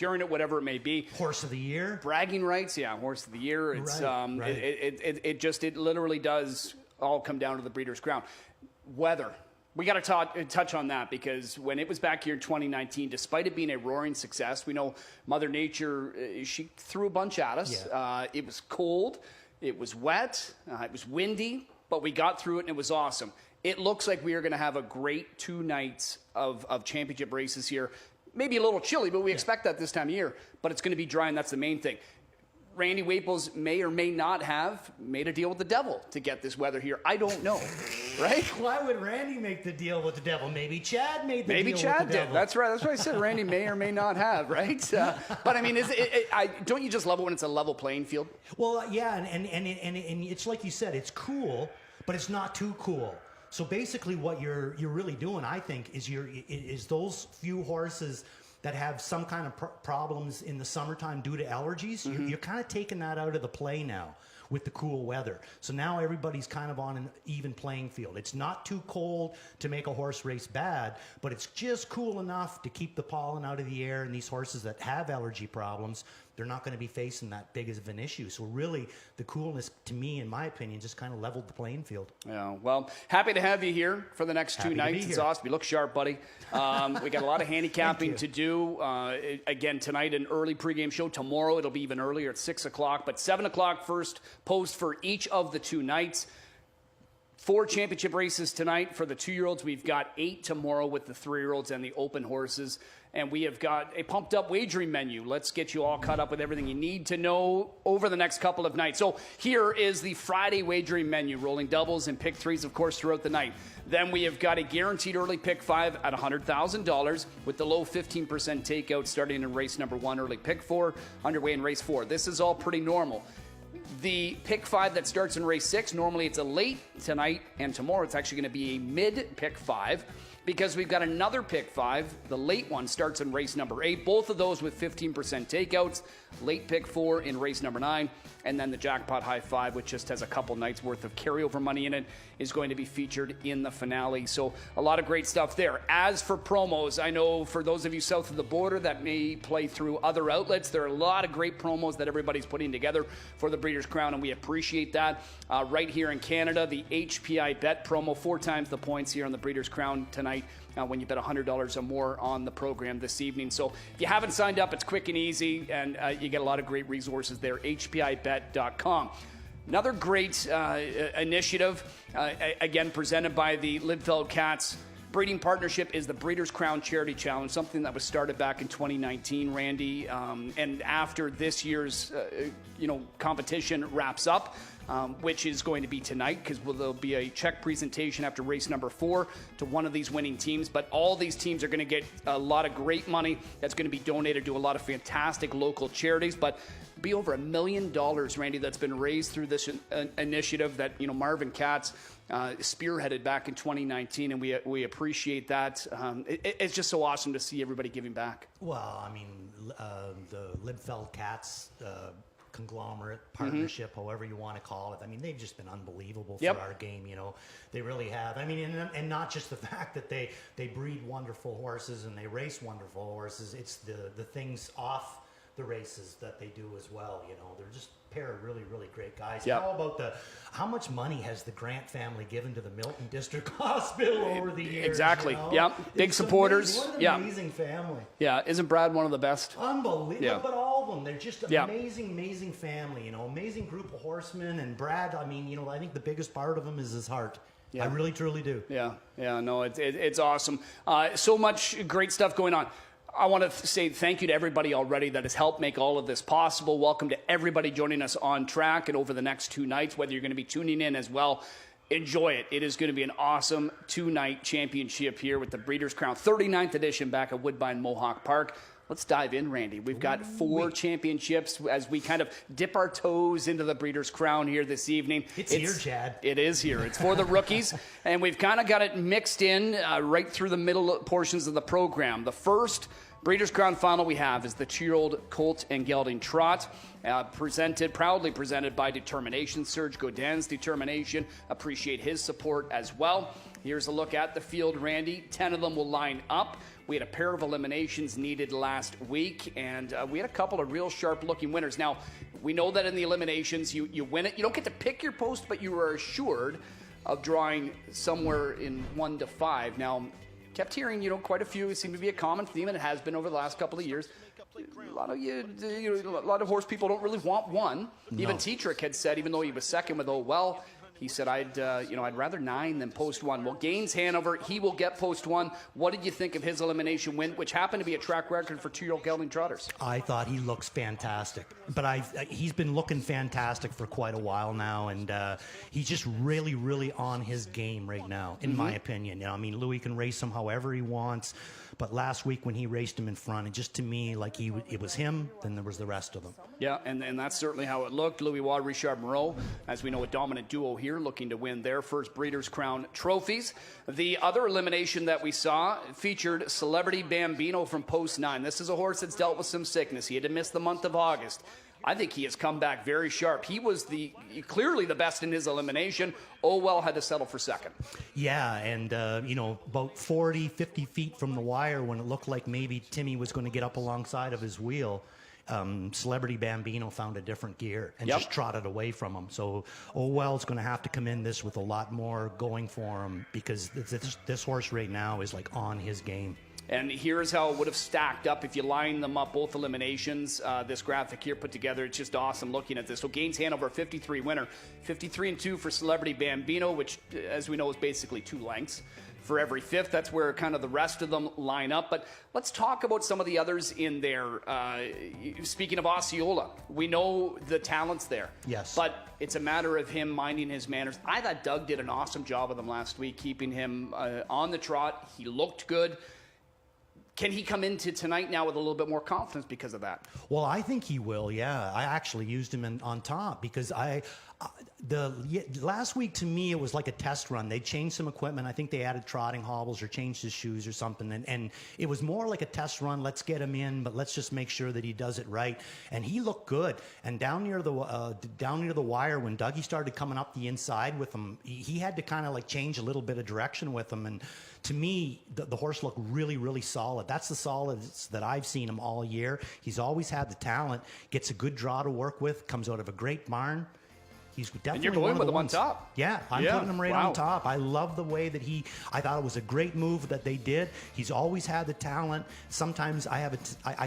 securing it, whatever it may be. Horse of the year. Bragging rights, yeah, horse of the year. It's Right. it literally does all come down to the Breeders' Crown. Weather. We got to touch on that because when it was back here in 2019, despite it being a roaring success, we know Mother Nature, she threw a bunch at us. Yeah. It was cold, it was wet, it was windy, but we got through it and it was awesome. It looks like we are going to have a great 2 nights of championship races here. Maybe a little chilly, but we expect that this time of year. But it's going to be dry, and that's the main thing. Randy Waples may or may not have made a deal with the devil to get this weather here. I don't know, right? Why would Randy make the deal with the devil? Maybe Chad made the deal Maybe with Chad the did. devil. That's right. That's what I said. Randy may or may not have, right? But I mean, don't you just love it when it's a level playing field? Well, yeah, and it's like you said, it's cool, but it's not too cool. So basically, what you're really doing, I think, is those few horses that have some kind of problems in the summertime due to allergies, you're kind of taking that out of the play now with the cool weather. So now everybody's kind of on an even playing field. It's not too cold to make a horse race bad, but it's just cool enough to keep the pollen out of the air, and these horses that have allergy problems, they're not going to be facing that big of an issue. So really, the coolness, to me, in my opinion, just kind of leveled the playing field. Yeah, well, happy to have you here for the next 2 nights. It's awesome. You look sharp, buddy. We got a lot of handicapping to do. Again, tonight, an early pregame show. Tomorrow, it'll be even earlier at 6 o'clock. But 7 o'clock first post for each of the 2 nights. 4 championship races tonight for the 2-year-olds. We've got 8 tomorrow with the 3-year-olds and the open horses. And we have got a pumped-up wagering menu. Let's get you all caught up with everything you need to know over the next couple of nights. So here is the Friday wagering menu, rolling doubles and pick threes, of course, throughout the night. Then we have got a guaranteed early pick 5 at $100,000 with the low 15% takeout starting in race number 1, early pick 4, underway in race 4. This is all pretty normal. The pick 5 that starts in race 6, normally it's a late tonight and tomorrow. It's actually going to be a mid pick 5 because we've got another pick 5. The late one starts in race number 8. Both of those with 15% takeouts. Late pick 4 in race number 9. And then the jackpot high 5, which just has a couple nights worth of carryover money in it, is going to be featured in the finale. So a lot of great stuff there. As for promos, I know for those of you south of the border that may play through other outlets, there are a lot of great promos that everybody's putting together for the Breeders' Crown, and we appreciate that. Right here in Canada, the HPI Bet promo, 4 times the points here on the Breeders' Crown tonight when you bet $100 or more on the program this evening. So if you haven't signed up, it's quick and easy, and you get a lot of great resources there, hpibet.com. Another great initiative, again, presented by the Lidfeld Cats breeding partnership, is the Breeders' Crown Charity Challenge, something that was started back in 2019, Randy. And after this year's competition wraps up, which is going to be tonight, because there'll be a check presentation after race number 4 to one of these winning teams. But all these teams are going to get a lot of great money that's going to be donated to a lot of fantastic local charities. But be over $1 million, Randy, that's been raised through this initiative that Marvin Katz spearheaded back in 2019, and we appreciate that. It's just so awesome to see everybody giving back. Well, I mean, the Lidfeld Cats conglomerate partnership, however you want to call it. I mean, they've just been unbelievable for our game. They really have. I mean, and not just the fact that they breed wonderful horses and they race wonderful horses. It's the things off the races that they do as well. They're just a pair of really, really great guys. Yep. How about how much money has the Grant family given to the Milton District Hospital over the years? Exactly. Yep. Big supporters. What an amazing family. Yeah. Isn't Brad one of the best? Unbelievable. Yeah. But all of them, they're just amazing, amazing family. Amazing group of horsemen. And Brad, I mean, I think the biggest part of him is his heart. Yeah. I really, truly do. Yeah. No, it's awesome. So much great stuff going on. I want to say thank you to everybody already that has helped make all of this possible. Welcome to everybody joining us on track and over the next 2 nights, whether you're going to be tuning in as well. Enjoy it. It is going to be an awesome 2-night championship here with the Breeders' Crown 39th edition back at Woodbine Mohawk Park. Let's dive in, Randy. We've got 4 championships as we kind of dip our toes into the Breeders' Crown here this evening. It's here, Chad. It is here. It's for the rookies, and we've kind of got it mixed in right through the middle portions of the program. The first Breeders' Crown final we have is the 2-year-old Colt and Gelding Trot, proudly presented by Determination. Serge Godin's Determination. Appreciate his support as well. Here's a look at the field, Randy. 10 of them will line up. We had a pair of eliminations needed last week, and we had a couple of real sharp-looking winners. Now, we know that in the eliminations, you win it. You don't get to pick your post, but you are assured of drawing somewhere in 1 to 5. Now, kept hearing, quite a few. It seemed to be a common theme, and it has been over the last couple of years. A lot of horse people don't really want 1. No. Even Tetrick had said, even though he was second with well, he said, I'd rather 9 than post 1. Well, Gaines Hanover, he will get post 1. What did you think of his elimination win, which happened to be a track record for 2-year-old gelding trotters? I thought he looks fantastic, but he's been looking fantastic for quite a while now, and he's just really, really on his game right now, in my opinion. Louis can race him however he wants, but last week when he raced him in front, it just to me like it was him, then there was the rest of them. Yeah, and that's certainly how it looked. Louis Watt, Richard Moreau, as we know, a dominant duo here, looking to win their first Breeders' Crown trophies. The other elimination that we saw featured Celebrity Bambino from post 9. This is a horse that's dealt with some sickness. He had to miss the month of August. I think he has come back very sharp. He was clearly the best in his elimination. Had to settle for second. Yeah, and, about 40, 50 feet from the wire when it looked like maybe Timmy was going to get up alongside of his wheel, Celebrity Bambino found a different gear and just trotted away from him. So Owell's going to have to come in this with a lot more going for him, because this horse right now is like on his game. And here's how it would have stacked up if you line them up, both eliminations. This graphic here put together, it's just awesome looking at this. So Gaines Hanover, 53 winner, 53-2 for Celebrity Bambino, which, as we know, is basically 2 lengths for every 5th. That's where kind of the rest of them line up. But let's talk about some of the others in there. Speaking of Osceola, we know the talent's there. Yes. But it's a matter of him minding his manners. I thought Doug did an awesome job with him last week, keeping him on the trot. He looked good. Can he come into tonight now with a little bit more confidence because of that? Well, I think he will, yeah. I actually used him on top because last week to me it was like a test run. They changed some equipment. I think they added trotting hobbles or changed his shoes or something, and it was more like a test run. Let's get him in, but let's just make sure that he does it right. And he looked good. And down near the wire, when Dougie started coming up the inside with him, he had to kind of like change a little bit of direction with him. And to me, the horse looked really, really solid. That's the solidest that I've seen him all year. He's always had the talent, gets a good draw to work with, comes out of a great barn. He's definitely and you're going with him on top. Yeah, I'm putting him right on top. I love the way that I thought it was a great move that they did. He's always had the talent. Sometimes I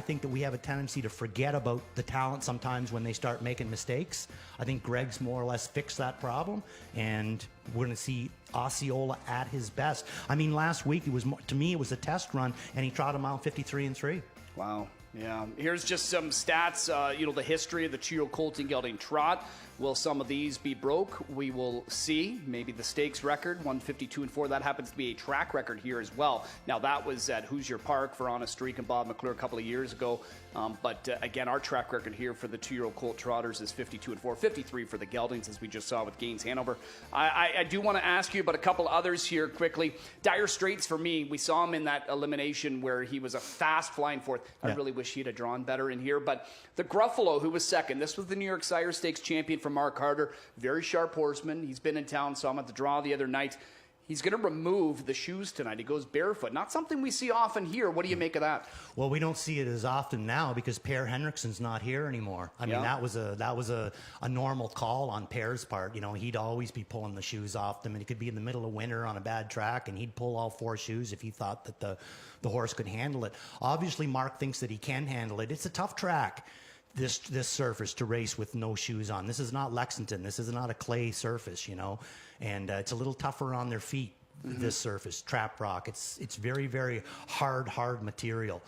think that we have a tendency to forget about the talent sometimes when they start making mistakes. I think Greg's more or less fixed that problem, and we're going to see Osceola at his best. I mean, last week to me it was a test run, and he trotted him out 53-3. Wow. Yeah. Here's just some stats. The history of the 2-year-old colt and gelding trot. Will some of these be broke? We will see. Maybe the stakes record, 152-4. That happens to be a track record here as well. Now, that was at Hoosier Park for Honest Streak and Bob McClure a couple of years ago. But again, our track record here for the 2-year-old colt trotters is 52-4, 53 for the geldings, as we just saw with Gaines Hanover. I do want to ask you about a couple others here quickly. Dire Straits, for me, we saw him in that elimination where he was a fast flying fourth. I really wish he'd have drawn better in here. But the Gruffalo, who was second, this was the New York Sire Stakes champion from Mark Harder. Very sharp horseman. He's been in town, saw him at the draw the other night. He's going to remove the shoes tonight. He goes barefoot. Not something we see often here. What do you make of that? Well, we don't see it as often now because Per Henriksen's not here anymore. I mean, that was a normal call on Per's part. He'd always be pulling the shoes off them, and it could be in the middle of winter on a bad track, and he'd pull all 4 shoes if he thought that the horse could handle it. Obviously, Mark thinks that he can handle it. It's a tough track. This surface to race with no shoes on. This is not Lexington. This is not a clay surface, and it's a little tougher on their feet. This surface, trap rock. It's very, very hard material.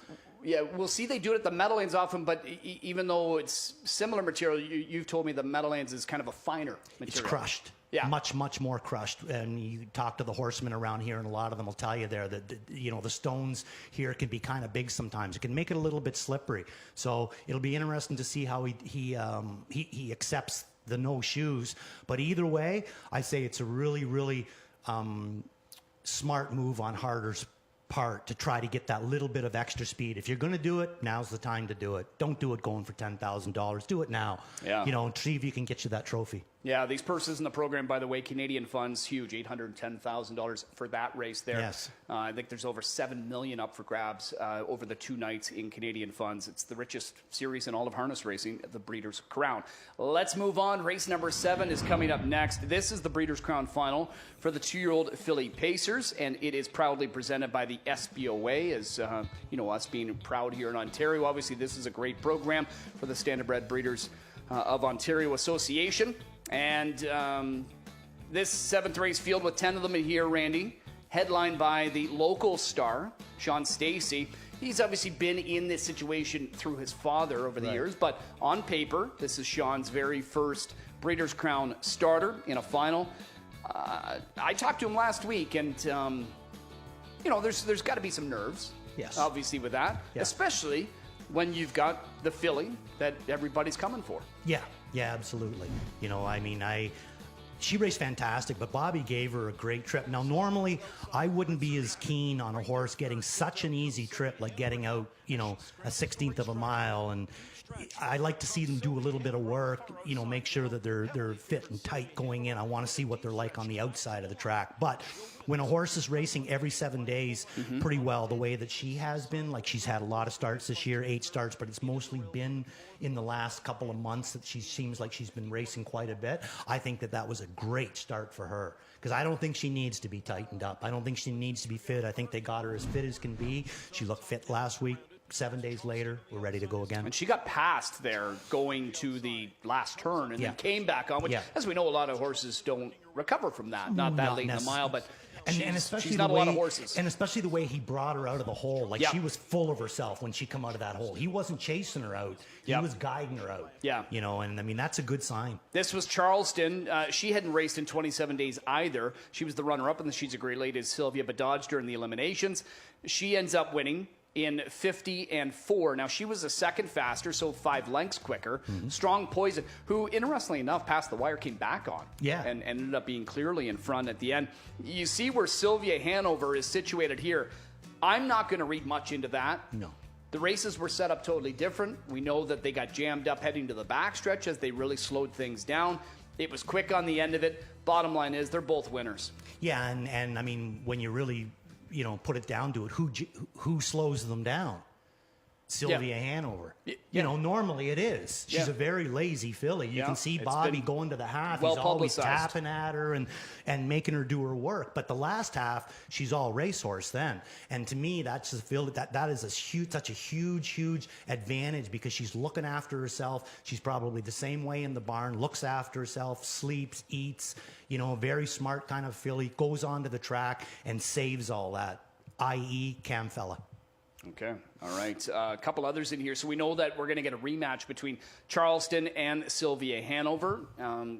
Yeah, we'll see. They do it at the Meadowlands often, but even though it's similar material, you've told me the Meadowlands is kind of a finer material. It's crushed. Yeah. Much more crushed. And you talk to the horsemen around here, and a lot of them will tell you there that the stones here can be kind of big sometimes. It can make it a little bit slippery. So it'll be interesting to see how he accepts the no shoes. But either way, I say it's a really, really smart move on Harder's part to try to get that little bit of extra speed. If you're going to do it, now's the time to do it. Don't do it going for $10,000. Do it now. Yeah. And see if you can get you that trophy. Yeah, these purses in the program, by the way, Canadian funds, huge, $810,000 for that race there. Yes. I think there's over $7 million up for grabs over the 2 nights in Canadian funds. It's the richest series in all of harness racing, the Breeders' Crown. Let's move on. Race number 7 is coming up next. This is the Breeders' Crown final for the 2-year-old filly Pacers, and it is proudly presented by the SBOA, as us being proud here in Ontario. Obviously, this is a great program for the Standardbred Breeders of Ontario Association. And this 7th race field with 10 of them in here, Randy, headlined by the local star, Sean Stacey. He's obviously been in this situation through his father over the years, but on paper, this is Sean's very first Breeders' Crown starter in a final. I talked to him last week, and, there's got to be some nerves, yes, obviously, with that, especially when you've got the filly that everybody's coming for. Yeah, absolutely. She raced fantastic, but Bobby gave her a great trip. Now, normally, I wouldn't be as keen on a horse getting such an easy trip, like getting out, a 16th of a mile. And I like to see them do a little bit of work, make sure that they're fit and tight going in. I want to see what they're like on the outside of the track. But when a horse is racing every 7 days pretty well, the way that she has been, like she's had a lot of starts this year, 8 starts, but it's mostly been in the last couple of months that she seems like she's been racing quite a bit. I think that was a great start for her, because I don't think she needs to be tightened up. I don't think she needs to be fit. I think they got her as fit as can be. She looked fit last week. 7 days later, we're ready to go again. And she got passed there going to the last turn and then came back on, which, as we know, a lot of horses don't recover from that. Not that late in the mile, but and especially she's not a lot of horses. And especially the way he brought her out of the hole. Like, she was full of herself when she come out of that hole. He wasn't chasing her out. He was guiding her out. Yeah. And I mean, that's a good sign. This was Charleston. She hadn't raced in 27 days either. She was the runner-up in the She's a Great Lady, Sylvia Badodge, during the eliminations. She ends up winning in 50-4. Now, she was a second faster, so 5 lengths quicker. Strong Poison, who, interestingly enough, passed the wire, came back on. And ended up being clearly in front at the end. You see where Sylvia Hanover is situated here. I'm not going to read much into that. No. The races were set up totally different. We know that they got jammed up heading to the backstretch as they really slowed things down. It was quick on the end of it. Bottom line is, they're both winners. Yeah, and I mean, when you really put it down to it, who slows them down? Sylvia Hanover. Normally it is. She's a very lazy filly. You can see Bobby going to the half. He's always tapping at her and making her do her work. But the last half, she's all racehorse then. And to me, that's a filly that is such a huge advantage, because she's looking after herself. She's probably the same way in the barn, looks after herself, sleeps, eats, very smart kind of filly, goes onto the track and saves all that, i.e. Camfella. Okay, all right. A couple others in here. So we know that we're going to get a rematch between Charleston and Sylvia Hanover.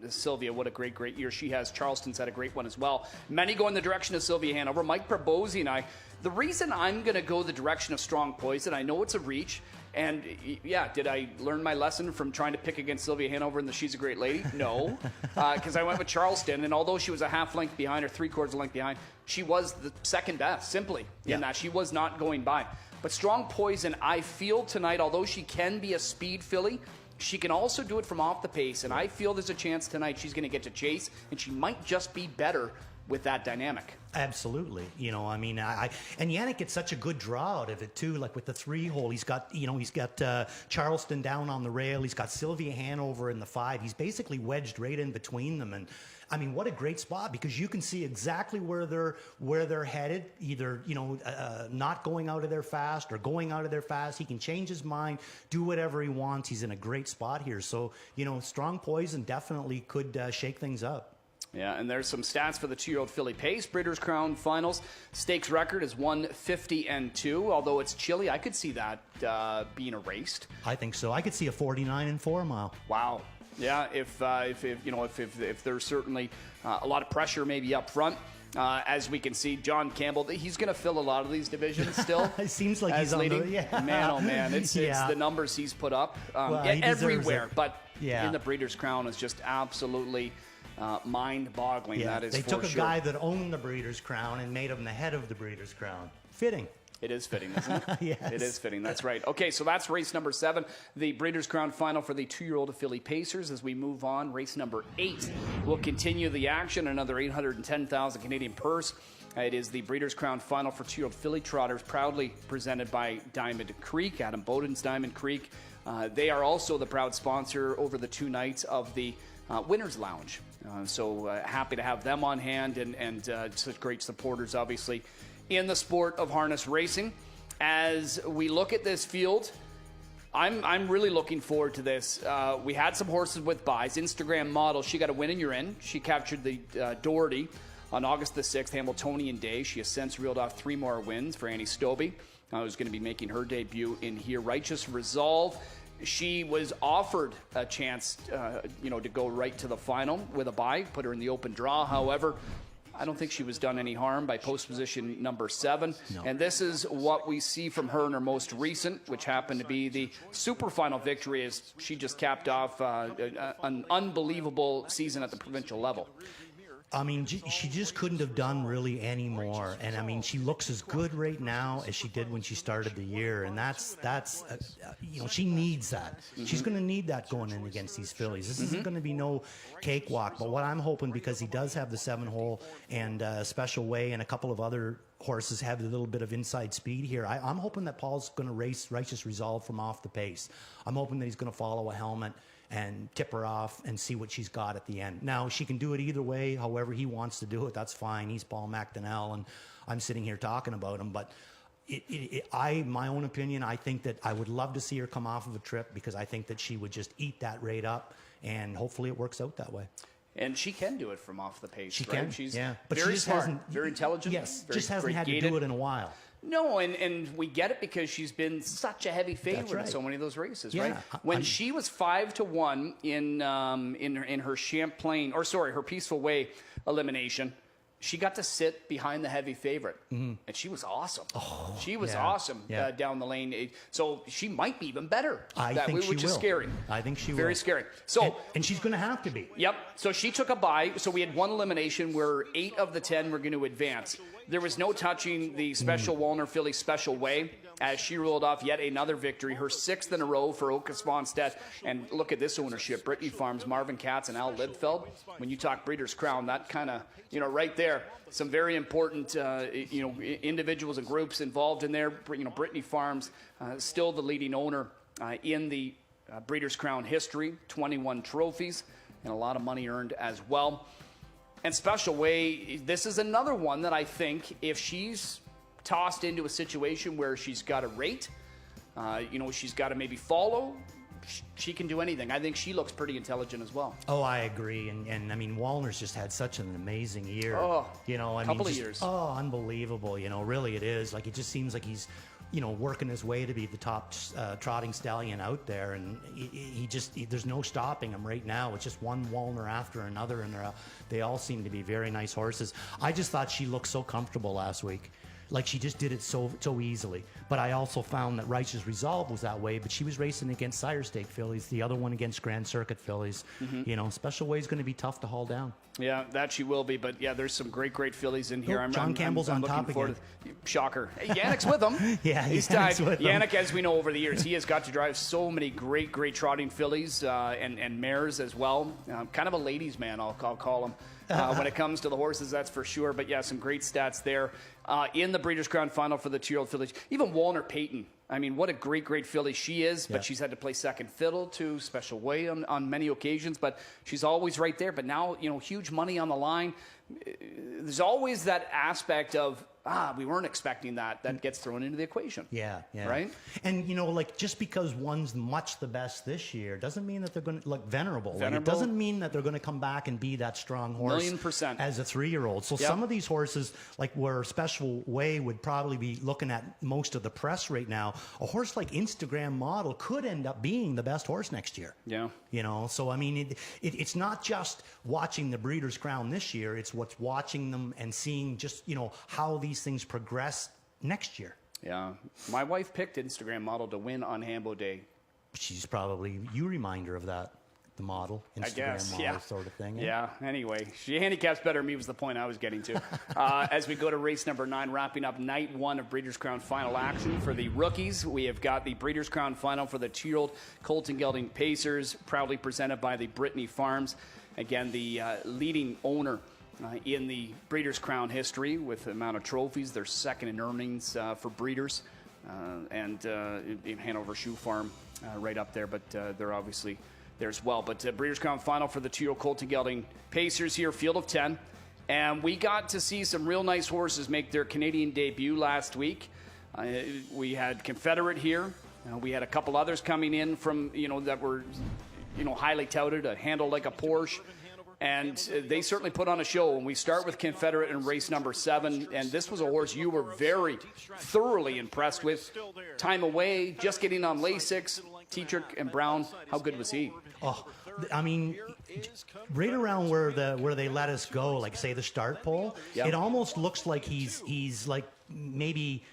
Sylvia, what a great year she has. Charleston's had a great one as well. Many go in the direction of Sylvia Hanover. Mike Barbosi and I, the reason I'm going to go the direction of Strong Poison, I know it's a reach. And, did I learn my lesson from trying to pick against Sylvia Hanover in the She's a Great Lady? No, because I went with Charleston, and although she was a half length behind or 3/4 length behind, she was the second best, simply, in that she was not going by. But Strong Poison, I feel tonight, although she can be a speed filly, she can also do it from off the pace, and I feel there's a chance tonight she's going to get to chase, and she might just be better with that dynamic. Absolutely. I mean, and Yannick gets such a good draw out of it too, like with the 3-hole. He's got Charleston down on the rail. He's got Sylvia Hanover in the 5. He's basically wedged right in between them. And I mean, what a great spot, because you can see exactly where they're headed, either, not going out of there fast or going out of there fast. He can change his mind, do whatever he wants. He's in a great spot here. So, Strong Poison definitely could shake things up. Yeah, and there's some stats for the 2-year-old filly Pace. Breeders' Crown Finals. Stakes record is 150-2. Although it's chilly, I could see that being erased. I think so. I could see a 49-4 mile. Wow. Yeah, if there's certainly a lot of pressure maybe up front. As we can see, John Campbell, he's going to fill a lot of these divisions still. It seems like he's leading. Man, oh man, it's the numbers he's put up everywhere. But in the Breeders' Crown is just absolutely mind-boggling. That is they for took a sure. guy that owned the Breeders' Crown and made him the head of the Breeders' Crown. Fitting. It is fitting, isn't it? Yes. It is fitting. That's right. Okay, so that's race number 7, the Breeders' Crown Final for the 2-year-old filly Pacers. As we move on, race number 8 will continue the action. Another 810,000 Canadian purse. It is the Breeders' Crown Final for 2-year-old filly trotters, proudly presented by Diamond Creek, Adam Bowden's Diamond Creek. They are also the proud sponsor over the 2 nights of the Winners Lounge. So happy to have them on hand and such great supporters, obviously, in the sport of harness racing. As we look at this field, I'm really looking forward to this. We had some horses with buys. Instagram model, she got a win and you're in. She captured the Doherty on August the 6th, Hamiltonian Day. She has since reeled off 3 more wins for Annie Stobie, who's going to be making her debut in here. Righteous Resolve, she was offered a chance, to go right to the final with a bye, put her in the open draw. However, I don't think she was done any harm by post position number 7. No. And this is what we see from her in her most recent, which happened to be the super final victory, as she just capped off an unbelievable season at the provincial level. I mean, she just couldn't have done really any more. And I mean, she looks as good right now as she did when she started the year. And that's she needs that. Mm-hmm. She's going to need that going in against these fillies. This isn't going to be no cakewalk. But what I'm hoping, because he does have the 7-hole and Special Way and a couple of other horses have a little bit of inside speed here, I'm hoping that Paul's going to race Righteous Resolve from off the pace. I'm hoping that he's going to follow a helmet and tip her off and see what she's got at the end. Now, she can do it either way, however he wants to do it. That's fine. He's Paul McDonnell, and I'm sitting here talking about him. But my own opinion, I think that I would love to see her come off of a trip, because I think that she would just eat that rate up, and hopefully it works out that way. And she can do it from off the pace, she right? Can, She's but very she just smart, very intelligent. Yes, very just hasn't had to do it in a while. No, and we get it because she's been such a heavy favorite in so many of those races, right? When she was 5-1 in her Champlain, her Peaceful Way elimination, she got to sit behind the heavy favorite, and she was awesome. Oh, she was awesome down the lane. So she might be even better. Which is scary. I think she will. Very scary. So and she's going to have to be. Yep. So she took a bye. So we had 1 elimination where 8 of the 10 were going to advance. There was no touching the Special Wallner filly Special Way, as she rolled off yet another victory, her 6th in a row for Okas von Stedt. And look at this ownership: Brittany Farms, Marvin Katz, and Al Lidfeld. When you talk Breeders' Crown, that kind of, right there, some very important, individuals and groups involved in there. Brittany Farms, still the leading owner in the Breeders' Crown history, 21 trophies, and a lot of money earned as well. And Special Way, this is another one that I think if she's tossed into a situation where she's got to rate, she's got to maybe follow, she can do anything. I think she looks pretty intelligent as well. Oh, I agree. And I mean, Wallner's just had such an amazing year. Oh, couple of years. Oh, unbelievable. Really it is. Like, it just seems like he's, working his way to be the top trotting stallion out there, and there's no stopping him right now. It's just one Wallner after another, and they all seem to be very nice horses. I just thought she looked so comfortable last week. Like, she just did it so easily. But I also found that Righteous Resolve was that way, but she was racing against Sire Stake fillies, the other one against Grand Circuit fillies. Mm-hmm. Special Way is going to be tough to haul down. Yeah, that she will be. But, there's some great fillies in here. John Campbell's on top again. Shocker. Hey, Yannick's with him. He's tied. Yannick, as we know over the years, he has got to drive so many great trotting fillies and mares as well. Kind of a ladies' man, I'll call him. When it comes to the horses, that's for sure. But some great stats there in the Breeders' Crown Final for the 2-year-old fillies. Even Walner Payton, I mean, what a great filly she is. But she's had to play second fiddle to Special Way on many occasions. But she's always right there. But now, huge money on the line. There's always that aspect of, we weren't expecting that. That gets thrown into the equation. Yeah. Right? And, just because one's much the best this year doesn't mean that they're going to, like, venerable. Like, it doesn't mean that they're going to come back and be that strong horse 1,000,000% as a 3-year-old. So some of these horses, like where Special Way would probably be looking at most of the press right now, a horse like Instagram Model could end up being the best horse next year. Yeah. So, I mean, it's not just watching the Breeders' Crown this year. It's what's watching them and seeing just, how these things progress next year. Yeah. My wife picked Instagram Model to win on Hambo Day. She's probably, you remind her of that. the model, I Instagram guess, model yeah. sort of thing. Yeah, anyway, she handicaps better than me was the point I was getting to. As we go to race number 9, wrapping up night 1 of Breeders' Crown Final action for the rookies, we have got the Breeders' Crown Final for the 2-year-old Colton Gelding Pacers, proudly presented by the Brittany Farms. Again, the leading owner in the Breeders' Crown history with the amount of trophies. They're second in earnings for breeders, and in Hanover Shoe Farm right up there, but they're obviously there as well. But Breeders' Crown Final for the 2-year-old Colton Gelding Pacers here, field of 10. And we got to see some real nice horses make their Canadian debut last week. We had Confederate here. We had a couple others coming in from, that were, highly touted, a Handle Like a Porsche. And they certainly put on a show. And we start with Confederate in race number 7. And this was a horse you were very thoroughly impressed with. Time away, just getting on Lasix. Tetrick and Brown, how good was he? Oh, I mean, right around where they let us go, like say the start pole, Yep. It almost looks like he's like maybe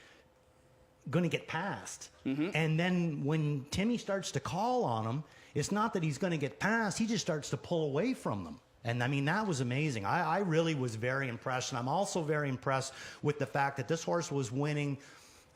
going to get past. Mm-hmm. And then when Timmy starts to call on him, it's not that he's going to get past, he just starts to pull away from them. And I mean, that was amazing. I really was very impressed. And I'm also very impressed with the fact that this horse was winning,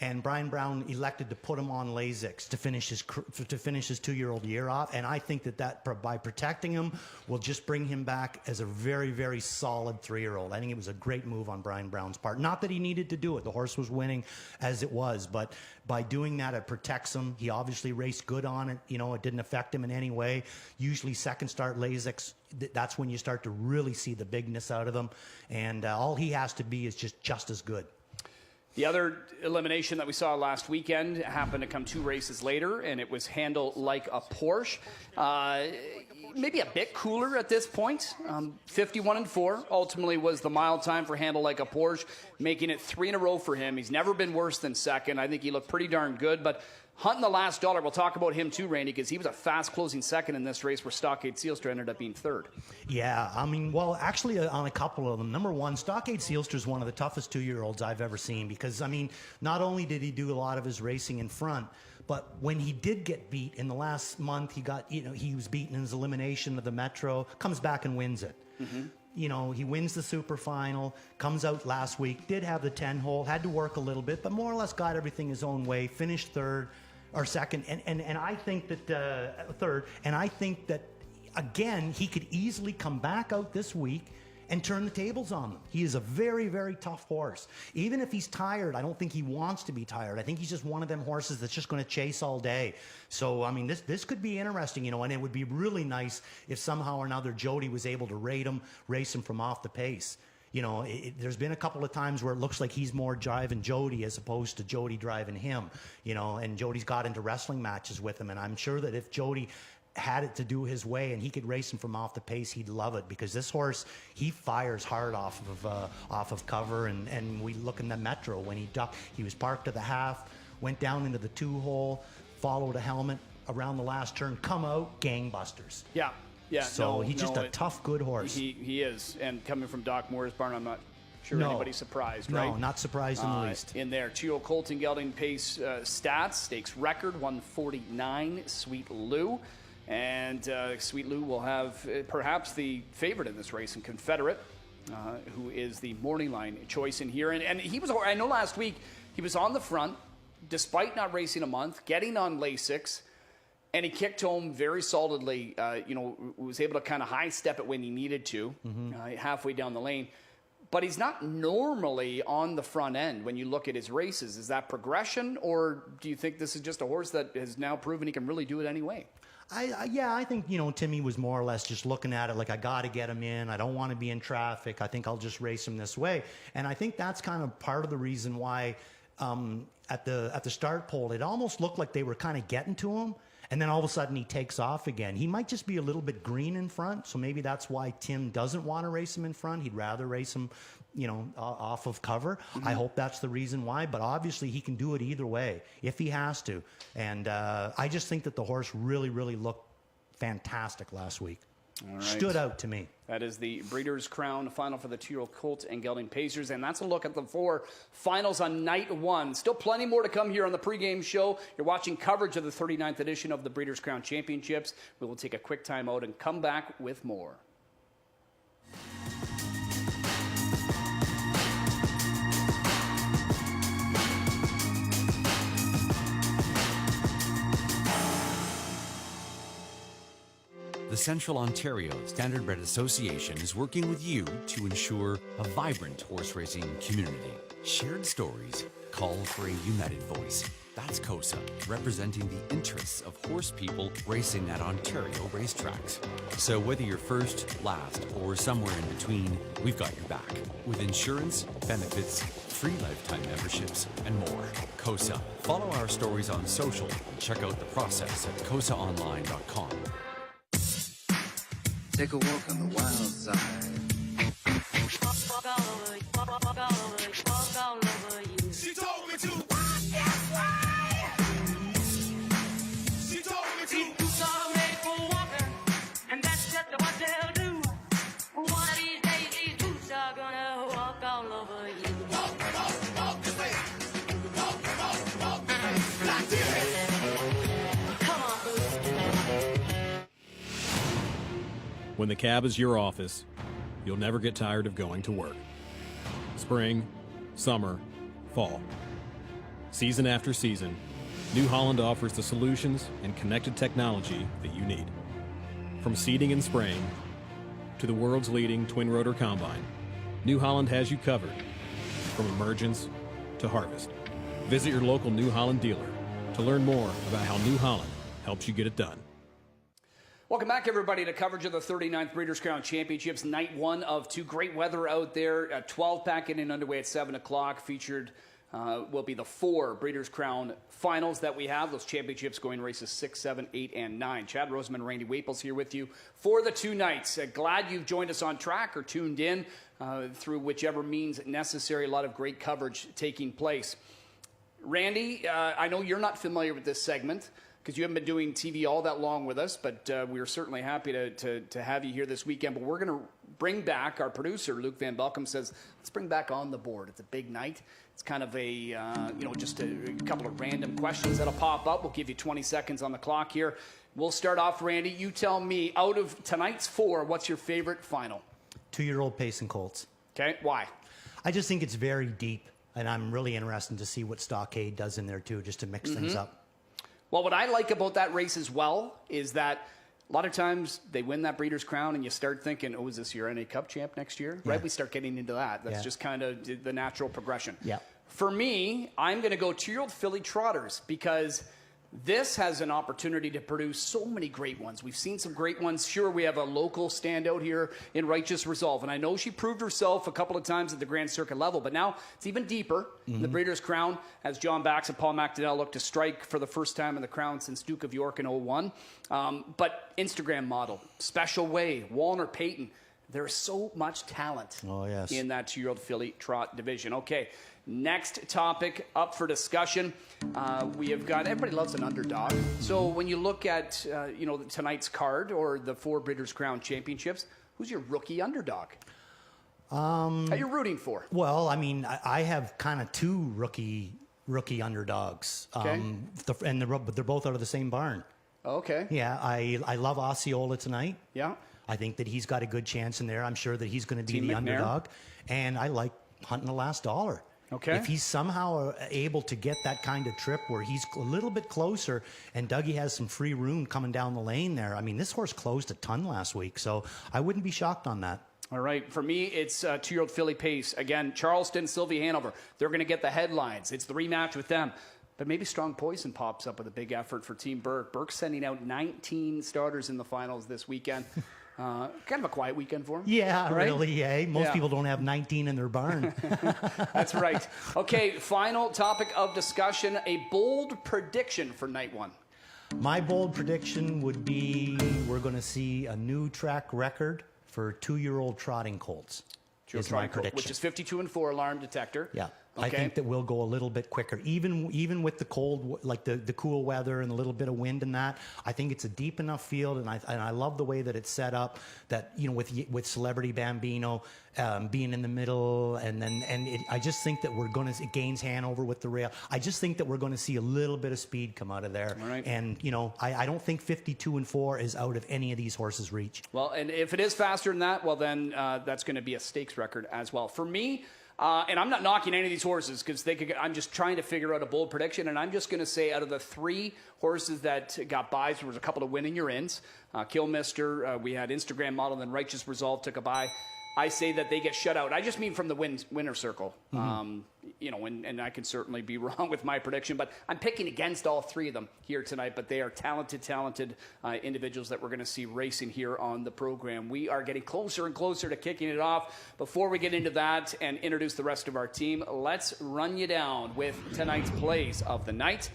and Brian Brown elected to put him on Lasix to finish his 2-year-old year off. And I think that by protecting him will just bring him back as a very, very solid 3-year-old. I think it was a great move on Brian Brown's part. Not that he needed to do it. The horse was winning as it was. But by doing that, it protects him. He obviously raced good on it. It didn't affect him in any way. Usually second start Lasix, that's when you start to really see the bigness out of them. And all he has to be is just as good. The other elimination that we saw last weekend happened to come 2 races later, and it was Handle Like a Porsche. Maybe a bit cooler at this point. 51-4 ultimately was the mile time for Handle Like a Porsche, making it 3 in a row for him. He's never been worse than second. I think he looked pretty darn good, but hunting the last dollar. We'll talk about him too, Randy, because he was a fast closing second in this race where Stockade Sealster ended up being 3rd. Yeah, I mean, well, actually on a couple of them. Number one, Stockade Sealster is one of the toughest 2-year-olds I've ever seen because, I mean, not only did he do a lot of his racing in front, but when he did get beat in the last month, he was beaten in his elimination of the Metro, comes back and wins it. Mm-hmm. He wins the super final, comes out last week, did have the 10-hole, had to work a little bit, but more or less got everything his own way, finished 3rd. Or second, and I think that 3rd, and I think that again he could easily come back out this week and turn the tables on them. He is a very, very tough horse. Even if he's tired, I don't think he wants to be tired. I think he's just one of them horses that's just going to chase all day. So I mean, this could be interesting, and it would be really nice if somehow or another Jody was able to race him from off the pace. There's been a couple of times where it looks like he's more driving Jody as opposed to Jody driving him, and Jody's got into wrestling matches with him. And I'm sure that if Jody had it to do his way and he could race him from off the pace, he'd love it because this horse, he fires hard off of cover. And we look in the Metro when he ducked, he was parked to the half, went down into the 2-hole, followed a helmet around the last turn, come out, gangbusters. Yeah. Yeah, so he's just a tough, good horse. He is, and coming from Doc Moore's barn, I'm not sure anybody's surprised, right? No, not surprised in the least. In there, 2-year-old Colton Gelding Pace stats, stakes record 149, Sweet Lou, and Sweet Lou will have perhaps the favorite in this race, in Confederate, who is the morning line choice in here, and he was. I know last week he was on the front, despite not racing a month, getting on Lasix. And he kicked home very solidly, was able to kind of high step it when he needed to, halfway down the lane. But he's not normally on the front end when you look at his races. Is that progression, or do you think this is just a horse that has now proven he can really do it anyway? I think, Timmy was more or less just looking at it like, I got to get him in. I don't want to be in traffic. I think I'll just race him this way. And I think that's kind of part of the reason why at the start pole, it almost looked like they were kind of getting to him. And then all of a sudden he takes off again. He might just be a little bit green in front, so maybe that's why Tim doesn't want to race him in front. He'd rather race him, off of cover. Mm-hmm. I hope that's the reason why, but obviously he can do it either way if he has to. And I just think that the horse really, really looked fantastic last week. All right. stood out to me. That is the Breeders' Crown final for the 2-year-old Colts and Gelding Pacers. And that's a look at the 4 finals on night 1. Still plenty more to come here on the pregame show. You're watching coverage of the 39th edition of the Breeders' Crown Championships. We will take a quick time out and come back with more. The Central Ontario Standardbred Association is working with you to ensure a vibrant horse racing community. Shared stories call for a united voice. That's COSA, representing the interests of horse people racing at Ontario racetracks. So whether you're first, last, or somewhere in between, we've got your back. With insurance, benefits, free lifetime memberships, and more. COSA. Follow our stories on social and check out the process at COSAonline.com. Take a walk on the wild side. She told me to walk that way. She told me to. Boots are made for walking, and that's just what they'll do. One of these days, these boots are gonna walk all over you. Walk this way. Walk this way. Like this. Come on, boots. When the cab is your office, you'll never get tired of going to work. Spring, summer, fall. Season after season, New Holland offers the solutions and connected technology that you need. From seeding and spraying to the world's leading twin-rotor combine, New Holland has you covered from emergence to harvest. Visit your local New Holland dealer to learn more about how New Holland helps you get it done. Welcome back, everybody, to coverage of the 39th Breeders' Crown Championships. Night 1 of 2. Great weather out there. A 12-pack getting underway at 7 o'clock. Featured will be the 4 Breeders' Crown finals that we have. Those championships going races 6, 7, 8, and 9. Chad Roseman, Randy Waples here with you for the 2 nights. Glad you've joined us on track or tuned in through whichever means necessary. A lot of great coverage taking place. Randy, I know you're not familiar with this segment, because you haven't been doing TV all that long with us, but we are certainly happy to have you here this weekend. But we're going to bring back, our producer, Luke Van Belkom, says, let's bring back On the Board. It's a big night. It's kind of a, just a couple of random questions that'll pop up. We'll give you 20 seconds on the clock here. We'll start off, Randy. You tell me, out of tonight's 4, what's your favorite final? 2-year-old Pace and Colts. Okay, why? I just think it's very deep, and I'm really interested to see what Stockade does in there, too, just to mix things up. Well, what I like about that race as well is that a lot of times they win that Breeders' Crown and you start thinking, oh, is this your NA Cup champ next year? Yeah. Right? We start getting into that. That's just kind of the natural progression. Yeah. For me, I'm going to go 2-year-old filly trotters because this has an opportunity to produce so many great ones. We've seen some great ones. Sure, we have a local standout here in Righteous Resolve, and I know she proved herself a couple of times at the Grand Circuit level, but now it's even deeper in the Breeders' Crown as John Bax and Paul McDonnell look to strike for the first time in the Crown since Duke of York in 01. But Instagram model, Special Way, Walner Payton, there's so much talent in that 2-year-old filly trot division. Okay, next topic up for discussion. We have got, everybody loves an underdog. So when you look at, tonight's card or the 4 Breeders' Crown Championships, who's your rookie underdog? How you rooting for? Well, I mean, I have kind of 2 rookie underdogs. Okay. But they're both out of the same barn. Okay. Yeah, I love Osceola tonight. Yeah. I think that he's got a good chance in there. I'm sure that he's going to be Team the McNair. underdog. And I like Hunting the Last Dollar. Okay. If he's somehow able to get that kind of trip where he's a little bit closer and Dougie has some free room coming down the lane there. I mean, this horse closed a ton last week, so I wouldn't be shocked on that. All right. For me, it's 2-year-old filly Pace. Again, Charleston, Sylvie Hanover. They're going to get the headlines. It's the rematch with them. But maybe Strong Poison pops up with a big effort for Team Burke. Burke's sending out 19 starters in the finals this weekend. Kind of a quiet weekend for him. Yeah, right? really, yeah. Most people don't have 19 in their barn. That's right. Okay, final topic of discussion, a bold prediction for night 1. My bold prediction would be we're going to see a new track record for 2-year-old trotting colts. Is my prediction. Which is 52-4 alarm detector. Yeah. I think that we'll go a little bit quicker, even with the cold, like the cool weather and a little bit of wind and that. I think it's a deep enough field, and I love the way that it's set up. That with Celebrity Bambino being in the middle, I just think that it gains Hanover with the rail. I just think that we're going to see a little bit of speed come out of there. All right. And I don't think 52-4 is out of any of these horses' reach. Well, and if it is faster than that, well then that's going to be a stakes record as well for me. And I'm not knocking any of these horses because I'm just trying to figure out a bold prediction, and I'm just going to say out of the 3 horses that got buys, there was a couple of winning your ins. Killmister, we had Instagram Model, and Righteous Resolve took a buy. I say that they get shut out. I just mean from the winner circle. Mm-hmm. And I can certainly be wrong with my prediction, but I'm picking against all 3 of them here tonight. But they are talented individuals that we're going to see racing here on the program. We are getting closer and closer to kicking it off. Before we get into that and introduce the rest of our team, let's run you down with tonight's plays of the night.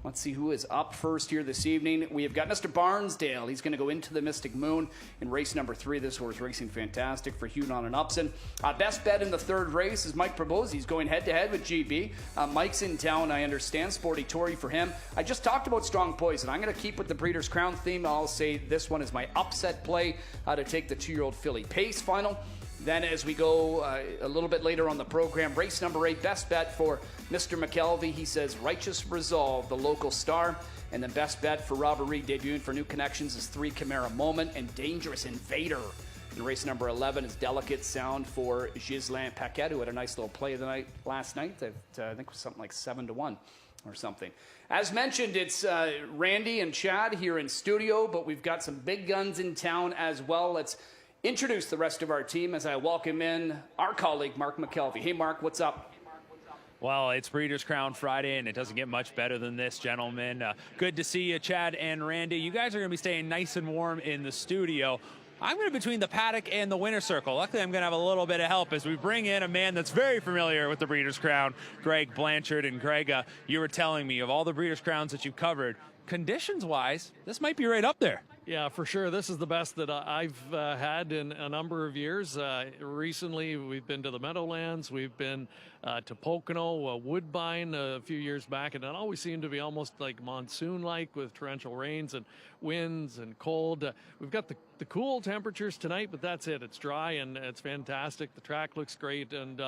Let's see who is up first here this evening. We have got Mr. Barnsdale. He's going to go into the Mystic Moon in race number 3. This horse racing fantastic for Hunon and Upson. Best bet in the 3rd race is Mike Probose. He's going head-to-head with GB. Mike's in town, I understand. Sporty Tory for him. I just talked about Strong Poison. I'm going to keep with the Breeders' Crown theme. I'll say this one is my upset play to take the 2-year-old filly Pace final. Then as we go a little bit later on the program, race number 8, best bet for Mr. McKelvey. He says Righteous Resolve, the local star. And then best bet for Robert Reed, debuting for New Connections, is 3 Chimera Moment. And Dangerous Invader in race number 11 is Delicate Sound for Ghislain Paquette, who had a nice little play of the night last night. I think it was something like 7-1 or something. As mentioned, it's Randy and Chad here in studio, but we've got some big guns in town as well. Let's introduce the rest of our team as I welcome in our colleague, Mark McKelvey. Hey, Mark, what's up? Well, it's Breeders' Crown Friday, and it doesn't get much better than this, gentlemen. Good to see you, Chad and Randy. You guys are going to be staying nice and warm in the studio. I'm going to be between the paddock and the winner circle. Luckily, I'm going to have a little bit of help as we bring in a man that's very familiar with the Breeders' Crown, Greg Blanchard. And Greg, you were telling me of all the Breeders' Crowns that you've covered, conditions-wise, this might be right up there. Yeah, for sure. This is the best that I've had in a number of years. Recently, we've been to the Meadowlands. We've been to Pocono, Woodbine a few years back, and it always seemed to be almost like monsoon-like with torrential rains and winds and cold. We've got the cool temperatures tonight, but that's it. It's dry and it's fantastic. The track looks great, and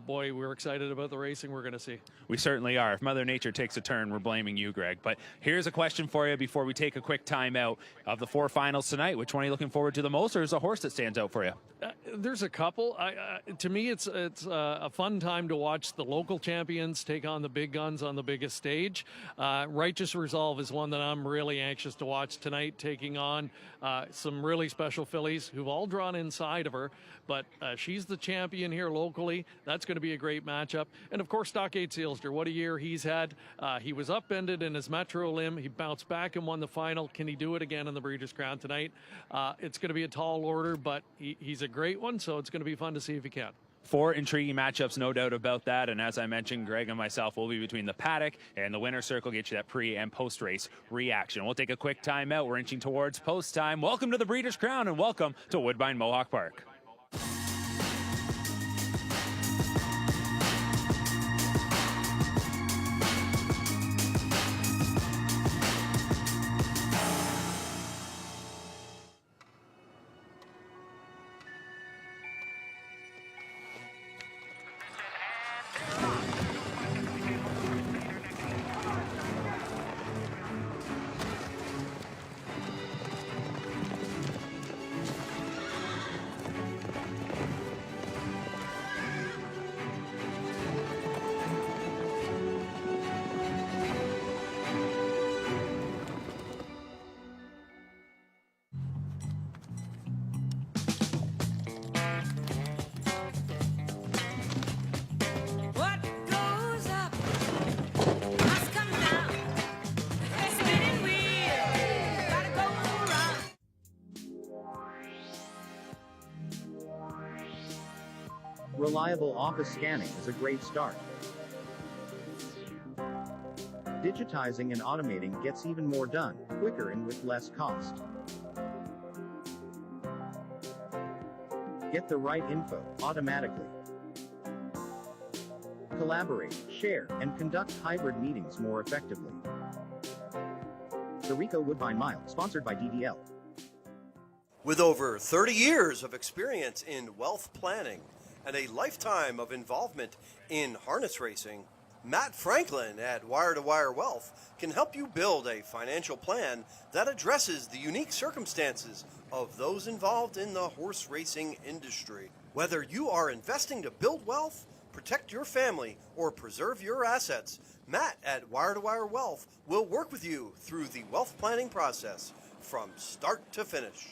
boy, we're excited about the racing we're going to see. We certainly are. If Mother Nature takes a turn, we're blaming you, Greg. But here's a question for you before we take a quick time out. Of the 4 finals tonight, which one are you looking forward to the most, or is a horse that stands out for you? There's a couple. To me, it's a fun time to watch the local champions take on the big guns on the biggest stage. Righteous Resolve is one that I'm really anxious to watch tonight, taking on some really special fillies who've all drawn inside of her, but she's the champion here locally. That's going to be a great matchup. And of course, Stockade Sealster, what a year he's had. He was upended in his Metro limb. He bounced back and won the final. Can he do it again in the Breeders' Crown tonight? It's going to be a tall order, but he's a great one, so it's going to be fun to see if he can. 4 intriguing matchups, no doubt about that. And as I mentioned, Greg and myself will be between the paddock and the winner circle, get you that pre and post race reaction. We'll take a quick time out. We're inching towards post time. Welcome to the Breeders' Crown and welcome to Woodbine Mohawk Park. What goes up must come down. Spinning wheel, gotta go around. Reliable office scanning is a great start. Digitizing and automating gets even more done, quicker and with less cost. Get the right info automatically. collaborate, share, and conduct hybrid meetings more effectively. The Rico Woodbine Mile, sponsored by DDL. With over 30 years of experience in wealth planning and a lifetime of involvement in harness racing, Matt Franklin at Wire to Wire Wealth can help you build a financial plan that addresses the unique circumstances of those involved in the horse racing industry. Whether you are investing to build wealth, protect your family, or preserve your assets, Matt at Wire to Wire Wealth will work with you through the wealth planning process from start to finish.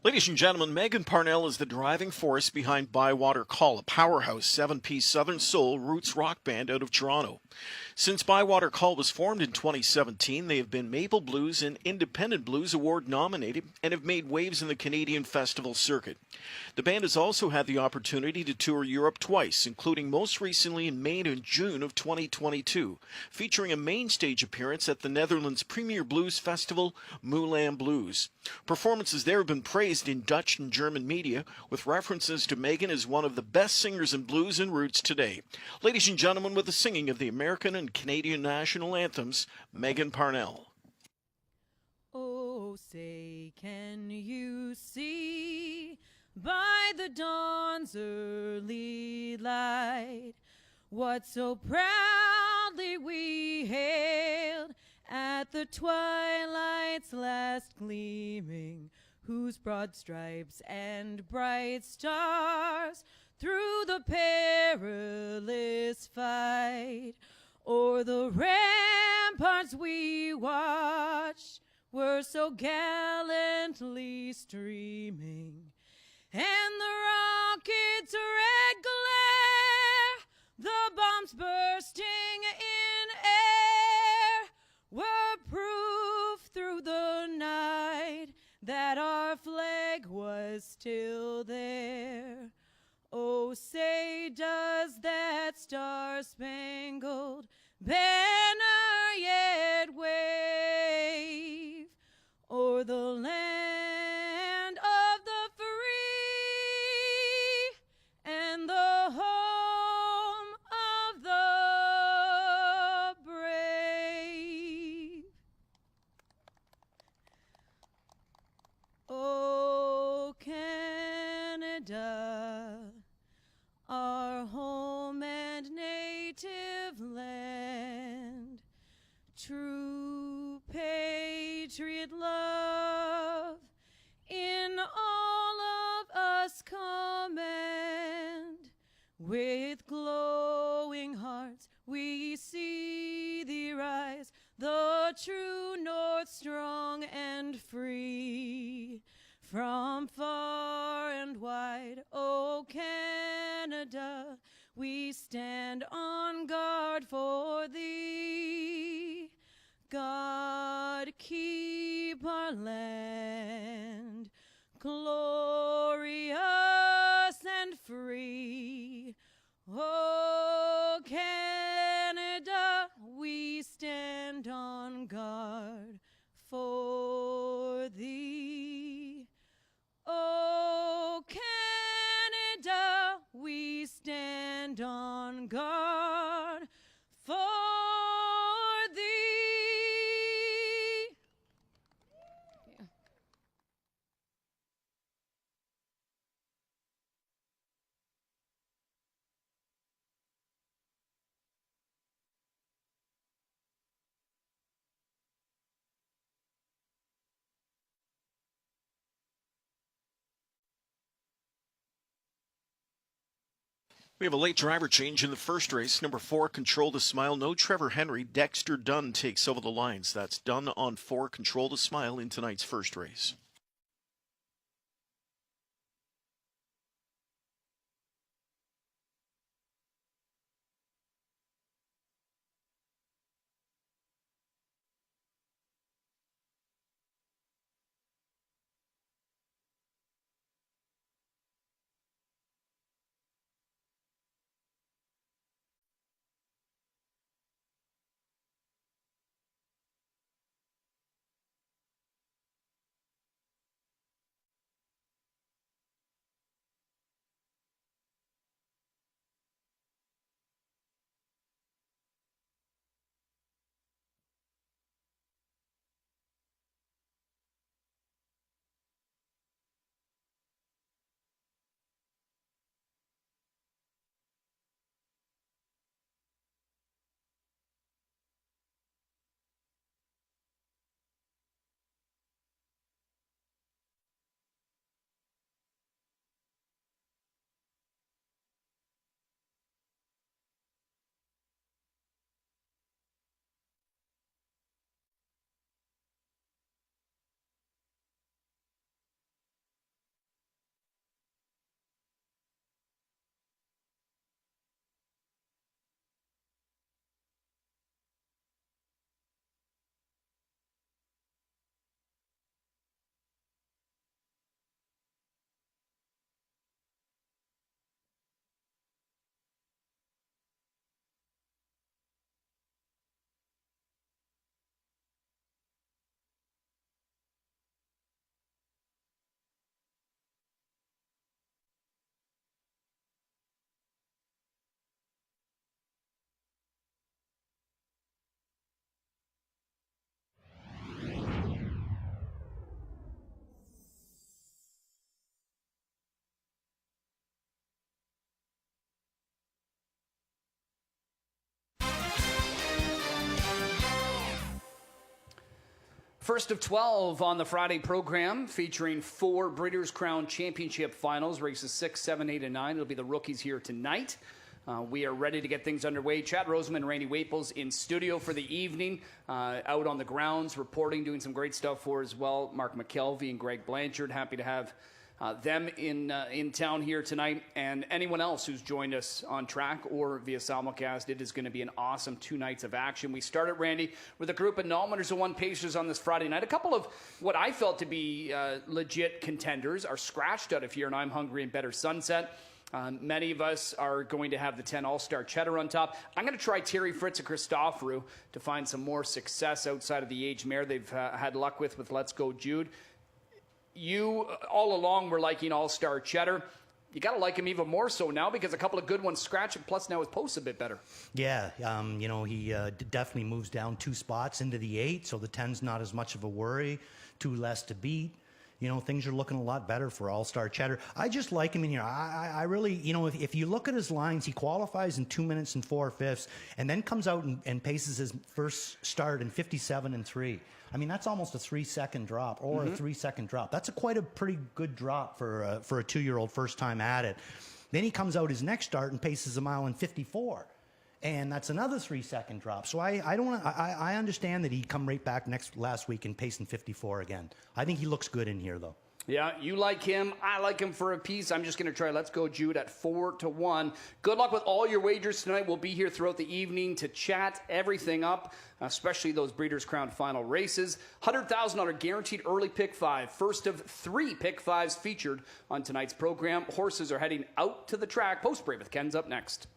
Ladies and gentlemen, Megan Parnell is the driving force behind Bywater Call, a powerhouse 7-piece Southern Soul roots rock band out of Toronto. Since Bywater Call was formed in 2017, they have been Maple Blues and Independent Blues Award nominated and have made waves in the Canadian festival circuit. The band has also had the opportunity to tour Europe twice, including most recently in May and June of 2022, featuring a main stage appearance at the Netherlands' premier blues festival, Moulin Blues. Performances there have been praised in Dutch and German media, with references to Megan as one of the best singers in blues and roots today. Ladies and gentlemen, with the singing of the American and Canadian national anthems, Megan Parnell. Oh, say, can you see by the dawn's early light what so proudly we hailed at the twilight's last gleaming, whose broad stripes and bright stars through the perilous fight o'er the ramparts we watched were so gallantly streaming, and the rocket's red glare, the bombs bursting in air, were proof through the night that our flag was still there. Oh, say, does that star-spangled banner yet wave o'er the land of the free and the home of the brave? Oh, Canada, our home and native land, true patriot love in all of us command. With glowing hearts we see thee rise, the true north strong and free. From far and wide, O Canada, we stand on guard for thee. God keep our land glorious and free. O Canada, we stand on guard for thee. O Canada, we stand on guard for thee. Yeah. We have a late driver change in the first race. Number 4, Control to Smile. No Trevor Henry. Dexter Dunn takes over the lines. That's Dunn on 4, Control to Smile in tonight's first race. First of 12 on the Friday program, featuring 4 Breeders' Crown Championship finals, races 6, 7, 8, and 9. It'll be the rookies here tonight. We are ready to get things underway. Chad Roseman and Randy Waples in studio for the evening, out on the grounds, reporting, doing some great stuff for as well. Mark McKelvey and Greg Blanchard, happy to have them in town here tonight, and anyone else who's joined us on track or via simulcast. It is going to be an awesome 2 nights of action. We started, Randy, with a group of nominators and 1 Pacers on this Friday night. A couple of what I felt to be legit contenders are scratched out of here, and I'm Hungry and Better Sunset. Many of us are going to have the 10 All-Star Cheddar on top. I'm going to try Terry Fritz and Christoforou to find some more success outside of the age mare they've had luck with Let's Go Jude. You, all along, were liking All-Star Cheddar. You got to like him even more so now because a couple of good ones scratch, and plus now his post's a bit better. Yeah, he definitely moves down 2 spots into the 8, so the 10's not as much of a worry, 2 less to beat. Things are looking a lot better for All-Star Cheddar. I just like him in here. I really, if you look at his lines, he qualifies in 2 minutes and 4/5, and then comes out and paces his first start in 57 and 3. I mean, that's almost a 3-second drop or a 3-second drop. That's quite a pretty good drop for a 2-year-old first time at it. Then he comes out his next start and paces a mile in 54. And that's another 3-second drop. So I understand that he come right back last week and pacing 54 again. I think he looks good in here, though. Yeah, you like him. I like him for a piece. I'm just going to try Let's Go Jude at 4-1. Good luck with all your wagers tonight. We'll be here throughout the evening to chat everything up, especially those Breeders' Crown final races. $100,000 guaranteed early pick 5. First of 3 pick 5s featured on tonight's program. Horses are heading out to the track. Post Break with Ken's up next.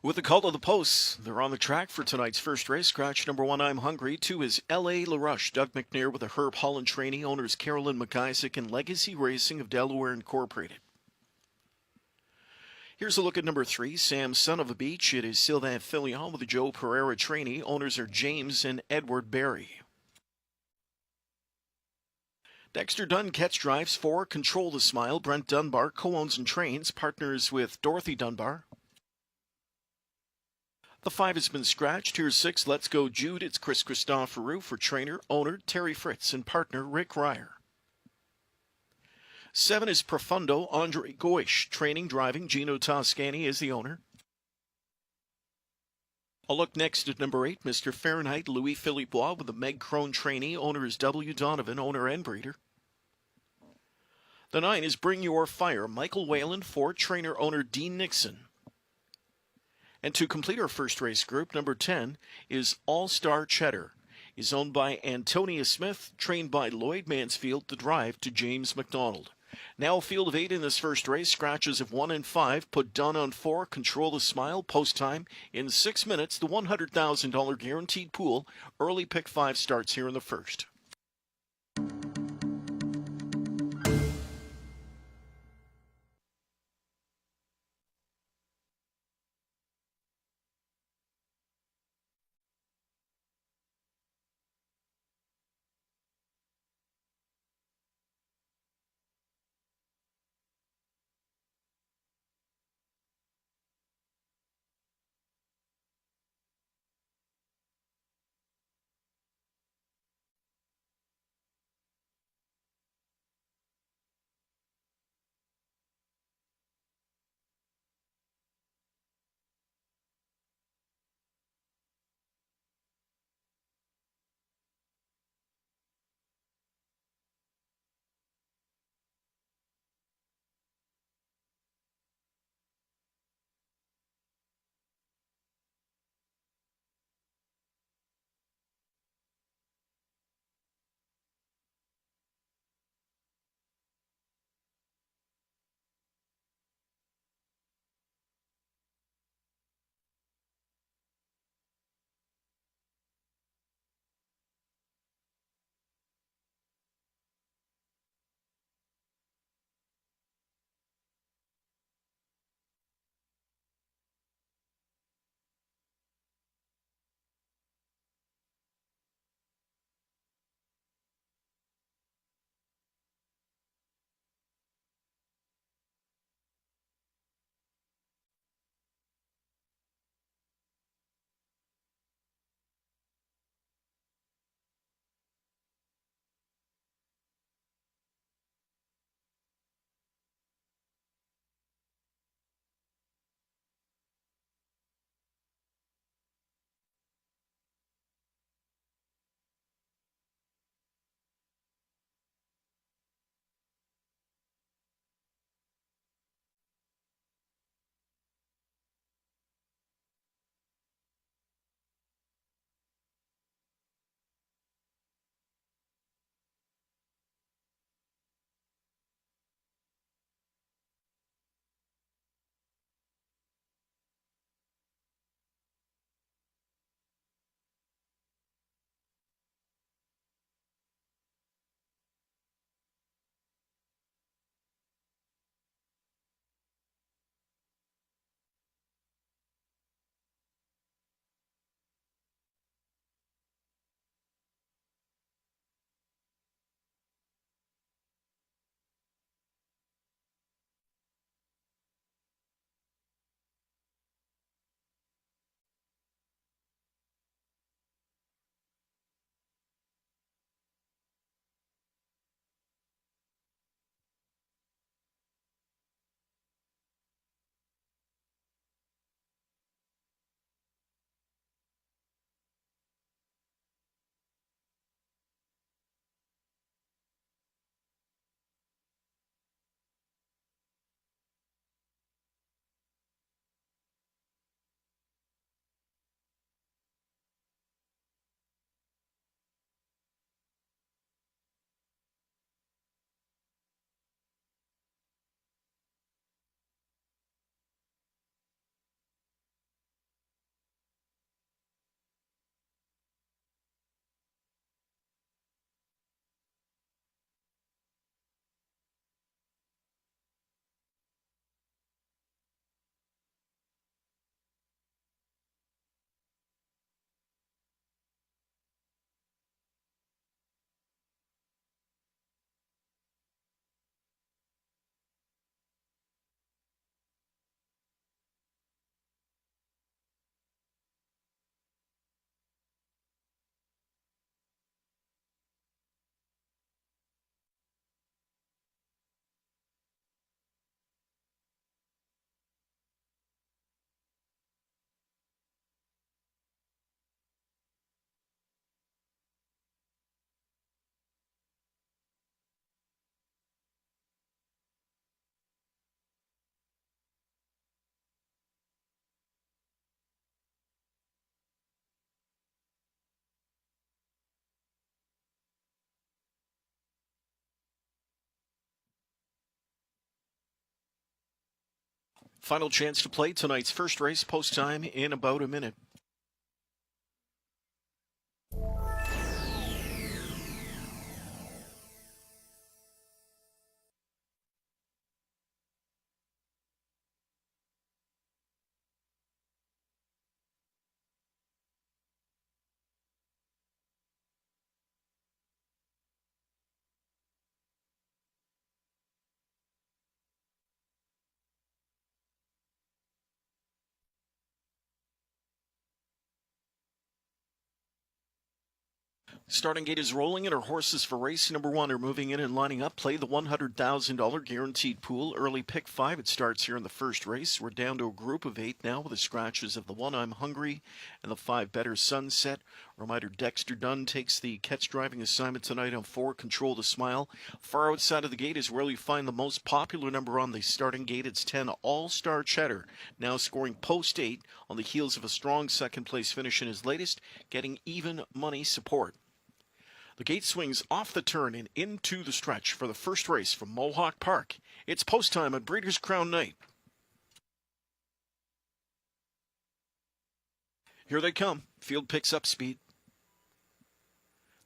With the call of the posts, they're on the track for tonight's first race. Scratch number 1, I'm Hungry. 2 is L.A. LaRush. Doug McNair with a Herb Holland trainee. Owners Carolyn McIsaac and Legacy Racing of Delaware Incorporated. Here's a look at number 3, Sam Son of a Beach. It is Sylvain Filion with a Joe Pereira trainee. Owners are James and Edward Barry. Dexter Dunn catch drives 4, Control the Smile. Brent Dunbar co-owns and trains, partners with Dorothy Dunbar. The 5 has been scratched. Here's 6, Let's Go Jude. It's Chris Christoforou for trainer, owner Terry Fritz and partner Rick Ryer. 7 is Profundo, Andre Goish. Training, driving, Gino Toscani is the owner. I'll look next at number 8, Mr. Fahrenheit, Louis Philippois with the Meg Crone trainee. Owner is W. Donovan, owner and breeder. The 9 is Bring Your Fire, Michael Whalen for trainer, owner Dean Nixon. And to complete our first race group, number 10 is All-Star Cheddar. Is owned by Antonia Smith, trained by Lloyd Mansfield, the drive to James McDonald. Now a field of 8 in this first race, scratches of 1 and 5, put Dunn on 4, Control the Smile, post time in 6 minutes, the $100,000 guaranteed pool. Early pick 5 starts here in the first. Final chance to play tonight's first race, post time in about a minute. Starting gate is rolling and our horses for race number 1 are moving in and lining up. Play the $100,000 guaranteed pool. Early pick 5. It starts here in the first race. We're down to a group of 8 now with the scratches of the 1 I'm Hungry and the 5 Better Sunset. Reminder, Dexter Dunn takes the catch driving assignment tonight on 4, Control the Smile. Far outside of the gate is where you find the most popular number on the starting gate. It's 10, All-Star Cheddar, now scoring post 8 on the heels of a strong second place finish in his latest, getting even money support. The gate swings off the turn and into the stretch for the first race from Mohawk Park. It's post time at Breeders' Crown Night. Here they come. Field picks up speed.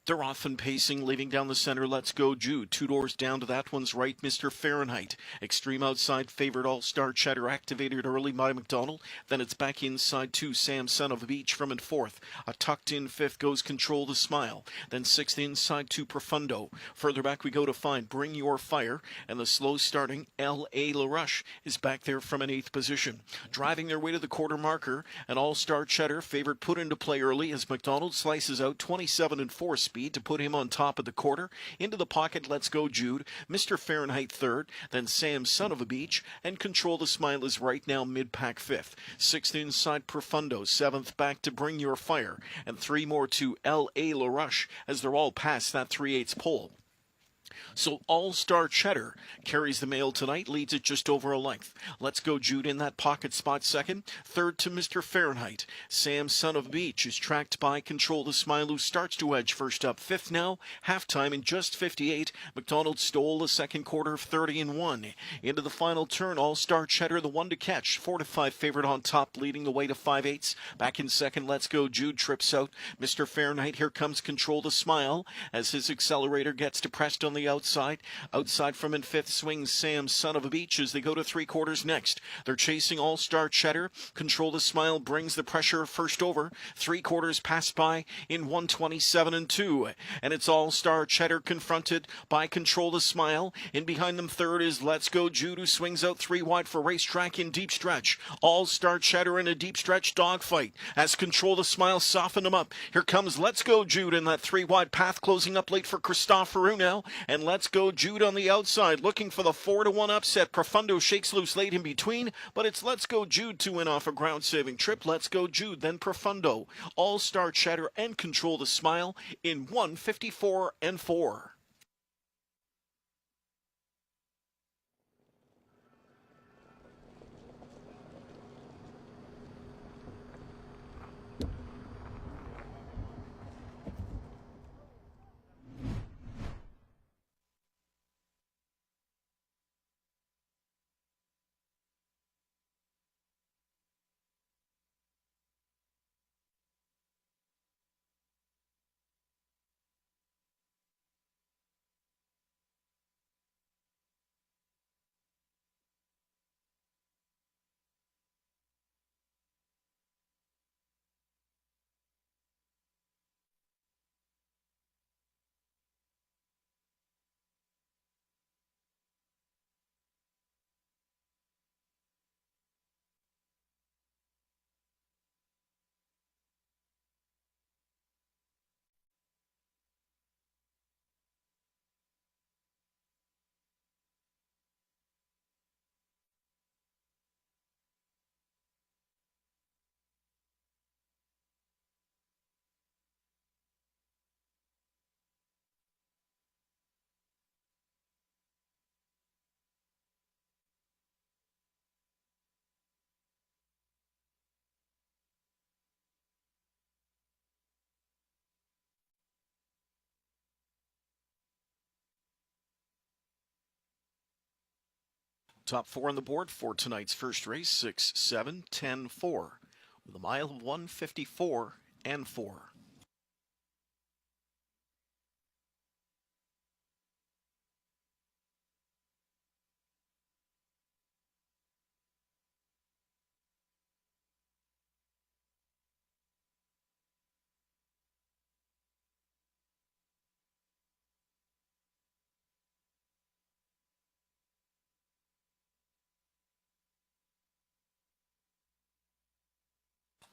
They're off and pacing, leaving down the center. Let's Go Jude. 2 doors down to that one's right, Mr. Fahrenheit. Extreme outside favorite All-Star Cheddar activated early by McDonald. Then it's back inside 2, Sam Son of the Beach from in 4th. A tucked in 5th goes Control the Smile. Then 6th inside 2, Profundo. Further back we go to find Bring Your Fire. And the slow starting L.A. LaRush is back there from an 8th position. Driving their way to the quarter marker, an All-Star Cheddar favorite put into play early as McDonald slices out 27 and 4 speed to put him on top of the quarter. Into the pocket, Let's Go Jude, Mr. Fahrenheit 3rd, then Sam Son of a Beach, and Control the Smile is right now mid-pack 5th. 6th inside Profundo, 7th back to Bring Your Fire, and 3 more to L.A. LaRush as they're all past that 3/8 pole. So All-Star Cheddar carries the mail tonight, leads it just over a length. Let's Go Jude in that pocket spot 2nd. 3rd to Mr. Fahrenheit. Sam Son of Beach is tracked by Control the Smile, who starts to edge first up. 5th now, halftime in just 58. McDonald stole the second quarter of 30-1. Into the final turn, All-Star Cheddar, the 1 to catch. 4 to 5 favorite on top, leading the way to 5/8. Back in second, Let's Go Jude trips out. Mr. Fahrenheit, here comes Control the Smile as his accelerator gets depressed on the outside. Outside from in 5th swings Sam Son of a Beach as they go to 3/4 next. They're chasing All-Star Cheddar. Control the Smile brings the pressure first over. 3/4 passed by in 1:27 and 2. And it's All-Star Cheddar confronted by Control the Smile. In behind them 3rd is Let's Go Jude, who swings out 3 wide for Racetrack in deep stretch. All-Star Cheddar in a deep stretch dogfight as Control the Smile soften them up. Here comes Let's Go Jude in that 3 wide path, closing up late for Christopheru now. And Let's Go Jude on the outside, looking for the 4-1 upset. Profundo shakes loose late in between, but it's Let's Go Jude to win off a ground-saving trip. Let's Go Jude, then Profundo. All-Star Cheddar and Control the Smile in 1:54 and 4. Top 4 on the board for tonight's first race, 6, 7, 10, 4, with a mile of 154 and 4.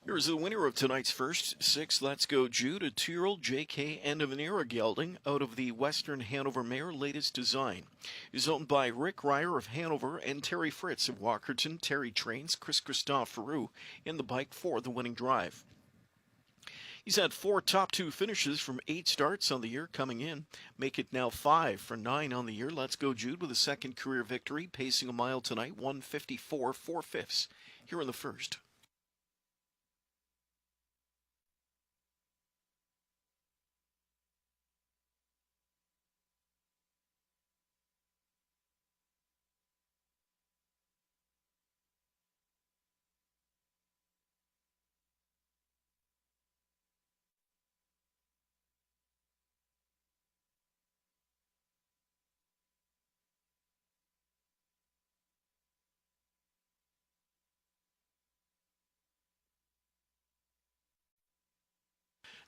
Here's the winner of tonight's first 6 Let's Go Jude, a 2-year-old JK and a Vanera gelding out of the Western Hanover Mare latest design. Is owned by Rick Ryer of Hanover and Terry Fritz of Walkerton. Terry trains Chris Christopherou in the bike for the winning drive. He's had 4 top 2 finishes from 8 starts on the year coming in. Make it now 5 for 9 on the year. Let's Go Jude with a second career victory, pacing a mile tonight, 154 4/5 here in the first.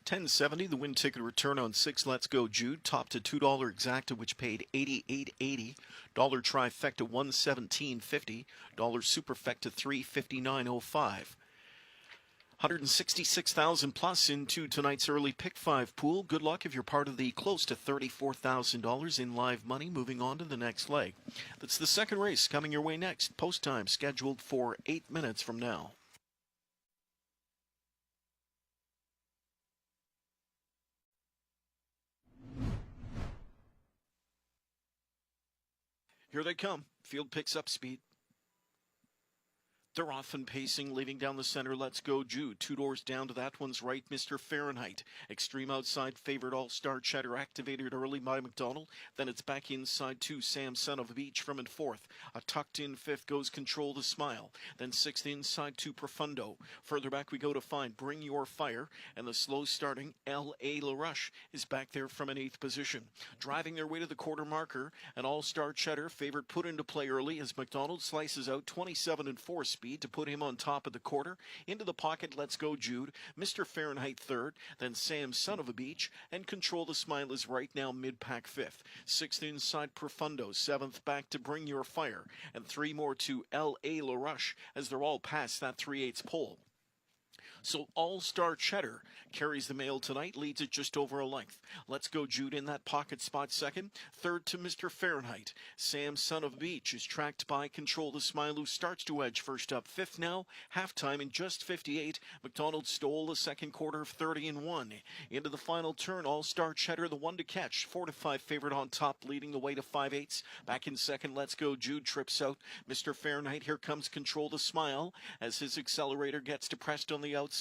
$10.70, the win ticket return on 6 Let's Go Jude, top to $2 exacta, which paid $88.80. Dollar trifecta $117.50. Dollar superfecta $359.05. 166,000 plus into tonight's early pick 5 pool. Good luck if you're part of the close to $34,000 in live money. Moving on to the next leg. That's the second race coming your way next. Post time scheduled for 8 minutes from now. Here they come. Field picks up speed. They're off and pacing, leading down the center. Let's Go Jude. 2 doors down to that one's right, Mr. Fahrenheit. Extreme outside, favored All-Star Cheddar, activated early by McDonald. Then it's back inside to Sam Son of Beach from in 4th. A tucked in 5th goes Control the Smile. Then 6th inside to Profundo. Further back we go to find Bring Your Fire. And the slow starting L.A. LaRuche is back there from an 8th position. Driving their way to the quarter marker, an All-Star Cheddar favorite put into play early as McDonald slices out 27 and 4 speed to put him on top of the quarter. Into the pocket, Let's Go Jude, Mr. Fahrenheit 3rd, then Sam Son of a Beach, and Control the Smile is right now mid-pack 5th. 6th inside Profundo, 7th back to Bring Your Fire, and 3 more to L.A. LaRuche as they're all past that 3/8 pole. So All-Star Cheddar carries the mail tonight, leads it just over a length. Let's Go Jude in that pocket spot second. 3rd to Mr. Fahrenheit. Sam Son of Beach is tracked by Control the Smile, who starts to edge first up. 5th now, halftime in just 58. McDonald stole the second quarter of 30-1. Into the final turn, All-Star Cheddar, the one to catch. 4 to 5 favorite on top, leading the way to 5/8. Back in second, Let's Go Jude trips out. Mr. Fahrenheit, here comes Control the Smile as his accelerator gets depressed on the outside.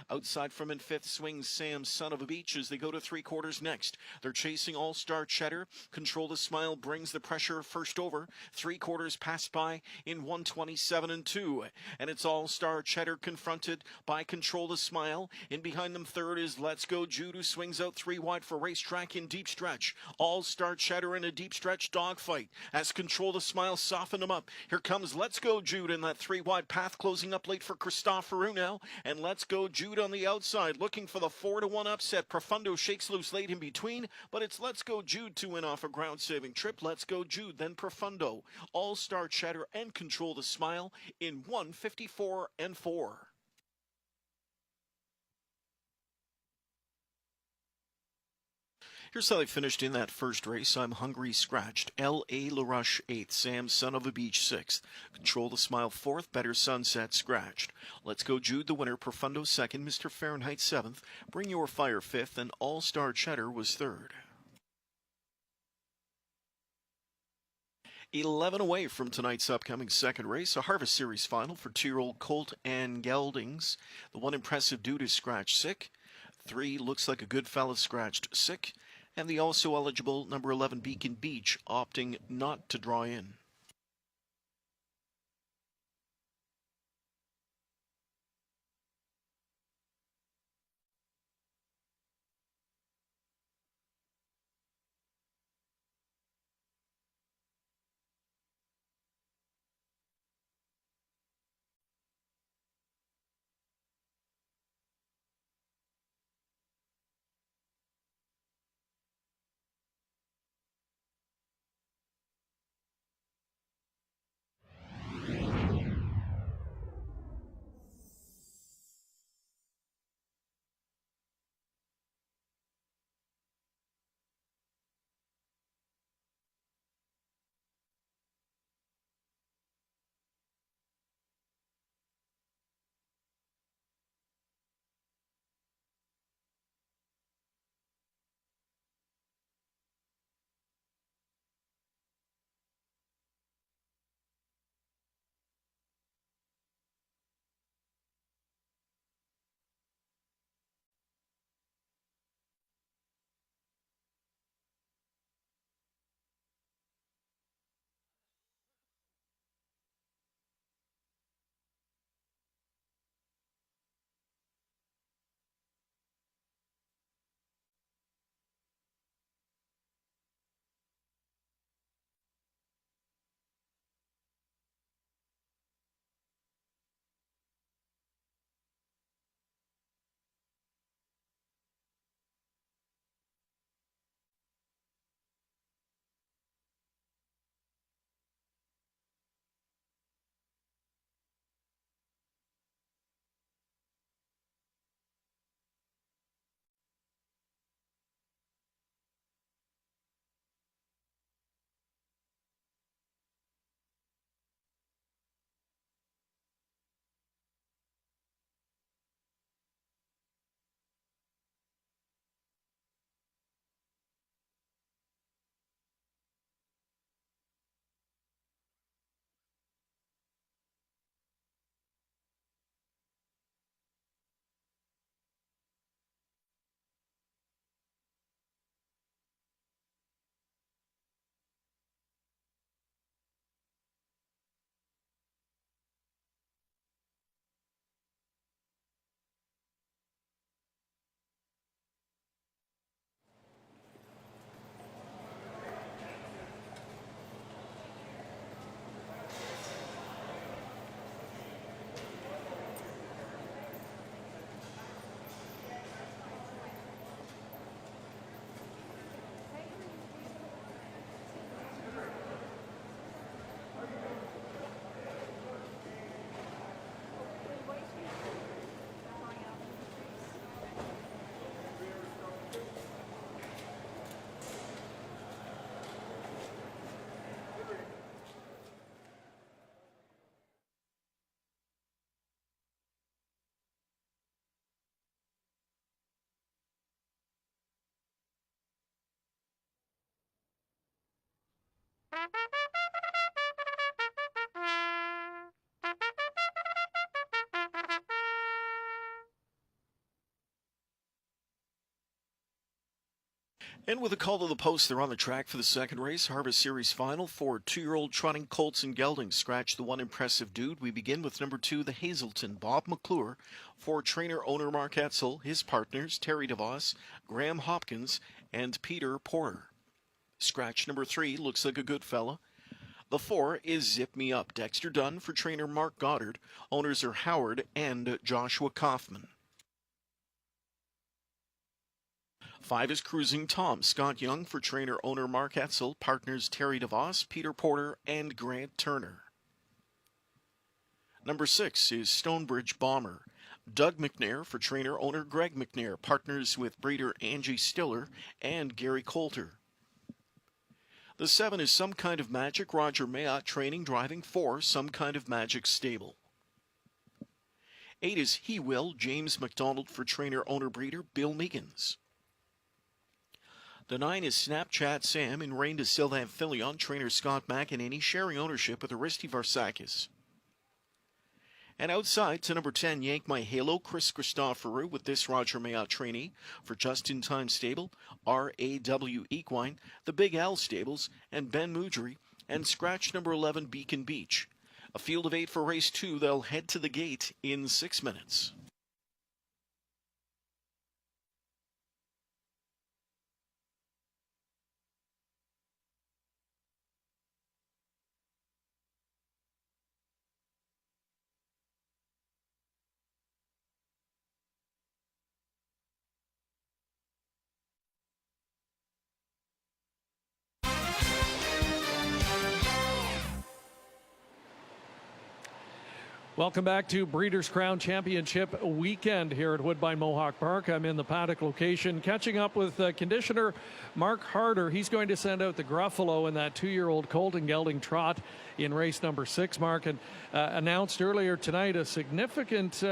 Outside from in 5th swings Sam Son of a Beach as they go to 3/4 next. They're chasing All-Star Cheddar. Control the Smile brings the pressure first over. 3/4 passed by in 127-2. And it's All-Star Cheddar confronted by Control the Smile. In behind them 3rd is Let's Go Jude, who swings out 3 wide for Racetrack in deep stretch. All-Star Cheddar in a deep stretch dogfight as Control the Smile soften them up. Here comes Let's Go Jude in that 3 wide path, closing up late for Christopherou now. And Let's Go Jude on the outside, looking for the 4-1 upset. Profundo shakes loose late in between, but it's Let's Go Jude to win off a ground-saving trip. Let's Go Jude, then Profundo. All-Star Cheddar and Control the Smile in 154 and 4. Here's how they finished in that first race. I'm Hungry Scratched. L.A. LaRuche 8th. Sam Son of a Beach 6th. Control the Smile 4th. Better Sunset Scratched. Let's Go Jude, the winner. Profundo 2nd. Mr. Fahrenheit 7th. Bring Your Fire 5th. And All-Star Cheddar was 3rd. 11 away from tonight's upcoming second race, a Harvest Series final for 2-year-old Colt and Geldings. The one impressive dude is scratched sick. 3 looks like a good fella scratched sick. And the also eligible number 11 Beacon Beach opting not to draw in. And with a call to the post, they're on the track for the second race, Harvest Series final. For 2-year-old trotting colts and geldings, scratch the one impressive dude. We begin with number 2, the Hazelton, Bob McClure. For trainer-owner Mark Etzel, his partners, Terry DeVos, Graham Hopkins, and Peter Porter. Scratch number 3, looks like a good fella. The 4 is Zip Me Up, Dexter Dunn. For trainer Mark Goddard, owners are Howard and Joshua Kaufman. 5 is Cruising Tom, Scott Young. For trainer-owner Mark Etzel, partners Terry DeVos, Peter Porter, and Grant Turner. Number 6 is Stonebridge Bomber, Doug McNair. For trainer-owner Greg McNair, partners with breeder Angie Stiller and Gary Coulter. The 7 is Some Kind of Magic, Roger Mayotte, training, driving for Some Kind of Magic Stable. 8 is He Will, James McDonald. For trainer-owner breeder Bill Meekins. The 9 is Snapchat Sam, in reign to Sylvan Filion, trainer Scott McEnany, sharing ownership with Aristi Varsakis. And outside to number 10, Yank My Halo, Chris Christoforou, with this Roger Mayotte trainee. For Just in Time Stable, RAW Equine, the Big Al Stables, and Ben Mudry, and scratch number 11, Beacon Beach. A field of 8 for race 2. They'll head to the gate in 6 minutes. Welcome back to Breeders' Crown Championship weekend here at Woodbine Mohawk Park. I'm in the paddock location, catching up with conditioner Mark Harder. He's going to send out the Gruffalo in that 2-year-old colt and gelding trot in race number 6, Mark, and announced earlier tonight a significant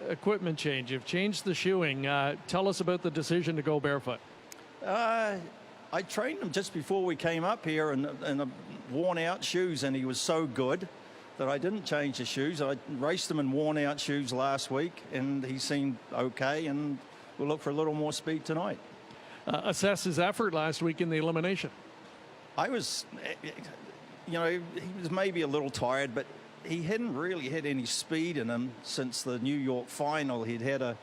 equipment change. You've changed the shoeing. Tell us about the decision to go barefoot. I trained him just before we came up here in worn out shoes, and he was so good that I didn't change the shoes. I raced him in worn out shoes last week, and he seemed okay, and we'll look for a little more speed tonight. Assess his effort last week in the elimination. I was, he was maybe a little tired, but he hadn't really had any speed in him since the New York final. He'd had a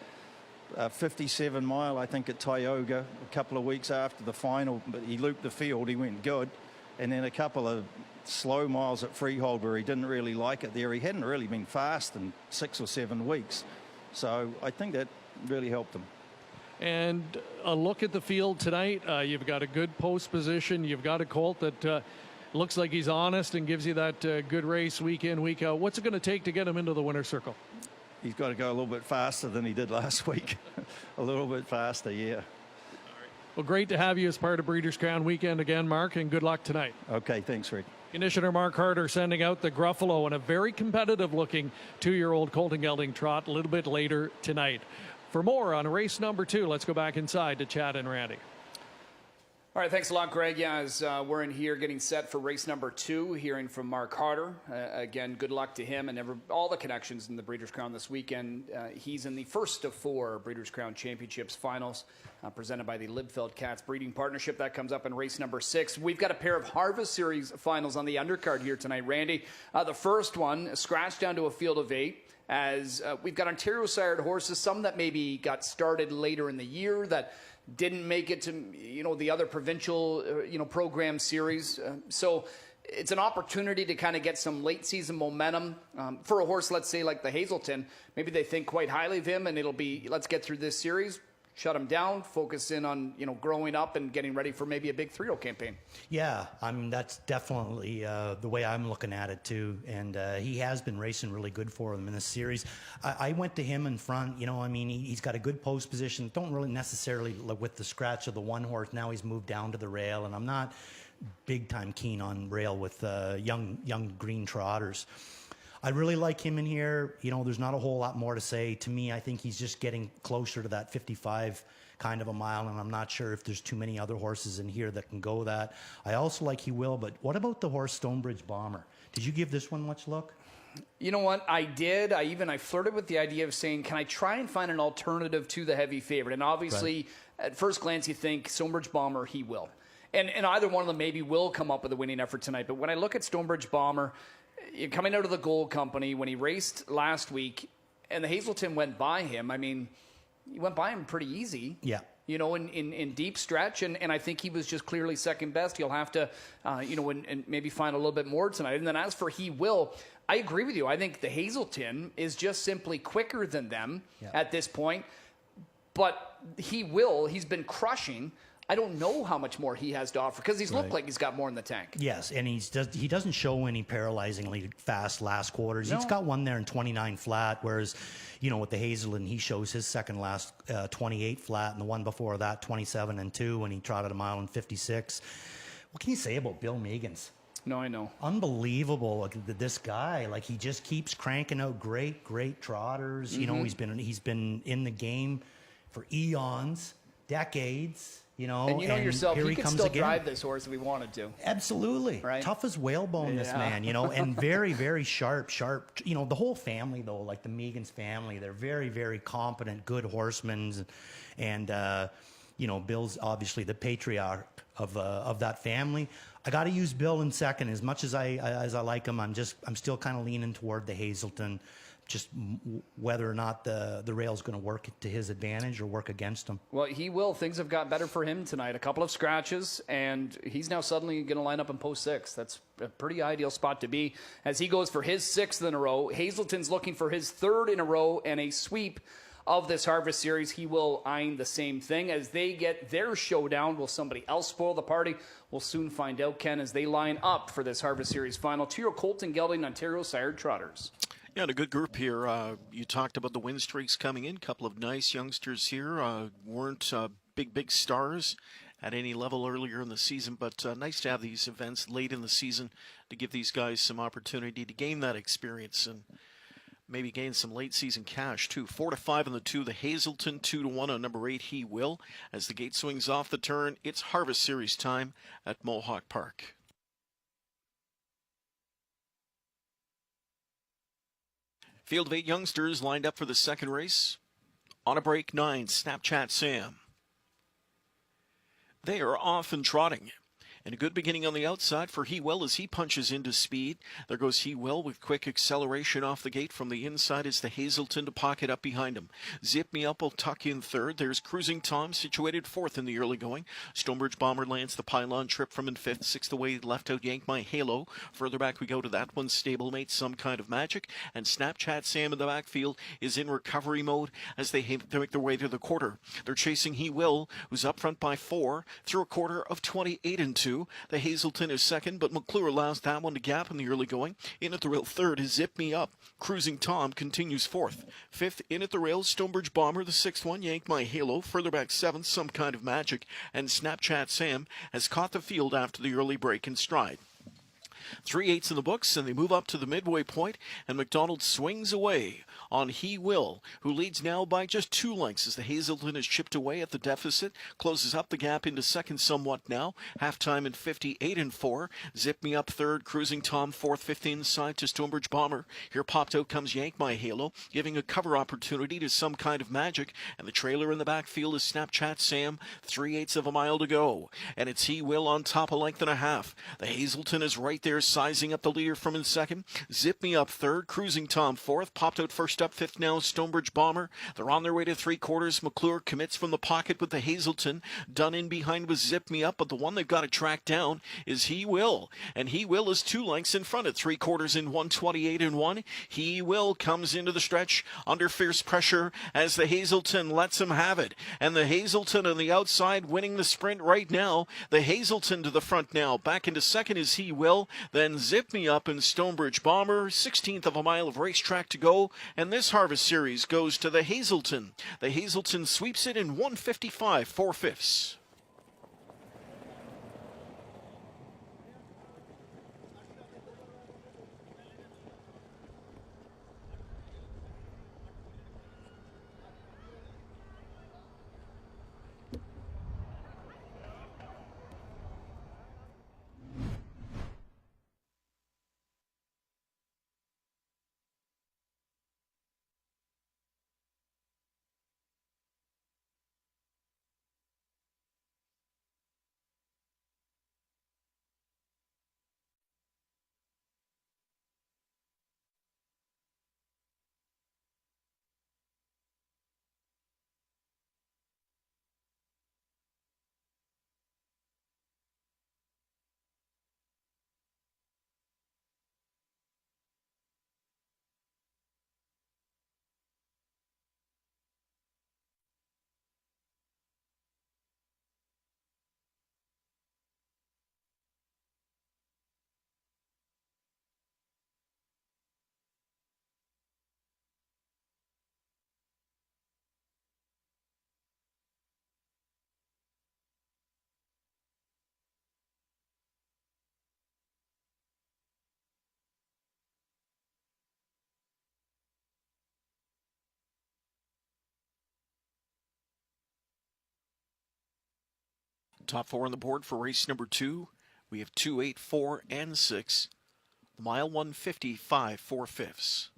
57 mile, I think, at Tioga a couple of weeks after the final, but he looped the field, he went good, and then a couple of slow miles at Freehold where he didn't really like it there. He hadn't really been fast in 6 or 7 weeks, so I think that really helped him. And a look at the field tonight. You've got a good post position. You've got a colt that looks like he's honest and gives you that good race week in, week out. What's it going to take to get him into the winner's circle? He's got to go a little bit faster than he did last week. A little bit faster, yeah. Well, great to have you as part of Breeders' Crown weekend again, Mark, and good luck tonight. Okay, thanks, Rick. Conditioner Mark Harder sending out the Gruffalo in a very competitive-looking 2-year-old colt and gelding trot a little bit later tonight. For more on race number 2, let's go back inside to Chad and Randy. All right, thanks a lot, Greg. Yeah, as we're in here getting set for race number 2, hearing from Mark Harder. Again, good luck to him and all the connections in the Breeders' Crown this weekend. He's in the first of 4 Breeders' Crown Championships finals presented by the Libfeld Cats Breeding Partnership. That comes up in race number 6. We've got a pair of Harvest Series finals on the undercard here tonight, Randy. The first one, scratched down to a field of 8. As we've got Ontario-sired horses, some that maybe got started later in the year that didn't make it to, the other provincial, program series. So it's an opportunity to kind of get some late season momentum for a horse, let's say like the Hazelton. Maybe they think quite highly of him, and it'll be, let's get through this series, shut him down, focus in on, growing up and getting ready for maybe a big 3-0 campaign. Yeah, I mean, that's definitely the way I'm looking at it too. And he has been racing really good for them in this series. I went to him in front, he's got a good post position. Don't really necessarily with the scratch of the one horse. Now he's moved down to the rail, and I'm not big time keen on rail with young green trotters. I really like him in here. There's not a whole lot more to say. To me, I think he's just getting closer to that 55 kind of a mile, and I'm not sure if there's too many other horses in here that can go that. I also like He Will, but what about the horse Stonebridge Bomber? Did you give this one much look? You know what? I did. I flirted with the idea of saying, can I try and find an alternative to the heavy favorite? And obviously, at first glance you think Stonebridge Bomber, he will. And either one of them maybe will come up with a winning effort tonight. But when I look at Stonebridge Bomber, coming out of the Gold Company, when he raced last week and the Hazelton went by him, I mean, he went by him pretty easy. Yeah. You know, in deep stretch, and I think he was just clearly second best. He'll have to, and maybe find a little bit more tonight. And then as for He Will, I agree with you. I think the Hazelton is just simply quicker than them at this point. But he's been crushing. I don't know how much more he has to offer because he's looked like he's got more in the tank. Yes, and he doesn't show any paralyzingly fast last quarters. No. He's got one there in 29 flat, whereas, with the Hazelton, he shows his second last 28 flat, and the one before that 27 and 2 when he trotted a mile in 56. What can you say about Bill Meagans? No, I know. Unbelievable. This guy, he just keeps cranking out great trotters. Mm-hmm. He's been in the game for eons, decades. And yourself, he could still drive this horse if he wanted to. Absolutely. Right? Tough as whalebone, this man, and very, very sharp. The whole family, though, like the Meagans family, they're very, very competent, good horsemen. And Bill's obviously the patriarch of that family. I got to use Bill in second. As much as I like him, I'm still kind of leaning toward the Hazelton. Just whether or not the rail's going to work to his advantage or work against him. Well, he will. Things have got better for him tonight. A couple of scratches, and he's now suddenly going to line up in post 6. That's a pretty ideal spot to be as he goes for his 6th in a row. Hazelton's looking for his 3rd in a row and a sweep of this Harvest Series. He will eyeing the same thing as they get their showdown. Will somebody else spoil the party? We'll soon find out, Ken, as they line up for this Harvest Series final. 2-year Colton Gelding, Ontario sired trotters. Yeah, and a good group here. You talked about the win streaks coming in. A couple of nice youngsters here. Weren't big stars at any level earlier in the season, but nice to have these events late in the season to give these guys some opportunity to gain that experience and maybe gain some late season cash too. 4-5 on the 2, the Hazelton, 2-1 on number 8, He Will. As the gate swings off the turn, it's Harvest Series time at Mohawk Park. Field of 8 youngsters lined up for the second race. On a break, 9, Snapchat Sam. They are off and trotting. And a good beginning on the outside for He Will as he punches into speed. There goes He Will with quick acceleration off the gate. From the inside is the Hazelton to pocket up behind him. Zip Me Up will tuck in 3rd. There's Cruising Tom situated 4th in the early going. Stonebridge Bomber lands the pylon trip from in 5th. 6th away, left out Yank My Halo. Further back we go to that one, Stablemate, Some Kind of Magic. And Snapchat Sam in the backfield is in recovery mode as they make their way to the quarter. They're chasing He Will, who's up front by 4 through a quarter of 28 and 2. The Hazelton is second, but McClure allows that one to gap in the early going. In at the rail 3rd is Zip Me Up. Cruising Tom continues 4th. 5th in at the rails, Stonebridge Bomber, the 6th one, Yank My Halo. Further back 7th, Some Kind of Magic. And Snapchat Sam has caught the field after the early break in stride. 3/8 in the books, and they move up to the midway point, and McDonald swings away on He Will, who leads now by just 2 lengths as the Hazelton is chipped away at the deficit, closes up the gap into second somewhat now, halftime in 58 and 4. Zip Me Up 3rd, Cruising Tom 4th, 5th inside to Stonebridge Bomber. Here popped out comes Yank My Halo, giving a cover opportunity to Some Kind of Magic, and the trailer in the backfield is Snapchat Sam, 3/8 of a mile to go, and it's He Will on top, a length and a half. The Hazelton is right there sizing up the leader from in second. Zip Me Up 3rd, Cruising Tom 4th, popped out first up, 5th now, Stonebridge Bomber. They're on their way to 3/4. McClure commits from the pocket with the Hazelton. Done in behind with Zip Me Up, but the one they've got to track down is He Will. And He Will is 2 lengths in front at 3/4 in 1:28 and 1. He Will comes into the stretch under fierce pressure as the Hazelton lets him have it. And the Hazelton on the outside winning the sprint right now. The Hazelton to the front now. Back into second is He Will. Then Zip Me Up and Stonebridge Bomber. 16th of a mile of racetrack to go. And this Harvest Series goes to the Hazelton. The Hazelton sweeps it in 1:55 4/5. Top 4 on the board for race number 2. We have 2, 8, 4, and 6. The mile 155 4/5.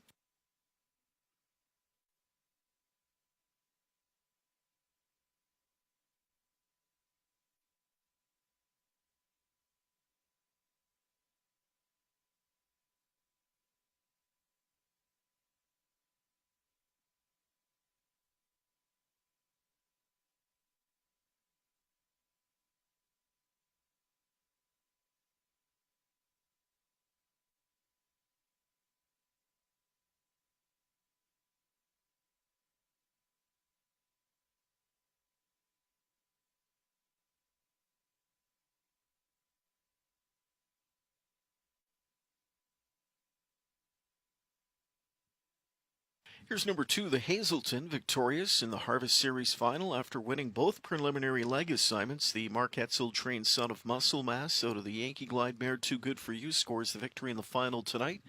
Here's number 2, the Hazelton, victorious in the Harvest Series final after winning both preliminary leg assignments. The Mark Etzel-trained son of Muscle Mass out of the Yankee Glide mare Too Good For You scores the victory in the final tonight.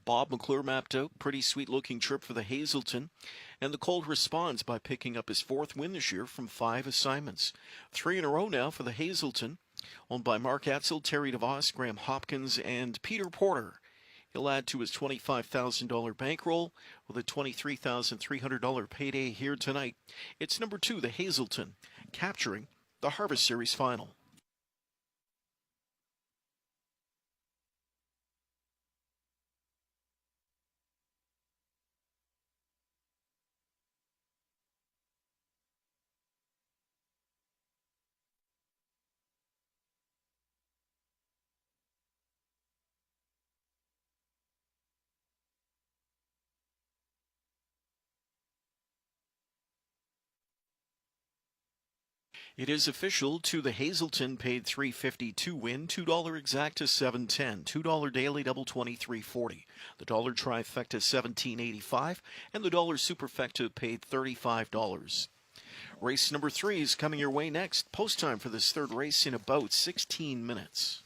Bob McClure mapped out pretty sweet-looking trip for the Hazelton, and the Colt responds by picking up his 4th win this year from 5 assignments. 3 in a row now for the Hazelton, owned by Mark Etzel, Terry DeVos, Graham Hopkins, and Peter Porter. He'll add to his $25,000 bankroll with a $23,300 payday here tonight. It's number 2, the Hazelton, capturing the Harvest Series final. It is official. To the Hazelton paid $3.50 to win, $2 exact to $7.10, $2 daily double $23.40. The dollar trifecta $17.85, and the dollar superfecta paid $35. Race number 3 is coming your way next. Post time for this third race in about 16 minutes.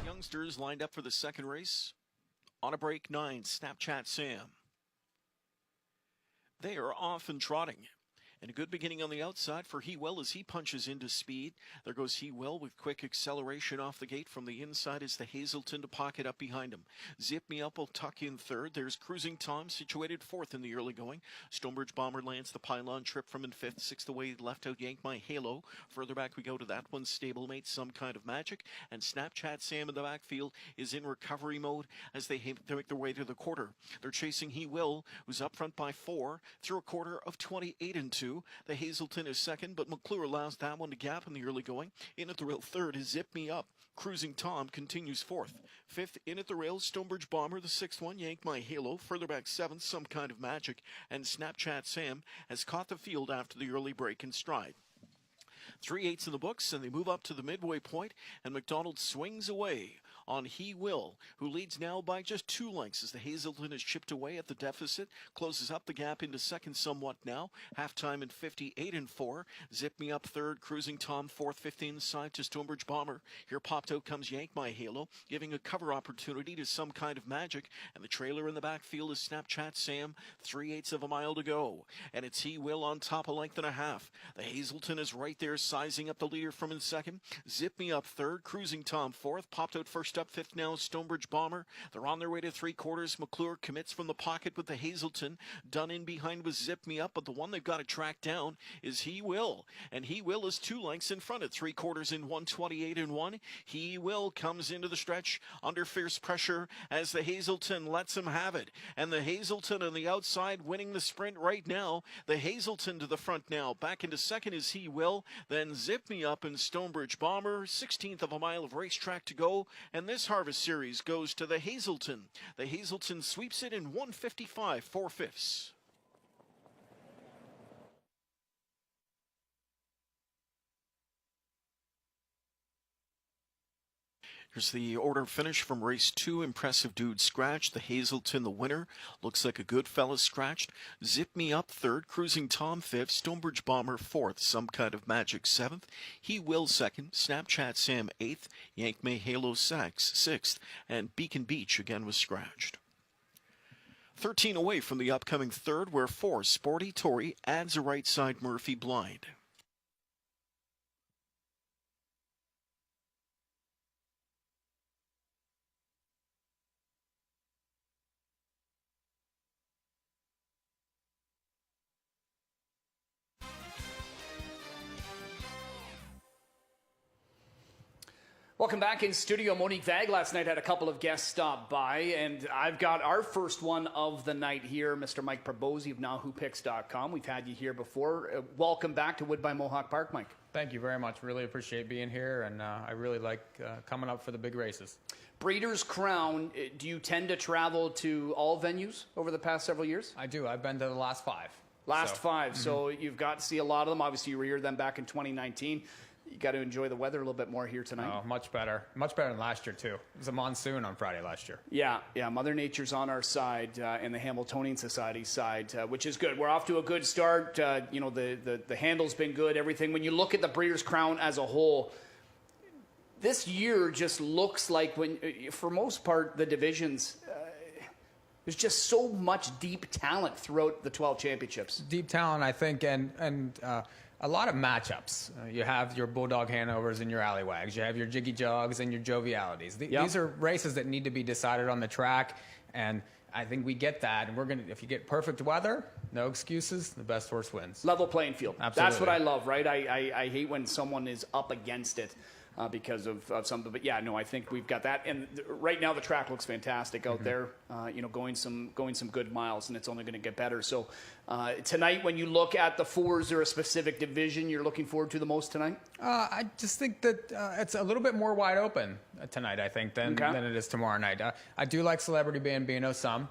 Youngsters lined up for the second race. On a break, 9, Snapchat Sam. They are off and trotting. And a good beginning on the outside for He Will as he punches into speed. There goes He Will with quick acceleration off the gate. From the inside is the Hazelton to pocket up behind him. Zip Me Up will tuck in third. There's Cruising Tom situated 4th in the early going. Stonebridge Bomber lands the pylon trip from in 5th. 6th away, left out Yank My Halo. Further back we go to that one, Stablemate, Some Kind of Magic. And Snapchat Sam in the backfield is in recovery mode as they make their way to the quarter. They're chasing He Will, who's up front by 4 through a quarter of 28 and 2. The Hazelton is second, but McClure allows that one to gap in the early going. In at the rail third is Zip Me Up. Cruising Tom continues 4th. 5th, in at the rails, Stonebridge Bomber, the 6th one, Yank My Halo. Further back 7th, Some Kind of Magic. And Snapchat Sam has caught the field after the early break in stride. 3/8 in the books, and they move up to the midway point, and McDonald swings away on He Will, who leads now by just 2 lengths as the Hazelton is chipped away at the deficit, closes up the gap into second somewhat now, halftime in 58 and 4. Zip Me Up third, Cruising Tom 4th, 15 side to Stonebridge Bomber. Here popped out comes Yank My Halo, giving a cover opportunity to Some Kind of Magic, and the trailer in the backfield is Snapchat Sam, 3/8 of a mile to go, and it's He Will on top, a length and a half. The Hazelton is right there, sizing up the leader from in second. Zip Me Up third, Cruising Tom 4th, popped out first up 5th now, Stonebridge Bomber. They're on their way to 3/4. McClure commits from the pocket with the Hazelton. Done in behind with Zip Me Up, but the one they've got to track down is He Will. And He Will is 2 lengths in front at 3/4 in 128 and 1. He Will comes into the stretch under fierce pressure as the Hazelton lets him have it. And the Hazelton on the outside winning the sprint right now. The Hazelton to the front now. Back into second is He Will. Then Zip Me Up and Stonebridge Bomber. 16th of a mile of racetrack to go. And this Harvest Series goes to the Hazelton. The Hazelton sweeps it in 155 4/5. Here's the order finish from race 2. Impressive Dude scratched. The Hazelton the winner. Looks like a good fella scratched. Zip Me Up third. Cruising Tom fifth. Stonebridge Bomber fourth. Some Kind of Magic seventh. He Will second. Snapchat Sam eighth. Yank May Halo sixth. And Beacon Beach again was scratched. 13 away from the upcoming third, where 4 Sporty Tory adds a right side Murphy blind. Welcome back in studio. Monique Vag last night had a couple of guests stop by, and I've got our first one of the night here, Mr. Mike Probosi of NowWhoPicks.com. We've had you here before. Welcome back to Wood by Mohawk Park, Mike. Thank you very much. Really appreciate being here, and I really like coming up for the big races. Breeders' Crown, do you tend to travel to all venues over the past several years? I do. I've been to the last 5. Last 5. So you've got to see a lot of them. Obviously, you were here then back in 2019. You got to enjoy the weather a little bit more here tonight. Oh, much better. Much better than last year, too. It was a monsoon on Friday last year. Yeah. Mother Nature's on our side and the Hamiltonian Society side, which is good. We're off to a good start. The handle's been good, everything. When you look at the Breeders' Crown as a whole, this year just looks like, for most part, the divisions, there's just so much deep talent throughout the 12 championships. Deep talent, I think, and a lot of matchups. You have your Bulldog Hanovers and your Alleywags. You have your Jiggy Jogs and your Jovialities. These are races that need to be decided on the track, and I think we get that. And if you get perfect weather, no excuses, the best horse wins. Level playing field. Absolutely. That's what I love, right? I hate when someone is up against it. Because of something, but yeah, no, I think we've got that, and right now the track looks fantastic out there. Going some good miles, and it's only going to get better. So tonight, when you look at the 4s, is there a specific division you're looking forward to the most tonight? I just think that it's a little bit more wide open tonight, I think, than it is tomorrow night. I do like Celebrity Bambino some.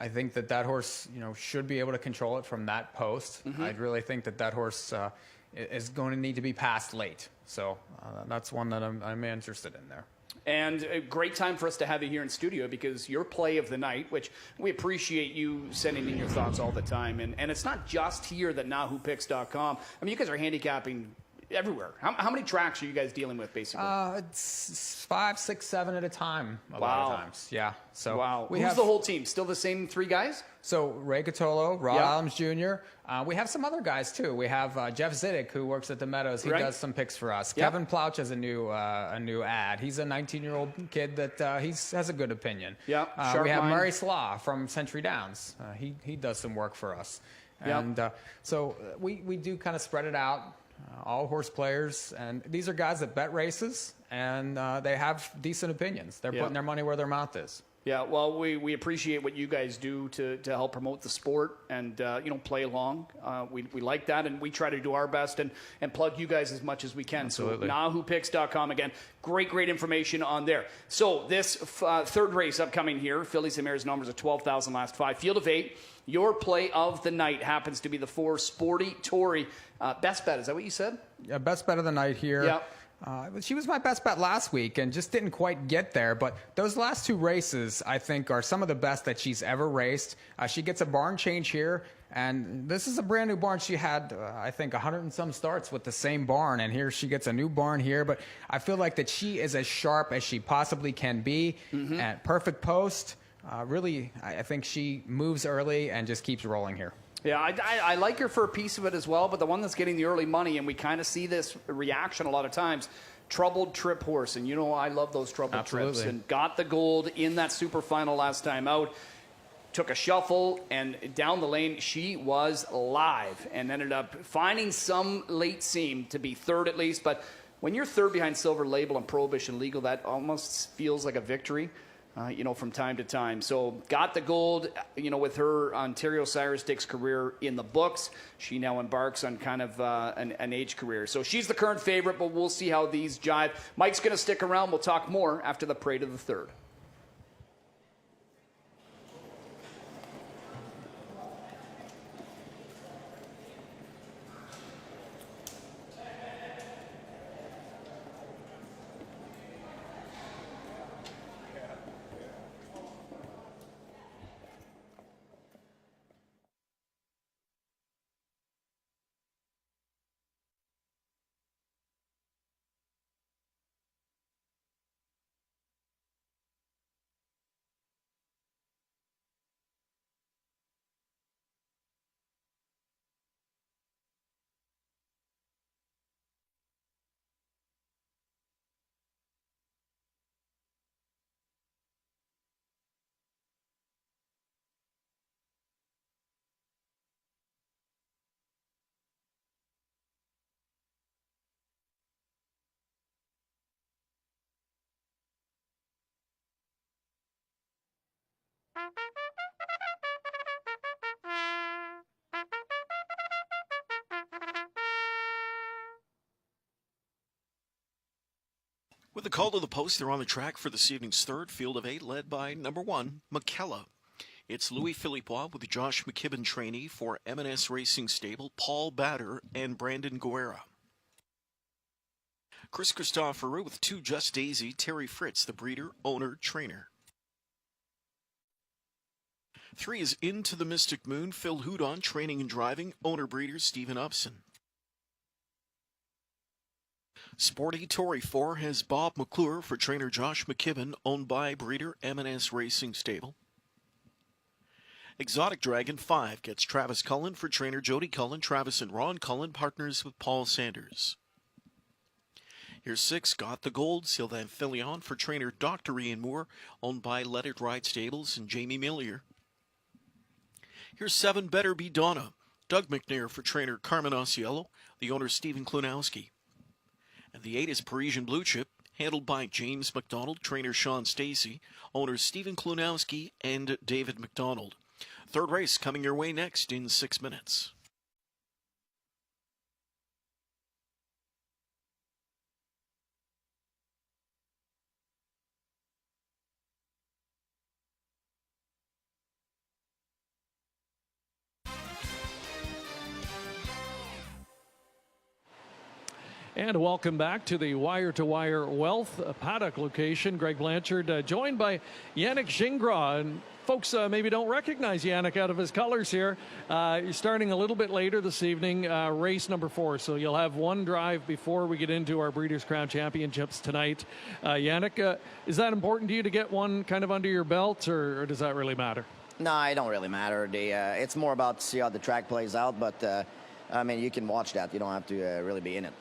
I think that horse, should be able to control it from that post. I really think that horse is going to need to be passed late. So that's one that I'm interested in there. And a great time for us to have you here in studio because your play of the night, which we appreciate you sending in your thoughts all the time. And it's not just here at NowWhoPicks.com. I mean, you guys are handicapping everywhere. How many tracks are you guys dealing with, basically? It's 5, 6, 7 at a time. A lot of times. Yeah. So wow. Who's the whole team? Still the same 3 guys? So Ray Catolo, Rod Adams Jr. We have some other guys too. We have Jeff Zidek, who works at the Meadows. He does some picks for us. Kevin Plouch has a new ad. He's a 19-year-old kid that has a good opinion. We have Murray Slaw from Century Downs. He does some work for us. And so we do kind of spread it out. All horse players, and these are guys that bet races, and they have decent opinions. They're putting their money where their mouth is. Yeah, well, we appreciate what you guys do to help promote the sport and play along. We like that, and we try to do our best and plug you guys as much as we can. Absolutely. So NowWhoPicks.com, again, great information on there. So this third race upcoming here, Fillies and Mares numbers of 12,000 last 5, field of 8. Your play of the night happens to be the 4 Sporty Tory. Best bet, is that what you said? Yeah, best bet of the night here. Yeah. She was my best bet last week and just didn't quite get there. But those last 2 races, I think, are some of the best that she's ever raced. She gets a barn change here. And this is a brand new barn. She had, I think, 100 and some starts with the same barn. And here she gets a new barn here. But I feel like that she is as sharp as she possibly can be. At perfect post. Really, I think she moves early and just keeps rolling here. Yeah, I like her for a piece of it as well, but the one that's getting the early money, and we kind of see this reaction a lot of times, Troubled Trip Horse. And I love those Troubled Trips. And got the gold in that super final last time out. Took a shuffle, and down the lane, she was live and ended up finding some late seam to be third at least. But when you're third behind Silver Label and Prohibition Legal, that almost feels like a victory. From time to time. So got the gold, with her Ontario Cyrus Stakes career in the books. She now embarks on kind of an age career. So she's the current favorite, but we'll see how these jive. Mike's going to stick around. We'll talk more after the parade of the third. With the call to the post, they're on the track for this evening's third field of 8, led by number 1, McKella. It's Louis Philippois with the Josh McKibben trainee for M&S Racing Stable, Paul Batter, and Brandon Guerra. Chris Christopher with 2, Just Daisy, Terry Fritz, the breeder, owner, trainer. 3 is Into the Mystic Moon, Phil Houdon, training and driving, owner, breeder, Stephen Upson. Sporty Tory 4 has Bob McClure for trainer Josh McKibben, owned by breeder M&S Racing Stable. Exotic Dragon 5 gets Travis Cullen for trainer Jody Cullen, Travis and Ron Cullen, partners with Paul Sanders. Here's 6, Got the Gold, Sylvain Filion for trainer Dr. Ian Moore, owned by Let It Ride Stables and Jamie Millier. Here's 7, Better Be Donna, Doug McNair for trainer Carmen Osiello, the owner Stephen Klunowski. And the 8 is Parisian Blue Chip, handled by James McDonald, trainer Sean Stacy, owners Stephen Klunowski and David McDonald. Third race coming your way next in 6 minutes. And welcome back to the Wire to Wire Wealth paddock location. Greg Blanchard joined by Yannick Gingras. And folks maybe don't recognize Yannick out of his colors here. You're starting a little bit later this evening, race number 4. So you'll have one drive before we get into our Breeders' Crown Championships tonight. Yannick, is that important to you to get one kind of under your belt, or does that really matter? No, it don't really matter. It's more about to see how the track plays out. But, I mean, you can watch that. You don't have to really be in it.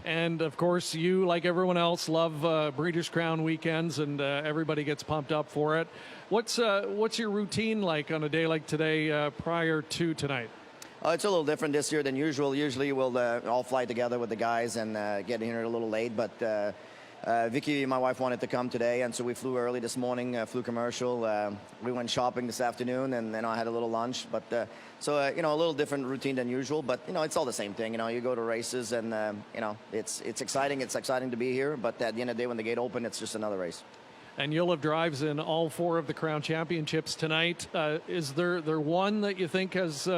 And, of course, you, like everyone else, love Breeders' Crown weekends, and everybody gets pumped up for it. What's your routine like on a day like today prior to tonight? It's a little different this year than usual. Usually we'll all fly together with the guys and get here a little late. But Vicky, my wife, wanted to come today, and so we flew early this morning, flew commercial. We went shopping this afternoon, and then I had a little lunch. But so, you know, a little different routine than usual. But, you know, it's all the same thing. You know, you go to races, and, you know, it's exciting. It's exciting to be here. But at the end of the day, when the gate open, it's just another race. And you'll have drives in all 4 of the Crown Championships tonight. Is there one that you think has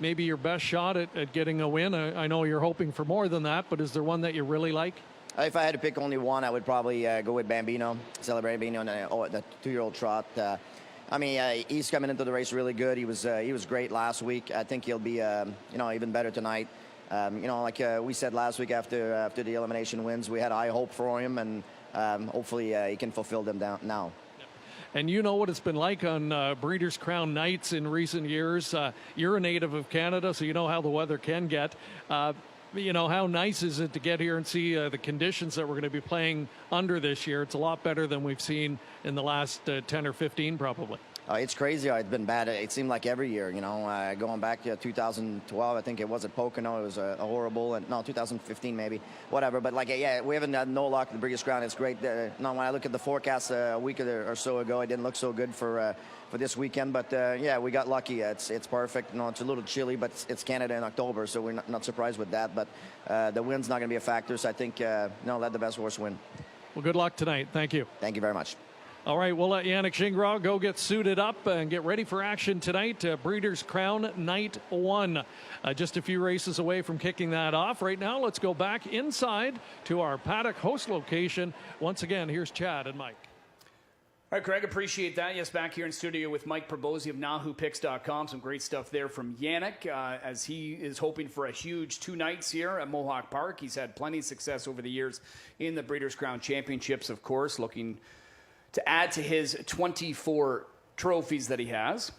maybe your best shot at getting a win? I know you're hoping for more than that, but is there one that you really like? If I had to pick only one, I would probably go with Bambino, Celebrate Bambino, and the 2-year-old trot. I mean, he's coming into the race really good. He was great last week. I think he'll be, you know, even better tonight. You know, like we said last week after the elimination wins, we had high hope for him, and hopefully he can fulfill them now. And you know what it's been like on Breeders' Crown nights in recent years. You're a native of Canada, so you know how the weather can get. You know, how nice is it to get here and see the conditions that we're going to be playing under this year? It's a lot better than we've seen in the last 10 or 15 probably. It's crazy how it's been bad. It seemed like every year, you know, going back to 2012, I think it was at Pocono. It was a horrible, and no, 2015 maybe, whatever. But like, yeah, we haven't had no luck at the Breeders' Crown. It's great. No, when I look at the forecast a week or so ago, it didn't look so good for this weekend. But yeah, we got lucky. It's perfect. You know, it's a little chilly, but it's Canada in October, so we're not surprised with that. But the wind's not going to be a factor. So I think, no, let the best horse win. Well, good luck tonight. Thank you. Thank you very much. All right, we'll let Yannick Gingras go get suited up and get ready for action tonight. Breeders' Crown Night 1. Just a few races away from kicking that off. Right now, let's go back inside to our paddock host location. Once again, here's Chad and Mike. All right, Craig, appreciate that. Yes, back here in studio with Mike Probosi of NahooPicks.com. Some great stuff there from Yannick as he is hoping for a huge 2 nights here at Mohawk Park. He's had plenty of success over the years in the Breeders' Crown Championships, of course, looking to add to his 24 trophies that he has.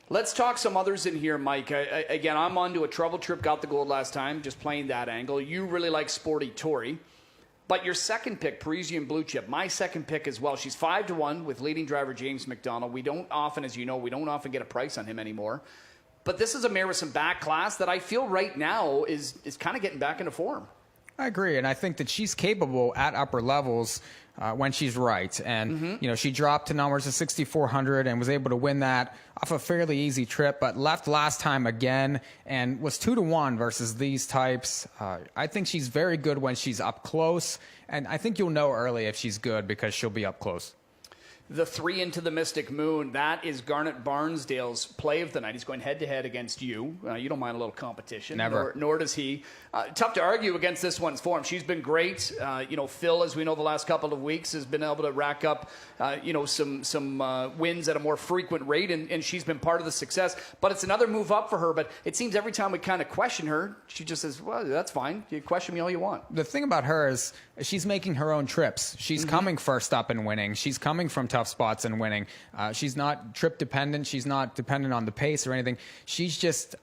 Let's talk some others in here, Mike. Again, I'm on to a trouble trip, got the gold last time, just playing that angle. You really like Sporty Tory. But your second pick, Parisian Blue Chip, my second pick as well. She's 5-1 with leading driver James McDonald. We don't often, as you know, we don't often get a price on him anymore. But this is a mare with some back class that I feel right now is kind of getting back into form. I agree, and I think that she's capable at upper levels when she's right. And, you know, she dropped to numbers of 6,400 and was able to win that off a fairly easy trip, but left last time again and was 2-1 versus these types. I think she's very good when she's up close, and I think you'll know early if she's good because she'll be up close. The 3 into the Mystic Moon, that is Garnet Barnsdale's play of the night. He's going head-to-head against you. You don't mind a little competition. Never. Nor does he. Tough to argue against this one's form. She's been great. You know, Phil, as we know, the last couple of weeks has been able to rack up, you know, some wins at a more frequent rate, and she's been part of the success. But it's another move up for her. But it seems every time we kind of question her, she just says, well, that's fine. You question me all you want. The thing about her is she's making her own trips. She's coming first up and winning. She's coming from tough spots and winning. She's not trip dependent. She's not dependent on the pace or anything. She's just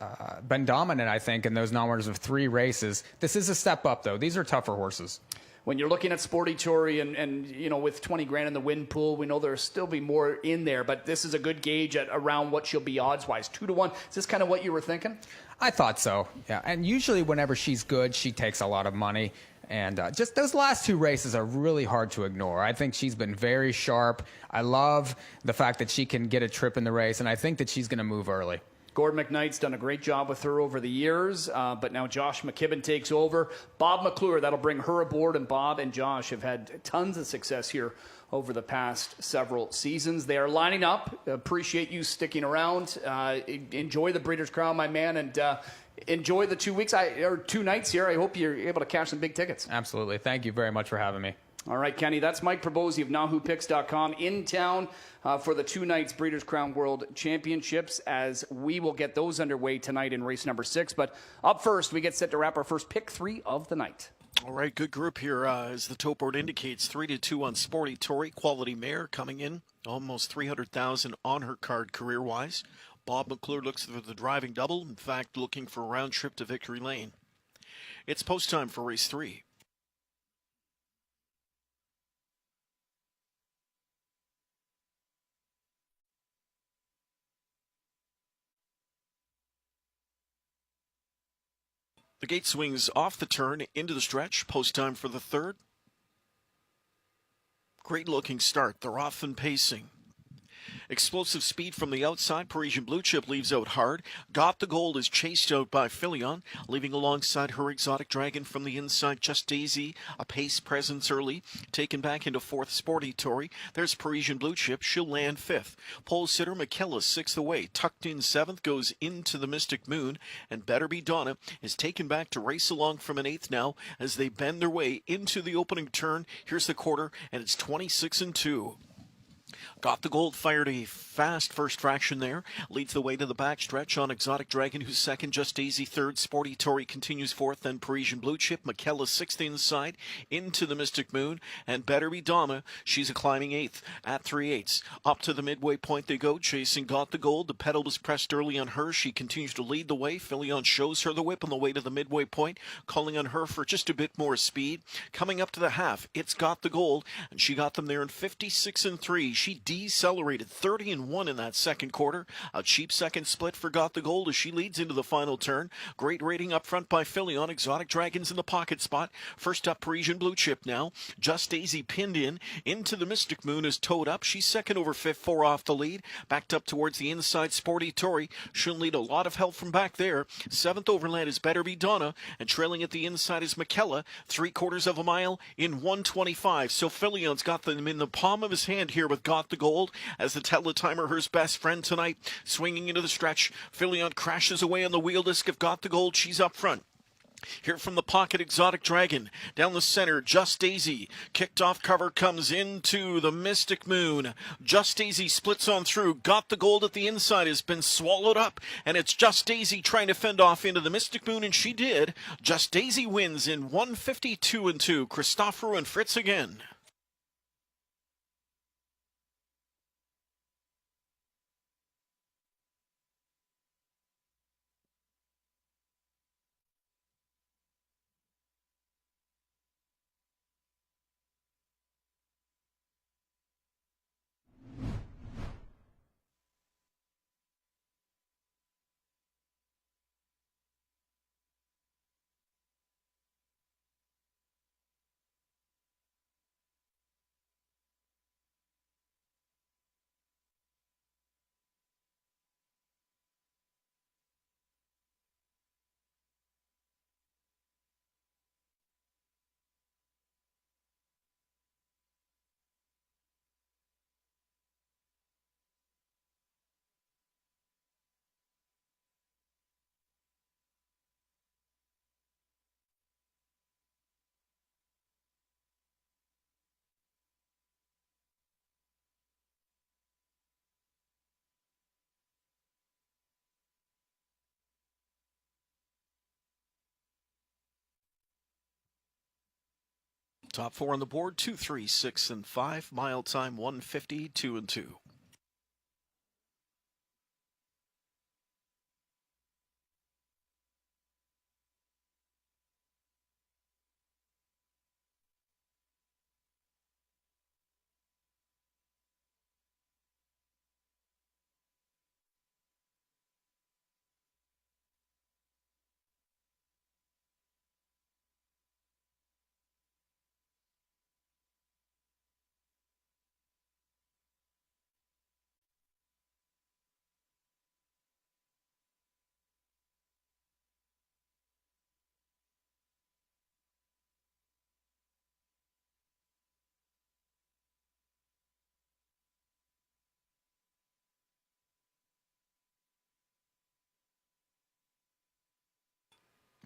been dominant, I think, in those numbers of 3 races. This is a step up, though. These are tougher horses. When you're looking at Sporty Tory and you know, with 20 grand in the win pool, we know there'll still be more in there, but this is a good gauge at around what she'll be odds-wise. 2-1. Is this kind of what you were thinking? I thought so, yeah. And usually whenever she's good, she takes a lot of money. And just those last 2 races are really hard to ignore. I think she's been very sharp. I love the fact that she can get a trip in the race, and I think that she's going to move early. Gordon McKnight's done a great job with her over the years, but now Josh McKibben takes over. Bob McClure, that'll bring her aboard, and Bob and Josh have had tons of success here over the past several seasons. They are lining up. Appreciate you sticking around. Enjoy the Breeders' Crown, my man, and enjoy the 2 weeks or 2 nights here. I hope you're able to cash some big tickets. Absolutely. Thank you very much for having me. All right, Kenny, that's Mike Probosi of NahooPicks.com in town for the 2 nights Breeders' Crown World Championships, as we will get those underway tonight in race number 6. But up first, we get set to wrap our first pick 3 of the night. All right, good group here, as the top board indicates. 3-2 on Sporty Tory, quality mare coming in, almost 300,000 on her card career-wise. Bob McClure looks for the driving double, in fact, looking for a round trip to victory lane. It's post time for race 3. The gate swings off the turn into the stretch. Post time for the 3rd. Great looking start. They're off and pacing. Explosive speed from the outside. Parisian Blue Chip leaves out hard. Got the Gold is chased out by Philion, leaving alongside her Exotic Dragon from the inside. Just Daisy, a pace presence early. Taken back into 4th, Sporty Tory. There's Parisian Blue Chip. She'll land 5th. Pole sitter McKellar 6th away. Tucked in 7th, goes into the Mystic Moon. And Better Be Donna is taken back to race along from an 8th now as they bend their way into the opening turn. Here's the quarter, and it's 26-2. Got the Gold fired a fast first fraction there. Leads the way to the backstretch on Exotic Dragon, who's 2nd. Just Daisy 3rd. Sporty Tory continues 4th. Then Parisian Blue Chip. McKellar 6th inside into the Mystic Moon. And Better Be Donna. She's a climbing 8th at 3/8. Up to the midway point they go. Chasing Got the Gold. The pedal was pressed early on her. She continues to lead the way. Philion shows her the whip on the way to the midway point. Calling on her for just a bit more speed. Coming up to the half. It's Got the Gold. And she got them there in 56-3. She decelerated 30-1 in that second quarter. A cheap second split for Got the Gold as she leads into the final turn. Great rating up front by Philion. Exotic Dragons in the pocket spot. First up, Parisian Blue Chip now. Just Daisy pinned in. Into the Mystic Moon is towed up. She's 2nd over 5th, 4 off the lead. Backed up towards the inside, Sporty Tory. She'll need a lot of help from back there. 7th overland is Better Be Donna. And trailing at the inside is McKellar. 3/4 of a mile in 1:25. So Philion's got them in the palm of his hand here with Got the Gold as the teletimer, her best friend tonight, swinging into the stretch. Philion crashes away on the wheel disc of Got the Gold. She's up front. Here from the pocket, Exotic Dragon. Down the center, Just Daisy. Kicked off cover comes into the Mystic Moon. Just Daisy splits on through. Got the Gold at the inside has been swallowed up. And it's Just Daisy trying to fend off into the Mystic Moon, and she did. Just Daisy wins in 152-2. Christopher and Fritz again. Top 4 on the board, 2, 3, 6, and 5. Mile time 150, 2 and 2.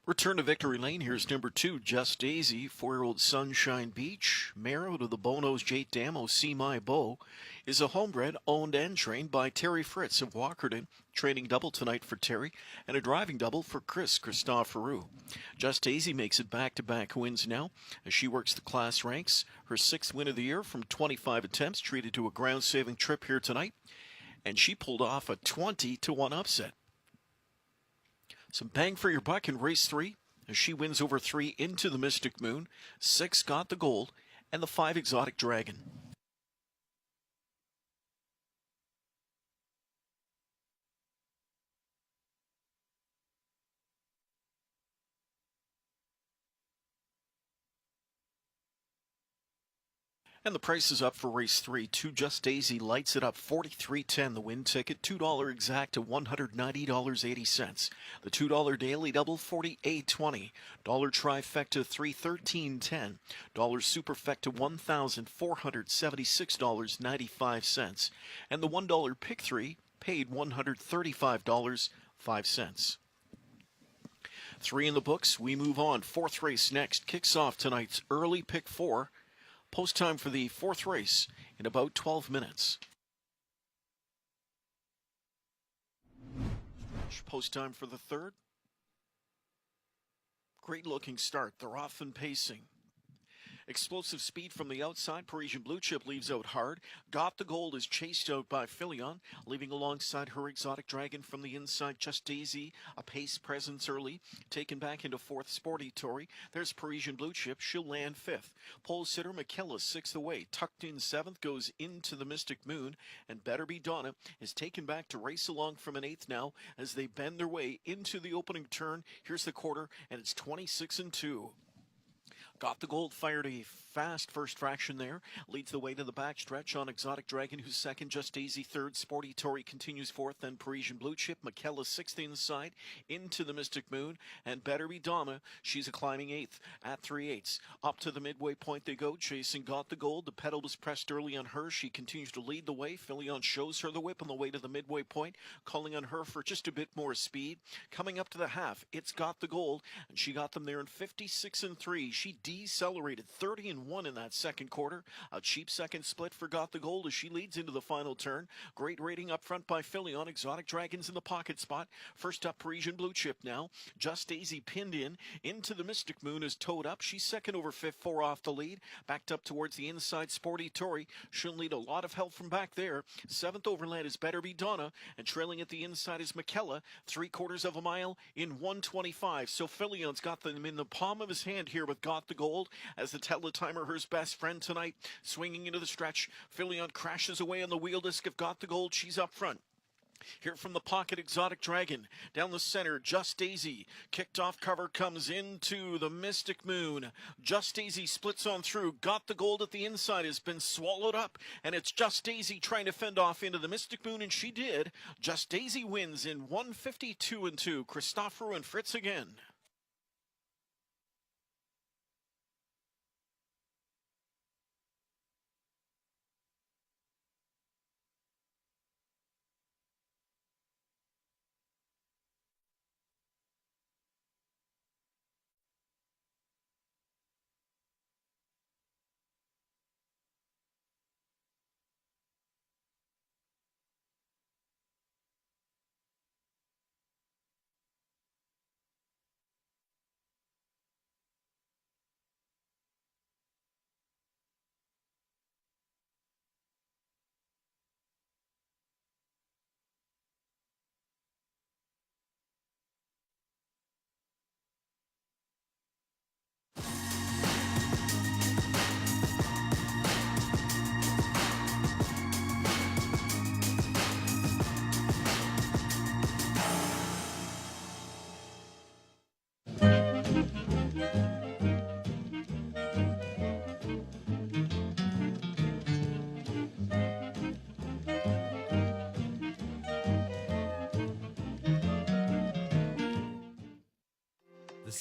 Return to Victory Lane. Here's number 2, Just Daisy, 4-year-old Sunshine Beach. Mare out of the Bono's Jate Damo, See My Beau, is a homebred, owned and trained by Terry Fritz of Walkerton. Training double tonight for Terry and a driving double for Chris Christoforou. Just Daisy makes it back-to-back wins now as she works the class ranks. Her 6th win of the year from 25 attempts, treated to a ground-saving trip here tonight, and she pulled off a 20-1 upset. Some bang for your buck in race 3 as she wins over 3 Into the Mystic Moon, 6 Got the Gold, and the 5 Exotic Dragon. And the price is up for race 3. 2 Just Daisy lights it up, $43.10 the win ticket, $2 exact to $190.80. The $2 daily double, $48.20. Dollar trifecta, $313.10. Dollar superfecta, $1,476.95. And the $1 pick 3 paid $135.05. 3 in the books. We move on. 4th race next. Kicks off tonight's early pick 4. Post time for the 4th race in about 12 minutes. Post time for the 3rd. Great looking start. They're off and pacing. Explosive speed from the outside. Parisian Blue Chip leaves out hard. Got the Gold is chased out by Filion, leaving alongside her Exotic Dragon from the inside. Just Daisy, a pace presence early. Taken back into 4th, Sporty Tory. There's Parisian Blue Chip. She'll land 5th. Pole sitter McKellar 6th away. Tucked in 7th, goes Into the Mystic Moon. And Better Be Donna is taken back to race along from an 8th now as they bend their way into the opening turn. Here's the quarter, and it's 26-2. Got the Gold fired a fast first fraction there. Leads the way to the backstretch on Exotic Dragon, who's 2nd. Just Daisy 3rd. Sporty Tory continues 4th. Then Parisian Blue Chip. McKellar 6th inside. Into the Mystic Moon. And Better Be Dama. She's a climbing 8th at 3/8. Up to the midway point they go. Chasing Got the Gold. The pedal was pressed early on her. She continues to lead the way. Filion shows her the whip on the way to the midway point. Calling on her for just a bit more speed. Coming up to the half. It's Got the Gold. And she got them there in 56-3. She decelerated 30-1 in that second quarter. A cheap second split for Got the Gold as she leads into the final turn. Great rating up front by Filion. Exotic Dragons in the pocket spot. First up, Parisian Blue Chip now. Just Daisy pinned in. Into the Mystic Moon is towed up. She's 2nd over 5th, 4 off the lead. Backed up towards the inside, Sporty Tory. She'll need a lot of help from back there. 7th overland is Better Be Donna. And trailing at the inside is McKellar. 3/4 of a mile in 1:25. So Filion's got them in the palm of his hand here with Got the Gold as the teletimer, her best friend tonight, swinging into the stretch. Filion crashes away on the wheel disc of Got the Gold. She's up front. Here from the pocket, Exotic Dragon. Down the center, Just Daisy. Kicked off cover comes into the Mystic Moon. Just Daisy splits on through. Got the Gold at the inside has been swallowed up. And it's Just Daisy trying to fend off into the Mystic Moon, and she did. Just Daisy wins in 152-2. Christoforou and Fritz again.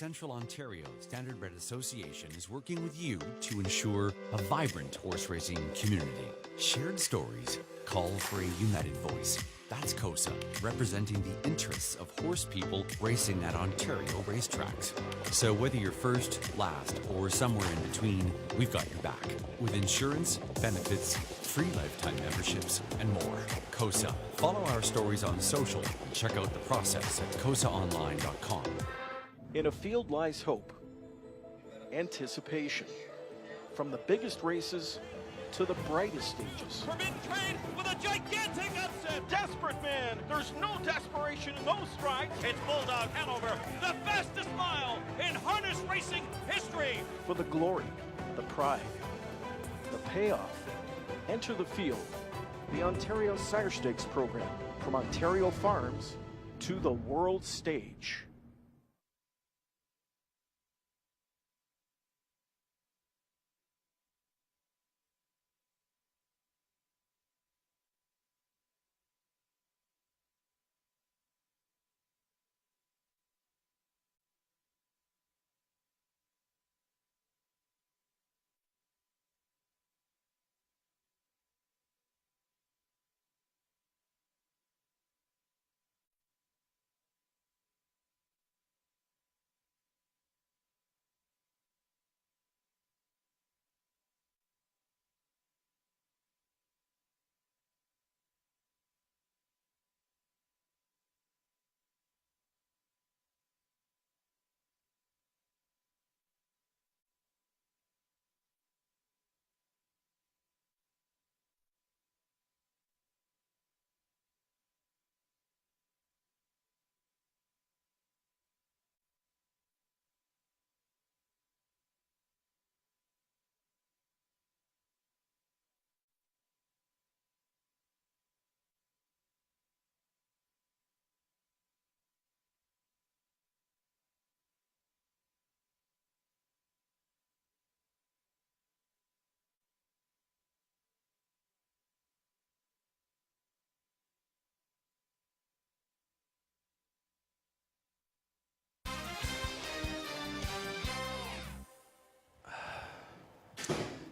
Central Ontario Standardbred Association is working with you to ensure a vibrant horse racing community. Shared stories call for a united voice. That's COSA, representing the interests of horse people racing at Ontario racetracks. So whether you're first, last, or somewhere in between, we've got your back. With insurance, benefits, free lifetime memberships, and more. COSA. Follow our stories on social and check out the process at COSAonline.com. In a field lies hope, anticipation, from the biggest races to the brightest stages. Forbidden Trade with a gigantic upset. Desperate man, there's no desperation in those strides. It's Bulldog Hanover, the fastest mile in harness racing history. For the glory, the pride, the payoff, enter the field. The Ontario Sire Stakes program, from Ontario farms to the world stage.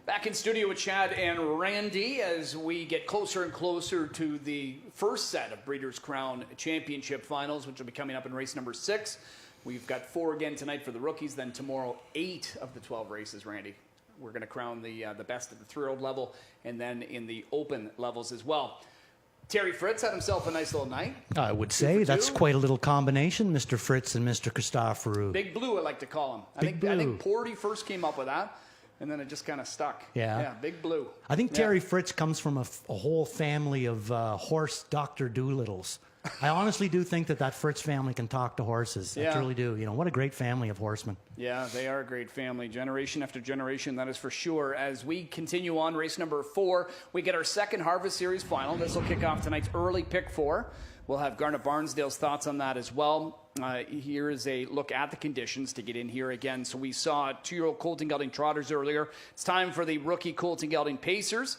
Back in studio with Chad and Randy as we get closer and closer to the first set of Breeders' Crown Championship finals, which will be coming up in race number 6. We've got 4 again tonight for the rookies, then tomorrow 8 of the 12 races, Randy. We're going to crown the best at the 3-year-old level and then in the open levels as well. Terry Fritz had himself a nice little night. I would say that's quite a little combination, Mr. Fritz and Mr. Christoforou. Big Blue, I like to call him. I think Porty first came up with that. And then it just kind of stuck. Yeah. Big Blue. I think Terry Fritz comes from a whole family of horse Dr. Doolittles. I honestly do think that Fritz family can talk to horses. I truly do. You know, what a great family of horsemen. Yeah, they are a great family. Generation after generation, that is for sure. As we continue on, race number 4, we get our second Harvest Series final. This will kick off tonight's early pick 4. We'll have Garnet Barnsdale's thoughts on that as well. Here is a look at the conditions to get in here again. So we saw 2-year-old Colton Gelding Trotters earlier. It's time for the rookie Colton Gelding Pacers.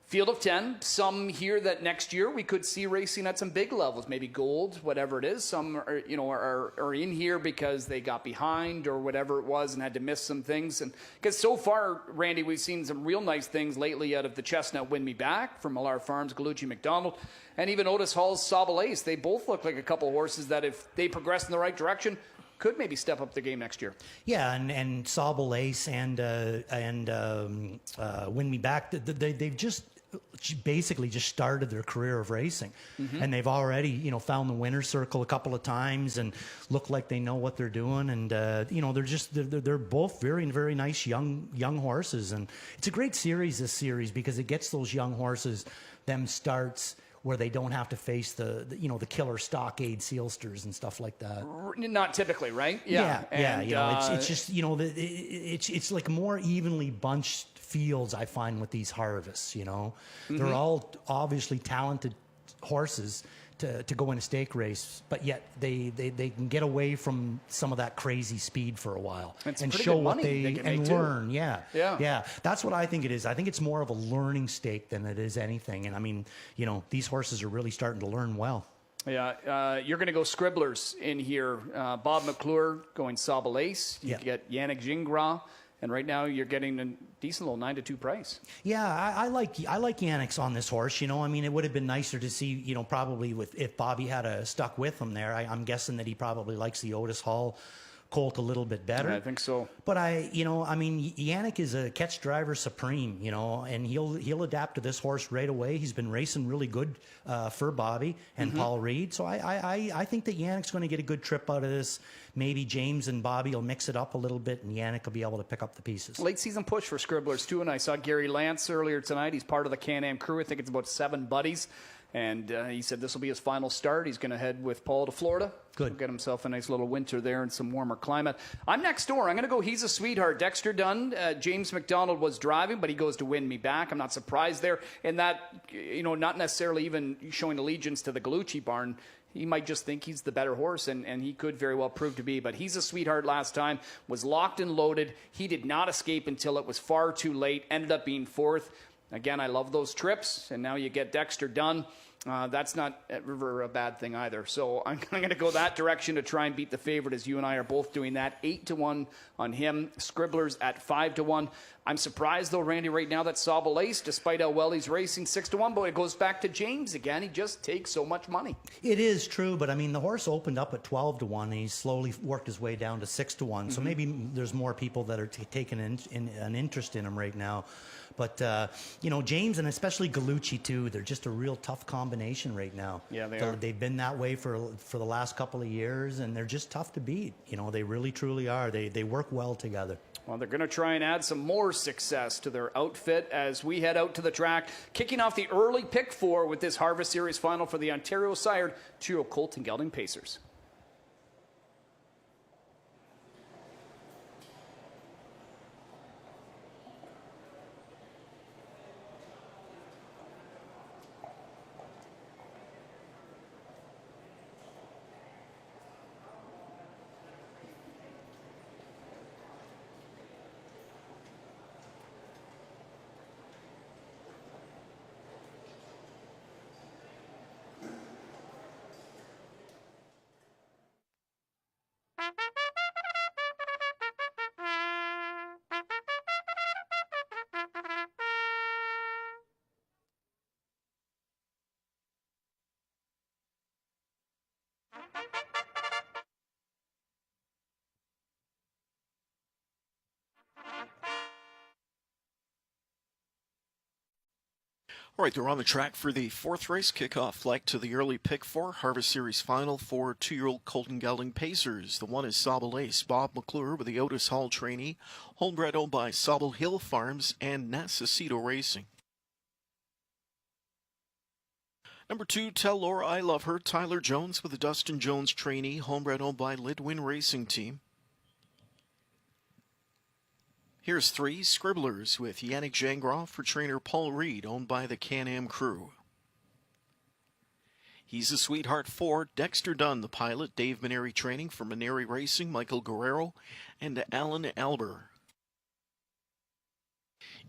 Field of 10. Some here that next year we could see racing at some big levels, maybe gold, whatever it is. Some are in here because they got behind or whatever it was and had to miss some things. And because so far, Randy, we've seen some real nice things lately out of the Chestnut Win Me Back from Millar Farms, Galucci McDonald, and even Otis Hall's Sauble Ace. They both look like a couple horses that if they progress in the right direction, could maybe step up the game next year. Yeah, and Sauble Ace and Win Me Back, they've just basically just started their career of racing, and they've already found the winner's circle a couple of times and look like they know what they're doing, and they're both very, very nice young horses, and it's a great series, this series, because it gets those young horses them starts where they don't have to face the killer stockade sealsters and stuff like that. Not typically, right? Yeah. It's just it's like more evenly bunched fields, I find, with these harvests. They're all obviously talented horses to go in a stake race, but yet they can get away from some of that crazy speed for a while and show what they and learn. Yeah. That's what I think it is. I think it's more of a learning stake than it is anything. And I mean, these horses are really starting to learn well. Yeah, you're going to go Scribblers in here. Bob McClure going Sabalace. You get Yannick Gingras. And right now you're getting a decent little 9-2 price. Yeah, I like Yannick's on this horse. You know, I mean, it would have been nicer to see, you know, probably if Bobby had stuck with him there. I'm guessing that he probably likes the Otis Hall colt a little bit better. Yeah, I think so. But Yannick is a catch driver supreme, you know, and he'll adapt to this horse right away. He's been racing really good for Bobby and Paul Reed. So I think that Yannick's going to get a good trip out of this. Maybe James and Bobby will mix it up a little bit, and Yannick will be able to pick up the pieces. Late season push for Scribblers too, and I saw Gary Lance earlier tonight. He's part of the Can-Am crew. I think it's about 7 buddies. And he said this will be his final start. He's going to head with Paul to Florida. Good. He'll get himself a nice little winter there and some warmer climate. I'm next door. I'm going to go He's a Sweetheart. Dexter Dunn. James McDonald was driving, but he goes to Win Me Back. I'm not surprised there. And that, you know, not necessarily even showing allegiance to the Gallucci barn. He might just think he's the better horse, and he could very well prove to be. But He's a Sweetheart last time, was locked and loaded. He did not escape until it was far too late, ended up being 4th. Again, I love those trips, and now you get Dexter Dunn. That's not ever a bad thing either. So I'm going to go that direction to try and beat the favorite, as you and I are both doing that. 8-1 on him. Scribblers at 5-1. I'm surprised, though, Randy, right now that Sabalace, despite how well he's racing, 6-1. But it goes back to James again. He just takes so much money. It is true, but I mean, the horse opened up at 12-1, and he's slowly worked his way down to 6-1. So maybe there's more people that are taking an interest in him right now. But, you know, James and especially Gallucci, too, they're just a real tough combination right now. Yeah, they are. They've been that way for the last couple of years, and they're just tough to beat. You know, they really, truly are. They work well together. Well, they're going to try and add some more success to their outfit as we head out to the track, kicking off the early pick 4 with this Harvest Series final for the Ontario sired 2-year-old Colt and Gelding Pacers. All right, they're on the track for the 4th race kickoff flight to the early pick 4 Harvest Series final for 2-year-old Colt and Gelding Pacers. The one is Sabalace, Bob McClure with the Otis Hall trainee, homebred owned by Sobble Hill Farms and Nascito Racing. Number 2, Tell Laura I Love Her, Tyler Jones with the Dustin Jones trainee, homebred owned by Lidwin Racing Team. Here's 3, Scribblers with Yannick Gingras for trainer Paul Reed, owned by the Can-Am crew. He's a Sweetheart 4, Dexter Dunn, the pilot, Dave Maneri training for Maneri Racing, Michael Guerrero, and Alan Alber.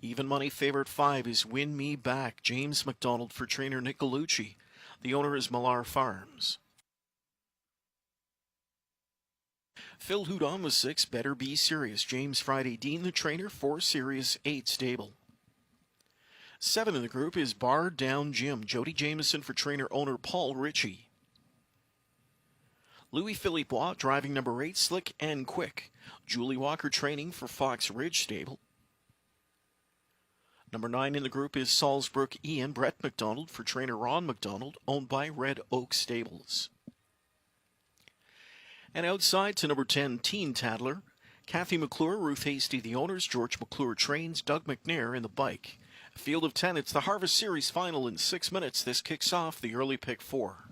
Even money favorite 5 is Win Me Back, James McDonald for trainer Nick Gallucci. The owner is Millar Farms. Phil Houdon was 6, Better Be Serious. James Friday Dean, the trainer, for Series 8 stable. 7 in the group is Bar Down Jim. Jody Jameson for trainer-owner Paul Ritchie. Louis Philippe Watt, driving number 8, Slick and Quick. Julie Walker training for Fox Ridge stable. Number 9 in the group is Salzbrook Ian, Brett McDonald for trainer Ron McDonald, owned by Red Oak Stables. And outside to number 10, Teen Tattler. Kathy McClure, Ruth Hasty, the owners. George McClure trains. Doug McNair in the bike. A field of 10. It's the Harvest Series final in 6 minutes. This kicks off the early pick 4.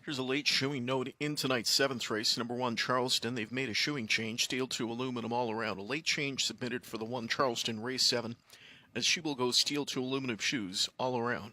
Here's a late shoeing note in tonight's 7th race. Number 1, Charleston. They've made a shoeing change, steel to aluminum all around. A late change submitted for the 1 Charleston race 7, as she will go steel to aluminum shoes all around.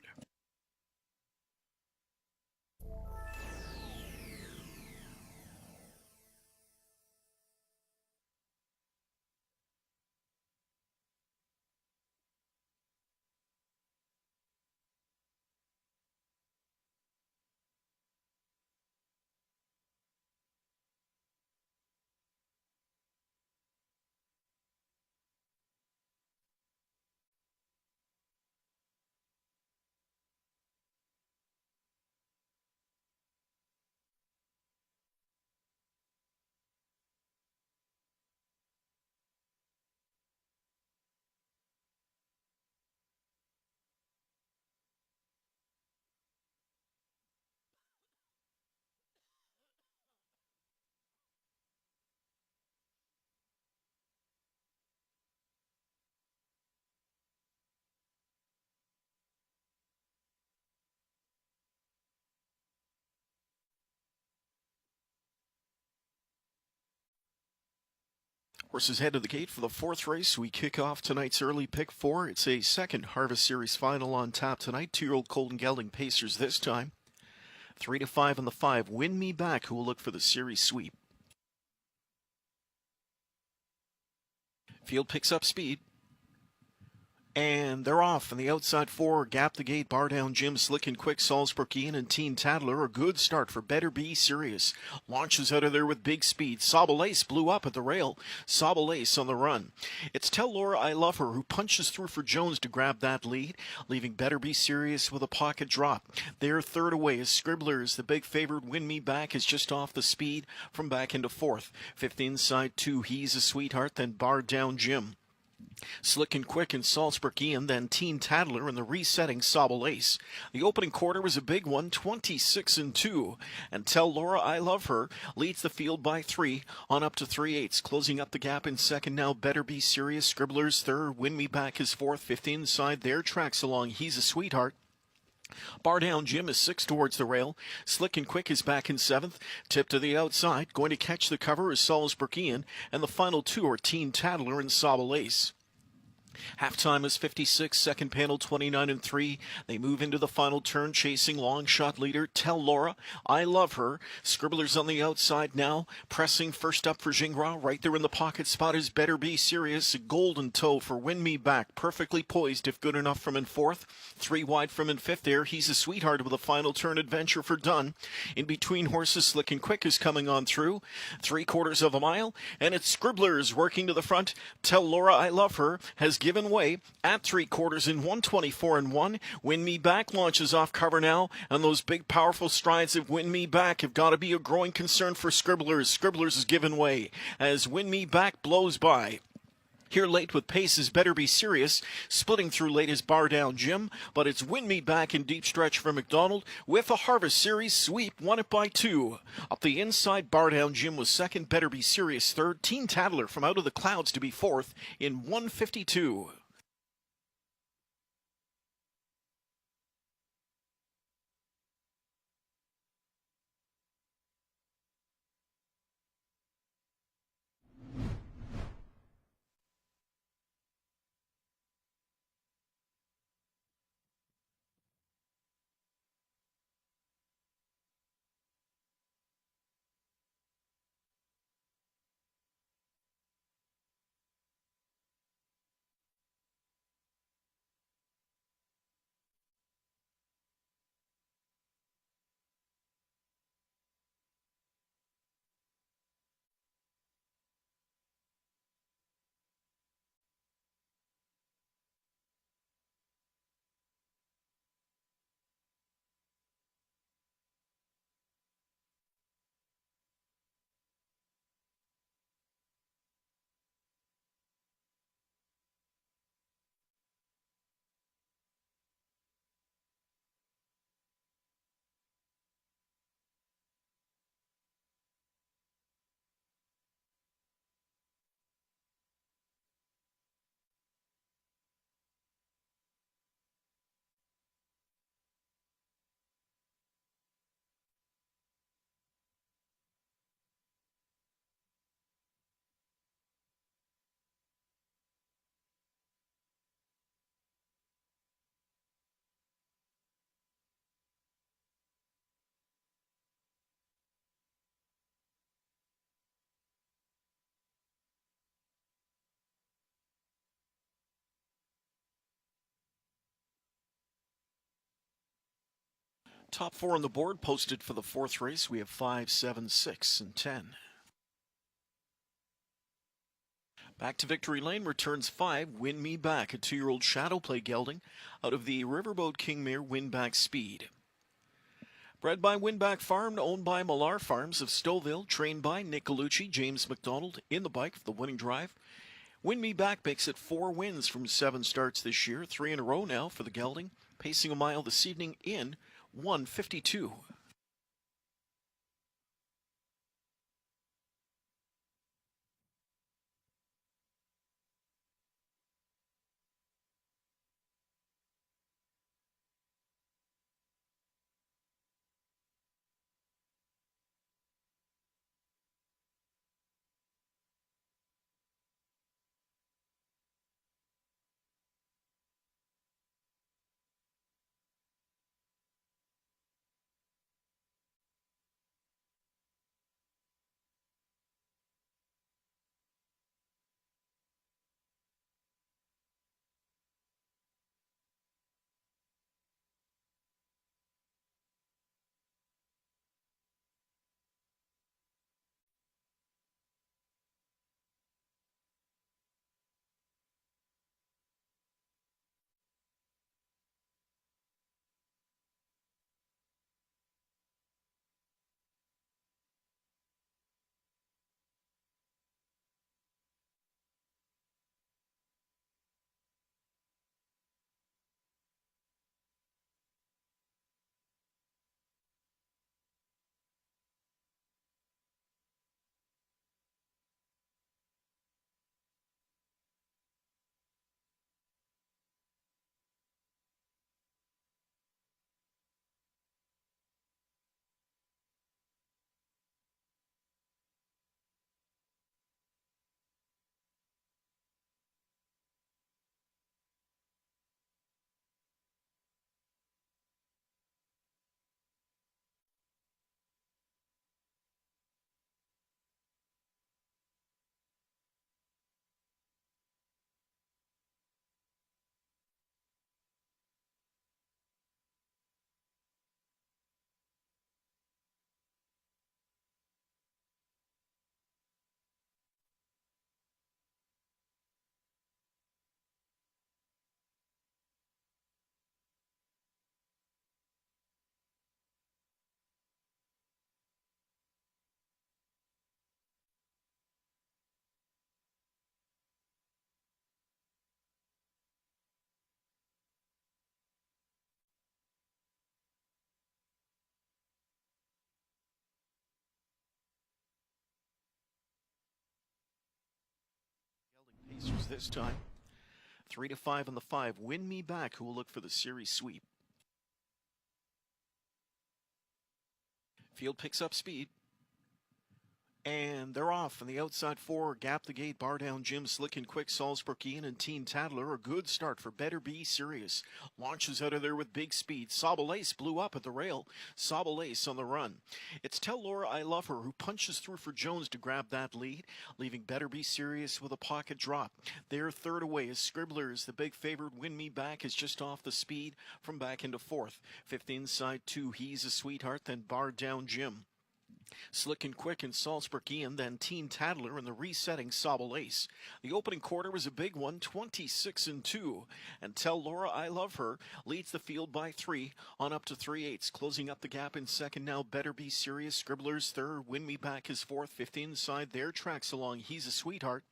Horses head to the gate for the 4th race. We kick off tonight's early pick 4. It's a second Harvest Series final on tap tonight. 2-year-old Colton Gelding Pacers this time. 3 to 5 on the 5. Win Me Back, who will look for the series sweep. Field picks up speed. And they're off on the outside 4. Gap the gate, bar down Jim, Slick and Quick, Salzburg Ian and Teen Tadler. A good start for Better Be Serious. Launches out of there with big speed. Sabalace blew up at the rail. Sabalace on the run. It's Tell Laura I Love Her who punches through for Jones to grab that lead, leaving Better Be Serious with a pocket drop. They're third away as Scribblers, the big favorite. Win Me Back is just off the speed from back into 4th. 5th inside 2. He's a Sweetheart, then bar down Jim. Slick and Quick and Salzburg Ian, then Teen Tadler and the resetting Sabalace. The opening quarter was a big one, 26-2. And Tell Laura I Love Her leads the field by 3 on up to 3/8. Closing up the gap in second now, Better Be Serious. Scribblers third, Win Me Back is 4th. 5th inside there, tracks along He's a Sweetheart. Bar down Jim is 6 towards the rail. Slick and Quick is back in 7th. Tip to the outside. Going to catch the cover is Salzburg Ian. And the final 2 are Teen Tadler and Sabalace. Halftime is 56, second panel 29-3. They move into the final turn, chasing long shot leader Tell Laura I Love Her. Scribblers on the outside now, pressing first up for Gingras. Right there in the pocket spot is Better Be Serious. A golden toe for Win Me Back, perfectly poised if good enough from in 4th. 3 wide from in 5th there. He's a Sweetheart with a final turn adventure for Dunn. In between horses, Slick and Quick is coming on through. 3/4 of a mile, and it's Scribblers working to the front. Tell Laura I Love Her has given way at 3/4 in 1:24-1. Win Me Back launches off cover now, and those big powerful strides of Win Me Back have got to be a growing concern for Scribblers. Scribblers has given way as Win Me Back blows by. Here late with pace is Better Be Serious. Splitting through late is Bar Down Jim, but it's Win Me Back in deep stretch for McDonald with a Harvest Series sweep, won it by 2. Up the inside, Bar Down Jim was 2nd, Better Be Serious 3rd. Teen Tadler from out of the clouds to be 4th in 1:52. Top 4 on the board posted for the 4th race. We have 5, 7, 6, and 10. Back to Victory Lane returns 5, Win Me Back, a 2-year-old shadow play gelding out of the Riverboat Kingmere Winback Speed. Bred by Winback Farm, owned by Millar Farms of Stouffville, trained by Nick Galucci, James McDonald in the bike for the winning drive. Win Me Back makes it 4 wins from 7 starts this year, 3 in a row now for the gelding, pacing a mile this evening in 1:52. Pacers this time. 3 to 5 on the 5. Win Me Back, who will look for the series sweep. Field picks up speed. And they're off on the outside 4. Gap the Gate, Bar Down Jim, Slick and Quick, Salzburgian, and Teen Tadler. A good start for Better Be Serious. Launches out of there with big speed. Sabalace blew up at the rail. Sabalace on the run. It's Tell Laura I Love Her, who punches through for Jones to grab that lead, leaving Better Be Serious with a pocket drop. Their third away is Scribblers. The big favorite Win Me Back is just off the speed from back into 4th. 5th inside 2. He's a Sweetheart, then Bar Down Jim. Slick and Quick and Salzburgian, then Teen Tadler and the resetting Sabalace. The opening quarter was a big one, 26-2. And Tell Laura I Love Her leads the field by 3 on up to 3/8. Closing up the gap in second now, Better Be Serious. Scribblers third, Win Me Back is 4th. 5th inside there, tracks along He's a Sweetheart.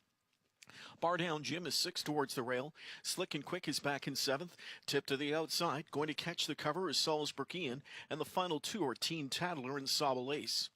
Bar Down Jim is 6th towards the rail. Slick and Quick is back in 7th. Tip to the outside. Going to catch the cover is Salzburgian. And the final 2 are Teen Tadler and Sabalace.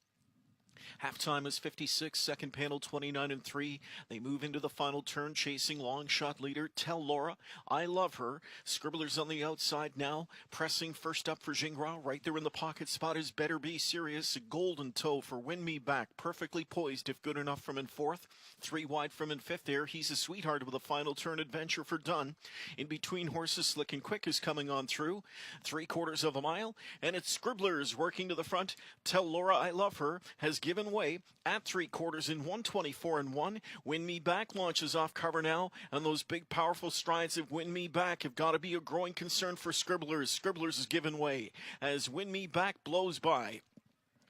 Halftime is 56, second panel 29-3. They move into the final turn, chasing long shot leader Tell Laura I Love Her. Scribblers on the outside now, pressing first up for Gingras. Right there in the pocket spot is Better Be Serious. A golden toe for Win Me Back, perfectly poised if good enough from in 4th. 3 wide from in 5th there. He's a Sweetheart with a final turn adventure for Dunn. In between horses, Slick and Quick is coming on through. 3/4 of a mile, and it's Scribblers working to the front. Tell Laura I Love Her has given given way at 3/4 in 124-1. Win Me Back launches off cover now, and those big powerful strides of Win Me Back have got to be a growing concern for Scribblers. Scribblers is given way as Win Me Back blows by.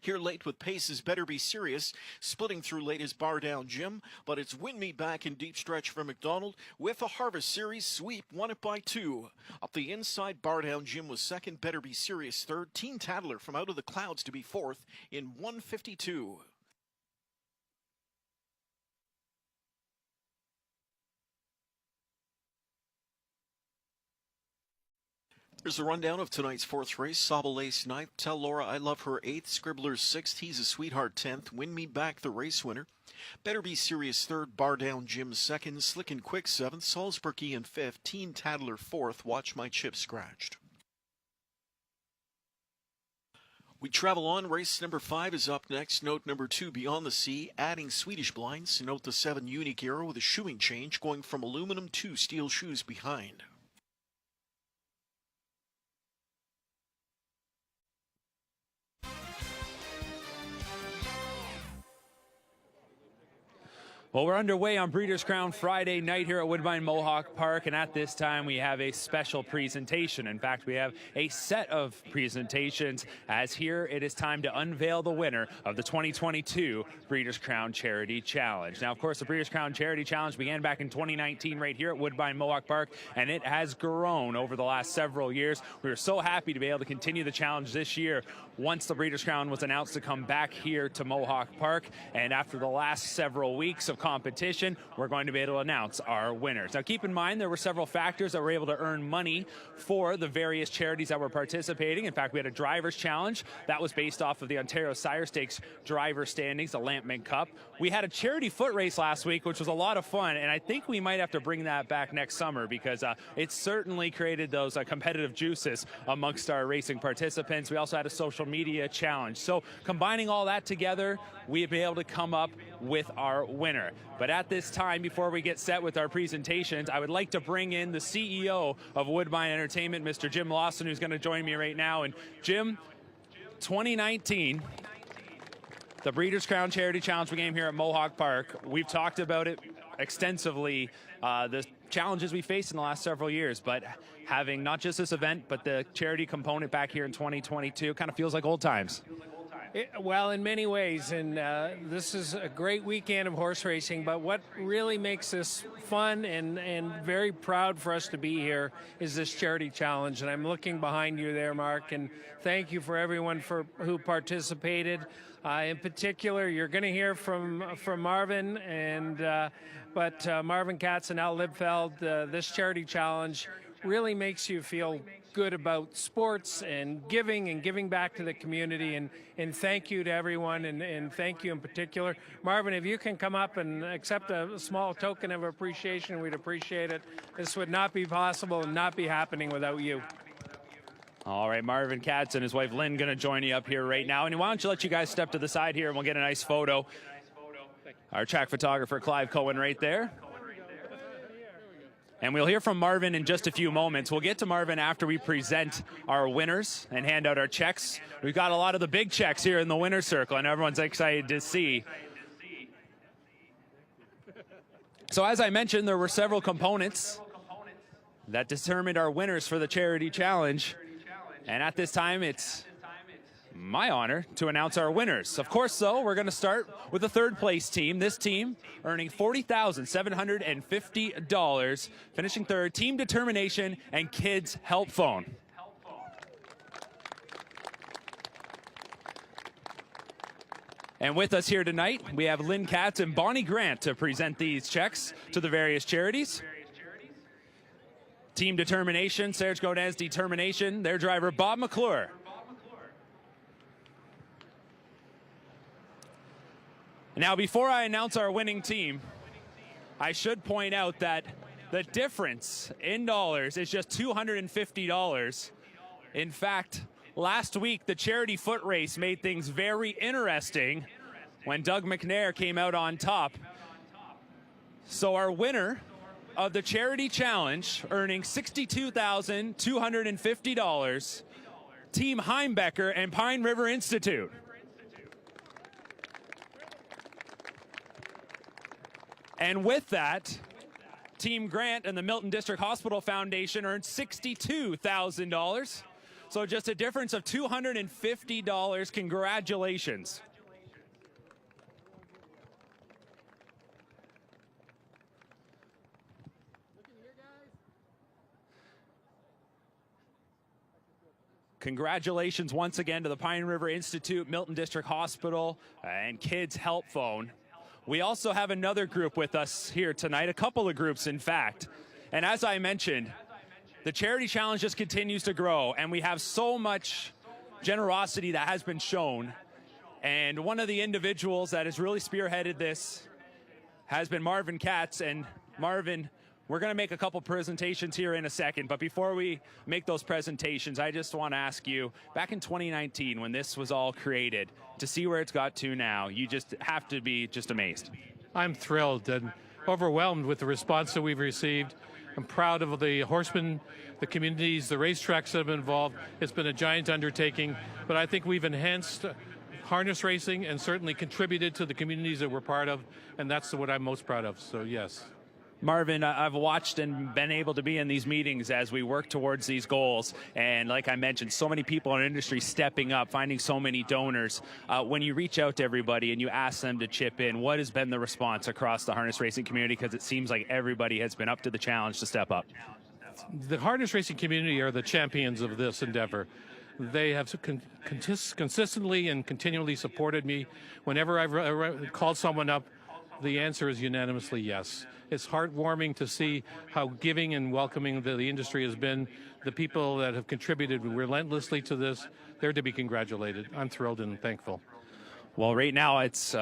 Here late with pace is Better Be Serious. Splitting through late is Bar Down Jim, but it's Win Me Back in deep stretch for McDonald with a Harvest Series sweep, won it by 2. Up the inside, Bar Down Jim was second, Better Be Serious third. Teen Tattler from Out of the Clouds to be fourth in 152. Here's a rundown of tonight's fourth race. Sobble Ace 9th, Tell Laura I Love Her 8th, Scribbler's 6th, He's a Sweetheart 10th, Win Me Back the race winner. Better Be Serious 3rd, Bar Down Jim 2nd, Slick and Quick 7th, Salzburg Ian 5th, Teen Tattler 4th, Watch My Chip Scratched. We travel on. Race number 5 is up next. Note number 2, Beyond the Sea, adding Swedish blinds. Note the 7 Unique Arrow with a shoeing change, going from aluminum to steel shoes behind. Well, we're underway on Breeders' Crown Friday night here at Woodbine Mohawk Park, and at this time we have a special presentation. In fact, we have a set of presentations, as here it is time to unveil the winner of the 2022 Breeders' Crown Charity Challenge. Now, of course, the Breeders' Crown Charity Challenge began back in 2019 right here at Woodbine Mohawk Park, and it has grown over the last several years. We are so happy to be able to continue the challenge this year once the Breeders' Crown was announced to come back here to Mohawk Park, and after the last several weeks of competition, we're going to be able to announce our winners. Now, keep in mind, there were several factors that were able to earn money for the various charities that were participating. In fact, we had a driver's challenge that was based off of the Ontario Sire Stakes driver standings, the Lampman Cup. We had a charity foot race last week, which was a lot of fun, and I think we might have to bring that back next summer because it certainly created those competitive juices amongst our racing participants. We also had a social media challenge. So combining all that together, we've been able to come up with our winner. But at this time, before we get set with our presentations, I would like to bring in the CEO of Woodbine Entertainment, Mr. Jim Lawson, who's going to join me right now. And Jim, 2019, the Breeders' Crown Charity Challenge began here at Mohawk Park. We've talked about it extensively, the challenges we faced in the last several years, but having not just this event, but the charity component back here in 2022 kind of feels like old times. Well, in many ways, and this is a great weekend of horse racing, but what really makes this fun and very proud for us to be here is this charity challenge. And I'm looking behind you there, Mark, and thank you for everyone who participated. In particular, you're going to hear from Marvin, but Marvin Katz and Al Libfeld, this charity challenge really makes you feel good about sports and giving back to the community, and thank you to everyone, and thank you in particular. Marvin, if you can come up and accept a small token of appreciation, we'd appreciate it. This would not be possible and not be happening without you. All right, Marvin Katz and his wife Lynn going to join you up here right now. And why don't you let you guys step to the side here and we'll get a nice photo. Our track photographer Clive Cohen right there. And we'll hear from Marvin in just a few moments. We'll get to Marvin after we present our winners and hand out our checks. We've got a lot of the big checks here in the winner's circle, and everyone's excited to see. So as I mentioned, there were several components that determined our winners for the charity challenge. And at this time, it's my honor to announce our winners. Of course, though, we're going to start with the third place team. This team earning $40,750, finishing third, Team Determination and Kids Help Phone. And with us here tonight, we have Lynn Katz and Bonnie Grant to present these checks to the various charities. Team Determination, Serge Godin's Determination, their driver Bob McClure. Now, before I announce our winning team, I should point out that the difference in dollars is just $250. In fact, last week, the charity foot race made things very interesting when Doug McNair came out on top. So our winner of the charity challenge, earning $62,250, Team Heimbecker and Pine River Institute. And with that, Team Grant and the Milton District Hospital Foundation earned $62,000. So just a difference of $250. Congratulations. Congratulations once again to the Pine River Institute, Milton District Hospital, and Kids Help Phone. We also have another group with us here tonight, a couple of groups, in fact. And as I mentioned, the Charity Challenge just continues to grow, and we have so much generosity that has been shown. And one of the individuals that has really spearheaded this has been Marvin Katz. And Marvin, we're going to make a couple presentations here in a second, but before we make those presentations, I just want to ask you, back in 2019, when this was all created, to see where it's got to now, you just have to be just amazed. I'm thrilled and overwhelmed with the response that we've received. I'm proud of the horsemen, the communities, the racetracks that have been involved. It's been a giant undertaking, but I think we've enhanced harness racing and certainly contributed to the communities that we're part of, and that's what I'm most proud of, so yes. Marvin, I've watched and been able to be in these meetings as we work towards these goals. And like I mentioned, so many people in our industry stepping up, finding so many donors. When you reach out to everybody and you ask them to chip in, what has been the response across the harness racing community? Because it seems like everybody has been up to the challenge to step up. The harness racing community are the champions of this endeavor. They have consistently and continually supported me. Whenever I've called someone up, the answer is unanimously yes. It's heartwarming to see how giving and welcoming the industry has been. The people that have contributed relentlessly to this, they're to be congratulated. I'm thrilled and thankful. Well, right now it's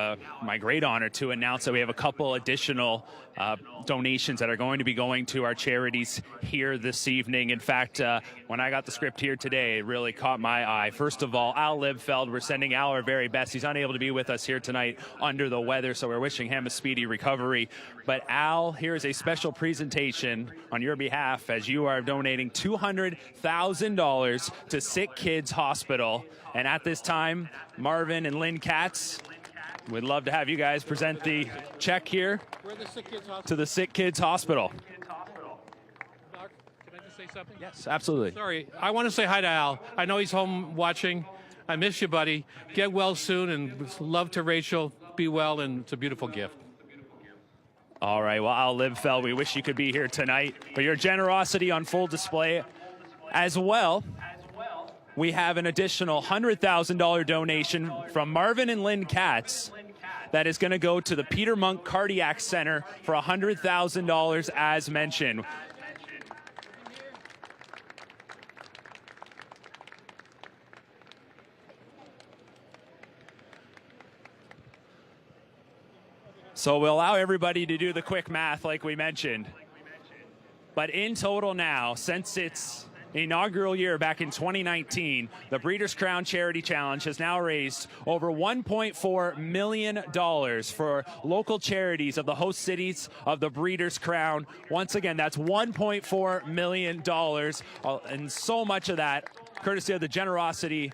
my great honor to announce that we have a couple additional donations that are going to be going to our charities here this evening. In fact, when I got the script here today, it really caught my eye. First of all, Al Libfeld, we're sending Al our very best. He's unable to be with us here tonight under the weather, so we're wishing him a speedy recovery. But Al, here is a special presentation on your behalf as you are donating $200,000 to Sick Kids Hospital. And at this time, Marvin and Lynn Katz, we'd love to have you guys present the check here to the Sick Kids Hospital. Mark, can I just say something? Yes, absolutely. Sorry, I want to say hi to Al. I know he's home watching. I miss you, buddy. Get well soon, and love to Rachel. Be well, and it's a beautiful gift. All right, well, Al Libfeld, we wish you could be here tonight, but your generosity on full display as well. We have an additional $100,000 donation from Marvin and Lynn Katz that is going to go to the Peter Monk Cardiac Center for $100,000 as mentioned. So we'll allow everybody to do the quick math like we mentioned. But in total now, since it's inaugural year back in 2019, the Breeders' Crown Charity Challenge has now raised over $1.4 million for local charities of the host cities of the Breeders' Crown. Once again, that's $1.4 million, and so much of that courtesy of the generosity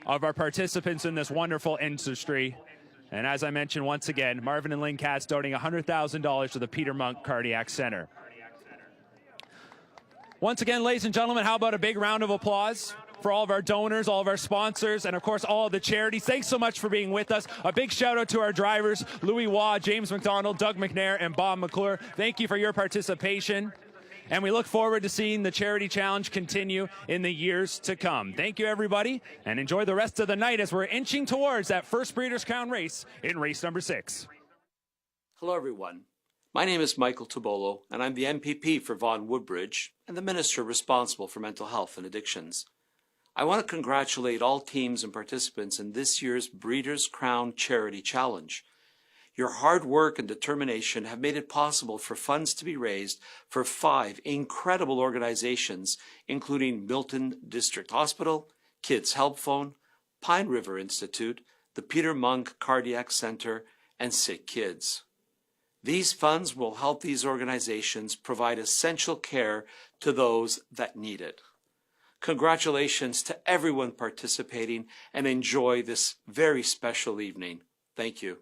of our participants in this wonderful industry. And as I mentioned, once again, Marvin and Lynn Katz donating $100,000 to the Peter Monk Cardiac Center. Once again, ladies and gentlemen, how about a big round of applause for all of our donors, all of our sponsors, and of course, all of the charities. Thanks so much for being with us. A big shout out to our drivers, Louis Waugh, James McDonald, Doug McNair, and Bob McClure. Thank you for your participation. And we look forward to seeing the Charity Challenge continue in the years to come. Thank you, everybody, and enjoy the rest of the night as we're inching towards that first Breeders' Crown race in race number 6. Hello, everyone. My name is Michael Tobolo, and I'm the MPP for Vaughan Woodbridge and the Minister responsible for mental health and addictions. I want to congratulate all teams and participants in this year's Breeders' Crown Charity Challenge. Your hard work and determination have made it possible for funds to be raised for 5 incredible organizations, including Milton District Hospital, Kids Help Phone, Pine River Institute, the Peter Monk Cardiac Center, and Sick Kids. These funds will help these organizations provide essential care to those that need it. Congratulations to everyone participating, and enjoy this very special evening. Thank you.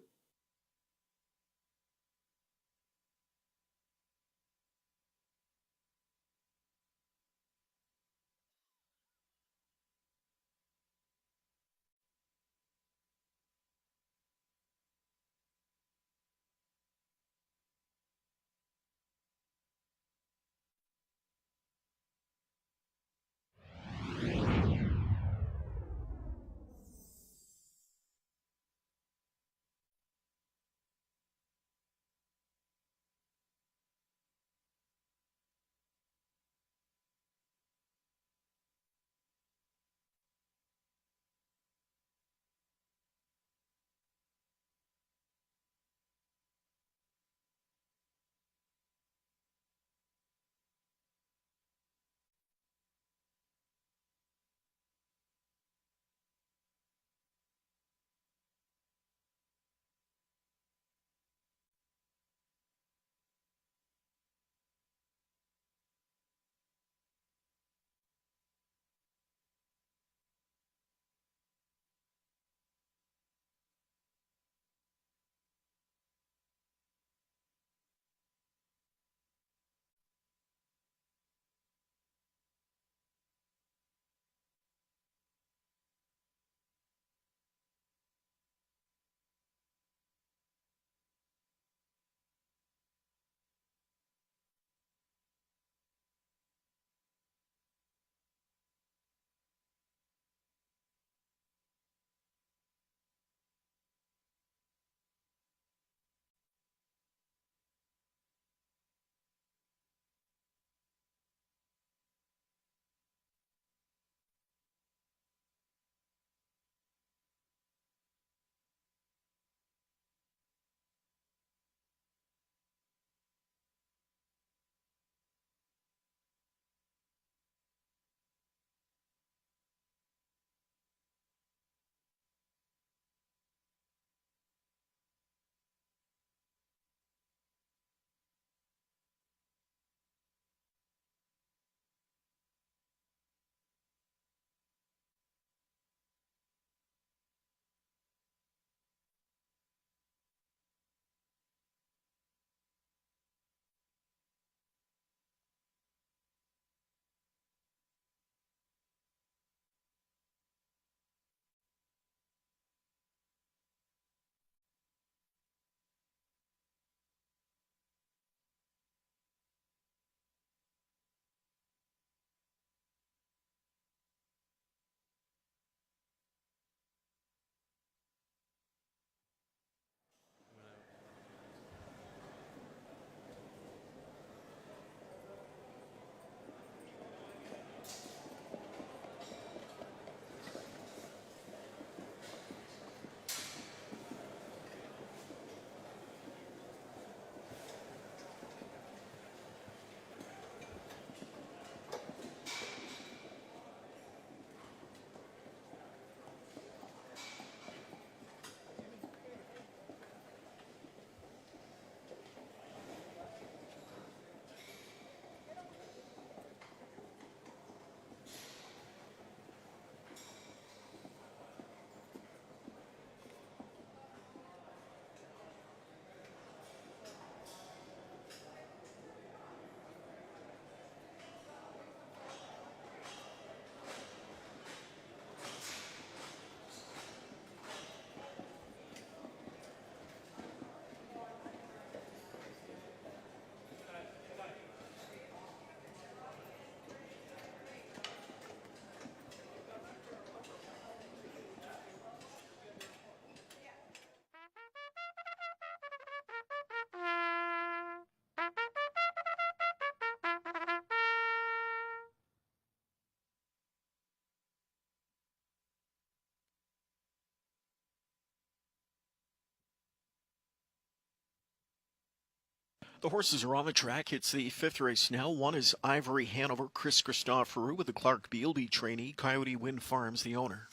The horses are on the track. It's the 5th race now. 1 is Ivory Hanover, Chris Christopherou with the Clark Bealby trainee, Coyote Wind Farms, the owner.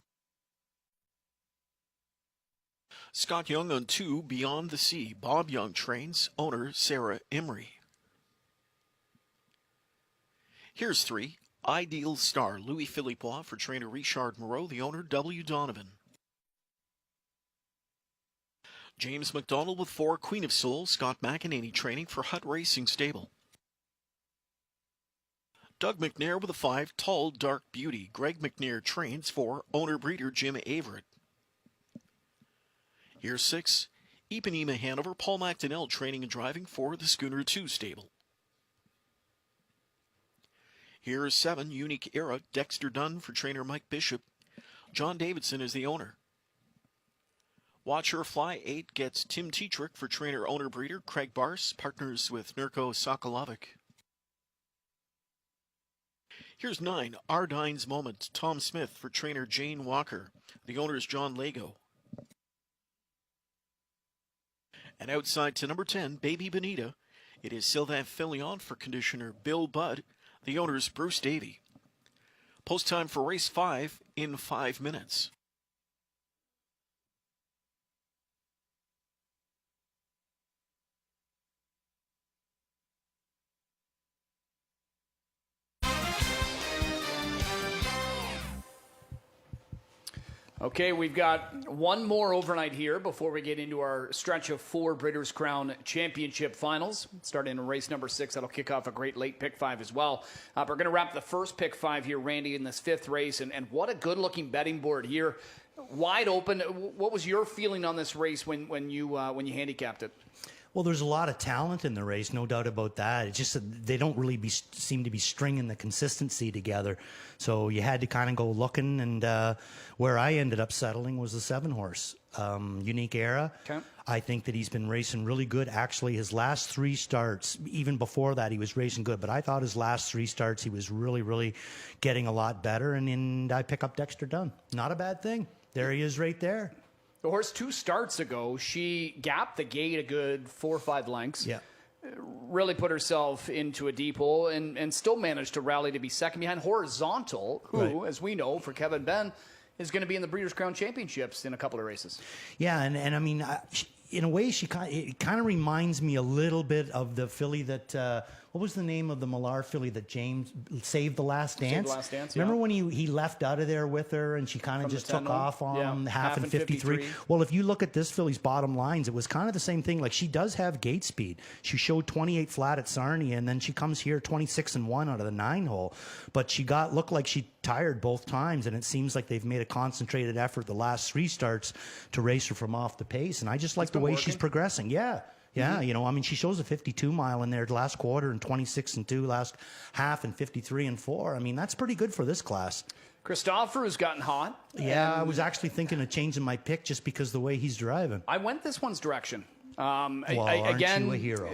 Scott Young on 2, Beyond the Sea. Bob Young trains, owner Sarah Emery. Here's 3, Ideal Star, Louis Philippois for trainer Richard Moreau, the owner W. Donovan. James McDonald with 4, Queen of Soul, Scott McEnany training for Hut Racing Stable. Doug McNair with a 5, Tall Dark Beauty, Greg McNair trains for owner breeder Jim Averett. Here's 6, Ipanema Hanover, Paul McDonnell training and driving for the Schooner 2 stable. Here is 7, Unique Era, Dexter Dunn for trainer Mike Bishop. John Davidson is the owner. Watch Her Fly 8 gets Tim Tetrick for trainer owner breeder Craig Bars, partners with Nurko Sokolovic. Here's 9, Ardine's Moment, Tom Smith for trainer Jane Walker. The owner is John Lago. And outside to number 10, Baby Bonita, it is Sylvain Fillion for conditioner Bill Budd. The owner is Bruce Davey. Post time for race 5 in 5 minutes. Okay, we've got one more overnight here before we get into our stretch of 4 Breeders' Crown Championship finals. Starting in race number 6, that'll kick off a great late pick 5 as well. We're going to wrap the first pick 5 here, Randy, in this 5th race. And what a good-looking betting board here. Wide open. What was your feeling on this race when you handicapped it? Well, there's a lot of talent in the race, no doubt about that. It's just that they don't really seem to be stringing the consistency together. So you had to kind of go looking, and where I ended up settling was the 7-horse, Unique Era. Okay. I think that he's been racing really good. Actually, his last 3 starts, even before that, he was racing good. But I thought his last 3 starts, he was really, really getting a lot better. And I pick up Dexter Dunn. Not a bad thing. There he is right there. The horse 2 starts ago, she gapped the gate a good 4 or 5 lengths. Yeah. Really put herself into a deep hole and still managed to rally to be second behind Horizontal, who, Right. as we know, for Kevin Ben, is going to be in the Breeders' Crown Championships in a couple of races. Yeah, and I mean, in a way, it kind of reminds me a little bit of the filly that, what was the name of the Millar filly that James saved the last dance? Saved the Last Dance, Remember yeah. when he left out of there with her and she kind of From the just took 10-1? off on Yeah, half and 53? Well, if you look at this filly's bottom lines, it was kind of the same thing. Like, she does have gate speed. She showed 28 flat at Sarnia, and then she comes here 26-1 out of the 9 hole. But she looked like she tired both times, and it seems like they've made a concentrated effort the last 3 starts to race her from off the pace. And I just like the way she's progressing. Yeah. Yeah, you know, I mean, she shows a 52 mile in there last quarter and 26-2 last half and 53-4. I mean, that's pretty good for this class. Christopher has gotten hot. Yeah, I was actually thinking of changing my pick just because the way he's driving. I went this one's direction. Well, aren't you a hero?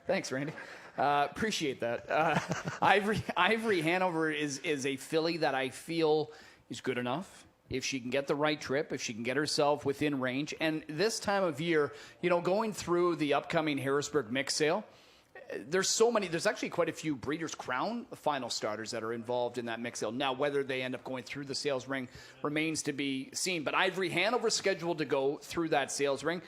Thanks, Randy. Appreciate that. Ivory Hanover is a filly that I feel is good enough. If she can get the right trip, if she can get herself within range. And this time of year, you know, going through the upcoming Harrisburg mix sale, there's actually quite a few Breeders' Crown final starters that are involved in that mix sale. Now, whether they end up going through the sales ring remains to be seen. But Ivory Hanover scheduled to go through that sales ring.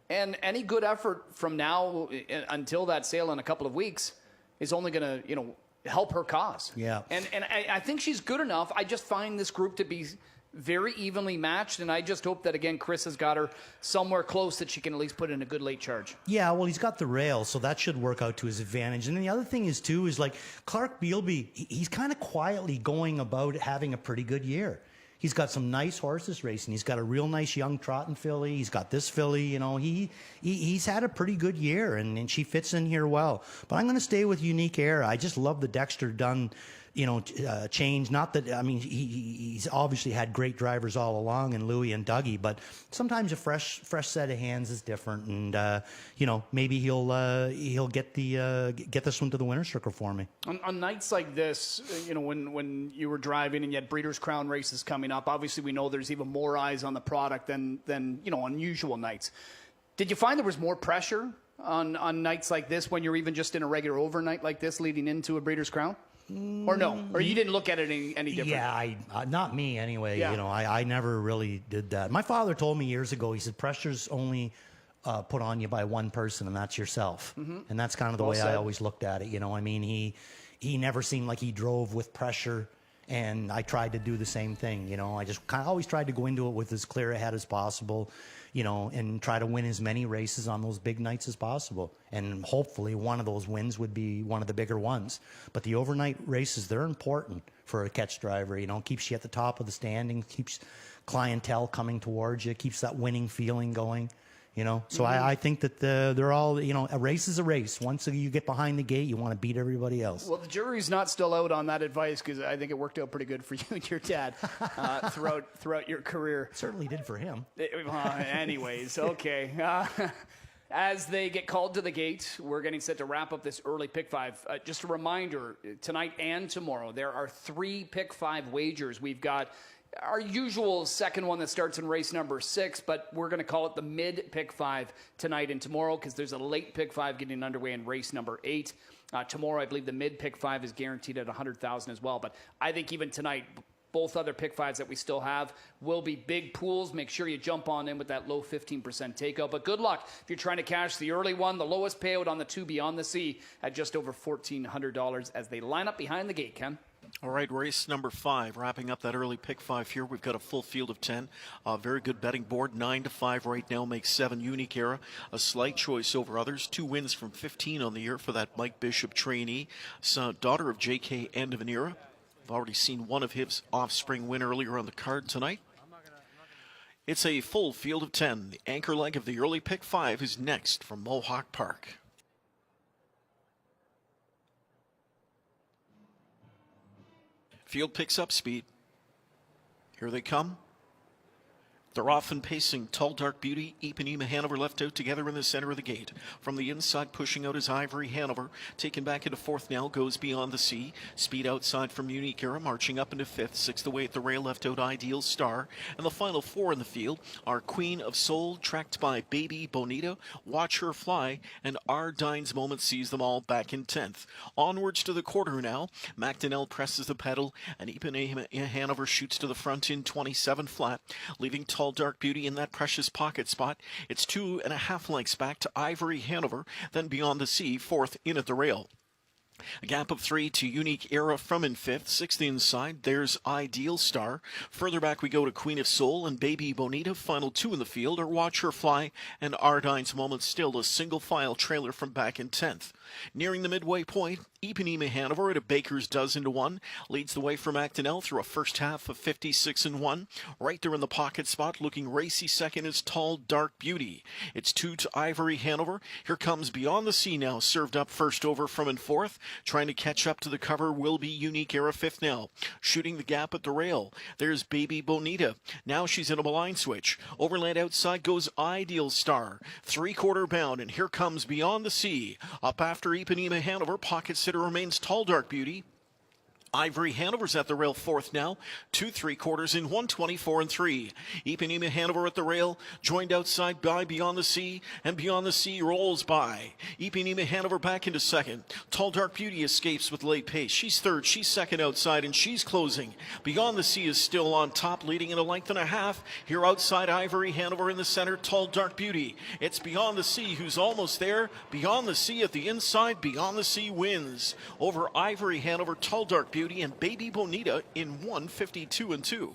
And any good effort from now until that sale in a couple of weeks is only going to, you know, help her cause. Yeah. And I think she's good enough. I just find this group to be very evenly matched, and I just hope that, again, Chris has got her somewhere close that she can at least put in a good late charge. Yeah, well, he's got the rail, so that should work out to his advantage. And then the other thing is, too, is like Clark Bealby, he's kind of quietly going about having a pretty good year. He's got some nice horses racing. He's got a real nice young trotting filly. He's got this filly. You know, he's had a pretty good year, and she fits in here well. But I'm going to stay with Unique Era. I just love the Dexter Dunn, change. Not that, I mean, he's obviously had great drivers all along in Louis and Dougie, but sometimes a fresh set of hands is different, and maybe he'll get this one to the winner's circle for me. On nights like this, when you were driving and you had Breeders' Crown races coming up, obviously we know there's even more eyes on the product than unusual nights. Did you find there was more pressure on nights like this when you're even just in a regular overnight like this leading into a Breeders' Crown? Or no? Or you didn't look at it any different? Yeah, not me anyway. Yeah. You know, I never really did that. My father told me years ago, he said, pressure's only put on you by one person, and that's yourself. And that's kind of the way I always looked at it. You know, I mean, he never seemed like he drove with pressure, and I tried to do the same thing. You know, I just kind of always tried to go into it with as clear a head as possible, you know, and try to win as many races on those big nights as possible. And hopefully one of those wins would be one of the bigger ones. But the overnight races, they're important for a catch driver. You know, keeps you at the top of the standings, keeps clientele coming towards you, keeps that winning feeling going. You know, so I think that they're all, you know, a race is a race. Once you get behind the gate, you want to beat everybody else. Well, the jury's not still out on that advice, because I think it worked out pretty good for you and your dad throughout your career. Certainly did for him. Anyways, okay. As they get called to the gate, we're getting set to wrap up this early Pick 5. Just a reminder, tonight and tomorrow, there are 3 Pick 5 wagers. We've got our usual second one that starts in race number 6, but we're going to call it the mid Pick 5 tonight and tomorrow, because there's a late Pick 5 getting underway in race number 8. Tomorrow, I believe the mid Pick 5 is guaranteed at $100,000 as well. But I think even tonight, both other Pick 5s that we still have will be big pools. Make sure you jump on in with that low 15% takeout. But good luck if you're trying to cash the early one. The lowest payout on the 2 Beyond the Sea at just over $1,400 as they line up behind the gate, Ken. All right, race number 5, wrapping up that early Pick 5 here. We've got a full field of 10. Very good betting board. 9-5 right now makes 7 Unique Era. A slight choice over others. 2 wins from 15 on the year for that Mike Bishop trainee. Daughter of J.K. End of an Era. I've already seen one of his offspring win earlier on the card tonight. It's a full field of 10. The anchor leg of the early Pick 5 is next from Mohawk Park. Field picks up speed. Here they come. They're off and pacing. Tall Dark Beauty, Ipanema Hanover left out together in the center of the gate. From the inside, pushing out is Ivory Hanover. Taken back into 4th now, goes Beyond the Sea. Speed outside from Unique Era, marching up into 5th. 6th away at the rail, left out Ideal Star. And the final 4 in the field are Queen of Soul, tracked by Baby Bonita, Watch Her Fly, and Our Dine's Moment sees them all back in 10th. Onwards to the quarter now. McDonnell presses the pedal, and Ipanema Hanover shoots to the front in 27 flat, leaving Tall Dark Beauty in that precious pocket spot. It's 2.5 lengths back to Ivory Hanover, then Beyond the Sea, 4th in at the rail. A gap of 3 to Unique Era from in 5th. 6th inside, there's Ideal Star. Further back we go to Queen of Soul and Baby Bonita. Final 2 in the field are Watch Her Fly and Ardine's Moment, still a single file trailer from back in 10th. Nearing the midway point, Ipanema Hanover at a baker's dozen to 1 leads the way for McDonnell through a first half of 56-1. Right there in the pocket spot, looking racy second is Tall Dark Beauty. It's 2 to Ivory Hanover. Here comes Beyond the Sea now, served up first over from in 4th. Trying to catch up to the cover will be Unique Era 5th now. Shooting the gap at the rail. There's Baby Bonita. Now she's in a blind switch. Overland outside goes Ideal Star. 3/4 bound, and here comes Beyond the Sea. Up after Ipanema Hanover, pocket sitter remains Tall Dark Beauty. Ivory Hanover's at the rail 4th now, 2 3/4 in 1:24-3. Ipanema Hanover at the rail, joined outside by Beyond the Sea, and Beyond the Sea rolls by. Ipanema Hanover back into 2nd. Tall Dark Beauty escapes with late pace. She's 3rd, she's 2nd outside, and she's closing. Beyond the Sea is still on top, leading in a length and a half. Here outside Ivory Hanover in the center, Tall Dark Beauty. It's Beyond the Sea who's almost there. Beyond the Sea at the inside, Beyond the Sea wins. Over Ivory Hanover, Tall Dark Beauty, and Baby Bonita in 1:52-2.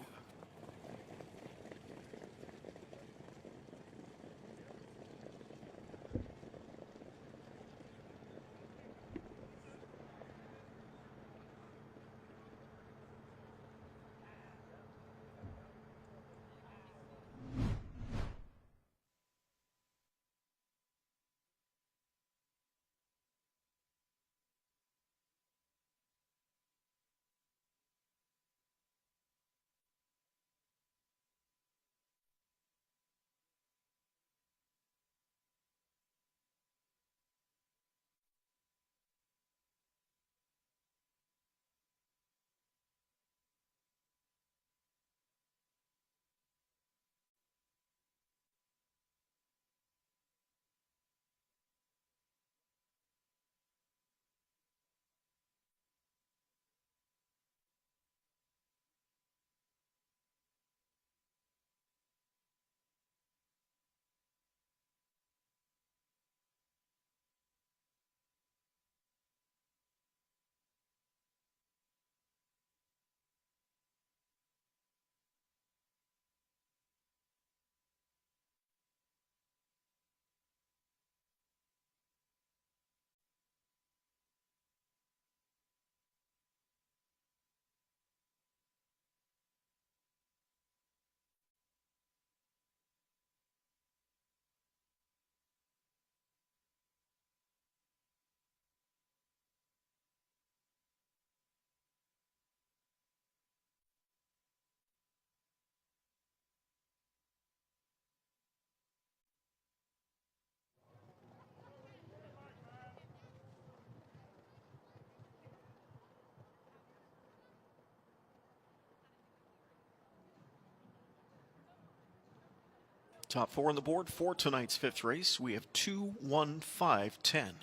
Top 4 on the board for tonight's 5th race. We have 2, 1, 5, 10.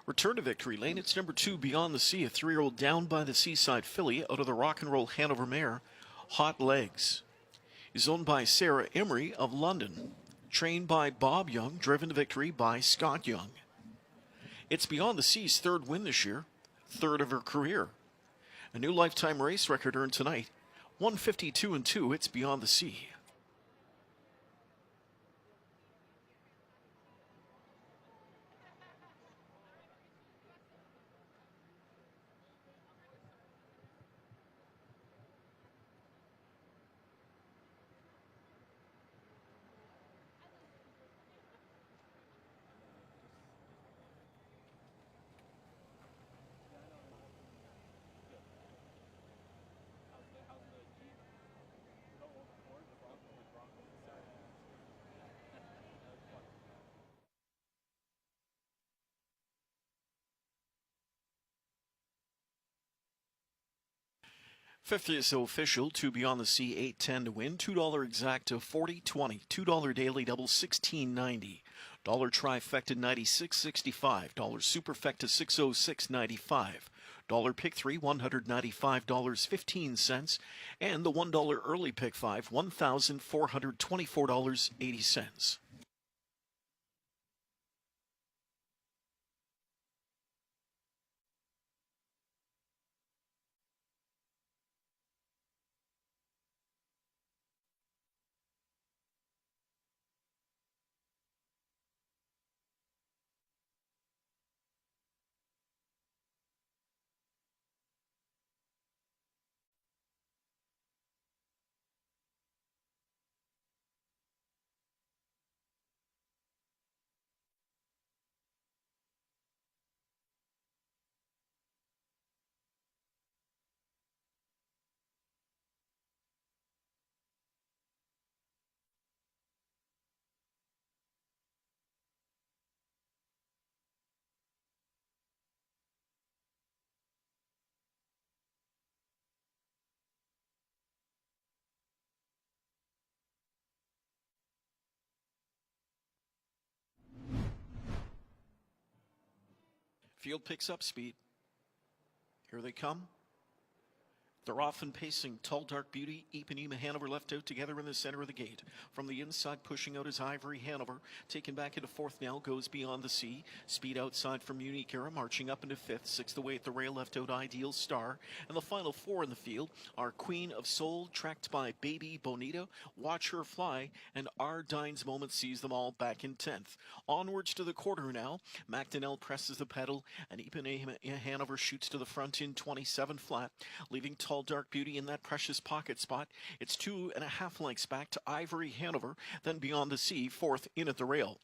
Return to victory lane. It's number 2, Beyond the Sea, a 3-year-old Down by the Seaside filly out of the Rock and Roll Hanover mare, Hot Legs. Is owned by Sarah Emery of London. Trained by Bob Young, driven to victory by Scott Young. It's Beyond the Sea's 3rd win this year, 3rd of her career. A new lifetime race record earned tonight, 152-2. It's Beyond the Sea. Fifth is official, 2 Beyond the Sea, 8.10 to win. $2 exacta, 40.20. $2 daily double, 16.90. Dollar trifecta, 96.65. Dollar superfecta, 606.95. Dollar pick 3, $195.15. And the $1 early pick 5, $1,424.80. Field picks up speed. Here they come. They're off and pacing. Tall Dark Beauty, Ipanema Hanover left out together in the center of the gate. From the inside, pushing out is Ivory Hanover. Taken back into 4th now, goes Beyond the Sea. Speed outside from Unique Era, marching up into 5th. 6th away at the rail, left out Ideal Star. And the final 4 in the field are Queen of Soul, tracked by Baby Bonita, Watch Her Fly, and Our Dine's Moment sees them all back in 10th. Onwards to the quarter now. McDonnell presses the pedal, and Ipanema Hanover shoots to the front in 27 flat, leaving Tall Dark Beauty in that precious pocket spot. It's 2.5 lengths back to Ivory Hanover, then Beyond the Sea, 4th in at the rail.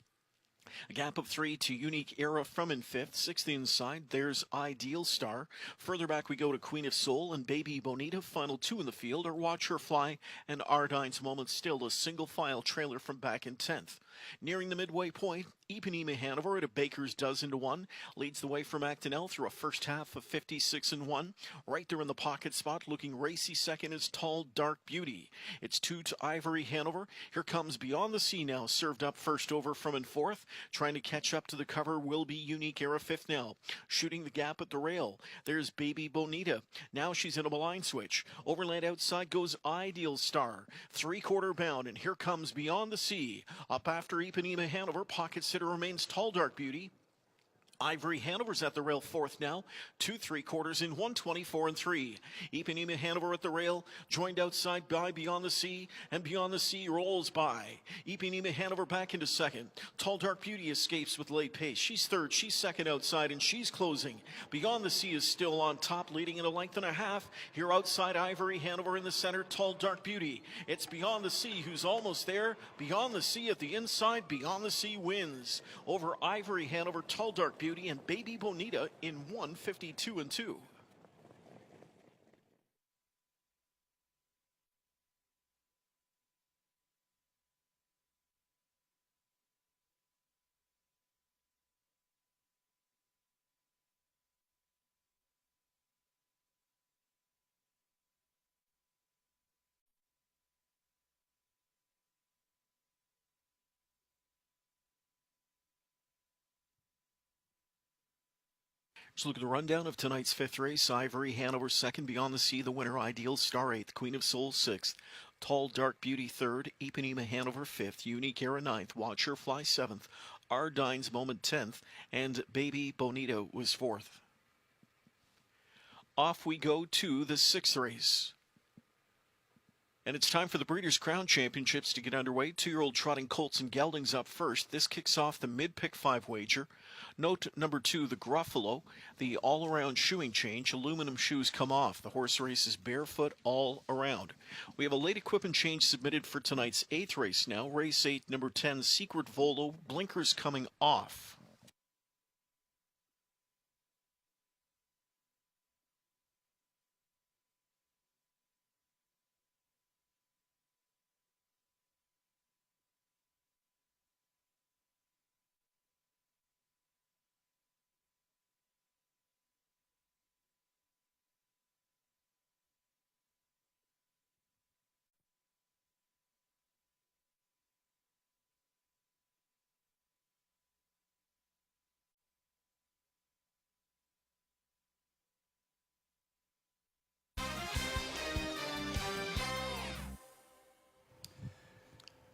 A gap of 3 to Unique Era from in 5th. 6th inside, there's Ideal Star. Further back we go to Queen of Soul and Baby Bonita. Final 2 in the field are Watch Her Fly and Ardine's Moment, still a single file trailer from back in 10th. Nearing the midway point, Ipanema Hanover at a baker's dozen to 1 leads the way from Actonel through a first half of 56-1. Right there in the pocket spot, looking racy second is Tall Dark Beauty. It's 2 to Ivory Hanover. Here comes Beyond the Sea now, served up first over from in 4th. Trying to catch up to the cover will be Unique Era 5th now. Shooting the gap at the rail. There's Baby Bonita. Now she's in a blind switch. Overland outside goes Ideal Star. 3/4 bound, and here comes Beyond the Sea. Up after Ipanema Hanover, pocket sitter remains Tall Dark Beauty. Ivory Hanover's at the rail 4th now, 2 3/4 in 124-3. Ipanema Hanover at the rail, joined outside by Beyond the Sea, and Beyond the Sea rolls by. Ipanema Hanover back into 2nd. Tall Dark Beauty escapes with late pace. She's 3rd, she's 2nd outside, and she's closing. Beyond the Sea is still on top, leading in a length and a half. Here outside Ivory Hanover in the center, Tall Dark Beauty. It's Beyond the Sea who's almost there. Beyond the Sea at the inside, Beyond the Sea wins. Over Ivory Hanover, Tall Dark Beauty, and Baby Bonita in 152-2. So look at the rundown of tonight's fifth race. Ivory, Hanover second. Beyond the Sea, the winner. Ideal Star eighth. Queen of Souls sixth. Tall Dark Beauty third. Ipanema Hanover fifth. Unique Era ninth. Watcher Fly seventh. Ardine's Moment 10th. And Baby Bonito was fourth. Off we go to the sixth race. And it's time for the Breeders' Crown Championships to get underway. 2-year-old trotting colts and geldings up first. This kicks off the mid-pick 5 wager. Note number 2, the Gruffalo, the all-around shoeing change. Aluminum shoes come off. The horse race is barefoot all around. We have a late equipment change submitted for tonight's 8th race now. Race 8, number 10, Secret Volo, blinkers coming off.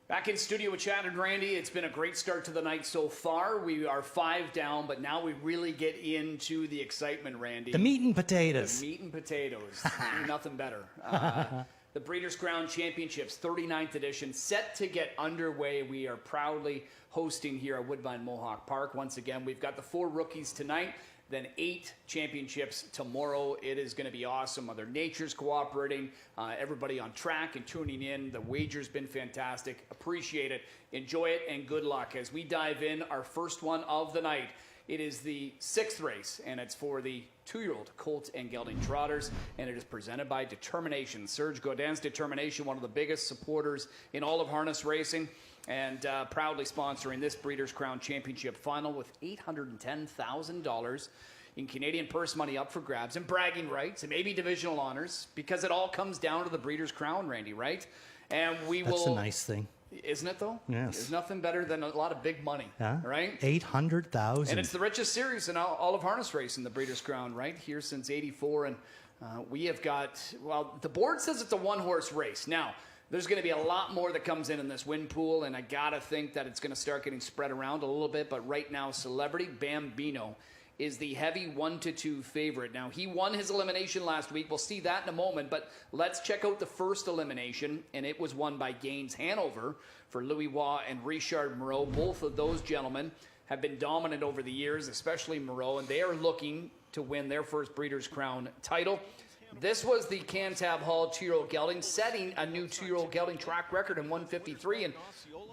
Back in studio with Chad and Randy. It's been a great start to the night so far. We are 5 down, but now we really get into the excitement, Randy. The meat and potatoes. The meat and potatoes. Nothing better. The Breeders' Crown Championships, 39th edition, set to get underway. We are proudly hosting here at Woodbine Mohawk Park. Once again, we've got the 4 rookies tonight, then 8 championships tomorrow. It is going to be awesome. Mother Nature's cooperating, everybody on track and tuning in. The wager's been fantastic. Appreciate it. Enjoy it, and good luck. As we dive in, our first one of the night, it is the 6th race, and it's for the 2-year-old colt and gelding trotters, and it is presented by Determination. Serge Godin's Determination, one of the biggest supporters in all of harness racing, and proudly sponsoring this Breeders' Crown Championship final with $810,000 in Canadian purse money up for grabs, and bragging rights, and maybe divisional honors, because it all comes down to the Breeders' Crown, Randy, right? And That's a nice thing. Isn't it, though? Yes. There's nothing better than a lot of big money, right? 800,000. And it's the richest series in all of harness racing, the Breeders' Crown, right? Here since '84, and we have got, well, the board says it's a 1-horse race. Now, there's going to be a lot more that comes in this win pool, and I got to think that it's going to start getting spread around a little bit, but right now, Celebrity Bambino is the heavy 1-2 favorite. Now, he won his elimination last week. We'll see that in a moment, but let's check out the first elimination, and it was won by Gaines Hanover for Louis Waugh and Richard Moreau. Both of those gentlemen have been dominant over the years, especially Moreau, and they are looking to win their first Breeders' Crown title. This was the Cantab Hall 2-year-old gelding, setting a new 2-year-old gelding track record in 153, and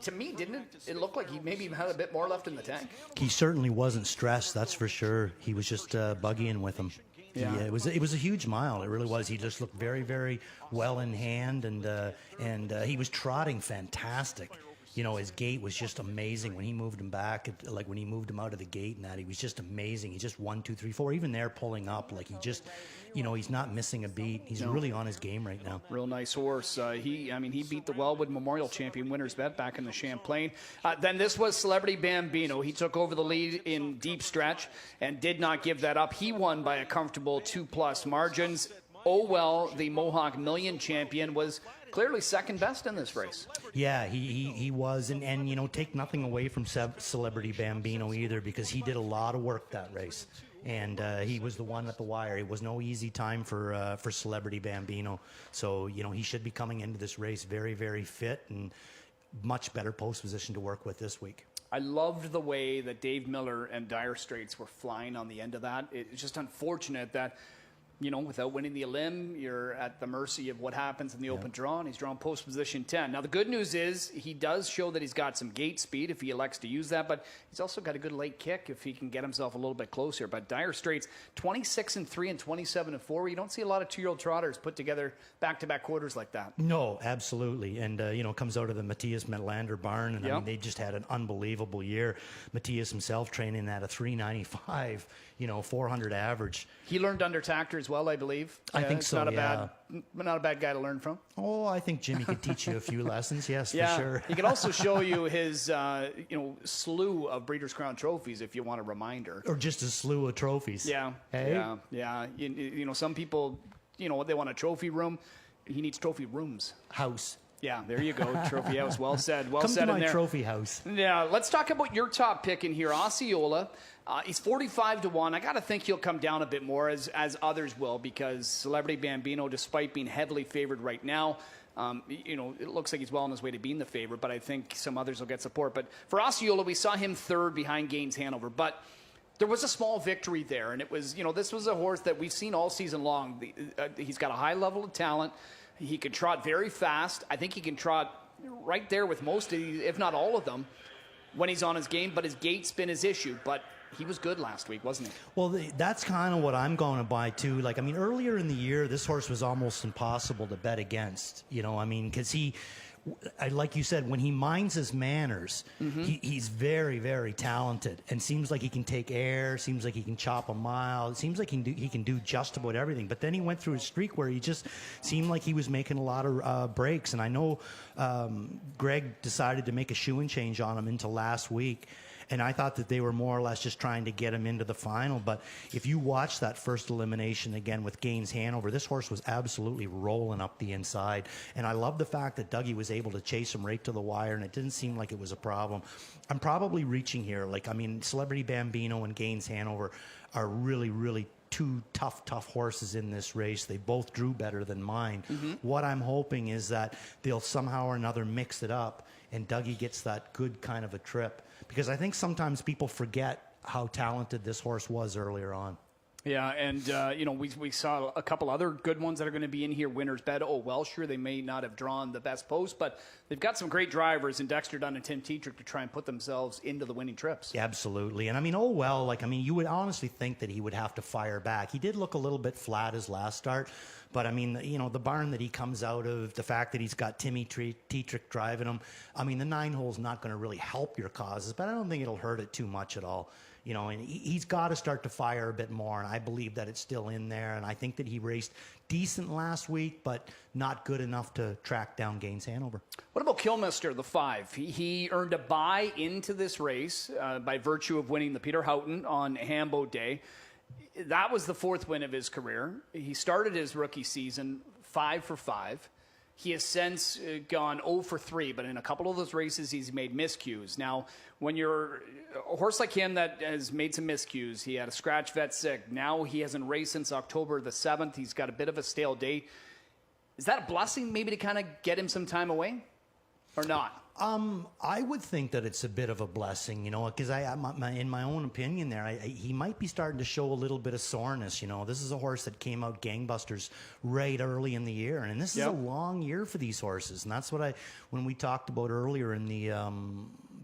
to me, didn't it look like he maybe had a bit more left in the tank? He certainly wasn't stressed, that's for sure. He was just buggying with him. Yeah. It was a huge mile. It really was. He just looked very, very well in hand, and he was trotting fantastic. You know, his gait was just amazing when he moved him back, like when he moved him out of the gate and that, he was just amazing. He just 1, 2, 3, 4, even there pulling up, like he just, you know, he's not missing a beat. He's really on his game right now. Real nice horse. He beat the Wellwood Memorial Champion winner's bet back in the Champlain. Then this was Celebrity Bambino. He took over the lead in deep stretch and did not give that up. He won by a comfortable 2+ margins. Oh well, the Mohawk Million champion was clearly second best in this race. Yeah, he was, and you know, take nothing away from Celebrity Bambino either, because he did a lot of work that race, and he was the one at the wire. It was no easy time for Celebrity Bambino, so you know, he should be coming into this race very, very fit and much better post position to work with this week. I loved the way that Dave Miller and Dire Straits were flying on the end of that. It's just unfortunate that, you know, without winning the elim, you're at the mercy of what happens in the open draw, and he's drawn post position 10. Now, the good news is he does show that he's got some gate speed if he elects to use that, but he's also got a good late kick if he can get himself a little bit closer. But Dire Straits, 26-3 and 27-4. You don't see a lot of 2-year-old trotters put together back-to-back quarters like that. No, absolutely. And, you know, comes out of the Matthias Metlander barn, and I mean, they just had an unbelievable year. Matthias himself training at a 395, you know, 400 average. He learned under Tactor as as well, I believe. I think it's so, not a bad guy to learn from. Oh, I think Jimmy could teach you a few lessons, yes, for sure. He can also show you his slew of Breeders' Crown trophies if you want a reminder. Or just a slew of trophies. Yeah, Hey? yeah. Some people, they want a trophy room. He needs trophy rooms. House. Yeah, there you go. Trophy house. Well said. Well Come said to in my there. trophy house. Yeah, let's talk about your top pick in here, Osceola. He's 45-1. I got to think he'll come down a bit more, as others will, because Celebrity Bambino, despite being heavily favored right now, it looks like he's well on his way to being the favorite, but I think some others will get support. But for Osceola, we saw him third behind Gaines Hanover, but there was a small victory there, and it was, this was a horse that we've seen all season long. He's got a high level of talent. He can trot very fast. I think he can trot right there with most of these, if not all of them, when he's on his game, but his gait spin is issue. But he was good last week, wasn't he? Well, that's kind of what I'm going to buy, too. Earlier in the year, this horse was almost impossible to bet against, because like you said, when he minds his manners, he's very, very talented and seems like he can take air, seems like he can chop a mile. It seems like he can do just about everything. But then he went through a streak where he just seemed like he was making a lot of breaks. And I know Greg decided to make a shoeing change on him into last week. And I thought that they were more or less just trying to get him into the final. But if you watch that first elimination again with Gaines Hanover, this horse was absolutely rolling up the inside. And I love the fact that Dougie was able to chase him right to the wire, and it didn't seem like it was a problem. I'm probably reaching here. Celebrity Bambino and Gaines Hanover are really, really two tough horses in this race. They both drew better than mine. What I'm hoping is that they'll somehow or another mix it up, and Dougie gets that good kind of a trip. Because I think sometimes people forget how talented this horse was earlier on. Yeah, and, we saw a couple other good ones that are going to be in here. Winner's Bet. Oh, well, sure, they may not have drawn the best post, but they've got some great drivers in Dexter Dunn and Tim Tetrick to try and put themselves into the winning trips. Yeah, absolutely. And, you would honestly think that he would have to fire back. He did look a little bit flat his last start. But, the barn that he comes out of, the fact that he's got Timmy Tetrick driving him, the 9 hole's not going to really help your causes, but I don't think it'll hurt it too much at all. And he's got to start to fire a bit more, and I believe that it's still in there. And I think that he raced decent last week, but not good enough to track down Gaines Hanover. What about Kilmister, the 5? He earned a bye into this race by virtue of winning the Peter Houghton on Hambo Day. That was the 4th win of his career. He started his rookie season 5 for 5. He has since gone 0 for 3, but in a couple of those races, he's made miscues. Now, when you're a horse like him that has made some miscues, he had a scratch vet sick. Now he hasn't raced since October the 7th. He's got a bit of a stale date. Is that a blessing maybe to kind of get him some time away or not? I would think that it's a bit of a blessing, because in my own opinion there, he might be starting to show a little bit of soreness. This is a horse that came out gangbusters right early in the year, and this is a long year for these horses. And that's what when we talked about earlier in the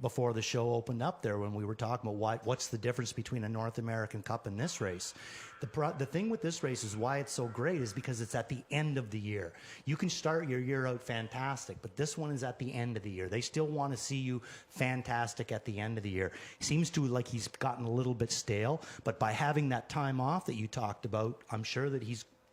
before the show opened up there, when we were talking about what's the difference between a North American Cup and this race. The thing with this race is why it's so great is because it's at the end of the year. You can start your year out fantastic, but this one is at the end of the year. They still want to see you fantastic at the end of the year. Seems to like he's gotten a little bit stale, but by having that time off that you talked about, I'm sure that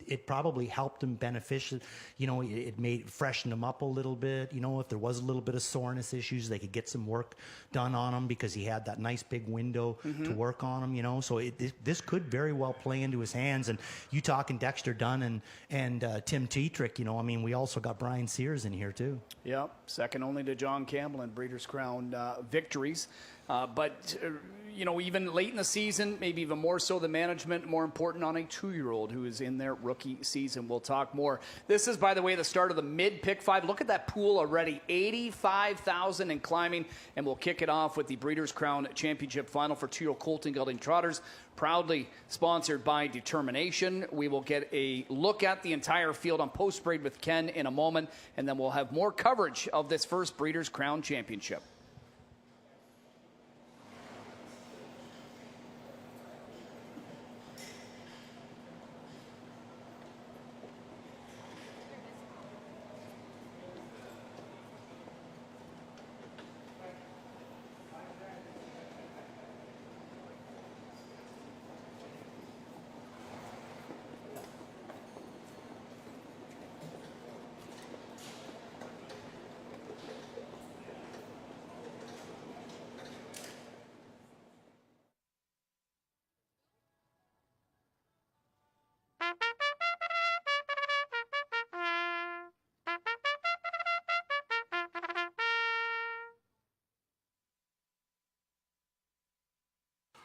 it probably helped him beneficial. It freshened him up a little bit. If there was a little bit of soreness issues, they could get some work done on him because he had that nice big window to work on him, So this could very well play into his hands. And you talking Dexter Dunn and Tim Tetrick, we also got Brian Sears in here too. Yep, second only to John Campbell in Breeders' Crown victories. But even late in the season, maybe even more so the management, more important on a 2-year-old who is in their rookie season. We'll talk more. This is, by the way, the start of the mid-pick 5. Look at that pool already, 85,000 and climbing. And we'll kick it off with the Breeders' Crown Championship Final for 2-year-old Colton Gelding Trotters, proudly sponsored by Determination. We will get a look at the entire field on Post Breed with Ken in a moment, and then we'll have more coverage of this first Breeders' Crown Championship.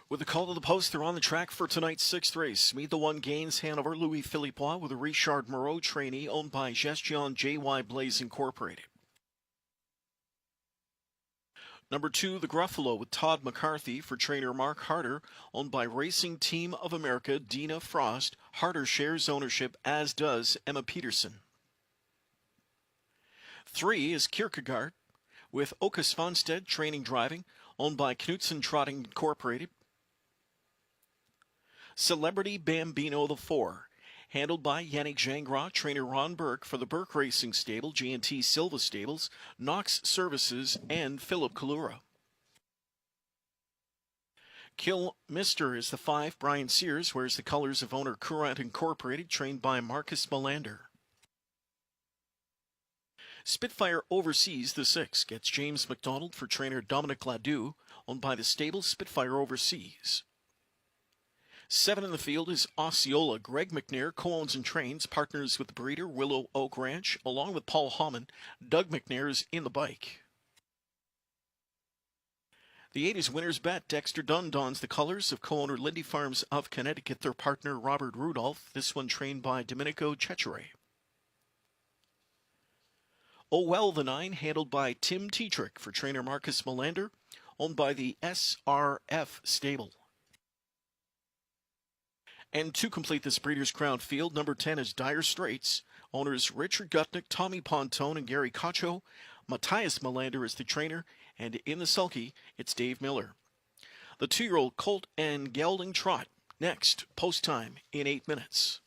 With the call to the post, they're on the track for tonight's sixth race. Meet the one Gaines Hanover Louis Philippois with a Richard Moreau trainee owned by Gestion JY Blaze Incorporated. Number 2, the Gruffalo with Todd McCarthy for trainer Mark Harder, owned by Racing Team of America Dina Frost. Harder shares ownership, as does Emma Peterson. 3 is Kierkegaard with Oka Svanstedt training driving, owned by Knutson Trotting Incorporated. Celebrity Bambino the 4, handled by Yannick Gingras, trainer Ron Burke for the Burke Racing Stable, G&T Silva Stables, Knox Services, and Philip Kalura. Kill Mister is the 5, Brian Sears wears the colors of owner Courant Incorporated, trained by Marcus Melander. Spitfire Overseas, the 6, gets James McDonald for trainer Dominic Ladew, owned by the stable Spitfire Overseas. 7 in the field is Osceola. Greg McNair co-owns and trains, partners with the breeder Willow Oak Ranch, along with Paul Hammond. Doug McNair is in the bike. The 8 is Winner's Bet. Dexter Dunn dons the colors of co-owner Lindy Farms of Connecticut, their partner Robert Rudolph, this one trained by Domenico Cecere. Oh Well, the 9, handled by Tim Tetrick for trainer Marcus Melander, owned by the SRF stable. And to complete this Breeders' Crown field, number 10 is Dire Straits. Owners Richard Gutnick, Tommy Pontone, and Gary Cacho. Matthias Melander is the trainer, and in the sulky, it's Dave Miller. The 2-year-old Colt and Gelding Trot. Next, post time in 8 minutes.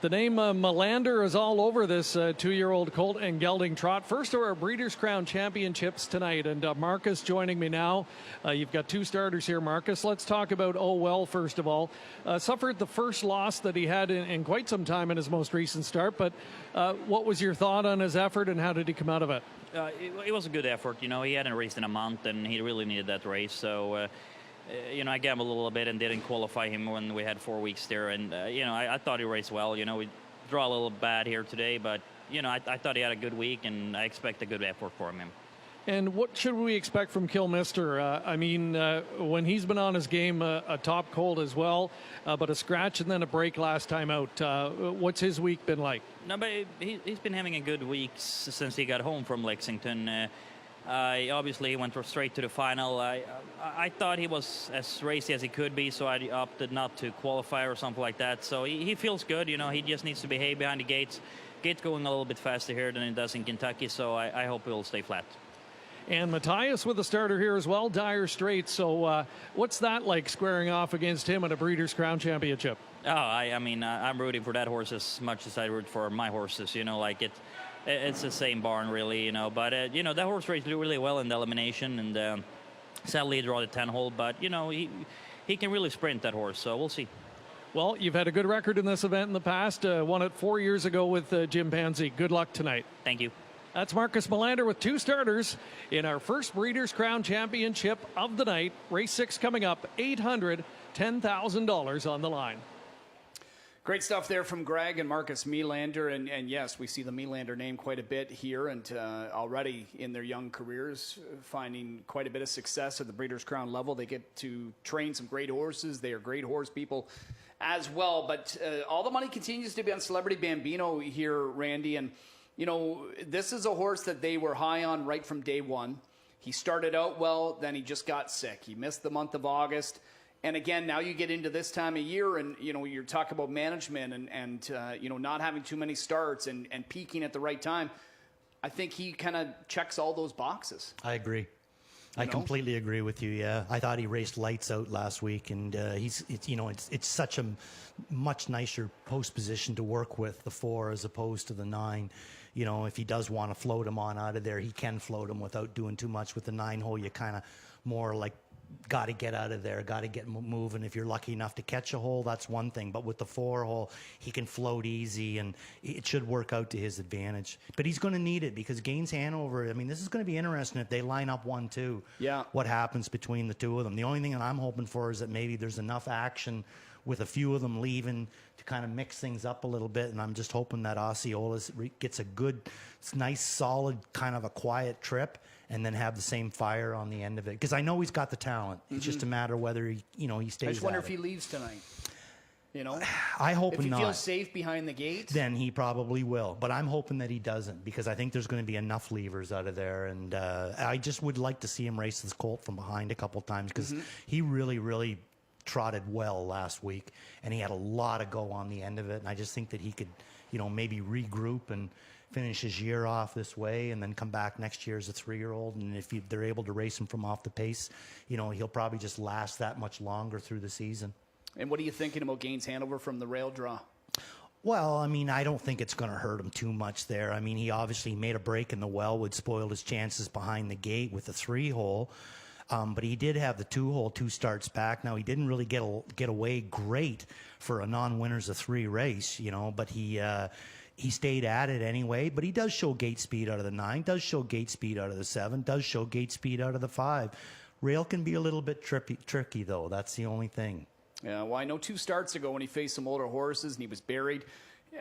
The name Melander is all over this 2-year-old Colt and Gelding Trot. First to our Breeders' Crown Championships tonight, and Marcus joining me now. You've got 2 starters here, Marcus. Let's talk about Oh Well first of all. Suffered the first loss that he had in quite some time in his most recent start, but what was your thought on his effort and how did he come out of it? It was a good effort. You know, he hadn't raced in a month and he really needed that race, so you know, I gambled a little bit and didn't qualify him when we had 4 weeks there. And, you know, I thought he raced well. You know, we draw a little bad here today, but, you know, I thought he had a good week and I expect a good effort from him. And what should we expect from Kilmister? I mean, when he's been on his game, a top colt as well, but a scratch and then a break last time out. What's his week been like? No, but he's been having a good week since he got home from Lexington. Obviously, he went straight to the final. I thought he was as racy as he could be, so I opted not to qualify or something like that. So he feels good. You know, he just needs to behave behind the gates. Gate's going a little bit faster here than it does in Kentucky, so I hope he'll stay flat. And Matthias with a starter here as well, Dire Straits. So what's that like, squaring off against him at a Breeders' Crown Championship? Oh, I mean, I'm rooting for that horse as much as I root for my horses. You know, like it's the same barn, really, you know. But, you know, that horse raced really well in the elimination, and sadly he drew the 10-hole. But, you know, he can really sprint, that horse, so we'll see. Well, you've had a good record in this event in the past. Won it 4 years ago with Jim Pansy. Good luck tonight. Thank you. That's Marcus Melander with 2 starters in our first Breeders' Crown Championship of the night. Race 6 coming up, $810,000 on the line. Great stuff there from Greg and Marcus Melander, and yes, we see the Melander name quite a bit here, and already in their young careers finding quite a bit of success at the Breeders' Crown level. They get to train some great horses. They are great horse people as well, but all the money continues to be on Celebrity Bambino here, Randy, and you know, this is a horse that they were high on right from day one. He started out well, then he just got sick. He missed the month of August. And again, now you get into this time of year and, you know, you're talking about management and you know, not having too many starts and peaking at the right time. I think he kind of checks all those boxes. I agree. I completely agree with you. Yeah, I thought he raced lights out last week, and it's such a much nicer post position to work with, the 4 as opposed to the 9. You know, if he does want to float him on out of there, he can float him without doing too much. With the 9-hole, you kind of more like got to get out of there, got to get moving. If you're lucky enough to catch a hole, that's one thing. But with the 4-hole, he can float easy, and it should work out to his advantage. But he's going to need it because Gaines Hanover, I mean, this is going to be interesting if they line up 1-2. Yeah. What happens between the two of them? The only thing that I'm hoping for is that maybe there's enough action with a few of them leaving to kind of mix things up a little bit. And I'm just hoping that Osceola gets a good, nice, solid, kind of a quiet trip, and then have the same fire on the end of it. Because I know he's got the talent. It's just a matter whether he stays. I just wonder at if it. he leaves tonight. You know, I hope if he not. feels safe behind the gate, then he probably will. But I'm hoping that he doesn't, because I think there's going to be enough levers out of there. And I just would like to see him race this colt from behind a couple times, because he really, really trotted well last week, and he had a lot of go on the end of it. And I just think that he could, maybe regroup and finish his year off this way, and then come back next year as a 3-year-old. And if they're able to race him from off the pace, he'll probably just last that much longer through the season. And what are you thinking about Gaines Hanover from the rail draw? Well, I mean, I don't think it's going to hurt him too much there. I mean, he obviously made a break in the Wellwood, spoiled his chances behind the gate with the 3-hole. But he did have the 2-hole 2 starts back. Now, he didn't really get away great for a non-winners of 3 race, but he stayed at it anyway. But he does show gate speed out of the 9, does show gate speed out of the 7, does show gate speed out of the 5. Rail can be a little bit tricky, though. That's the only thing. Yeah, well, I know 2 starts ago when he faced some older horses and he was buried.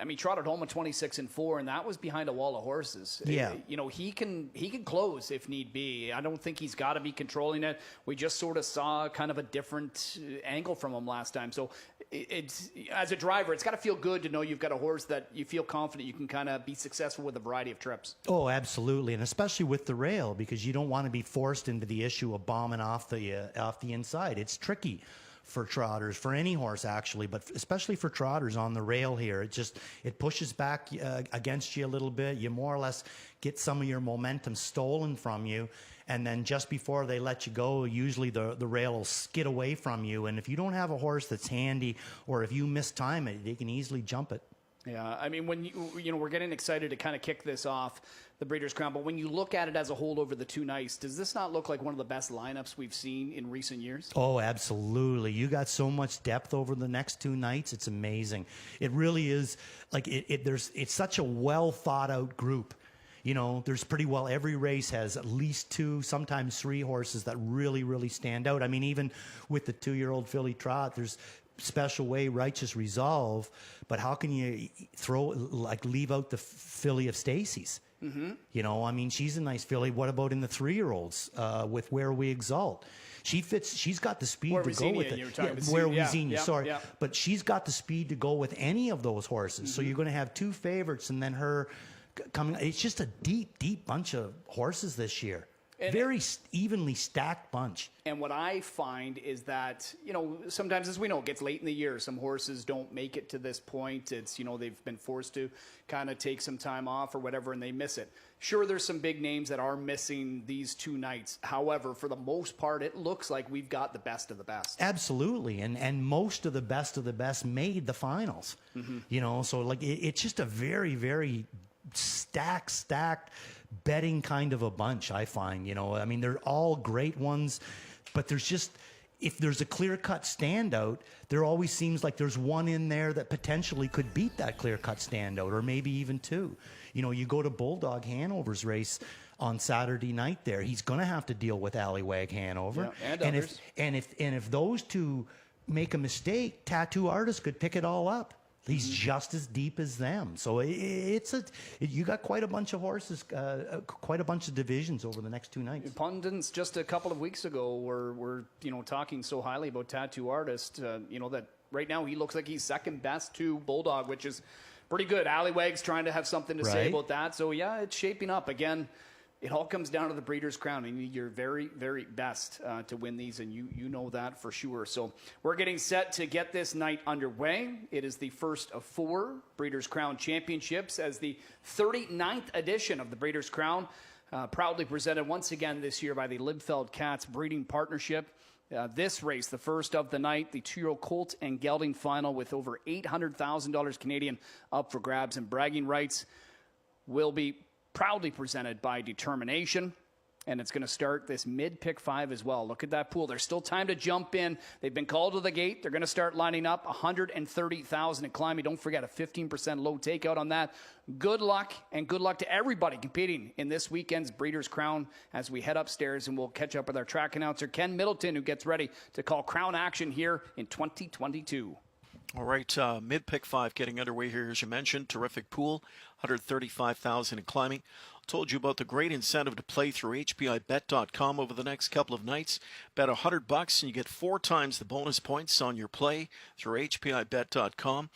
I mean, he trotted home at 26-4, and that was behind a wall of horses. Yeah. He can close if need be. I don't think he's got to be controlling it. We just sort of saw kind of a different angle from him last time. So it's, as a driver, it's got to feel good to know you've got a horse that you feel confident you can kind of be successful with a variety of trips. Oh, absolutely, and especially with the rail, because you don't want to be forced into the issue of bombing off the inside. It's tricky for trotters, for any horse actually, but especially for trotters on the rail here. It pushes back against you a little bit. You more or less get some of your momentum stolen from you, and then just before they let you go, usually the rail will skid away from you, and if you don't have a horse that's handy, or if you mistime it, they can easily jump it. Yeah, I mean, when we're getting excited to kind of kick this off, the Breeders' Crown, but when you look at it as a whole over the 2 nights, does this not look like one of the best lineups we've seen in recent years? Oh, absolutely. You got so much depth over the next 2 nights. It's amazing. It really is. Like it's such a well thought out group. There's pretty well every race has at least 2, sometimes 3 horses that really, really stand out. I mean, even with the 2-year-old filly trot, there's Special Way, Righteous Resolve, but how can you leave out the filly of Stacy's? I mean, she's a nice filly. What about in the 3-year-olds with Where We Exalt? She fits. She's got the speed to go with it. Where We Xenia, sorry. Yeah. But she's got the speed to go with any of those horses. So you're going to have 2 favorites, and then her coming. It's just a deep, deep bunch of horses this year. Very evenly stacked bunch. And what I find is that, sometimes, as we know, it gets late in the year. Some horses don't make it to this point. It's, they've been forced to kind of take some time off or whatever, and they miss it. Sure, there's some big names that are missing these 2 nights. However, for the most part, it looks like we've got the best of the best. Absolutely. And most of the best made the finals. So it's just a very, very stacked betting kind of a bunch, I find. I mean, they're all great ones, but if there's a clear-cut standout, there always seems like there's one in there that potentially could beat that clear-cut standout, or maybe even 2. You go to Bulldog Hanover's race on Saturday night there, he's going to have to deal with Allywag Hanover. Yeah, and others. If those 2 make a mistake, Tattoo Artist could pick it all up. He's just as deep as them. So you got quite a bunch of horses, quite a bunch of divisions over the next 2 nights. Pundits just a couple of weeks ago were talking so highly about Tattoo Artist, that right now he looks like he's second best to Bulldog, which is pretty good. Allywag's trying to have something to say about that. So yeah, it's shaping up. Again, it all comes down to the Breeders' Crown. You need your very, very best to win these, and you know that for sure. So we're getting set to get this night underway. It is the first of 4 Breeders' Crown Championships as the 39th edition of the Breeders' Crown, proudly presented once again this year by the Libfeld Cats Breeding Partnership. This race, the first of the night, the 2-year-old Colt and Gelding final with over $800,000 Canadian up for grabs, and bragging rights will be proudly presented by Determination. and it's going to start this mid-pick 5 as well. Look at that pool. There's still time to jump in. They've been called to the gate. They're going to start lining up. 130,000 at climbing. Don't forget a 15% low takeout on that. Good luck, and good luck to everybody competing in this weekend's Breeders' Crown as we head upstairs, and we'll catch up with our track announcer, Ken Middleton, who gets ready to call Crown action here in 2022. All right, mid-pick 5 getting underway here, as you mentioned. Terrific pool, 135,000 in climbing. Told you about the great incentive to play through HPIBet.com over the next couple of nights. Bet $100 and you get 4 times the bonus points on your play through HPIBet.com.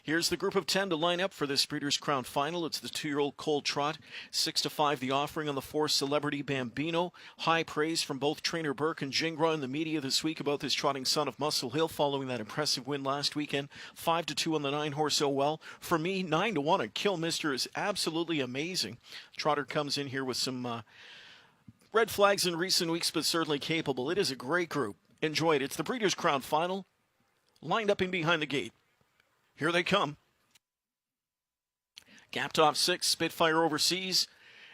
Here's the group of 10 to line up for this Breeders' Crown final. It's the 2-year-old Cold Trot. 6-5 the offering on the 4 Celebrity Bambino. High praise from both trainer Burke and Gingras in the media this week about this trotting son of Muscle Hill following that impressive win last weekend. 5-2 on the 9-horse Oh Well. For me, 9-1 on Kill Mister is absolutely amazing. Trotter comes in here with some red flags in recent weeks, but certainly capable. It is a great group. Enjoy it. It's the Breeders' Crown final. Lined up in behind the gate. Here they come. Gapped off 6, Spitfire Overseas.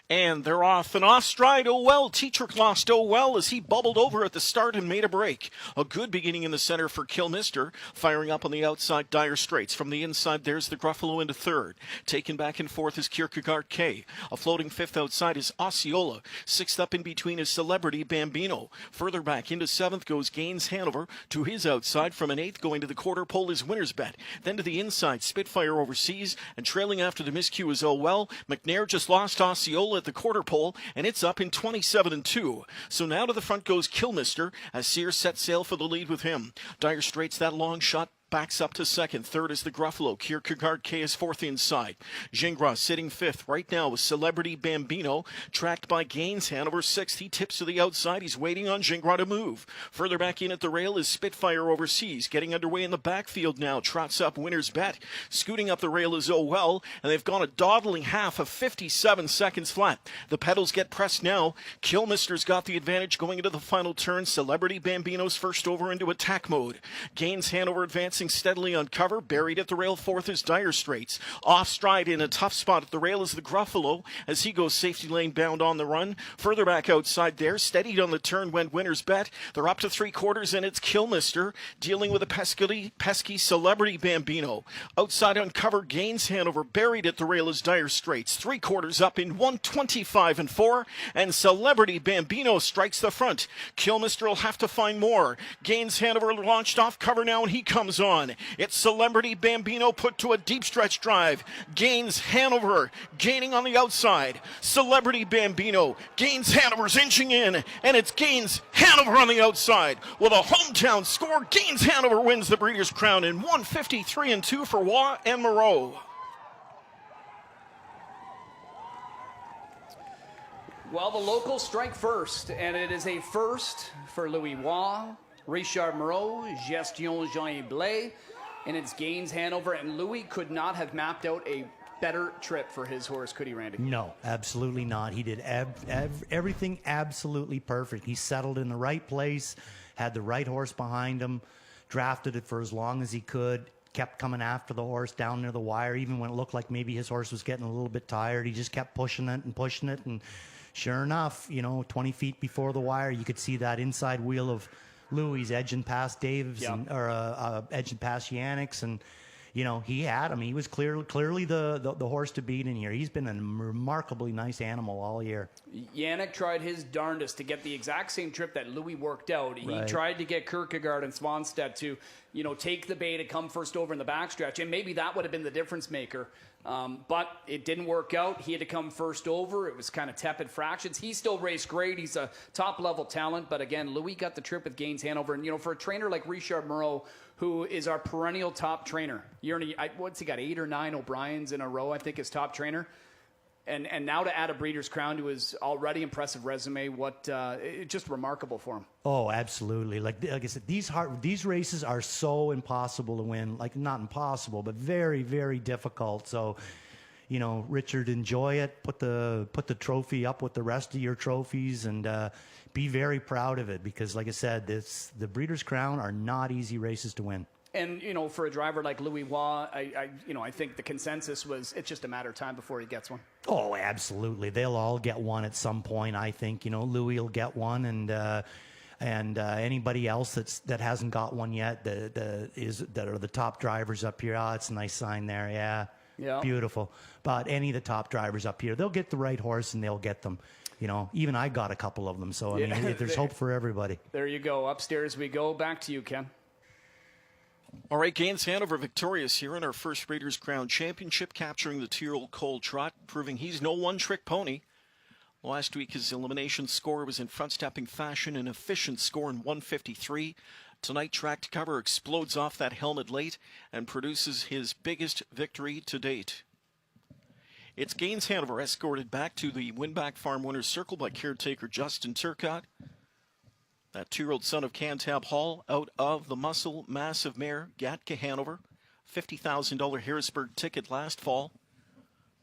And they're off and off stride. Oh well, Teacher lost oh well as he bubbled over at the start and made a break. A good beginning in the center for Kilmister. Firing up on the outside, Dire Straits. From the inside, there's the Gruffalo into third. Taken back and forth is Kierkegaard K. A floating 5th outside is Osceola. 6th up in between is Celebrity Bambino. Further back into 7th goes Gaines Hanover. To his outside from an 8th going to the quarter pole is Winner's Bet. Then to the inside, Spitfire Overseas. And trailing after the miscue is oh well. McNair just lost Osceola at the quarter pole, and it's up in 27-2. So now to the front goes Kilmister as Sears sets sail for the lead with him. Dire Straits, that long shot, backs up to 2nd. 3rd is the Gruffalo. Kierkegaard K is 4th inside. Gingras sitting 5th right now with Celebrity Bambino, tracked by Gaines Hanover 6th. He tips to the outside. He's waiting on Gingras to move. Further back in at the rail is Spitfire Overseas. Getting underway in the backfield now. Trots up Winner's Bet. Scooting up the rail is Oh Well, and they've gone a dawdling half of 57 seconds flat. The pedals get pressed now. Kilmister's got the advantage going into the final turn. Celebrity Bambino's first over into attack mode. Gaines Hanover advances steadily on cover. Buried at the rail 4th is Dire Straits. Off stride in a tough spot at the rail is the Gruffalo as he goes safety lane bound on the run. Further back outside there, steadied on the turn went Winner's Bet. They're up to 3/4 and it's Kilmister dealing with a pesky Celebrity Bambino. Outside on cover, Gaines Hanover. Buried at the rail is Dire Straits. 3/4 up in 125-4 and Celebrity Bambino strikes the front. Kilmister will have to find more. Gaines Hanover launched off cover now and he comes on. It's Celebrity Bambino put to a deep stretch drive. Gaines Hanover gaining on the outside. Celebrity Bambino. Gaines Hanover's inching in, and it's Gaines Hanover on the outside. With a hometown score, Gaines Hanover wins the Breeders' Crown in 153-2 for Waugh and Moreau. Well, the locals strike first, and it is a first for Louis Waugh, Richard Moreau, Gestion Jean Blais, and it's Gaines Hanover, and Louis could not have mapped out a better trip for his horse, could he, Randy? No, absolutely not. He did everything absolutely perfect. He settled in the right place, had the right horse behind him, drafted it for as long as he could, kept coming after the horse down near the wire, even when it looked like maybe his horse was getting a little bit tired. He just kept pushing it, and sure enough, 20 feet before the wire, you could see that inside wheel of Louis edging past Dave's, edging past Yannick's, and he had him. He was clearly the horse to beat in here. He's been a remarkably nice animal all year. Yannick tried his darndest to get the exact same trip that Louis worked out. He tried to get Kierkegaard and Swanstedt to, take the bait and come first over in the backstretch, and maybe that would have been the difference maker. But it didn't work out. He had to come first over. It was kind of tepid fractions. He still raced great. He's a top-level talent. But again, Louis got the trip with Gaines Hanover. And, for a trainer like Richard Moreau, who is our perennial top trainer, what's he got, 8 or 9 O'Briens in a row, I think, as top trainer. And now to add a Breeders' Crown to his already impressive resume, it's just remarkable for him. Oh, absolutely. Like I said, these races are so impossible to win. Like, not impossible, but very, very difficult. So, Richard, enjoy it. Put the trophy up with the rest of your trophies, and be very proud of it. Because, like I said, the Breeders' Crown are not easy races to win. And, you know, for a driver like Louis Waugh, I think the consensus was it's just a matter of time before he gets one. Oh, absolutely. They'll all get one at some point, I think. You know, Louis will get one, and anybody else that hasn't got one yet that are the top drivers up here. Oh, it's a nice sign there. Yeah. Beautiful. But any of the top drivers up here, they'll get the right horse and they'll get them. You know, even I got a couple of them. So, I mean, there's hope for everybody. There you go. Upstairs we go. Back to you, Ken. All right, Gaines Hanover victorious here in our first Breeders' Crown Championship, capturing the 2-year-old Cole Trot, proving he's no one-trick pony. Last week, his elimination score was in front-stepping fashion, an efficient score in 153. Tonight, Tracked Cover explodes off that helmet late and produces his biggest victory to date. It's Gaines Hanover escorted back to the Winback Farm Winners Circle by caretaker Justin Turcott. That 2-year-old son of Cantab Hall out of the muscle massive mare Gatka Hanover. $50,000 Harrisburg ticket last fall.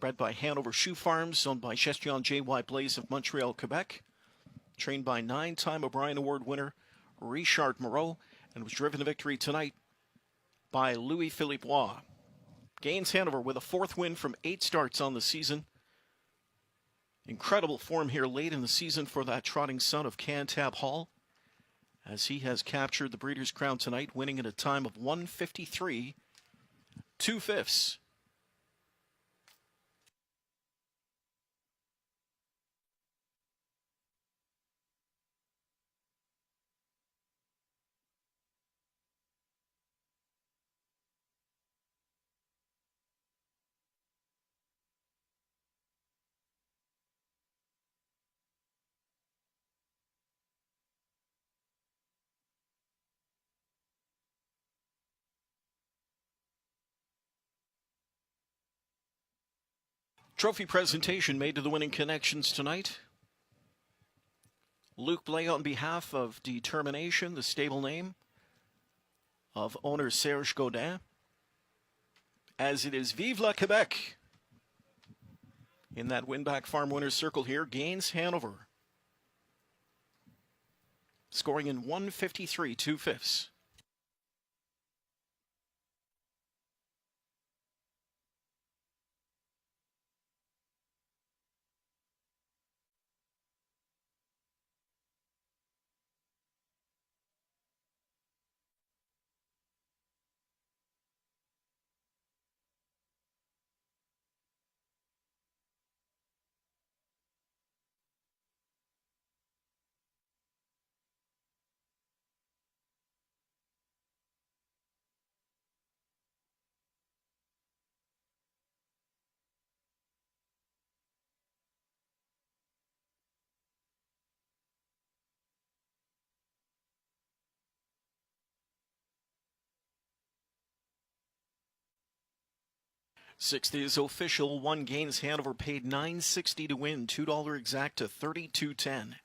Bred by Hanover Shoe Farms, owned by Chestion J.Y. Blaze of Montreal, Quebec. Trained by 9-time O'Brien Award winner Richard Moreau, and was driven to victory tonight by Louis-Philippe Waugh. Gaines Hanover with a 4th win from 8 starts on the season. Incredible form here late in the season for that trotting son of Cantab Hall, as he has captured the Breeders' Crown tonight, winning at a time of 1:53 2/5. Trophy presentation made to the winning connections tonight. Luc Blais on behalf of Determination, the stable name of owner Serge Gaudin. As it is Vive la Quebec in that Winback Farm Winners Circle here. Gaines Hanover scoring in 1:53 2/5. Sixth is official. One Gaines Hanover paid $9.60 to win. $2 exact to $32.10.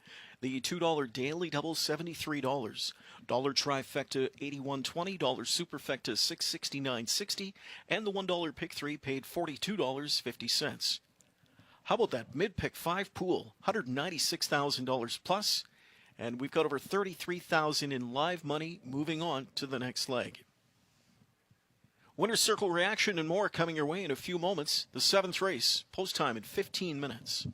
The $2 daily double $73. Dollar trifecta $81.20. Dollar superfecta $669.60. And the $1 pick 3 paid $42.50. How about that mid pick 5 pool? $196,000 plus. And we've got over $33,000 in live money moving on to the next leg. Winner's Circle reaction and more coming your way in a few moments. The 7th race, post time in 15 minutes.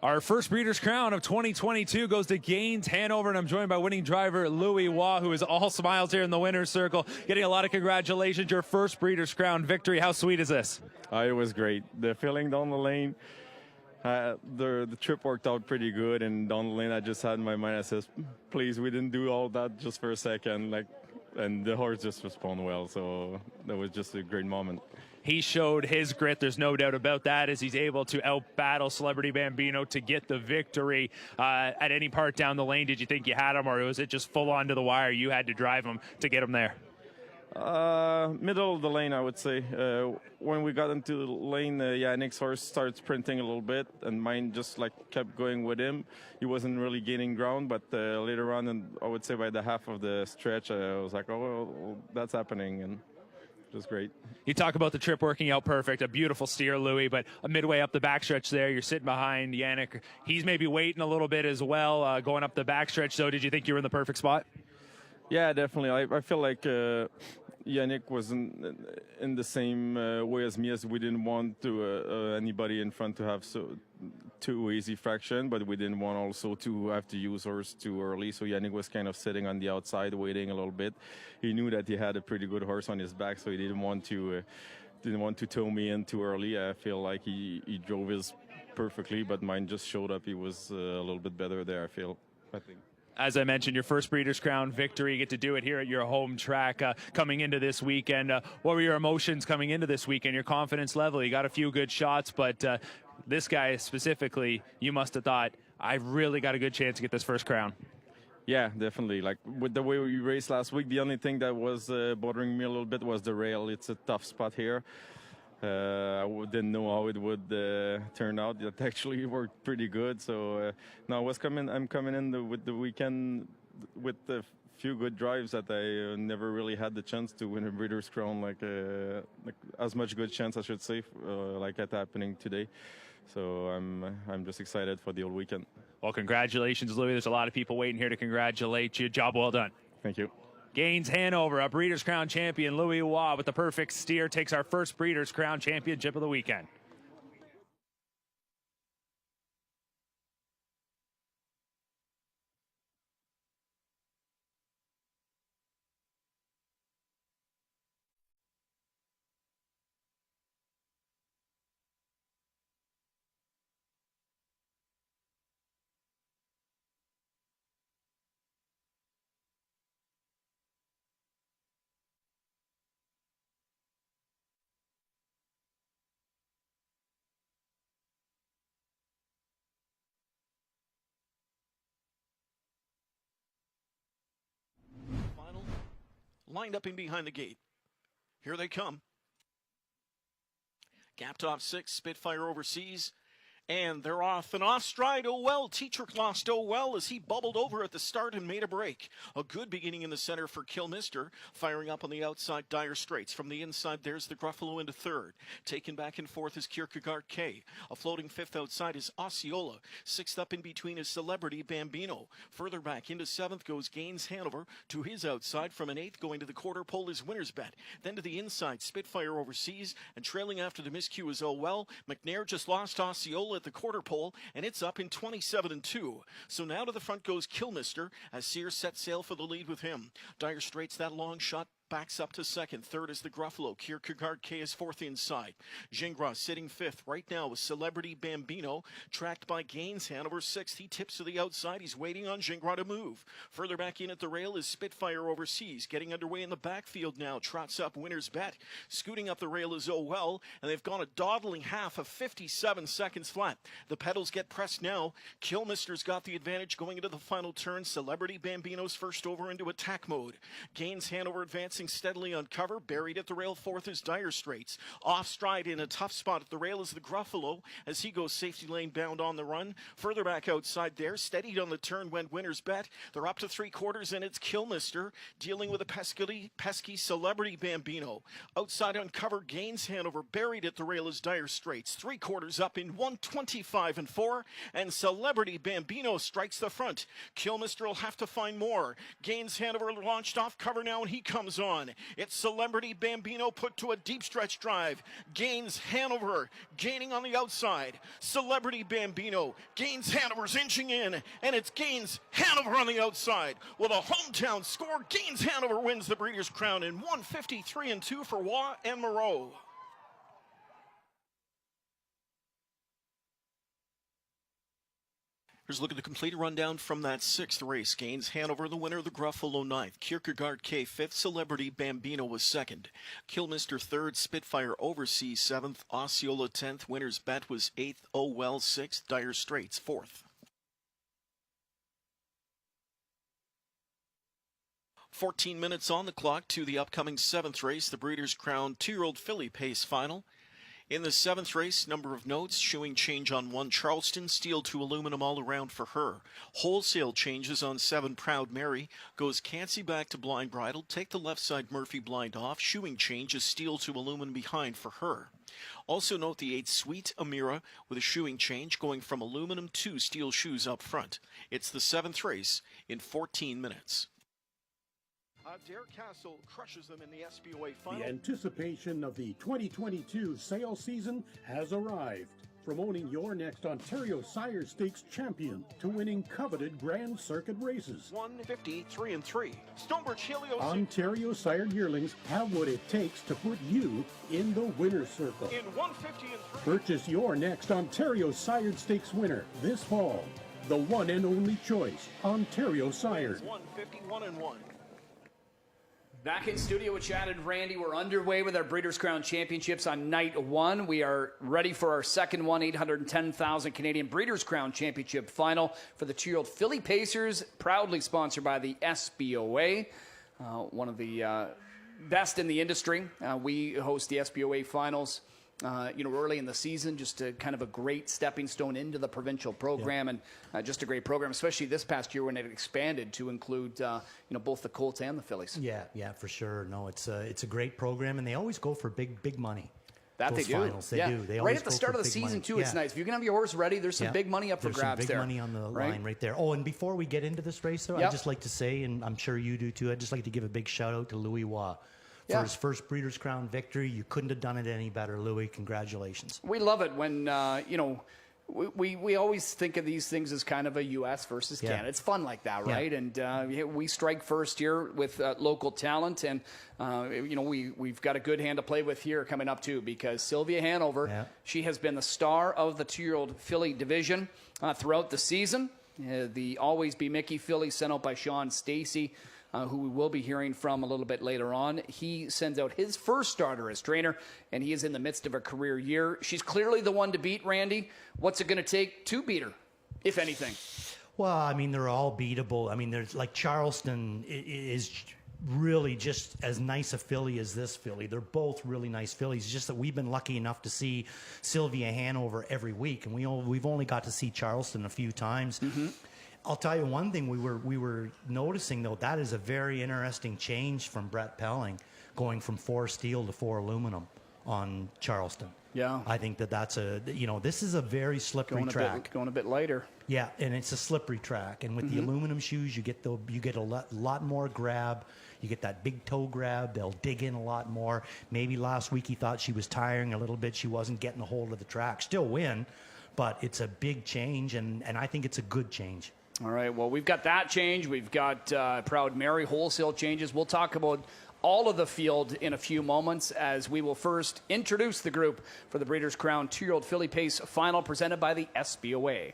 Our first Breeders' Crown of 2022 goes to Gaines Hanover, and I'm joined by winning driver Louis Waugh, who is all smiles here in the winner's circle, getting a lot of congratulations. Your first Breeders' Crown victory. How sweet is this? It was great. The feeling down the lane, the trip worked out pretty good, and down the lane I just had in my mind, I says, please, we didn't do all that just for a second, and the horse just responded well, so that was just a great moment. He showed his grit, there's no doubt about that, as he's able to out-battle Celebrity Bambino to get the victory. At any part down the lane, did you think you had him, or was it just full on to the wire, you had to drive him to get him there? Middle of the lane, I would say. When we got into the lane, Yannick's horse started sprinting a little bit, and mine just kept going with him. He wasn't really gaining ground, but later on, and I would say by the half of the stretch, I was like, oh, well, that's happening, and it was great. You talk about the trip working out perfect, a beautiful steer, Louis, but midway up the backstretch there, you're sitting behind Yannick. He's maybe waiting a little bit as well, going up the backstretch. So did you think you were in the perfect spot? Yeah, definitely. I feel like Yannick was in the same way as me, as we didn't want to anybody in front to have too easy fraction, but we didn't want also to have to use horse too early. So Yannick was kind of sitting on the outside, waiting a little bit. He knew that he had a pretty good horse on his back, so he didn't want to tow me in too early. I feel like he drove his perfectly, but mine just showed up. He was a little bit better there, I think. As I mentioned, your first Breeders' Crown victory. You get to do it here at your home track coming into this weekend. What were your emotions coming into this weekend, your confidence level? You got a few good shots, but this guy specifically, you must have thought, I really got a good chance to get this first crown. Yeah, definitely. With the way we raced last week, the only thing that was bothering me a little bit was the rail. It's a tough spot here. I didn't know how it would turn out. It actually worked pretty good. So now I'm coming in with the weekend with a few good drives that I never really had the chance to win a Breeders' Crown, as much good chance, I should say, like that happening today. So I'm just excited for the whole weekend. Well, congratulations, Louis. There's a lot of people waiting here to congratulate you. Job well done. Thank you. Gaines Hanover, a Breeders' Crown champion, Louis Waugh with the perfect steer, takes our first Breeders' Crown championship of the weekend. Lined up in behind the gate. Here they come. Gapped off 6, Spitfire Overseas. And they're off and off stride. Oh well, Teacher lost oh well as he bubbled over at the start and made a break. A good beginning in the center for Kilmister. Firing up on the outside, Dire Straits. From the inside, there's the Gruffalo into third. Taken back and forth is Kierkegaard K. A floating fifth outside is Osceola. Sixth up in between is Celebrity Bambino. Further back into seventh goes Gaines Hanover. To his outside, from an eighth going to the quarter pole is Winner's Bet. Then to the inside, Spitfire Overseas. And trailing after the miscue is oh well. McNair just lost Osceola at the quarter pole, and it's up in 27-2. So now to the front goes Kilmister as Sears sets sail for the lead with him. Dire Straits, that long shot, backs up to second. Third is the Gruffalo. Kierkegaard K is fourth inside. Gingras sitting fifth right now with Celebrity Bambino, tracked by Gaines Hanover sixth. He tips to the outside. He's waiting on Gingras to move. Further back in at the rail is Spitfire Overseas. Getting underway in the backfield now. Trots up Winner's Bet. Scooting up the rail is oh well, and they've gone a dawdling half of 57 seconds flat. The pedals get pressed now. Kilmister's got the advantage going into the final turn. Celebrity Bambino's first over into attack mode. Gaines Hanover advancing steadily on cover. Buried at the rail fourth is Dire Straits. Off stride in a tough spot at the rail is the Gruffalo as he goes safety lane bound on the run. Further back outside there, steadied on the turn went Winner's Bet. They're up to 3/4 and it's Kilmister dealing with a pesky Celebrity Bambino. Outside on cover, Gaines Hanover. Buried at the rail is Dire Straits. 3/4 up in 1:25-4, and Celebrity Bambino strikes the front. Kilmister will have to find more. Gaines Hanover launched off cover now, and he comes on. on. It's Celebrity Bambino put to a deep stretch drive. Gains Hanover, gaining on the outside. Celebrity Bambino gains Hanover's inching in, and it's Gains Hanover on the outside. With a hometown score, Gains Hanover wins the Breeders' Crown in 153-2 for Waugh and Moreau. Here's a look at the complete rundown from that sixth race. Gains Hanover, the winner, the Gruffalo ninth. Kierkegaard K fifth. Celebrity Bambino was second. Kilmister third. Spitfire Overseas seventh. Osceola 10th. Winner's Bet was eighth. Oh Well sixth. Dire Straits fourth. 14 minutes on the clock to the upcoming seventh race, the Breeders' Crown 2-year-old filly pace final. In the seventh race, number of notes, shoeing change on 1 Charleston, steel to aluminum all around for her. Wholesale changes on 7 Proud Mary, goes Cancy back to blind bridle, take the left side Murphy blind off, shoeing change is steel to aluminum behind for her. Also note the 8 Sweet Amira with a shoeing change going from aluminum to steel shoes up front. It's the seventh race in 14 minutes. Dare Castle crushes them in the SBOA final. The anticipation of the 2022 sale season has arrived. From owning your next Ontario Sire Stakes champion to winning coveted Grand Circuit races. 153-3. Stonebridge Helios. Ontario Sire yearlings have what it takes to put you in the winner's circle. In 150-3. Purchase your next Ontario Sire Stakes winner this fall. The one and only choice, Ontario Sire. 151-1. Back in studio with Chad and Randy. We're underway with our Breeders' Crown Championships on night 1. We are ready for our second one, 810,000 Canadian Breeders' Crown Championship final for the 2-year-old filly pacers, proudly sponsored by the SBOA, one of the best in the industry. We host the SBOA finals early in the season, just kind of a great stepping stone into the provincial program, and just a great program, especially this past year when it expanded to include both the colts and the fillies. Yeah, for sure. No, it's a great program, and they always go for big money. That Those they do. Finals, they do. They right always at the go start for of the big season money. too. It's nice if you can have your horse ready. There's some big money up for grabs big there. Money on the line right there. Oh, and before we get into this race, though, I'd just like to say, and I'm sure you do too, I'd just like to give a big shout out to Louis Waugh. For his first Breeders' Crown victory. You couldn't have done it any better, Louis. Congratulations. We love it when, we always think of these things as kind of a U.S. versus Canada. It's fun like that, right? And we strike first here with local talent. And, we've got a good hand to play with here coming up, too, because Sylvia Hanover, she has been the star of the 2-year-old filly division throughout the season. The Always Be Mickey filly sent out by Sean Stacey, who we will be hearing from a little bit later on. He sends out his first starter as trainer, and he is in the midst of a career year. She's clearly the one to beat, Randy. What's it going to take to beat her, if anything? Well, I mean, they're all beatable. I mean, there's like Charleston is really just as nice a filly as this filly. They're both really nice fillies. It's just that we've been lucky enough to see Sylvia Hanover every week, and we've only got to see Charleston a few times. I'll tell you one thing we were noticing, though, that is a very interesting change from Brett Pelling, going from 4 steel to 4 aluminum on Charleston. Yeah. I think that's this is a very slippery track. Going a bit lighter. Yeah, and it's a slippery track. And with the aluminum shoes, you get a lot more grab. You get that big toe grab. They'll dig in a lot more. Maybe last week he thought she was tiring a little bit. She wasn't getting a hold of the track. Still win, but it's a big change, and I think it's a good change. All right, well, we've got that change. We've got Proud Mary wholesale changes. We'll talk about all of the field in a few moments, as we will first introduce the group for the Breeders' Crown 2-year-old filly pace final presented by the SBOA.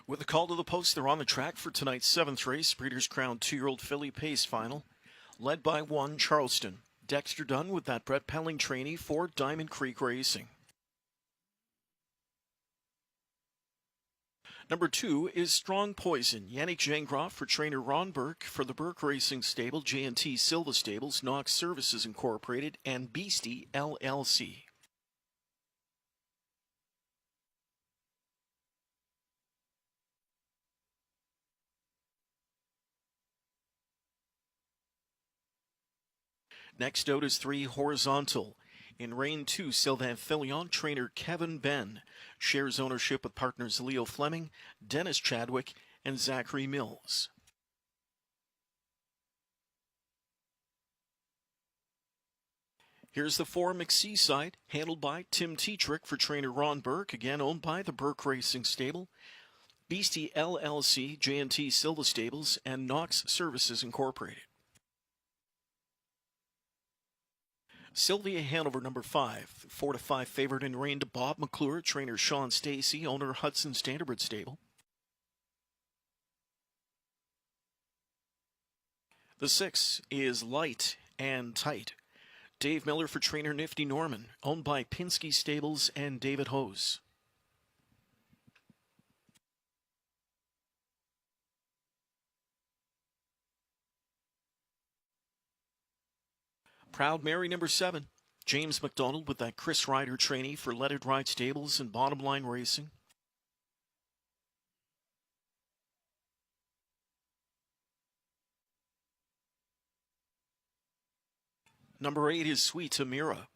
With the call to the post, they're on the track for tonight's 7th race, Breeders' Crown 2-year-old filly pace final. Led by 1, Charleston. Dexter Dunn with that Brett Pelling trainee for Diamond Creek Racing. Number 2 is Strong Poison. Yannick Gingras for trainer Ron Burke for the Burke Racing Stable, J&T Silva Stables, Knox Services Incorporated, and Beastie LLC. Next out is 3, Horizontal. In Reign 2, Sylvain Filion, trainer Kevin Ben. Shares ownership with partners Leo Fleming, Dennis Chadwick, and Zachary Mills. Here's the 4, McSeaside, handled by Tim Tetrick for trainer Ron Burke, again owned by the Burke Racing Stable, Beastie LLC, J&T Silva Stables, and Knox Services Incorporated. Sylvia Hanover, number 5, 4-5 favorite in Reign to Bob McClure, trainer Sean Stacy, owner Hudson Standardbred Stable. The 6 is Light and Tight. Dave Miller for trainer Nifty Norman, owned by Pinsky Stables and David Hose. Proud Mary, number 7. James McDonald with that Chris Ryder trainee for Let It Ride Stables and Bottom Line Racing. Number 8 is Sweet Amira.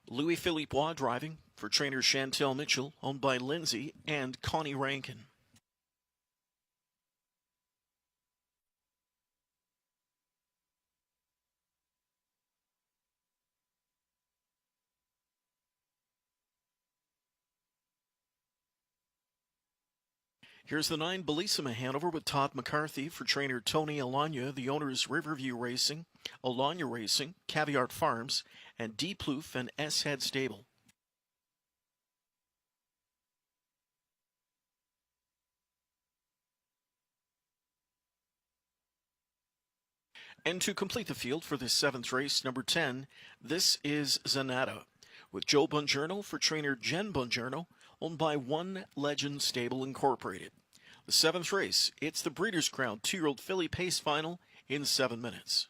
Louis-Philippe Bois driving for trainer Chantel Mitchell, owned by Lindsay and Connie Rankin. Here's the 9, Bellissima Hanover with Todd McCarthy for trainer Tony Alanya, the owners Riverview Racing, Alanya Racing, Caviart Farms, and D. Plouffe and S. Head Stable. And to complete the field for this 7th race, number 10, this is Zanata, with Joe Bongiorno for trainer Jen Bongiorno, owned by One Legend Stable Incorporated. The 7th race, it's the Breeders' Crown 2-year-old filly pace final in 7 minutes.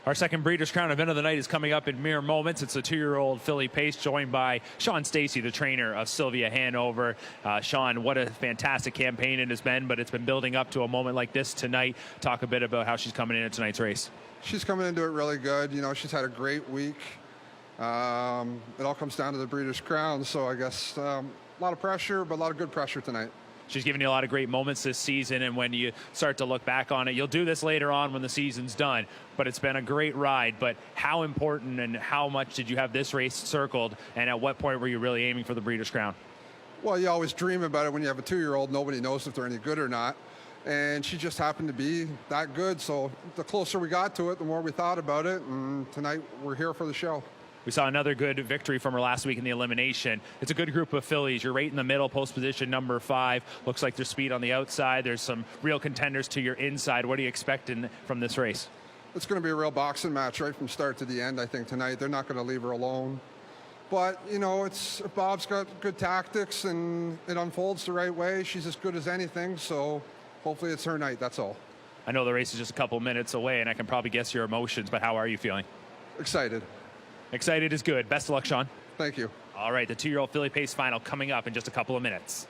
Our second Breeders' Crown event of the night is coming up in mere moments. It's a 2-year-old filly pace joined by Sean Stacy, the trainer of Sylvia Hanover. Sean, what a fantastic campaign it has been, but it's been building up to a moment like this tonight. Talk a bit about how she's coming into tonight's race. She's coming into it really good. You know, she's had a great week. It all comes down to the Breeders' Crown, so I guess a lot of pressure, but a lot of good pressure tonight. She's given you a lot of great moments this season, and when you start to look back on it, you'll do this later on when the season's done, but it's been a great ride. But how important and how much did you have this race circled, and at what point were you really aiming for the Breeders' Crown? Well, you always dream about it when you have a 2-year-old. Nobody knows if they're any good or not, and she just happened to be that good. So the closer we got to it, the more we thought about it, and tonight we're here for the show. We saw another good victory from her last week in the elimination. It's a good group of fillies. You're right in the middle, post position number 5. Looks like there's speed on the outside. There's some real contenders to your inside. What are you expecting from this race? It's going to be a real boxing match right from start to the end, I think, tonight. They're not going to leave her alone. But, you know, Bob's got good tactics, and it unfolds the right way. She's as good as anything, so hopefully it's her night, that's all. I know the race is just a couple minutes away, and I can probably guess your emotions, but how are you feeling? Excited. Excited is good. Best of luck, Sean. Thank you. All right, the 2-year-old filly pace final coming up in just a couple of minutes.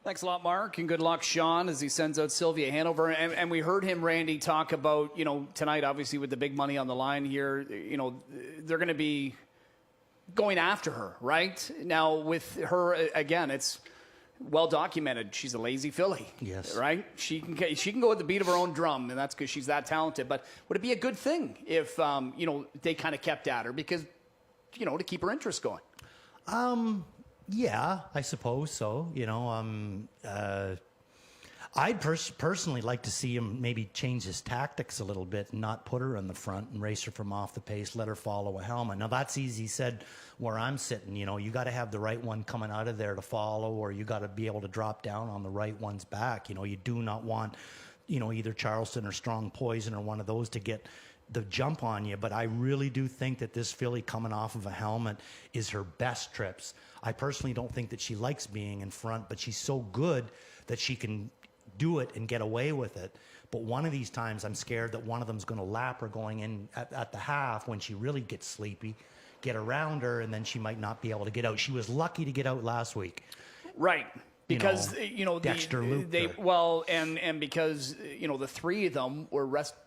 Thanks a lot, Mark, and good luck, Sean, as he sends out Sylvia Hanover. And we heard him, Randy, talk about, tonight, obviously, with the big money on the line here, they're going to be going after her, right? Now, with her, again, it's well documented. She's a lazy filly. Yes. Right? She can go at the beat of her own drum, and that's because she's that talented. But would it be a good thing if, they kind of kept at her because, to keep her interest going? Yeah, I suppose so. I'd personally like to see him maybe change his tactics a little bit and not put her in the front and race her from off the pace, let her follow a helmet. Now, that's easy said where I'm sitting. You got to have the right one coming out of there to follow, or you got to be able to drop down on the right one's back. You do not want, either Charleston or Strong Poison or one of those to get the jump on you. But I really do think that this filly coming off of a helmet is her best trips. I personally don't think that she likes being in front, but she's so good that she can do it and get away with it. But one of these times I'm scared that one of them's going to lap her going in at the half when she really gets sleepy, get around her, and then she might not be able to get out. She was lucky to get out last week. Right. Because Dexter looped her. and because the three of them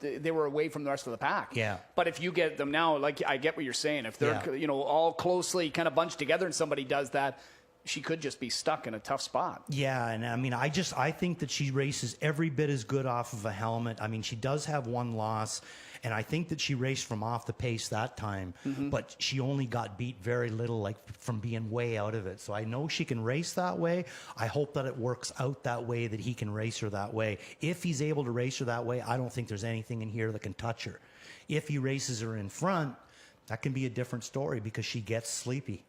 they were away from the rest of the pack. Yeah. But if you get them now, like I get what you're saying, if they're all closely kind of bunched together and somebody does that, she could just be stuck in a tough spot. Yeah, and I mean, I think that she races every bit as good off of a helmet. I mean, she does have one loss, and I think that she raced from off the pace that time, but she only got beat very little, like from being way out of it. So I know she can race that way. I hope that it works out that way, that he can race her that way. If he's able to race her that way, I don't think there's anything in here that can touch her. If he races her in front, that can be a different story because she gets sleepy.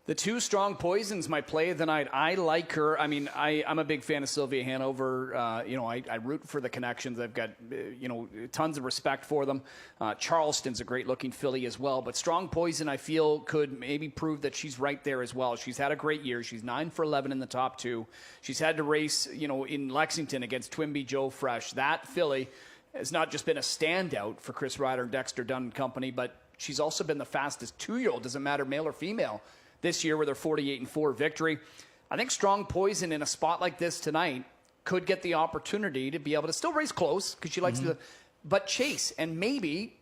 The two Strong Poisons, my play of the night. I like her. I mean, I'm a big fan of Sylvia Hanover. I root for the connections. I've got, tons of respect for them. Charleston's a great-looking filly as well. But Strong Poison, I feel, could maybe prove that she's right there as well. She's had a great year. She's 9 for 11 in the top 2. She's had to race, in Lexington against Twinbee Joe Fresh. That filly has not just been a standout for Chris Ryder and Dexter Dunn and company, but she's also been the fastest 2-year-old, doesn't matter male or female, this year with her 48-4 victory. I think Strong Poison in a spot like this tonight could get the opportunity to be able to still race close because she likes to, but chase. And maybe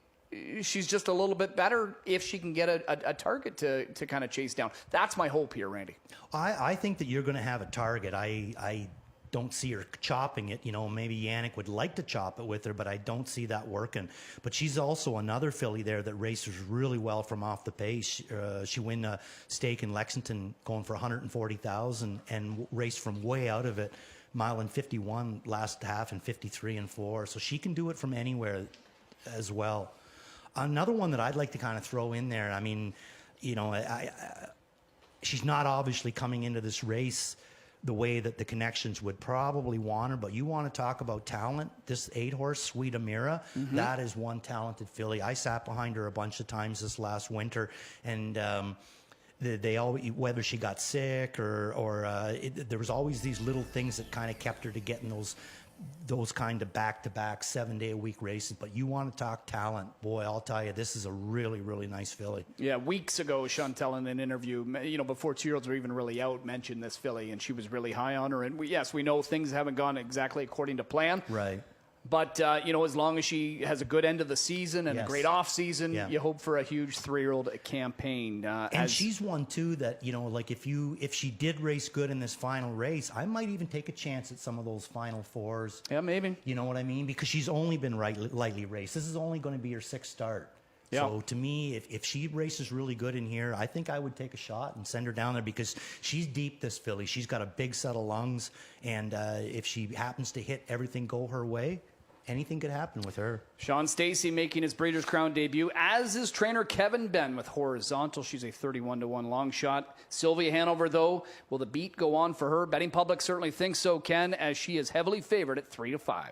she's just a little bit better if she can get a target to kind of chase down. That's my hope here, Randy. I think that you're going to have a target. I don't see her chopping it. Maybe Yannick would like to chop it with her, but I don't see that working. But she's also another filly there that races really well from off the pace. She won a stake in Lexington going for $140,000 and raced from way out of it. Mile and 51 last half and 53-4. So she can do it from anywhere as well. Another one that I'd like to kind of throw in there, I mean, she's not obviously coming into this race the way that the connections would probably want her, but you want to talk about talent. This 8-horse, Sweet Amira, that is one talented filly. I sat behind her a bunch of times this last winter, and they always, whether she got sick or there was always these little things that kind of kept her to getting those kind of back-to-back 7-day-a-week races. But you want to talk talent, boy, I'll tell you, this is a really, really nice filly. Yeah, weeks ago, Chantel in an interview, before 2-year-olds were even really out, mentioned this filly, and she was really high on her. And we know things haven't gone exactly according to plan. Right. But, as long as she has a good end of the season and a great off season, Yeah. you hope for a huge 3-year-old campaign. And she's one, too, that, like if she did race good in this final race, I might even take a chance at some of those Final Fours. Yeah, maybe. You know what I mean? Because she's only been lightly raced. This is only going to be her 6th start. Yeah. So to me, if she races really good in here, I think I would take a shot and send her down there because she's deep, this filly. She's got a big set of lungs, and if she happens to hit everything go her way, anything could happen with her. Sean Stacey making his Breeders' Crown debut, as is trainer Kevin Ben with Horizontal. She's a 31-1 long shot. Sylvia Hanover, though, will the beat go on for her? Betting public certainly thinks so, Ken, as she is heavily favored at 3-5.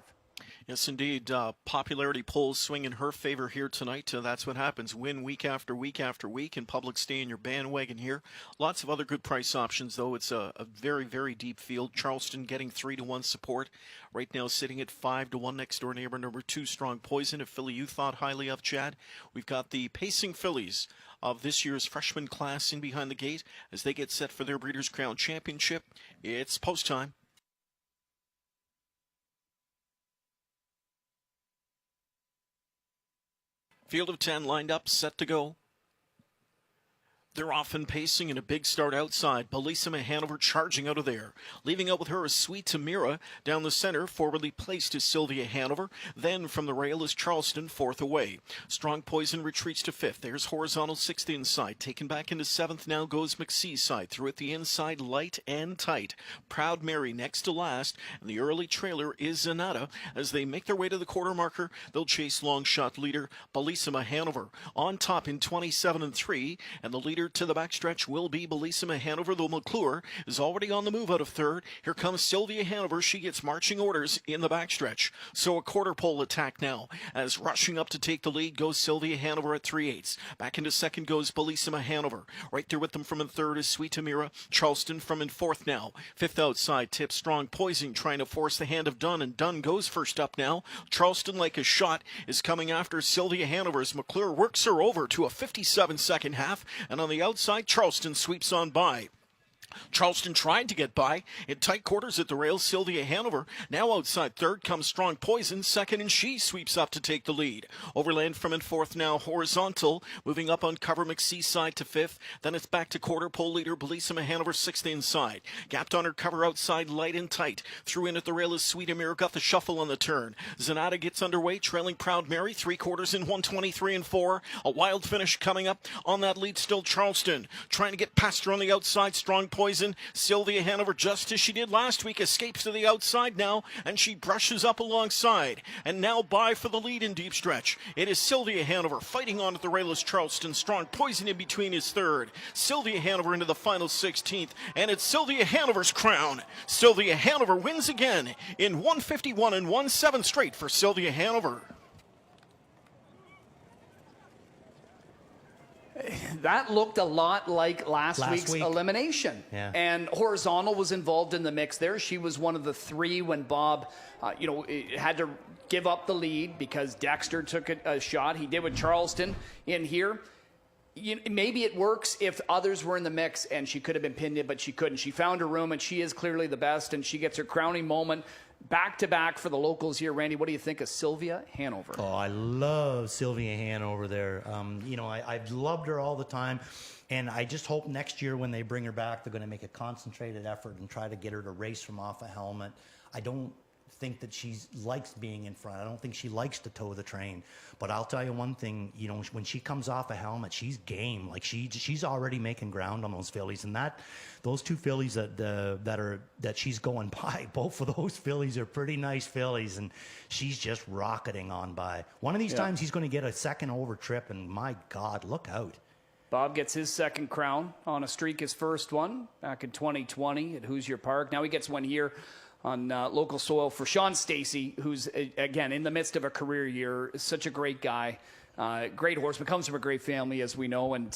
Yes, indeed. Popularity polls swing in her favor here tonight. That's what happens. Win week after week after week, and public stay in your bandwagon here. Lots of other good price options, though. It's a very, very deep field. Charleston getting 3-1 support. Right now sitting at 5-1. Next door neighbor number 2, Strong Poison, a filly you thought highly of, Chad. We've got the pacing fillies of this year's freshman class in behind the gate as they get set for their Breeders' Crown Championship. It's post time. Field of 10 lined up, set to go. They're often pacing in a big start outside. Bellissima Hanover charging out of there. Leaving out with her is Sweet Tamira. Down the center, forwardly placed is Sylvia Hanover. Then from the rail is Charleston, 4th away. Strong Poison retreats to 5th. There's Horizontal 6th inside. Taken back into 7th now goes McSee's side. Through at the inside, light and tight. Proud Mary next to last. And the early trailer is Zanata. As they make their way to the quarter marker, they'll chase long shot leader Bellissima Hanover. On top in 27-3. And the leader to the backstretch will be Bellissima Hanover, though McClure is already on the move out of 3rd. Here comes Sylvia Hanover. She gets marching orders in the backstretch. So a quarter pole attack now. As rushing up to take the lead goes Sylvia Hanover at 3/8. Back into 2nd goes Bellissima Hanover. Right there with them from in 3rd is Sweet Tamira. Charleston from in 4th now. 5th outside tips Strong Poison trying to force the hand of Dunn, and Dunn goes first up now. Charleston, like a shot, is coming after Sylvia Hanover as McClure works her over to a 57-second half, and on the outside, Charleston sweeps on by. Charleston tried to get by in tight quarters at the rail. Sylvia Hanover now outside 3rd comes Strong Poison 2nd, and she sweeps up to take the lead. Overland from in 4th now. Horizontal moving up on cover McSee's side to 5th. Then it's back to quarter pole leader Bellissima Hanover 6th inside. Gapped on her cover outside, light and tight. Through in at the rail is Sweet Amir. Got the shuffle on the turn. Zanata gets underway, trailing Proud Mary 3/4 in 1:23-4. A wild finish coming up on that lead. Still Charleston trying to get past her on the outside. Strong Poison. Sylvia Hanover, just as she did last week, escapes to the outside now, and she brushes up alongside. And now by for the lead in deep stretch. It is Sylvia Hanover fighting on at the rail as Charleston. Strong Poison in between is 3rd. Sylvia Hanover into the final 16th, and it's Sylvia Hanover's crown. Sylvia Hanover wins again in 151 and 1/7 straight for Sylvia Hanover. That looked a lot like last week's elimination. Yeah. And Horizontal was involved in the mix there. She was one of the 3 when Bob, had to give up the lead because Dexter took a shot. He did with Charleston in here. Maybe it works if others were in the mix and she could have been pinned in, but she couldn't. She found her room, and she is clearly the best, and she gets her crowning moment back-to-back for the locals here. Randy, what do you think of Sylvia Hanover? Oh, I love Sylvia Hanover there. I've loved her all the time, and I just hope next year when they bring her back, they're going to make a concentrated effort and try to get her to race from off a helmet. I don't think that she likes being in front. I don't think she likes to tow the train. But I'll tell you one thing, when she comes off a helmet, she's game. Like she's already making ground on those fillies, and those 2 fillies that she's going by, both of those fillies are pretty nice fillies, and she's just rocketing on by. One of these times he's going to get a second over trip, and my God, look out. Bob gets his 2nd crown on a streak, his first one back in 2020 at Hoosier Park. Now he gets one here on local soil for Sean Stacey, who's, again, in the midst of a career year, such a great guy. Great horseman, comes from a great family, as we know. And,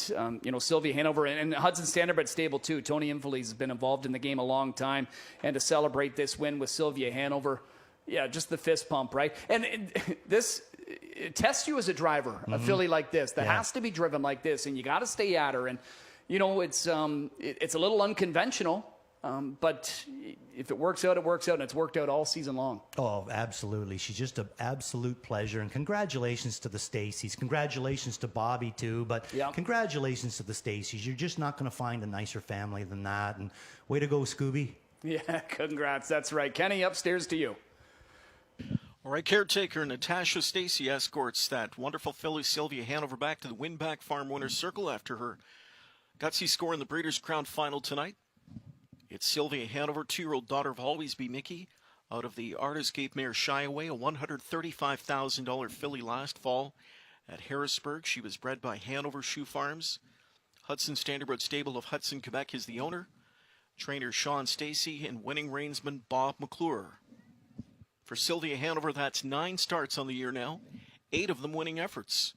Sylvia Hanover and Hudson Standardbred stable, too. Tony Infeliz has been involved in the game a long time. And to celebrate this win with Sylvia Hanover, yeah, just the fist pump, right? And this tests you as a driver, a filly like this that has to be driven like this, and you got to stay at her. And, it's a little unconventional. But if it works out, it works out, and it's worked out all season long. Oh, absolutely. She's just an absolute pleasure, and congratulations to the Staceys. Congratulations to Bobby, too, but congratulations to the Staceys. You're just not going to find a nicer family than that, and way to go, Scooby. Yeah, congrats. That's right. Kenny, upstairs to you. All right, caretaker Natasha Stacey escorts that wonderful filly Sylvia Hanover back to the Winback Farm winner's circle after her gutsy score in the Breeders' Crown final tonight. It's Sylvia Hanover, 2-year-old daughter of Always Be Mickey, out of the Artiscape mare Shy Away, a $135,000 filly last fall at Harrisburg. She was bred by Hanover Shoe Farms. Hudson Standardbred Stable of Hudson, Quebec is the owner. Trainer Sean Stacey and winning reinsman Bob McClure. For Sylvia Hanover, that's 9 starts on the year now, 8 of them winning efforts.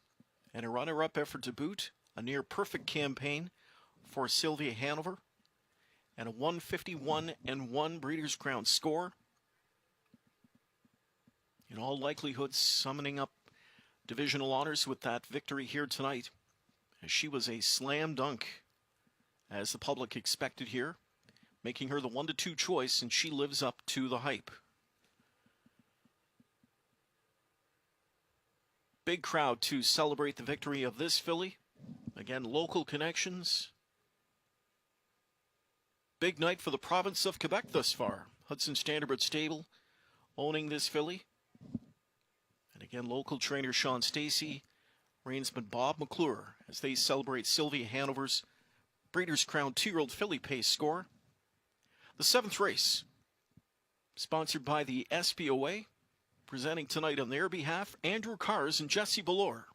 And a runner-up effort to boot, a near-perfect campaign for Sylvia Hanover, and a 151-1 Breeders' Crown score. In all likelihood, summoning up divisional honors with that victory here tonight, as she was a slam dunk, as the public expected here, making her the 1-2 choice, and she lives up to the hype. Big crowd to celebrate the victory of this filly. Again, local connections. Big night for the province of Quebec thus far. Hudson Standardbred Stable owning this filly. And again, local trainer Sean Stacey, reinsman Bob McClure, as they celebrate Sylvia Hanover's Breeders' Crown 2-year-old filly pace score. The 7th race, sponsored by the SPOA. Presenting tonight on their behalf, Andrew Cars and Jesse Ballore.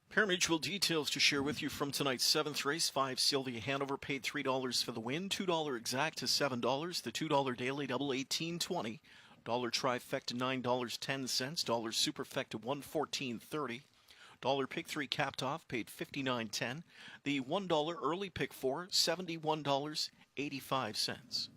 Pari-mutuel details to share with you from tonight's 7th race. 5 Sylvia Hanover paid $3 for the win. $2 exact to $7. The $2 daily double $18.20. Dollar trifecta $9.10. Dollar superfecta $114.30. Dollar pick 3 capped off paid $59.10. The $1 early pick 4 $71.85.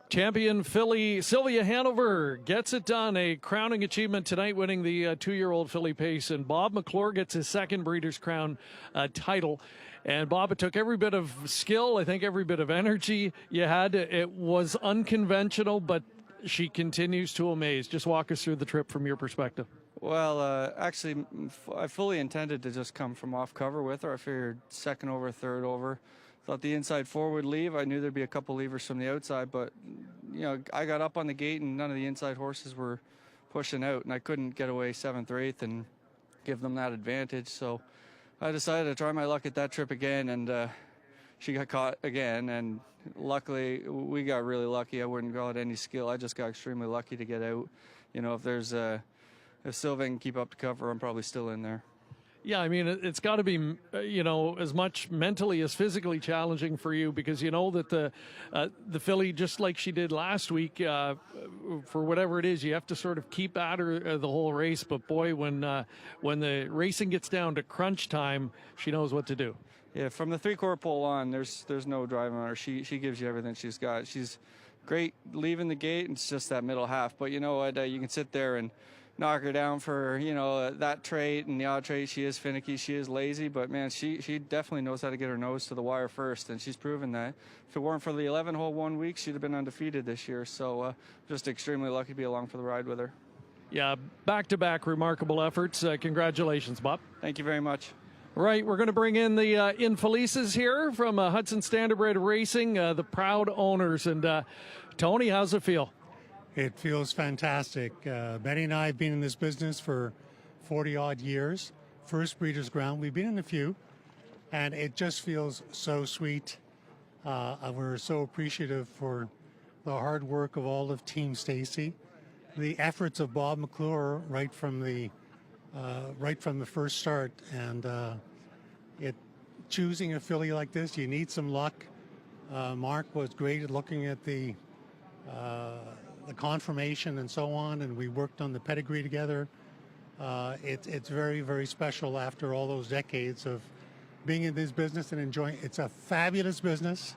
Champion filly Sylvia Hanover gets it done. A crowning achievement tonight, winning the 2-year-old filly pace. And Bob McClure gets his 2nd Breeders' Crown title. And Bob, it took every bit of skill, I think every bit of energy you had. It was unconventional, but she continues to amaze. Just walk us through the trip from your perspective. Well, actually, I fully intended to just come from off cover with her. I figured 2nd over, 3rd over. Thought the inside 4 would leave. I knew there'd be a couple levers from the outside, but I got up on the gate and none of the inside horses were pushing out, and I couldn't get away 7th or 8th and give them that advantage. So I decided to try my luck at that trip again, and she got caught again. And luckily, we got really lucky. I wouldn't call it any skill. I just got extremely lucky to get out. If Sylvain can keep up the cover, I'm probably still in there. Yeah, I mean, it's got to be, as much mentally as physically challenging for you, because you know that the filly, just like she did last week, for whatever it is, you have to sort of keep at her the whole race. But boy, when the racing gets down to crunch time, she knows what to do. Yeah, from the 3/4 pole on, there's no driving on her. She gives you everything she's got. She's great leaving the gate, and it's just that middle half. But you know what? You can sit there and knock her down for, that trait and the odd trait. She is finicky, she is lazy, but man, she definitely knows how to get her nose to the wire first, and she's proven that. If it weren't for the 11-hole 1 week, she'd have been undefeated this year. So just extremely lucky to be along for the ride with her. Yeah, back-to-back remarkable efforts. Congratulations, Bob. Thank you very much. Right, we're going to bring in the Infelices here from Hudson Standardbred Racing, the proud owners. And Tony, how's it feel? It feels fantastic. Betty and I have been in this business for 40-odd years. First Breeders' Ground. We've been in a few, and it just feels so sweet. We're so appreciative for the hard work of all of Team Stacy, the efforts of Bob McClure right from the first start, and choosing a filly like this, you need some luck. Mark was great at looking at the conformation and so on, and we worked on the pedigree together. It's very, very special after all those decades of being in this business and enjoying. It's a fabulous business.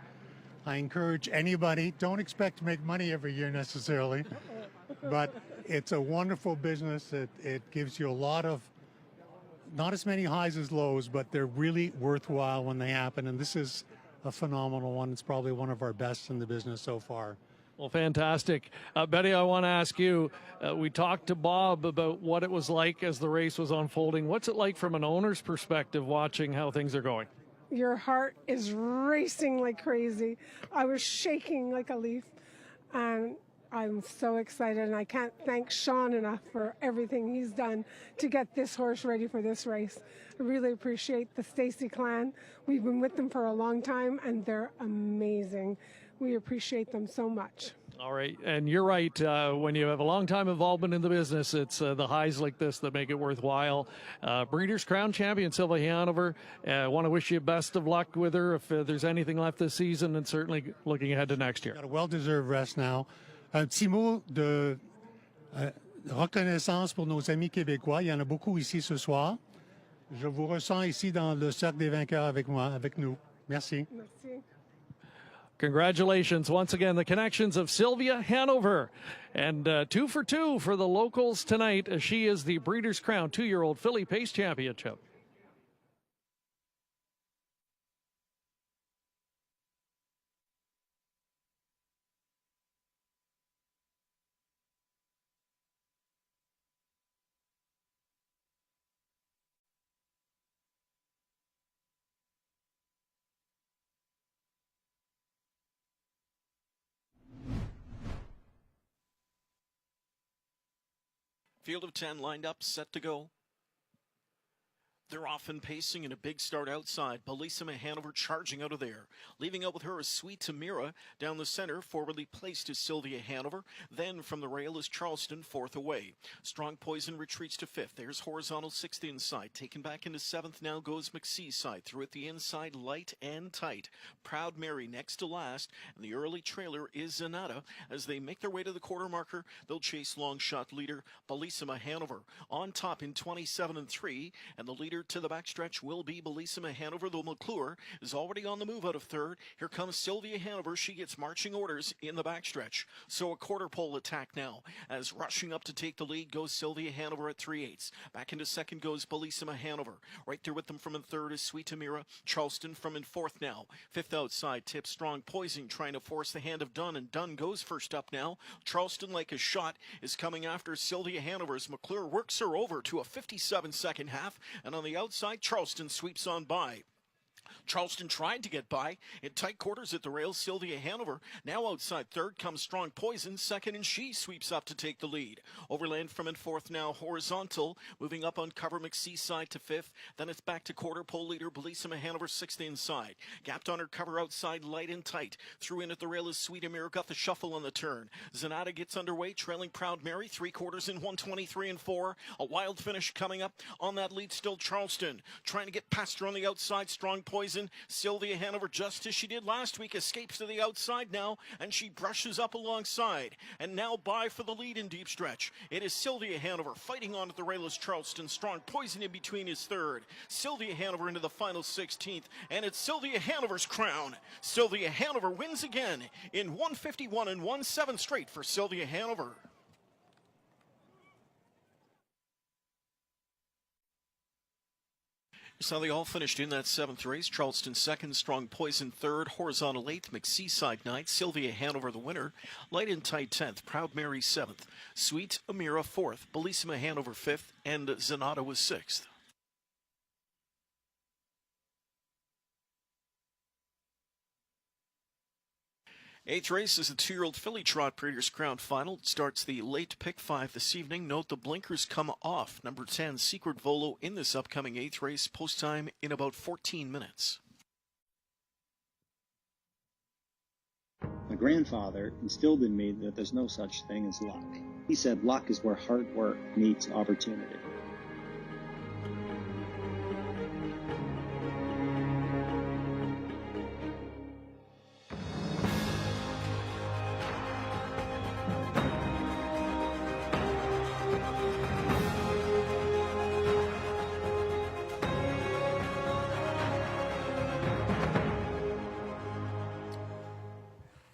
I encourage anybody, don't expect to make money every year necessarily, but it's a wonderful business. It gives you a lot of, not as many highs as lows, but they're really worthwhile when they happen, and this is a phenomenal one. It's probably one of our best in the business so far. Well, fantastic. Betty, I want to ask you, we talked to Bob about what it was like as the race was unfolding. What's it like from an owner's perspective watching how things are going? Your heart is racing like crazy. I was shaking like a leaf, and I'm so excited, and I can't thank Sean enough for everything he's done to get this horse ready for this race. I really appreciate the Stacy clan. We've been with them for a long time, and they're amazing. We appreciate them so much. All right, and you're right. When you have a long time involvement in the business, it's the highs like this that make it worthwhile. Breeders' Crown champion Sylvia Hanover. I want to wish you best of luck with her if there's anything left this season, and certainly looking ahead to next year. Got a well-deserved rest now. Un petit mot de reconnaissance pour nos amis québécois. Il y en a beaucoup ici ce soir. Je vous ressens ici dans le cercle des vainqueurs avec nous. Merci. Merci. Congratulations once again, the connections of Sylvia Hanover. And 2 for 2 for the locals tonight, as she is the Breeders' Crown 2-year-old filly pace championship. Field of 10 lined up, set to go. They're off and pacing in a big start outside. Bellissima Hanover charging out of there. Leaving out with her is Sweet Tamira. Down the center, forwardly placed is Sylvia Hanover. Then from the rail is Charleston, fourth away. Strong Poison retreats to fifth. There's Horizontal sixth inside. Taken back into seventh now goes McSee's side. Through at the inside, light and tight. Proud Mary next to last. And the early trailer is Zanata. As they make their way to the quarter marker, they'll chase long shot leader Bellissima Hanover. On top in 27-3. And the leader to the backstretch will be Bellissima Hanover, though McClure is already on the move out of third. Here comes Sylvia Hanover. She gets marching orders in the backstretch. So a quarter pole attack now. As rushing up to take the lead goes Sylvia Hanover at 3/8. Back into second goes Bellissima Hanover. Right there with them from in third is Sweet Tamira. Charleston from in fourth now. Fifth outside tips Strong Poison trying to force the hand of Dunn, and Dunn goes first up now. Charleston, like a shot, is coming after Sylvia Hanover as McClure works her over to a 57-second half, and on the outside, Charleston sweeps on by. Charleston tried to get by. In tight quarters at the rails, Sylvia Hanover. Now outside third comes Strong Poison. Second, and she sweeps up to take the lead. Overland from in fourth now, Horizontal. Moving up on cover, McSeaside to fifth. Then it's back to quarter pole leader, Bellissima Hanover, sixth inside. Gapped on her cover outside, Light and Tight. Through in at the rail is Sweet Amir, got the shuffle on the turn. Zanata gets underway, trailing Proud Mary, 3/4 in 1:23 and 4. A wild finish coming up on that lead, still Charleston. Trying to get past her on the outside, Strong Poison. Sylvia Hanover, just as she did last week, escapes to the outside now, and she brushes up alongside. And now by for the lead in deep stretch. It is Sylvia Hanover fighting on at the rail as Charleston. Strong Poison in between is third. Sylvia Hanover into the final 16th, and it's Sylvia Hanover's crown. Sylvia Hanover wins again in 1:51 and 1/7 straight for Sylvia Hanover. So they all finished in that seventh race. Charleston second, Strong Poison third, Horizontal eighth, McSeaside ninth, Sylvia Hanover the winner, Light and Tight 10th, Proud Mary 7th, Sweet Amira 4th, Bellissima Hanover 5th, and Zanata was 6th. Eighth race is the 2-year-old filly trot Breeders' Crown Final. It starts the late pick 5 this evening. Note the blinkers come off. Number 10, Secret Volo, in this upcoming eighth race. Post time in about 14 minutes. My grandfather instilled in me that there's no such thing as luck. He said luck is where hard work meets opportunity.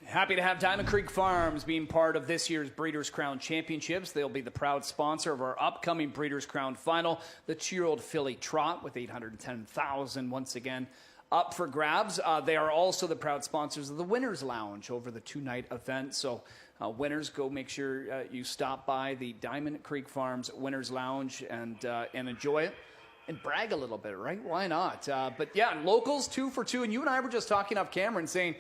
Happy to have Diamond Creek Farms being part of this year's Breeders' Crown Championships. They'll be the proud sponsor of our upcoming Breeders' Crown Final, the 2-year-old filly trot with $810,000 once again up for grabs. They are also the proud sponsors of the Winners Lounge over the 2-night event. So winners, go make sure you stop by the Diamond Creek Farms Winners Lounge and enjoy it. And brag a little bit, right? Why not? But yeah, locals 2 for 2. And you and I were just talking off camera and saying,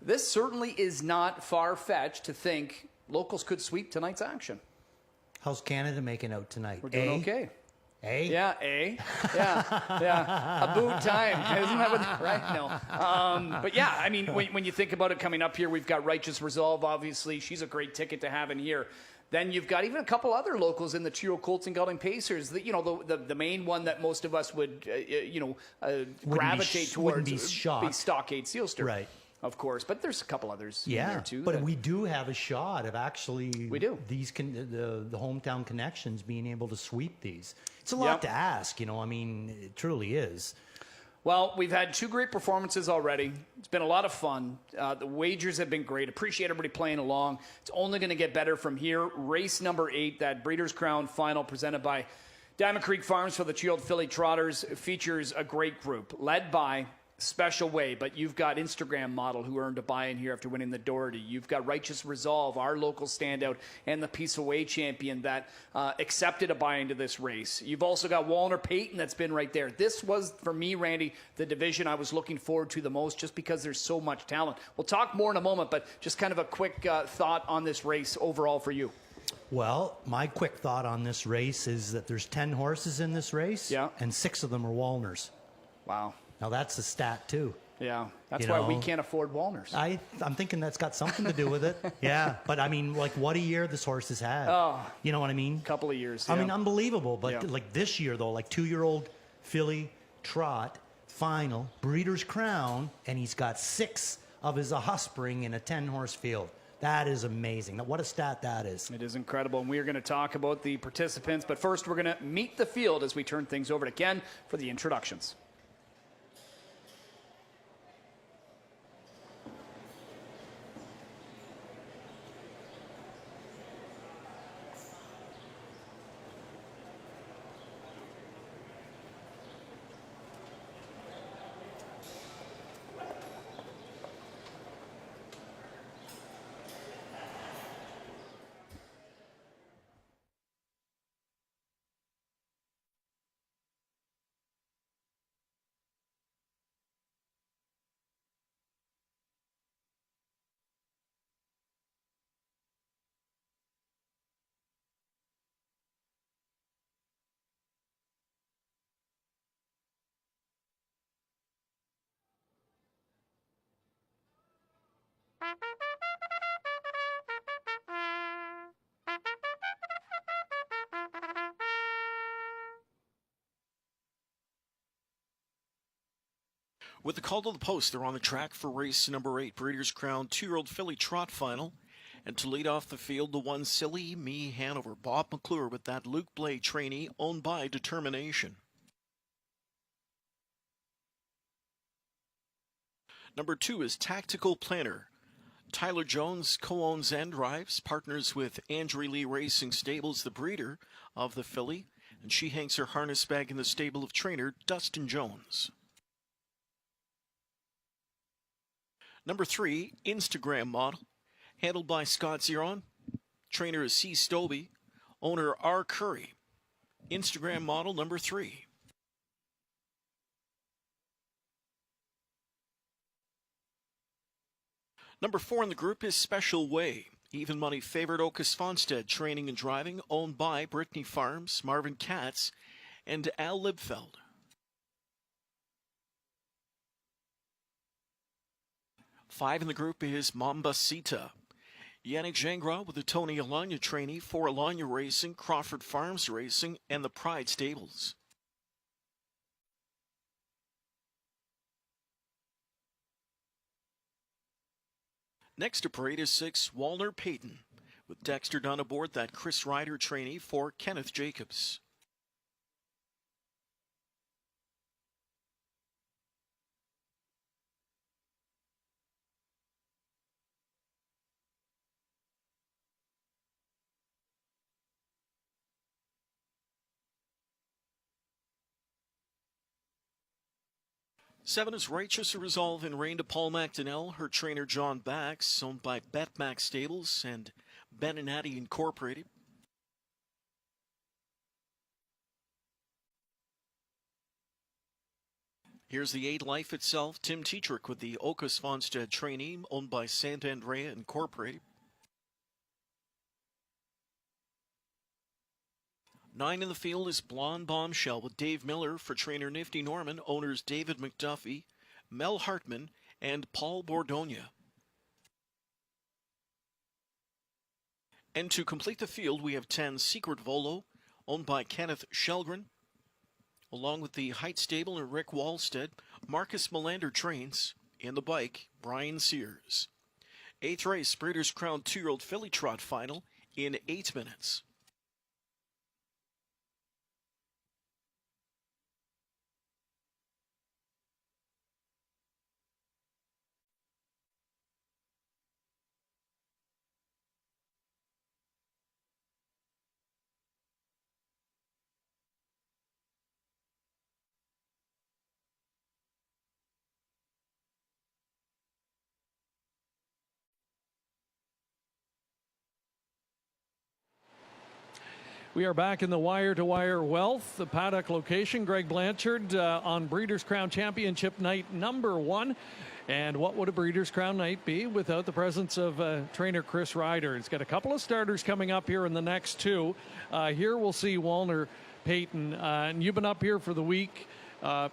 this certainly is not far-fetched to think locals could sweep tonight's action. How's Canada making out tonight? We're doing okay. A? Yeah, A. Yeah. About time. Isn't that what, right? No. But yeah, I mean, when you think about it coming up here, we've got Righteous Resolve, obviously. She's a great ticket to have in here. Then you've got even a couple other locals in the 2-year-old Colts and Gelding Pacers. The main one that most of us would, gravitate towards wouldn't be Stockade Sealster. Right. Of course, but there's a couple others in there too. But we do have a shot of actually these the hometown connections being able to sweep these. It's a lot to ask, I mean, it truly is. Well, we've had 2 great performances already. It's been a lot of fun. The wagers have been great. Appreciate everybody playing along. It's only going to get better from here. Race number 8, that Breeders' Crown Final presented by Diamond Creek Farms for the 2-year-old filly trotters, features a great group led by Special Way, but you've got Instagram model who earned a buy-in here after winning the Doherty. You've got Righteous Resolve, our local standout, and the Piece of Way champion that accepted a buy into this race. You've also got Walner Payton that's been right there. This was, for me, Randy, the division I was looking forward to the most just because there's so much talent. We'll talk more in a moment, but just kind of a quick thought on this race overall for you. Well, my quick thought on this race is that there's 10 horses in this race, and 6 of them are Walners. Wow. Now, that's a stat, too. Yeah, that's why we can't afford Walners. I'm thinking that's got something to do with it. Yeah, but I mean, like, what a year this horse has had. Oh. You know what I mean? Couple of years, I mean, unbelievable. But, like, this year, though, like, 2-year-old filly trot, final, Breeders' Crown, and he's got 6 of his offspring in a 10-horse field. That is amazing. What a stat that is. It is incredible, and we are going to talk about the participants. But first, we're going to meet the field as we turn things over to Ken for the introductions. With the call to the post, they're on the track for race number 8, Breeders' Crown 2-year-old filly trot final. And to lead off the field, the one Silly Me Hanover, Bob McClure with that Luke Blay trainee owned by Determination. Number 2 is Tactical Planner. Tyler Jones co-owns and drives, partners with Andrew Lee Racing Stables, the breeder of the filly, and she hangs her harness bag in the stable of trainer Dustin Jones. Number 3, Instagram Model, handled by Scott Zeron. Trainer is C. Stobie. Owner R. Curry. Instagram Model number 3. Number 4 in the group is Special Way. Even money favorite Ocas Fonstead, training and driving, owned by Brittany Farms, Marvin Katz, and Al Libfeld. Five in the group is Mambasita. Yannick Gingras with the Tony Alanya trainee for Alanya Racing, Crawford Farms Racing, and the Pride Stables. Next to parade is 6, Walner Payton, with Dexter Dunn aboard that Chris Ryder trainee for Kenneth Jacobs. Seven is Righteous Resolve in Rain to Paul McDonnell, her trainer John Bax, owned by BetMax Stables and Ben and Addie Incorporated. Here's the 8, Life Itself, Tim Tetrick with the Ocas Fonstead trainee, owned by Sant Andrea Incorporated. 9 in the field is Blonde Bombshell with Dave Miller for trainer Nifty Norman, owners David McDuffie, Mel Hartman, and Paul Bordonia. And to complete the field, we have 10 Secret Volo, owned by Kenneth Shelgren, along with the Height Stable and Rick Wallstead. Marcus Melander trains. In the bike, Brian Sears. 8th race, Breeders' Crown 2-year-old filly trot final in 8 minutes. We are back in the wire-to-wire wealth, the paddock location. Greg Blanchard on Breeders' Crown Championship night number 1. And what would a Breeders' Crown night be without the presence of trainer Chris Ryder? He's got a couple of starters coming up here in the next 2. Here we'll see Walner Payton. And you've been up here for the week,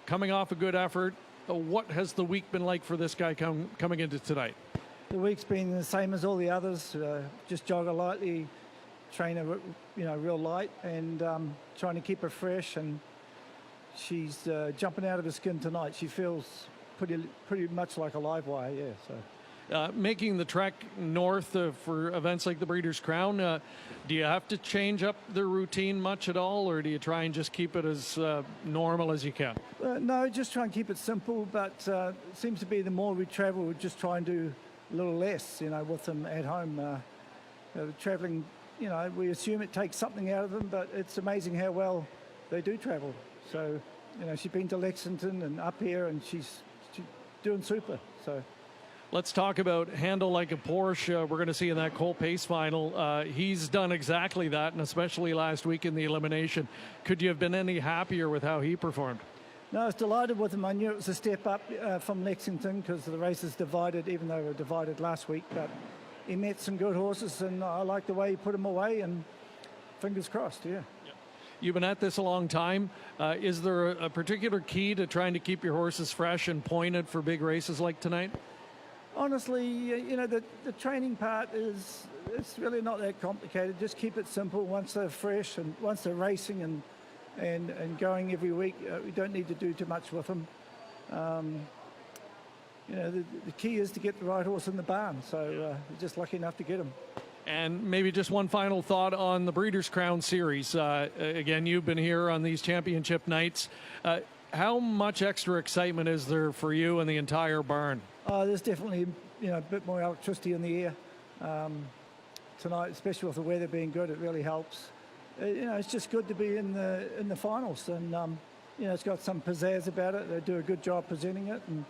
coming off a good effort. What has the week been like for this guy coming into tonight? The week's been the same as all the others. Just jog her lightly, train her, real light, and trying to keep her fresh. And she's jumping out of her skin tonight. She feels pretty much like a live wire, yeah. So. Making the trek north for events like the Breeders' Crown, do you have to change up the routine much at all, or do you try and just keep it as normal as you can? No, just try and keep it simple, but it seems to be the more we travel, we just try and do a little less, with them at home. Traveling, we assume it takes something out of them, but it's amazing how well they do travel. So, she's been to Lexington and up here, and she's doing super. So. Let's talk about handle like a Porsche. We're going to see in that Cole Pace final. He's done exactly that, and especially last week in the elimination. Could you have been any happier with how he performed? No, I was delighted with him. I knew it was a step up from Lexington because the race is divided, even though they were divided last week. But he met some good horses, and I like the way he put them away, and fingers crossed, yeah. You've been at this a long time. Is there a particular key to trying to keep your horses fresh and pointed for big races like tonight? Honestly, the training part it's really not that complicated. Just keep it simple. Once they're fresh and once they're racing and going every week, we don't need to do too much with them. The key is to get the right horse in the barn. So we're just lucky enough to get him. And maybe just one final thought on the Breeders' Crown Series. Again, you've been here on these championship nights. How much extra excitement is there for you and the entire barn? There's definitely a bit more electricity in the air tonight, especially with the weather being good. It really helps. It's just good to be in the finals, and it's got some pizzazz about it. They do a good job presenting it, and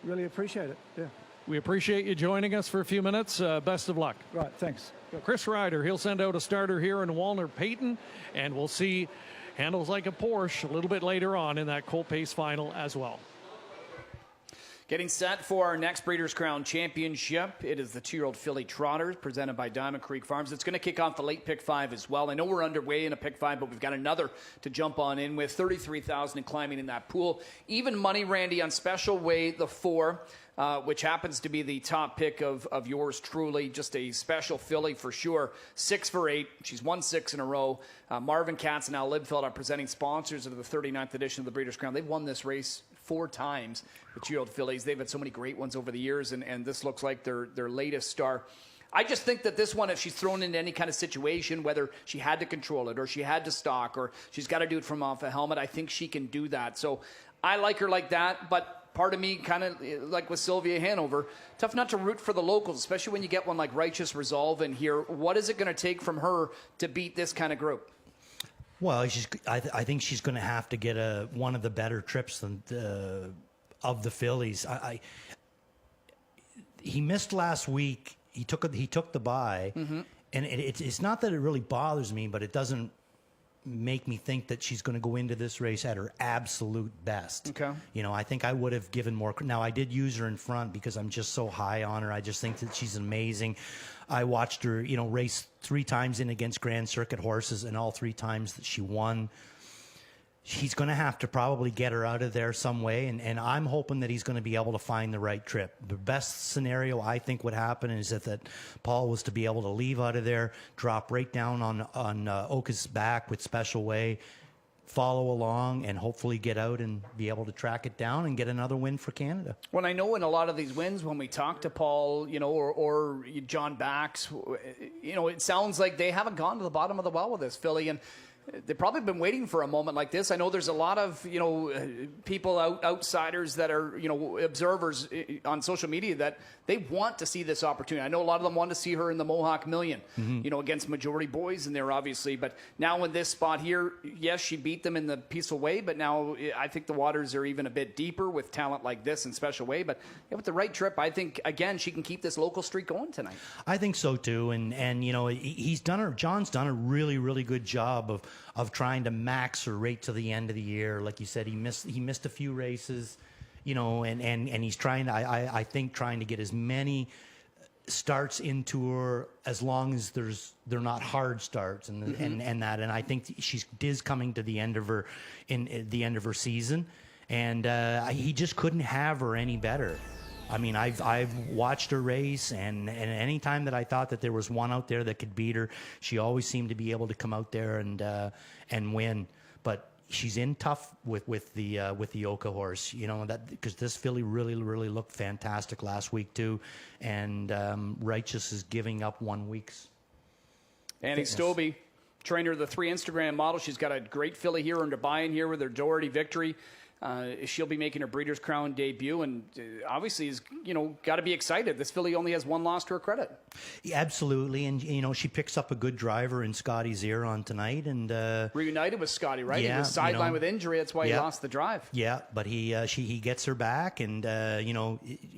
really appreciate it. Yeah. We appreciate you joining us for a few minutes. Best of luck. Right, thanks. Chris Ryder, he'll send out a starter here in Walner-Payton, and we'll see handles like a Porsche a little bit later on in that Colt Pace final as well. Getting set for our next Breeders' Crown Championship. It is the 2-year-old filly Trotters presented by Diamond Creek Farms. It's going to kick off the late pick 5 as well. I know we're underway in a pick 5, but we've got another to jump on in with. 33,000 and climbing in that pool. Even money, Randy, on Special Way, the 4, which happens to be the top pick of yours truly. Just a special filly for sure. 6 for 8. She's won 6 in a row. Marvin Katz and Al Libfeld are presenting sponsors of the 39th edition of the Breeders' Crown. They've won this race 4 times, the 2-year-old fillies. They've had so many great ones over the years, and this looks like their latest star. I just think that this one, if she's thrown into any kind of situation, whether she had to control it or she had to stalk or she's got to do it from off a helmet, I think she can do that. So I like her like that, but part of me, kind of like with Sylvia Hanover, tough not to root for the locals, especially when you get one like Righteous Resolve in here. What is it going to take from her to beat this kind of group? Well, I think she's going to have to get one of the better trips of the fillies. He missed last week. He took the bye, and it's not that it really bothers me, but it doesn't make me think that she's going to go into this race at her absolute best. Okay. I think I would have given more. Now, I did use her in front because I'm just so high on her. I just think that she's amazing. I watched her, race 3 times in against Grand Circuit horses, and all 3 times that she won. He's going to have to probably get her out of there some way, and I'm hoping that he's going to be able to find the right trip. The best scenario I think would happen is that Paul was to be able to leave out of there, drop right down on Oka's back with Special Way, follow along, and hopefully get out and be able to track it down and get another win for Canada. Well, I know in a lot of these wins, when we talk to Paul, or John Bax, it sounds like they haven't gone to the bottom of the well with this filly, and they've probably been waiting for a moment like this. I know there's a lot of, people outsiders that are, observers on social media that they want to see this opportunity. I know a lot of them want to see her in the Mohawk Million, against majority boys in there, obviously. But now in this spot here, yes, she beat them in the Peaceful Way, but now I think the waters are even a bit deeper with talent like this in Special Way. But with the right trip, I think, again, she can keep this local streak going tonight. I think so, too. And John's done a really, really good job of trying to max her right to the end of the year. Like you said, he missed a few races, and he's trying to, I think, trying to get as many starts into her as long as they're not hard starts and I think she is coming to the end of her season, and he just couldn't have her any better. I mean, I've watched her race, and any time that I thought that there was one out there that could beat her, she always seemed to be able to come out there and win. But she's in tough with the Oka horse, that because this filly really looked fantastic last week too, and Righteous is giving up 1 week's. Annie Stobie, trainer of the 3 Instagram models. She's got a great filly here under buy-in here with her Doherty victory. She'll be making her Breeders' Crown debut, and obviously is got to be excited. This filly only has 1 loss to her credit. Yeah, absolutely, and she picks up a good driver in Scotty Zier on tonight, and reunited with Scotty, right? Yeah, he was sidelined with injury. That's why he lost the drive. Yeah, but he gets her back, and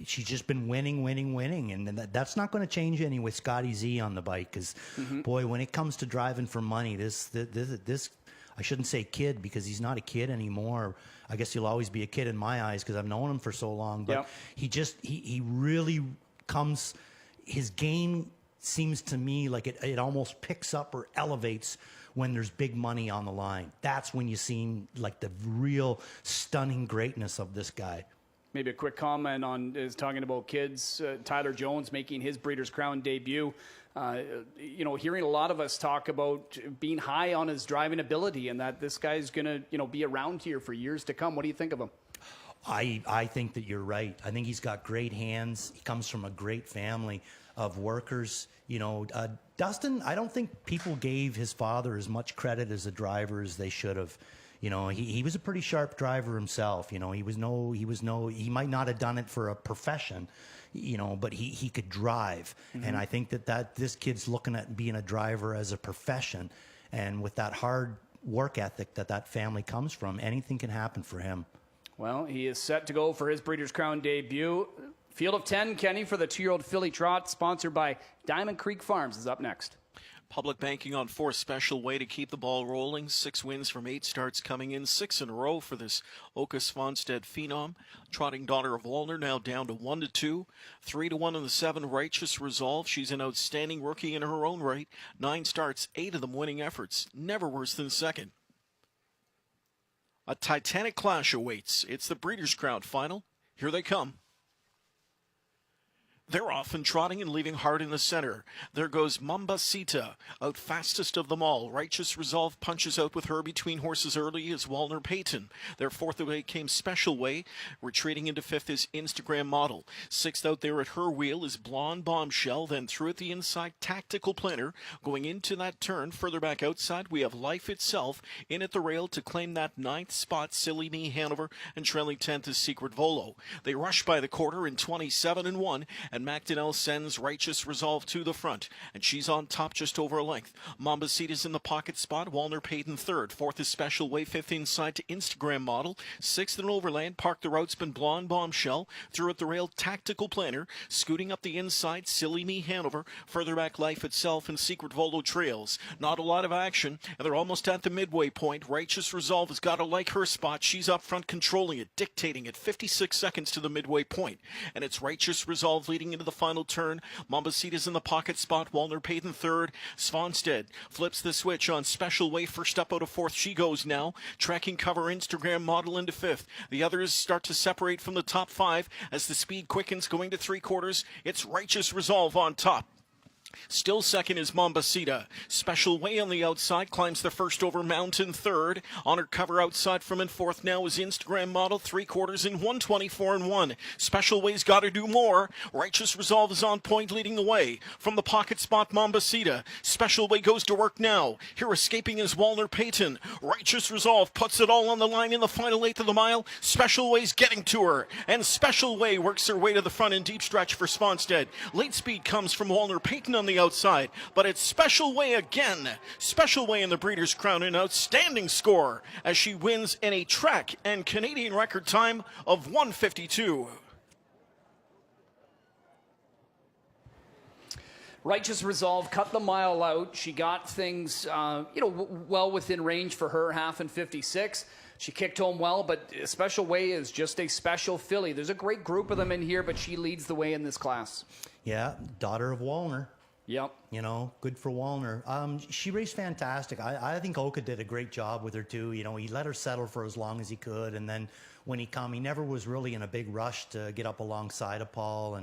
she's just been winning, and that's not going to change any with Scotty Z on the bike, because boy, when it comes to driving for money, this I shouldn't say kid, because he's not a kid anymore. I guess he'll always be a kid in my eyes because I've known him for so long. But he really comes. His game seems to me like it almost picks up or elevates when there's big money on the line. That's when you see like the real stunning greatness of this guy. Maybe a quick comment on is talking about kids. Tyler Jones making his Breeders' Crown debut. Hearing a lot of us talk about being high on his driving ability and that this guy's going to, be around here for years to come. What do you think of him? I think that you're right. I think he's got great hands. He comes from a great family of workers. Dustin, I don't think people gave his father as much credit as a driver as they should have. He was a pretty sharp driver himself. He might not have done it for a profession, but he could drive. Mm-hmm. And I think that this kid's looking at being a driver as a profession. And with that hard work ethic that family comes from, anything can happen for him. Well, he is set to go for his Breeders' Crown debut. Field of 10, Kenny, for the 2-year-old filly trot, sponsored by Diamond Creek Farms, is up next. Public banking on 4 special way to keep the ball rolling. 6 wins from 8 starts coming in, 6 in a row for this Oka Svanstead phenom. Trotting Daughter of Walner now down to 1-2. 3-1 in the 7 Righteous Resolve. She's an outstanding rookie in her own right. 9 starts, 8 of them winning efforts. Never worse than second. A titanic clash awaits. It's the Breeders' Crown final. Here they come. They're off and trotting and leaving hard in the center. There goes Mambasita, out fastest of them all. Righteous Resolve punches out with her between horses early is Walner Payton. Their 4th away came Special Way. Retreating into 5th is Instagram Model. 6th out there at her wheel is Blonde Bombshell. Then through at the inside, Tactical Planner. Going into that turn, further back outside, we have Life Itself. In at the rail to claim that 9th spot, Silly Me Hanover. And trailing 10th is Secret Volo. They rush by the quarter in 27-1. And MacDonnell sends Righteous Resolve to the front, and she's on top just over a length. Mambasita's in the pocket spot, Walner Payton 3rd. 4th is Special Way, 5th inside to Instagram Model. 6th in Overland, Park the Routeman, Blonde Bombshell. Through at the rail, Tactical Planner. Scooting up the inside, Silly Me Hanover. Further back, Life Itself and Secret Volo trails. Not a lot of action, and they're almost at the midway point. Righteous Resolve has got to like her spot. She's up front controlling it, dictating it. 56 seconds to the midway point, and it's Righteous Resolve leading into the final turn. Mambasita's in the pocket spot. Walner Payton 3rd. Svanstead flips the switch on Special Way. First up out of 4th she goes now. Tracking cover Instagram Model into 5th. The others start to separate from the top 5 as the speed quickens going to 3/4. It's Righteous Resolve on top. Still second is Mambasita. Special Way on the outside climbs the first over Mountain 3rd. On her cover outside from in 4th now is Instagram Model. 3/4 in 124-1. Special Way's got to do more. Righteous Resolve is on point leading the way. From the pocket spot, Mambasita. Special Way goes to work now. Here escaping is Walner Payton. Righteous Resolve puts it all on the line in the final 1/8 of the mile. Special Way's getting to her. And Special Way works her way to the front in deep stretch for Svanstead. Late speed comes from Walner Payton on the outside, but it's Special Way again. Special Way in the Breeders' Crown, an outstanding score as she wins in a track and Canadian record time of 1:52. Righteous Resolve cut the mile out. She got things, well within range for her, 1/2 and 56. She kicked home well, but Special Way is just a special filly. There's a great group of them in here, but she leads the way in this class. Yeah, Daughter of Walner. Yep. Good for Walner. She raced fantastic. I think Oka did a great job with her too. He let her settle for as long as he could, and then when he come, he never was really in a big rush to get up alongside of Paul,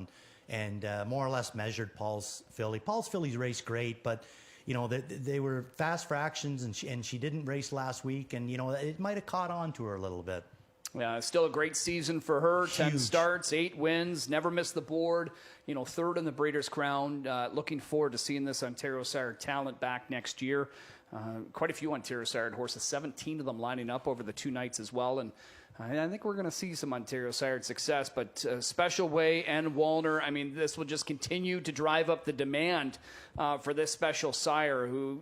and more or less measured Paul's filly. Paul's fillies raced great, but they were fast fractions, and she didn't race last week, and it might have caught on to her a little bit. Yeah, still a great season for her. 10 starts, 8 wins, never missed the board. 3rd in the Breeders' Crown. Looking forward to seeing this Ontario Sire talent back next year. Quite a few Ontario Sire horses, 17 of them lining up over the 2 nights as well. And I think we're going to see some Ontario Sire success. But Special Way and Walner, this will just continue to drive up the demand for this special sire who,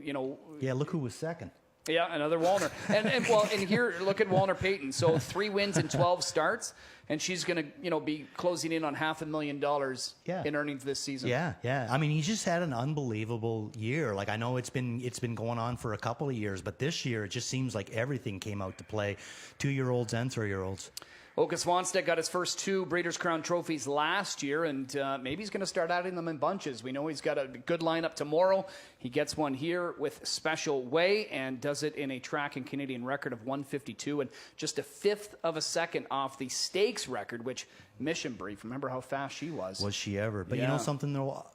Yeah, look who was second. Yeah, another Walner. And here, look at Walner Payton. So 3 wins in 12 starts, and she's going to, be closing in on $500,000 in earnings this season. Yeah. He just had an unbelievable year. Like, I know it's been going on for a couple of years, but this year it just seems like everything came out to play. 2-year-olds and 3-year-olds. Oka Swanstedt got his first 2 Breeders' Crown trophies last year, and maybe he's going to start adding them in bunches. We know he's got a good lineup tomorrow. He gets one here with Special Way and does it in a track and Canadian record of 152 and just a 1/5 of a second off the stakes record, which Mission Brief, remember how fast she was. Was she ever? But you know something, though?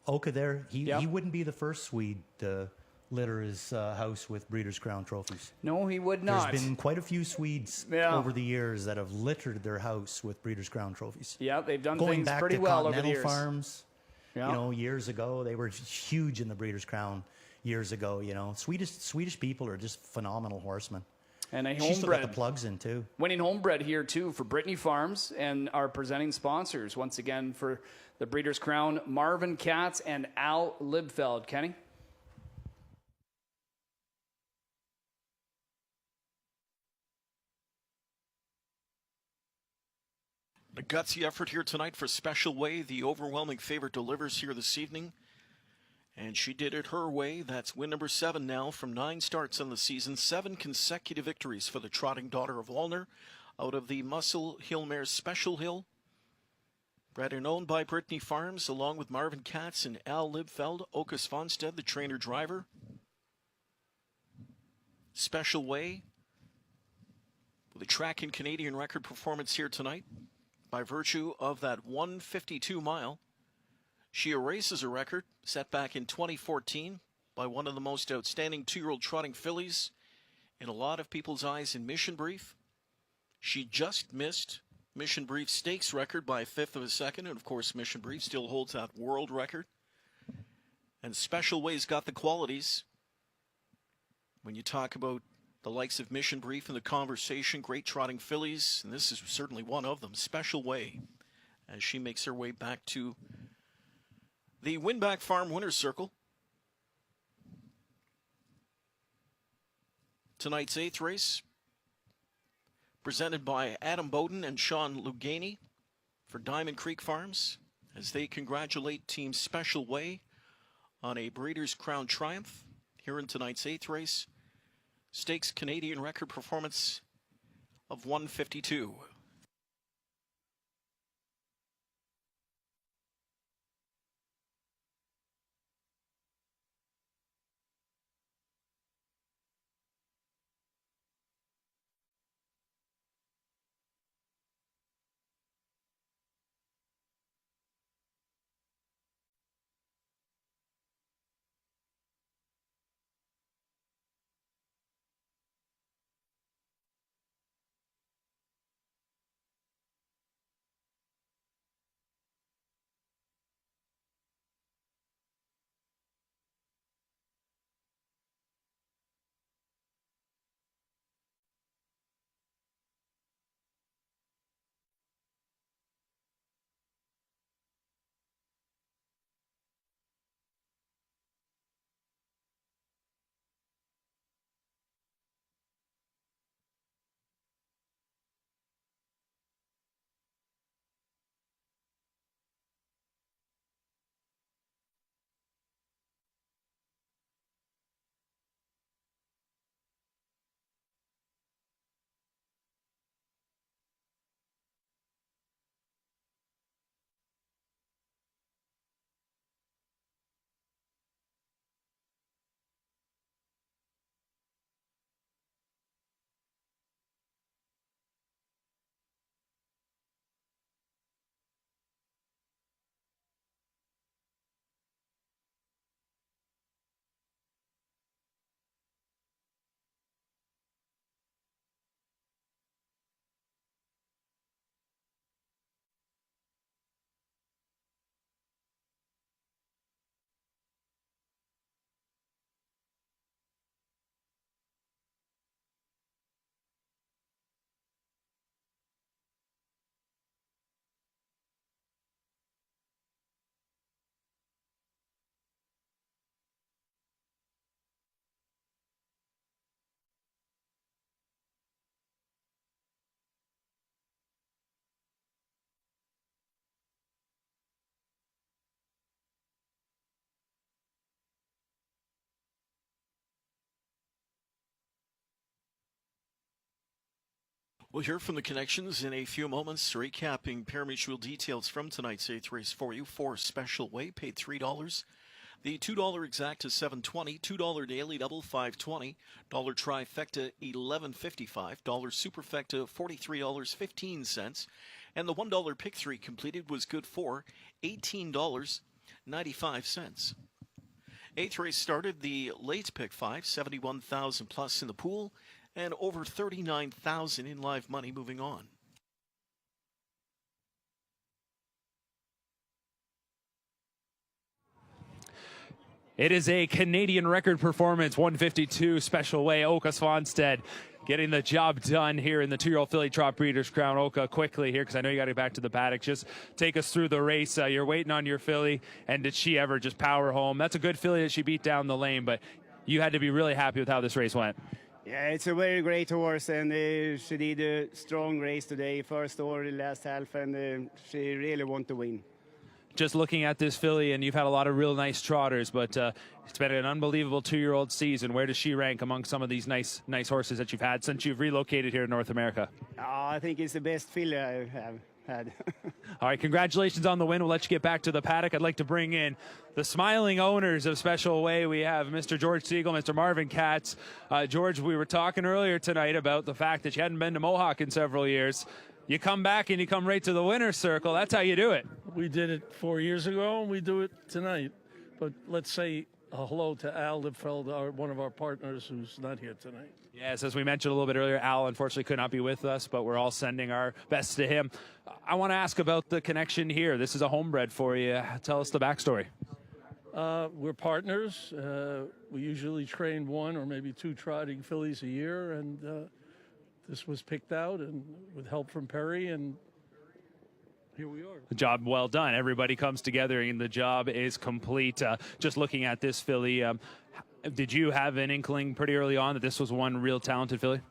Oka there, he wouldn't be the first Swede to litter his house with Breeders' Crown trophies. No, he would not. There's been quite a few Swedes over the years that have littered their house with Breeders' Crown trophies. Yeah, they've done Going things back pretty to well over the Continental years. Farms, you know, years ago, they were huge in the Breeders' Crown years ago. You know, Swedish people are just phenomenal horsemen. And a She's still got homebred. the plugs in too. Winning homebred here too for Brittany Farms and our presenting sponsors once again for the Breeders' Crown, Marvin Katz and Al Libfeld. Kenny? A gutsy effort here tonight for Special Way. The overwhelming favorite delivers here this evening. And she did it her way. That's win number 7 now from 9 starts in the season. 7 consecutive victories for the trotting daughter of Walner out of the Muscle Hill mare Special Hill. Bred and owned by Brittany Farms along with Marvin Katz and Al Libfeld. Oka Svanstedt, the trainer-driver. Special Way with a track and Canadian record performance here tonight. By virtue of that 152 mile, she erases a record set back in 2014 by one of the most outstanding 2-year-old trotting fillies in a lot of people's eyes in Mission Brief. She just missed Mission Brief's stakes record by a 1/5 of a second, and of course Mission Brief still holds that world record. And Special Way's got the qualities. When you talk about the likes of Mission Brief in the conversation, great trotting fillies, and this is certainly one of them, Special Way, as she makes her way back to the Winback Farm Winner's Circle. Tonight's 8th race, presented by Adam Bowden and Sean Lugani for Diamond Creek Farms, as they congratulate Team Special Way on a Breeders' Crown triumph here in tonight's 8th race. Stakes Canadian record performance of 152. We'll hear from the connections in a few moments, recapping pari-mutuel details from tonight's 8th race for you. 4 special way, paid $3. The $2 exact is $7.20, $2 daily double $5.20, dollar trifecta $11.55, dollar superfecta $43.15, and the $1 pick 3 completed was good for $18.95. 8th race started, the late pick 5, 71,000 plus in the pool, and over 39,000 in live money. Moving on. It is a Canadian record performance, 152 special way. Oka Svanstead getting the job done here in the 2-year-old filly trot Breeders' Crown. Oka, quickly here, because I know you got to get back to the paddock. Just take us through the race. You're waiting on your filly, and did she ever just power home? That's a good filly that she beat down the lane, but you had to be really happy with how this race went. Yeah, it's a very great horse, and she did a strong race today. First over the last half, and she really want to win. Just looking at this filly, and you've had a lot of real nice trotters, but it's been an unbelievable 2-year-old season. Where does she rank among some of these nice horses that you've had since you've relocated here in North America? I think it's the best filly I have had. All right, congratulations on the win. We'll let you get back to the paddock. I'd like to bring in the smiling owners of Special Way. We have Mr. George Siegel, Mr. Marvin Katz. George, we were talking earlier tonight about the fact that you hadn't been to Mohawk in several years. You come back and you come right to the winner's circle. That's how you do it. We did it 4 years ago, and we do it tonight. But let's say hello to Al Lipfeld, one of our partners who's not here tonight. Yes, as we mentioned a little bit earlier, Al unfortunately could not be with us, but we're all sending our best to him. I want to ask about the connection here. This is a homebred for you. Tell us the backstory. We're partners. We usually train 1 or maybe 2 trotting fillies a year, and this was picked out, and with help from Perry, and here we are. The job well done. Everybody comes together, and the job is complete. Just looking at this filly, did you have an inkling pretty early on that this was one real talented filly?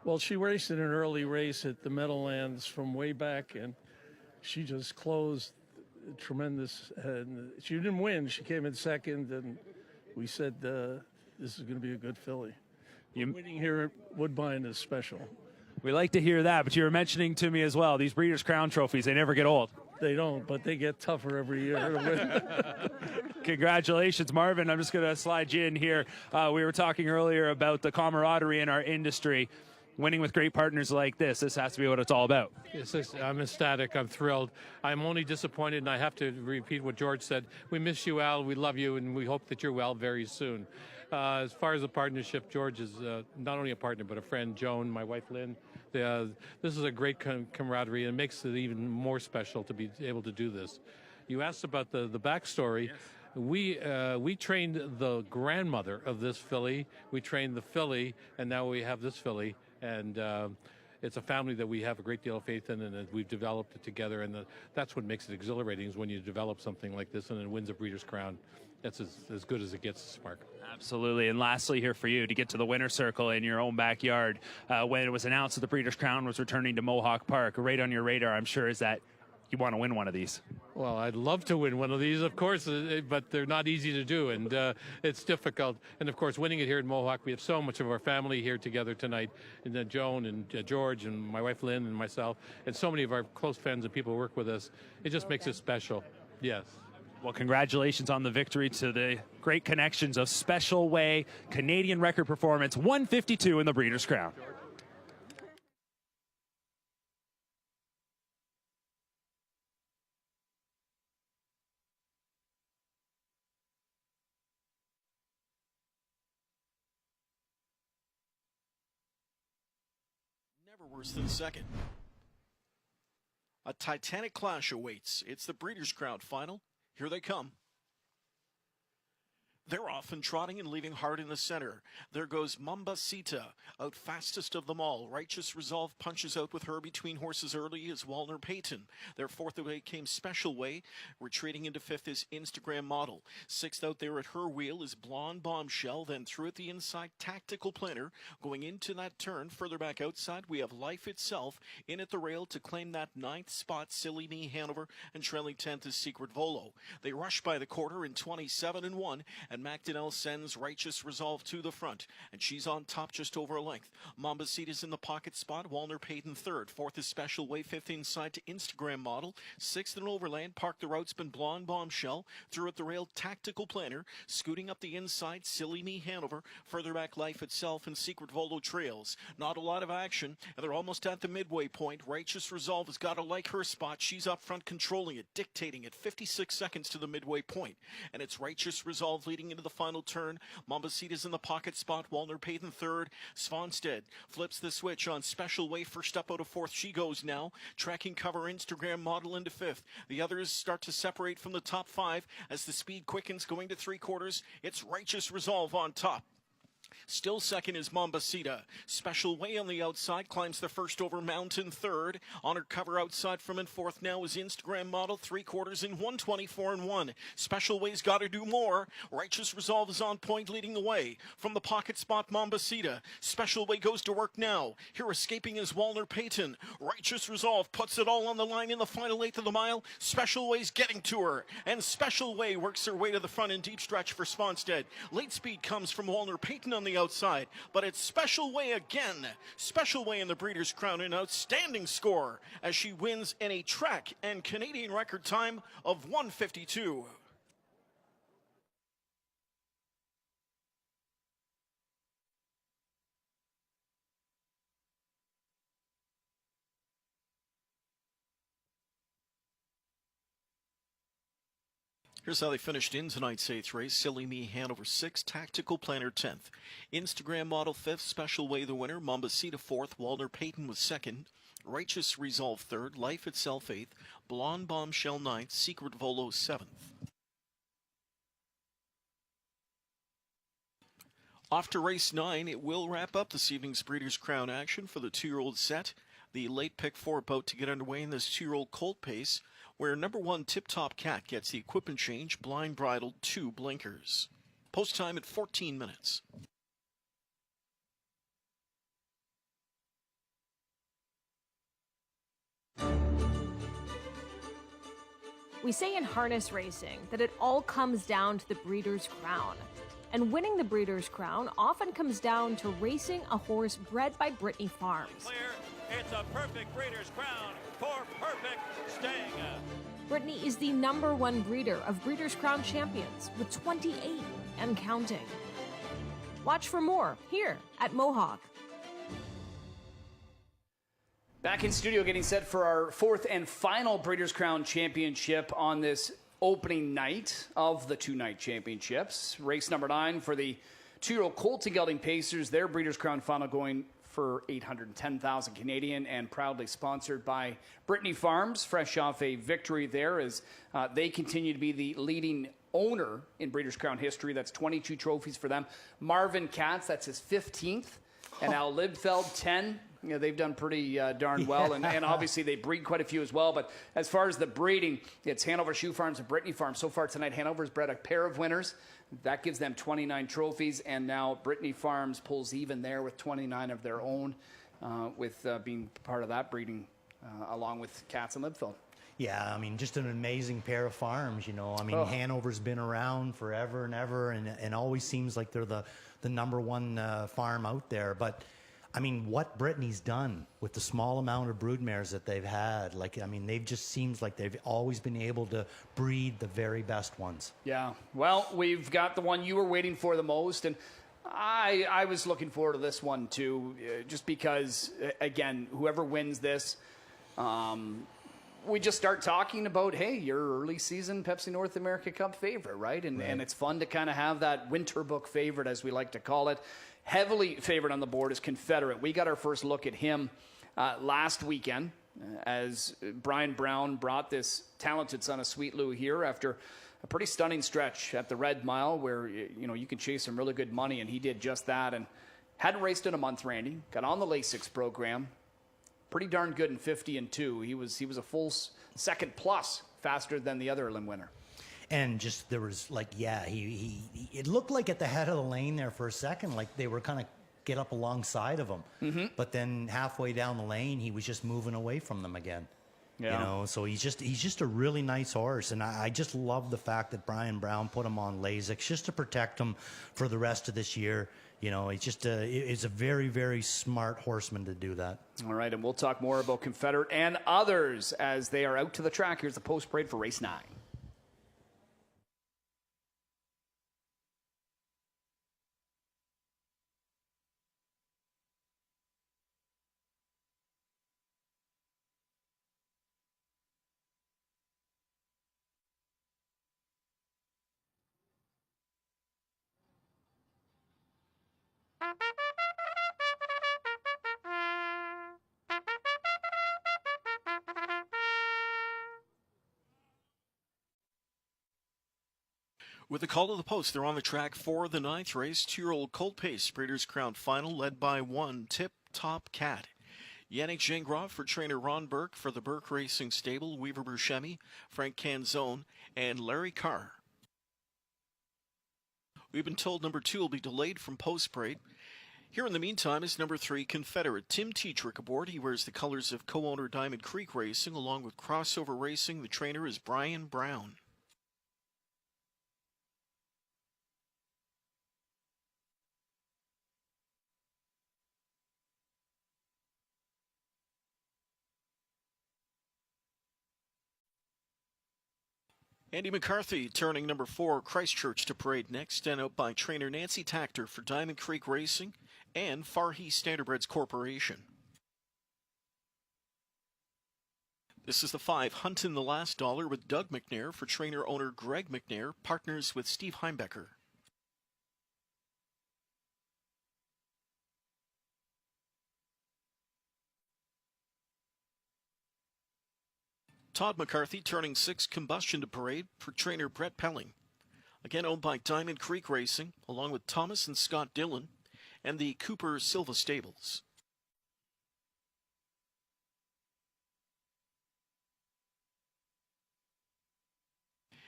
Well, she raced in an early race at the Meadowlands from way back, and she just closed tremendous. And she didn't win. She came in second, and we said, this is going to be a good filly. Winning here at Woodbine is special. We like to hear that, but you were mentioning to me as well, these Breeders' Crown trophies, they never get old. They don't, but they get tougher every year to win. Congratulations, Marvin. I'm just going to slide you in here. We were talking earlier about the camaraderie in our industry. Winning with great partners like this has to be what it's all about. Yes, I'm ecstatic. I'm thrilled. I'm only disappointed, and I have to repeat what George said. We miss you, Al. We love you, and we hope that you're well very soon. As far as the partnership, George is not only a partner, but a friend. Joan, my wife, Lynn. This is a great camaraderie, and it makes it even more special to be able to do this. You asked about the backstory. Yes. We trained the grandmother of this filly. We trained the filly, and now we have this filly. And it's a family that we have a great deal of faith in, and we've developed it together. And that's what makes it exhilarating, is when you develop something like this and it wins a Breeders' Crown. That's as good as it gets, Mark. Absolutely. And lastly here for you, to get to the winner's circle in your own backyard, when it was announced that the Breeders' Crown was returning to Mohawk Park, right on your radar, I'm sure, is that you want to win one of these. Well, I'd love to win one of these, of course, but they're not easy to do, and it's difficult. And, of course, winning it here in Mohawk, we have so much of our family here together tonight, and Joan and George and my wife Lynn and myself, and so many of our close friends and people who work with us. It just makes it special. Yes. Well, congratulations on the victory to the great connections of Special Way, Canadian record performance, 152 in the Breeders' Crown. Never worse than second. A titanic clash awaits. It's the Breeders' Crown final. Here they come. They're off and trotting and leaving hard in the center. There goes Mambasita, out fastest of them all. Righteous Resolve punches out with her. Between horses early is Walner Payton. Their fourth away came Special Way. Retreating into fifth is Instagram Model. Sixth out there at her wheel is Blonde Bombshell. Then through at the inside, Tactical Planner. Going into that turn, further back outside, we have Life Itself. In at the rail to claim that ninth spot, Silly Me Hanover. And trailing 10th is Secret Volo. They rush by the quarter in 27-1. And and McDonnell sends Righteous Resolve to the front, and she's on top just over a length. Mambasita's in the pocket spot, Walner Payton third. Fourth is Special Way, fifth inside to Instagram Model. Sixth in Overland, Park the Route's been Blonde Bombshell. Through at the rail, Tactical Planner. Scooting up the inside, Silly Me Hanover. Further back, Life Itself and Secret Volo Trails. Not a lot of action, and they're almost at the midway point. Righteous Resolve has got to like her spot. She's up front controlling it, dictating it. 56 seconds to the midway point. And it's Righteous Resolve leading into the final turn. Mambasita's in the pocket spot. Walner Payton third. Svanstead flips the switch on Special Way. First up out of fourth she goes now. Tracking cover Instagram Model into fifth. The others start to separate from the top five as the speed quickens going to three-quarters. It's Righteous Resolve on top. Still second is Mambasita. Special Way on the outside climbs the first over Mountain third. On her cover outside from in fourth now is Instagram Model. Three-quarters in 1:24.1. Special Way's got to do more. Righteous Resolve is on point leading the way. From the pocket spot, Mambasita. Special Way goes to work now. Here escaping is Walner Payton. Righteous Resolve puts it all on the line in the final eighth of the mile. Special Way's getting to her. And Special Way works her way to the front in deep stretch for Svanstead. Late speed comes from Walner Payton on the outside, but it's Special Way again. Special Way in the Breeders' Crown, an outstanding score as she wins in a track and Canadian record time of 1:52. Here's how they finished in tonight's eighth race. Silly Me Hanover 6th, Tactical Planner 10th. Instagram Model 5th, Special Way the winner. Mambasita 4th, Walner Payton was 2nd. Righteous Resolve 3rd, Life Itself 8th, Blonde Bombshell 9th, Secret Volo 7th. Off to race 9, it will wrap up this evening's Breeders' Crown action for the 2-year-old set. The late pick 4 about to get underway in this 2-year-old colt pace, where number 1 Tip Top Cat gets the equipment change, blind bridled, 2 blinkers. Post time at 14 minutes. We say in harness racing that it all comes down to the Breeders' Crown. And winning the Breeders' Crown often comes down to racing a horse bred by Brittany Farms. It's a perfect Breeders' Crown for Perfect Sting. Brittany is the #1 breeder of Breeders' Crown champions with 28 and counting. Watch for more here at Mohawk. Back in studio getting set for our 4th and final Breeders' Crown Championship on this opening night of the 2-night championships. Race number 9 for the 2-year-old colt and gelding pacers. Their Breeders' Crown final going for 810,000 Canadian and proudly sponsored by Brittany Farms. Fresh off a victory there as they continue to be the leading owner in Breeders' Crown history. That's 22 trophies for them. Marvin Katz, that's his 15th. And Al Libfeld, 10. You know, they've done pretty darn well, and obviously they breed quite a few as well. But as far as the breeding, it's Hanover Shoe Farms and Brittany Farms. So far tonight, Hanover's bred a pair of winners. That gives them 29 trophies, and now Brittany Farms pulls even there with 29 of their own, with being part of that breeding along with Katz and Libfeld. Yeah, I mean, just an amazing pair of farms, you know. I mean, Hanover's been around forever and ever, and always seems like they're the #1 farm out there. But I mean, what Brittany's done with the small amount of broodmares that they've had, like, I mean, they've just seems like they've always been able to breed the very best ones. Yeah, well, we've got the one you were waiting for the most, and I was looking forward to this one too, just because, again, whoever wins this, we just start talking about, hey, your early season Pepsi North America Cup favorite, right? And it's fun to kind of have that winter book favorite, as we like to call it. Heavily favored on the board is Confederate. We got our first look at him last weekend as Brian Brown brought this talented son of Sweet Lou here after a pretty stunning stretch at the Red Mile where, you know, you can chase some really good money, and he did just that. And hadn't raced in a month, Randy. Got on the Lasix program. Pretty darn good in 50-2. He was a full second plus faster than the other limb winner. And just there was like, yeah, he it looked like at the head of the lane there for a second, like they were kind of get up alongside of him. But then halfway down the lane, he was just moving away from them again. Yeah. You know, so he's just a really nice horse, and I just love the fact that Brian Brown put him on Lasix just to protect him for the rest of this year. You know, it's just it's a very, very smart horseman to do that. All right, and we'll talk more about Confederate and others as they are out to the track. Here's the post parade for race 9. With the call to the post, they're on the track for the 9th race. 2-year-old Colt Pace, Breeders' Crown Final, led by 1 Tip Top Cat. Yannick Gingras for trainer Ron Burke for the Burke Racing Stable, Weaver Buscemi, Frank Canzone, and Larry Carr. We've been told number 2 will be delayed from post parade. Here in the meantime is number 3, Confederate. Tim Tetrick aboard. He wears the colors of co-owner Diamond Creek Racing, along with Crossover Racing. The trainer is Brian Brown. Andy McCarthy turning number 4, Christchurch, to parade next, and out by trainer Nancy Tactor for Diamond Creek Racing and Far East Standardbreds Corporation. This is the 5, Huntin' the Last Dollar, with Doug McNair for trainer-owner Greg McNair, partners with Steve Heimbecker. Todd McCarthy turning 6, Combustion, to parade for trainer Brett Pelling. Again owned by Diamond Creek Racing, along with Thomas and Scott Dillon and the Cooper Silva Stables.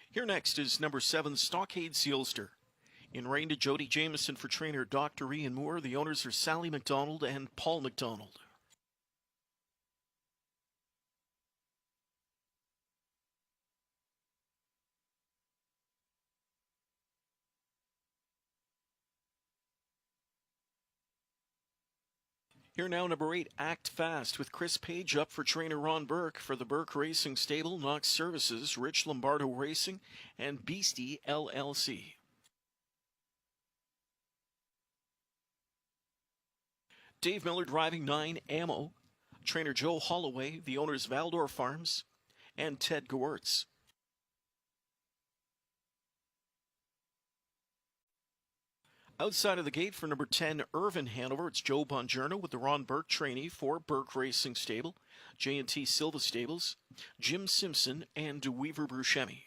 Here next is number 7, Stockade Sealster. In rein to Jody Jameson for trainer Dr. Ian Moore. The owners are Sally McDonald and Paul McDonald. Here now, number 8, Act Fast, with Chris Page up for trainer Ron Burke for the Burke Racing Stable, Knox Services, Rich Lombardo Racing, and Beastie LLC. Dave Miller driving 9, Ammo, trainer Joe Holloway, the owners Valdor Farms, and Ted Gewurtz. Outside of the gate for number 10, Irvin Hanover, it's Joe Bongiorno with the Ron Burke trainee for Burke Racing Stable, J&T Silva Stables, Jim Simpson, and Weaver Buscemi.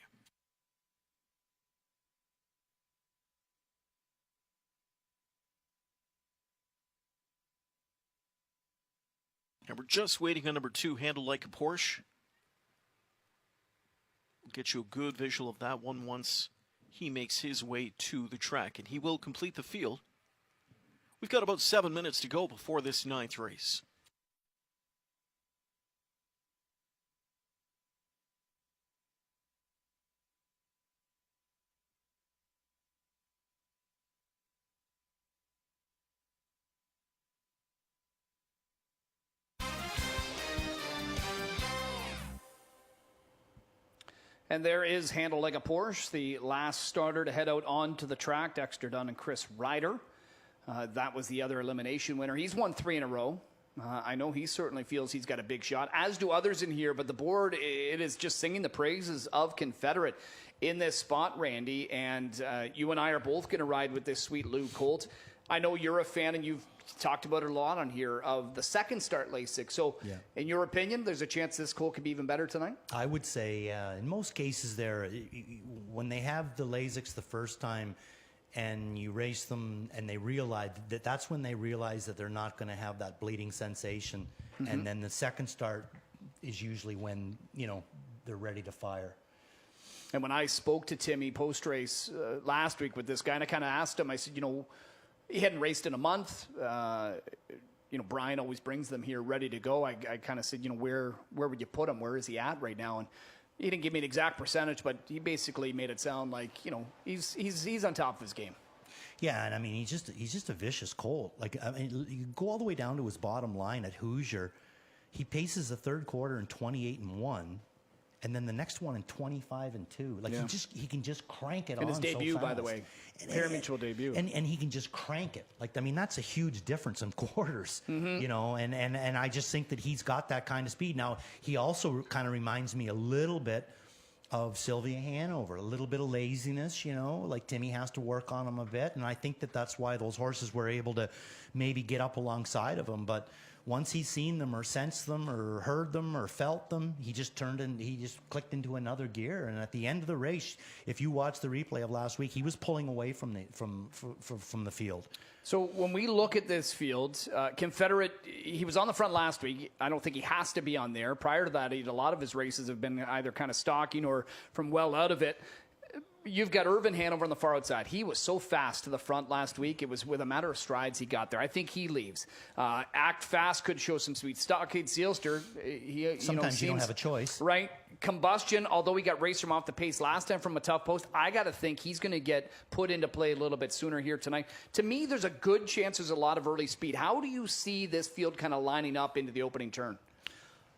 And we're just waiting on number 2, Handle Like a Porsche. We'll get you a good visual of that one once he makes his way to the track, and he will complete the field. We've got about 7 minutes to go before this 9th race. And there is Handle Like a Porsche, the last starter to head out onto the track, Dexter Dunn and Chris Ryder. That was the other elimination winner. He's won 3 in a row. I know he certainly feels he's got a big shot, as do others in here, but the board, it is just singing the praises of Confederate in this spot, Randy, and you and I are both going to ride with this Sweet Lou Colt. I know you're a fan, and you've talked about it a lot on here, of the second start Lasix. So, yeah. In your opinion, there's a chance this Colt could be even better tonight? I would say, in most cases there, when they have the Lasix the first time, and you race them and they realize that's when they realize that they're not going to have that bleeding sensation. Mm-hmm. And then the second start is usually when, you know, they're ready to fire. And when I spoke to Timmy post-race last week with this guy, and I kind of asked him, I said, you know, he hadn't raced in a month. You Brian always brings them here ready to go. I kind of said, where would you put him? Where is he at right now? And he didn't give me an exact percentage, but he basically made it sound like, he's on top of his game. Yeah, and I mean, he's just a vicious colt. Like, I mean, you go all the way down to his bottom line at Hoosier. He paces the third quarter in 28-1, and then the next one in 25-2. Like, he can just crank it on. And his debut, so fast. by the way, pari-mutuel debut. And he can just crank it. Like, I mean, that's a huge difference in quarters. And I just think that he's got that kind of speed. Now, he also kind of reminds me a little bit of Sylvia Hanover, a little bit of laziness, like Timmy has to work on him a bit. And I think that that's why those horses were able to maybe get up alongside of him. But once he's seen them or sensed them or heard them or felt them, he just clicked into another gear. And at the end of the race, if you watch the replay of last week, he was pulling away from the field. So when we look at this field, Confederate, he was on the front last week. I don't think he has to be on there. Prior to that, a lot of his races have been either kind of stalking or from well out of it. You've got Irvin Hanover on the far outside. He was so fast to the front last week. It was with a matter of strides he got there. I think he leaves. Act Fast could show some speed. Stockade Sealster, Sometimes you don't have a choice. Right. Combustion, although he got raced from off the pace last time from a tough post, I got to think he's going to get put into play a little bit sooner here tonight. To me, there's a good chance there's a lot of early speed. How do you see this field kind of lining up into the opening turn?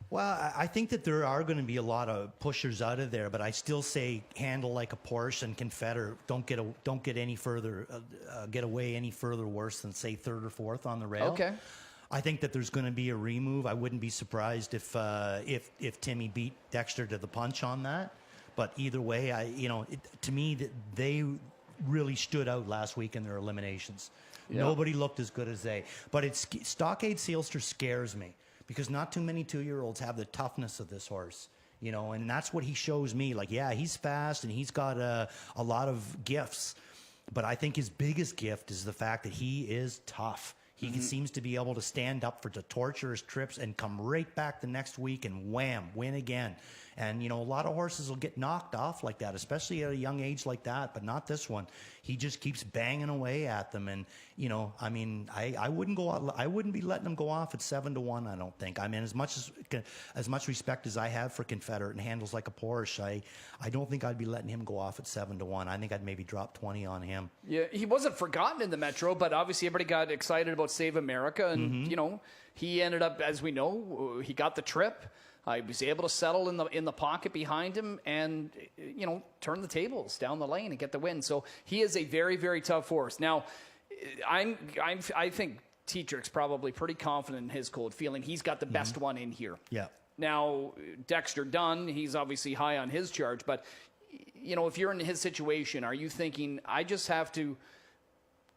Well, I think that there are going to be a lot of pushers out of there, but I still say Handle Like a Porsche and Confederate don't get any further, get away any further worse than, say, third or fourth on the rail. Okay. I think that there's going to be a remove. I wouldn't be surprised if Timmy beat Dexter to the punch on that. But either way, to me, they really stood out last week in their eliminations. Yeah. Nobody looked as good as they. But Stockade Sealster scares me, because not too many 2-year-olds have the toughness of this horse, and that's what he shows me. Like, yeah, he's fast and he's got a lot of gifts, but I think his biggest gift is the fact that he is tough. He seems to be able to stand up for the torturous trips and come right back the next week and wham, win again. And, a lot of horses will get knocked off like that, especially at a young age like that, but not this one. He just keeps banging away at them. And, I wouldn't be letting him go off at 7-1, I don't think. I mean, as much respect as I have for Confederate and Handles Like a Porsche, I don't think I'd be letting him go off at 7-1. I think I'd maybe drop 20 on him. Yeah, he wasn't forgotten in the Metro, but obviously everybody got excited about Save America. And, he ended up, as we know, he got the trip. He was able to settle in the pocket behind him and, turn the tables down the lane and get the win. So he is a very, very tough horse. Now, I think Tetrick's probably pretty confident in his colt, feeling he's got the best one in here. Yeah. Now, Dexter Dunn, he's obviously high on his charge, but, if you're in his situation, are you thinking, I just have to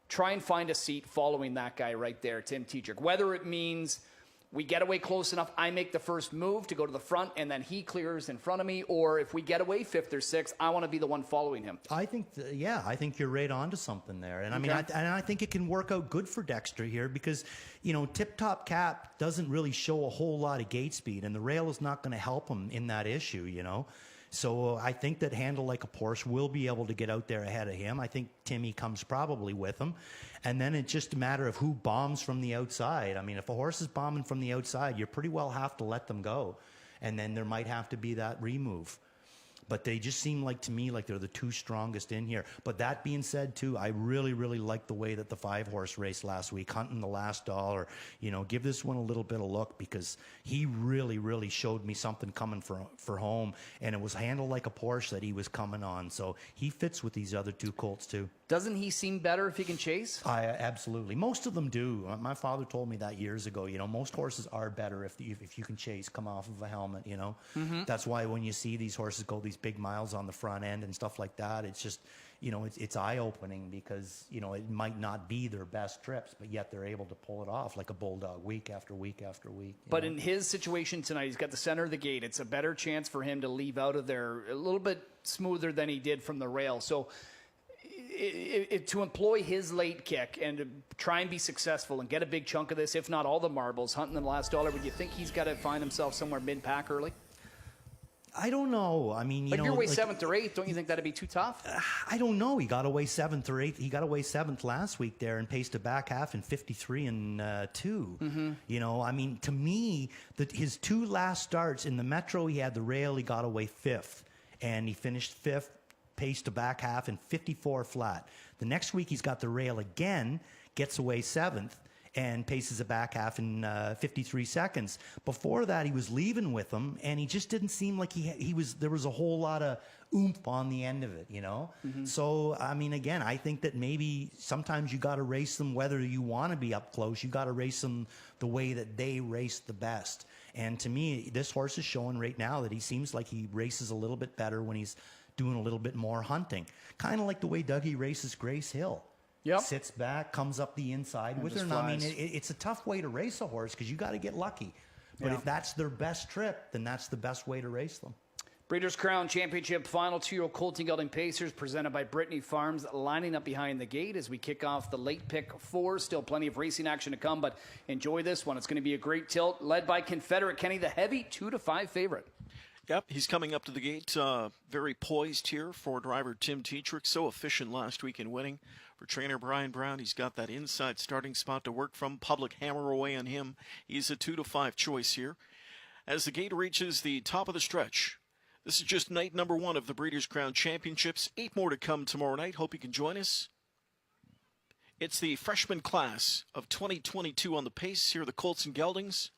try and find a seat following that guy right there, Tim Tetrick, whether it means we get away close enough, I make the first move to go to the front, and then he clears in front of me, or if we get away fifth or sixth, I want to be the one following him. I think, I think you're right onto something there. And I think it can work out good for Dexter here because, Tip Top Cap doesn't really show a whole lot of gate speed, and the rail is not going to help him in that issue, So I think that Handle Like a Porsche will be able to get out there ahead of him. I think Timmy comes probably with him. And then it's just a matter of who bombs from the outside. I mean, if a horse is bombing from the outside, you pretty well have to let them go. And then there might have to be that remove. But they just seem like, to me, like they're the two strongest in here. But that being said, too, I really, really like the way that the 5-horse raced last week, hunting the last dollar. Give this one a little bit of look because he really, really showed me something coming for home. And it was Handle Like a Porsche that he was coming on. So he fits with these other two colts, too. Doesn't he seem better if he can chase? Absolutely. Most of them do. My father told me that years ago. Most horses are better if you can chase, come off of a helmet, That's why when you see these horses go these big miles on the front end and stuff like that, it's just, it's eye-opening because, it might not be their best trips, but yet they're able to pull it off like a bulldog week after week after week. But in his situation tonight, he's got the center of the gate. It's a better chance for him to leave out of there a little bit smoother than he did from the rail. So to employ his late kick and to try and be successful and get a big chunk of this, if not all the marbles, hunting the last dollar, would you think he's got to find himself somewhere mid-pack early? I don't know. I mean, If you're away 7th or 8th, don't you think that'd be too tough? I don't know. He got away 7th or 8th. He got away 7th last week there and paced a back half in 53 and 2. Mm-hmm. You know, I mean, to me, his 2 last starts in the Metro, he had the rail. He got away 5th, and he finished 5th, paced a back half in 54 flat. The next week, he's got the rail again, gets away 7th. And paces a back half in 53 seconds. Before that, he was leaving with them, and he just didn't seem like he was. There was a whole lot of oomph on the end of it, you know. Mm-hmm. So I mean, again, I think that maybe sometimes you got to race them whether you want to be up close. You got to race them the way that they race the best. And to me, this horse is showing right now that he seems like he races a little bit better when he's doing a little bit more hunting, kind of like the way Dougie races Grace Hill. Yep. Sits back, comes up the inside And with her. just I mean, flies. it's a tough way to race a horse because you got to get lucky. But Yeah. if that's their best trip, then that's the best way to race them. Breeders' Crown Championship Final, 2-year-old Colton Gelding Pacers presented by Brittany Farms, lining up behind the gate as we kick off the late pick 4. Still plenty of racing action to come, but enjoy this one. It's going to be a great tilt, led by Confederate Kenny, the heavy 2-5 favorite. Yep, he's coming up to the gate, very poised here for driver Tim Tetrick. So efficient last week in winning. For trainer Brian Brown, he's got that inside starting spot to work from. Public hammer away on him. He's a 2-5 choice here. As the gate reaches the top of the stretch, this is just night number 1 of the Breeders' Crown Championships. 8 more to come tomorrow night. Hope you can join us. It's the freshman class of 2022 on the pace. Here are the Colts and Geldings.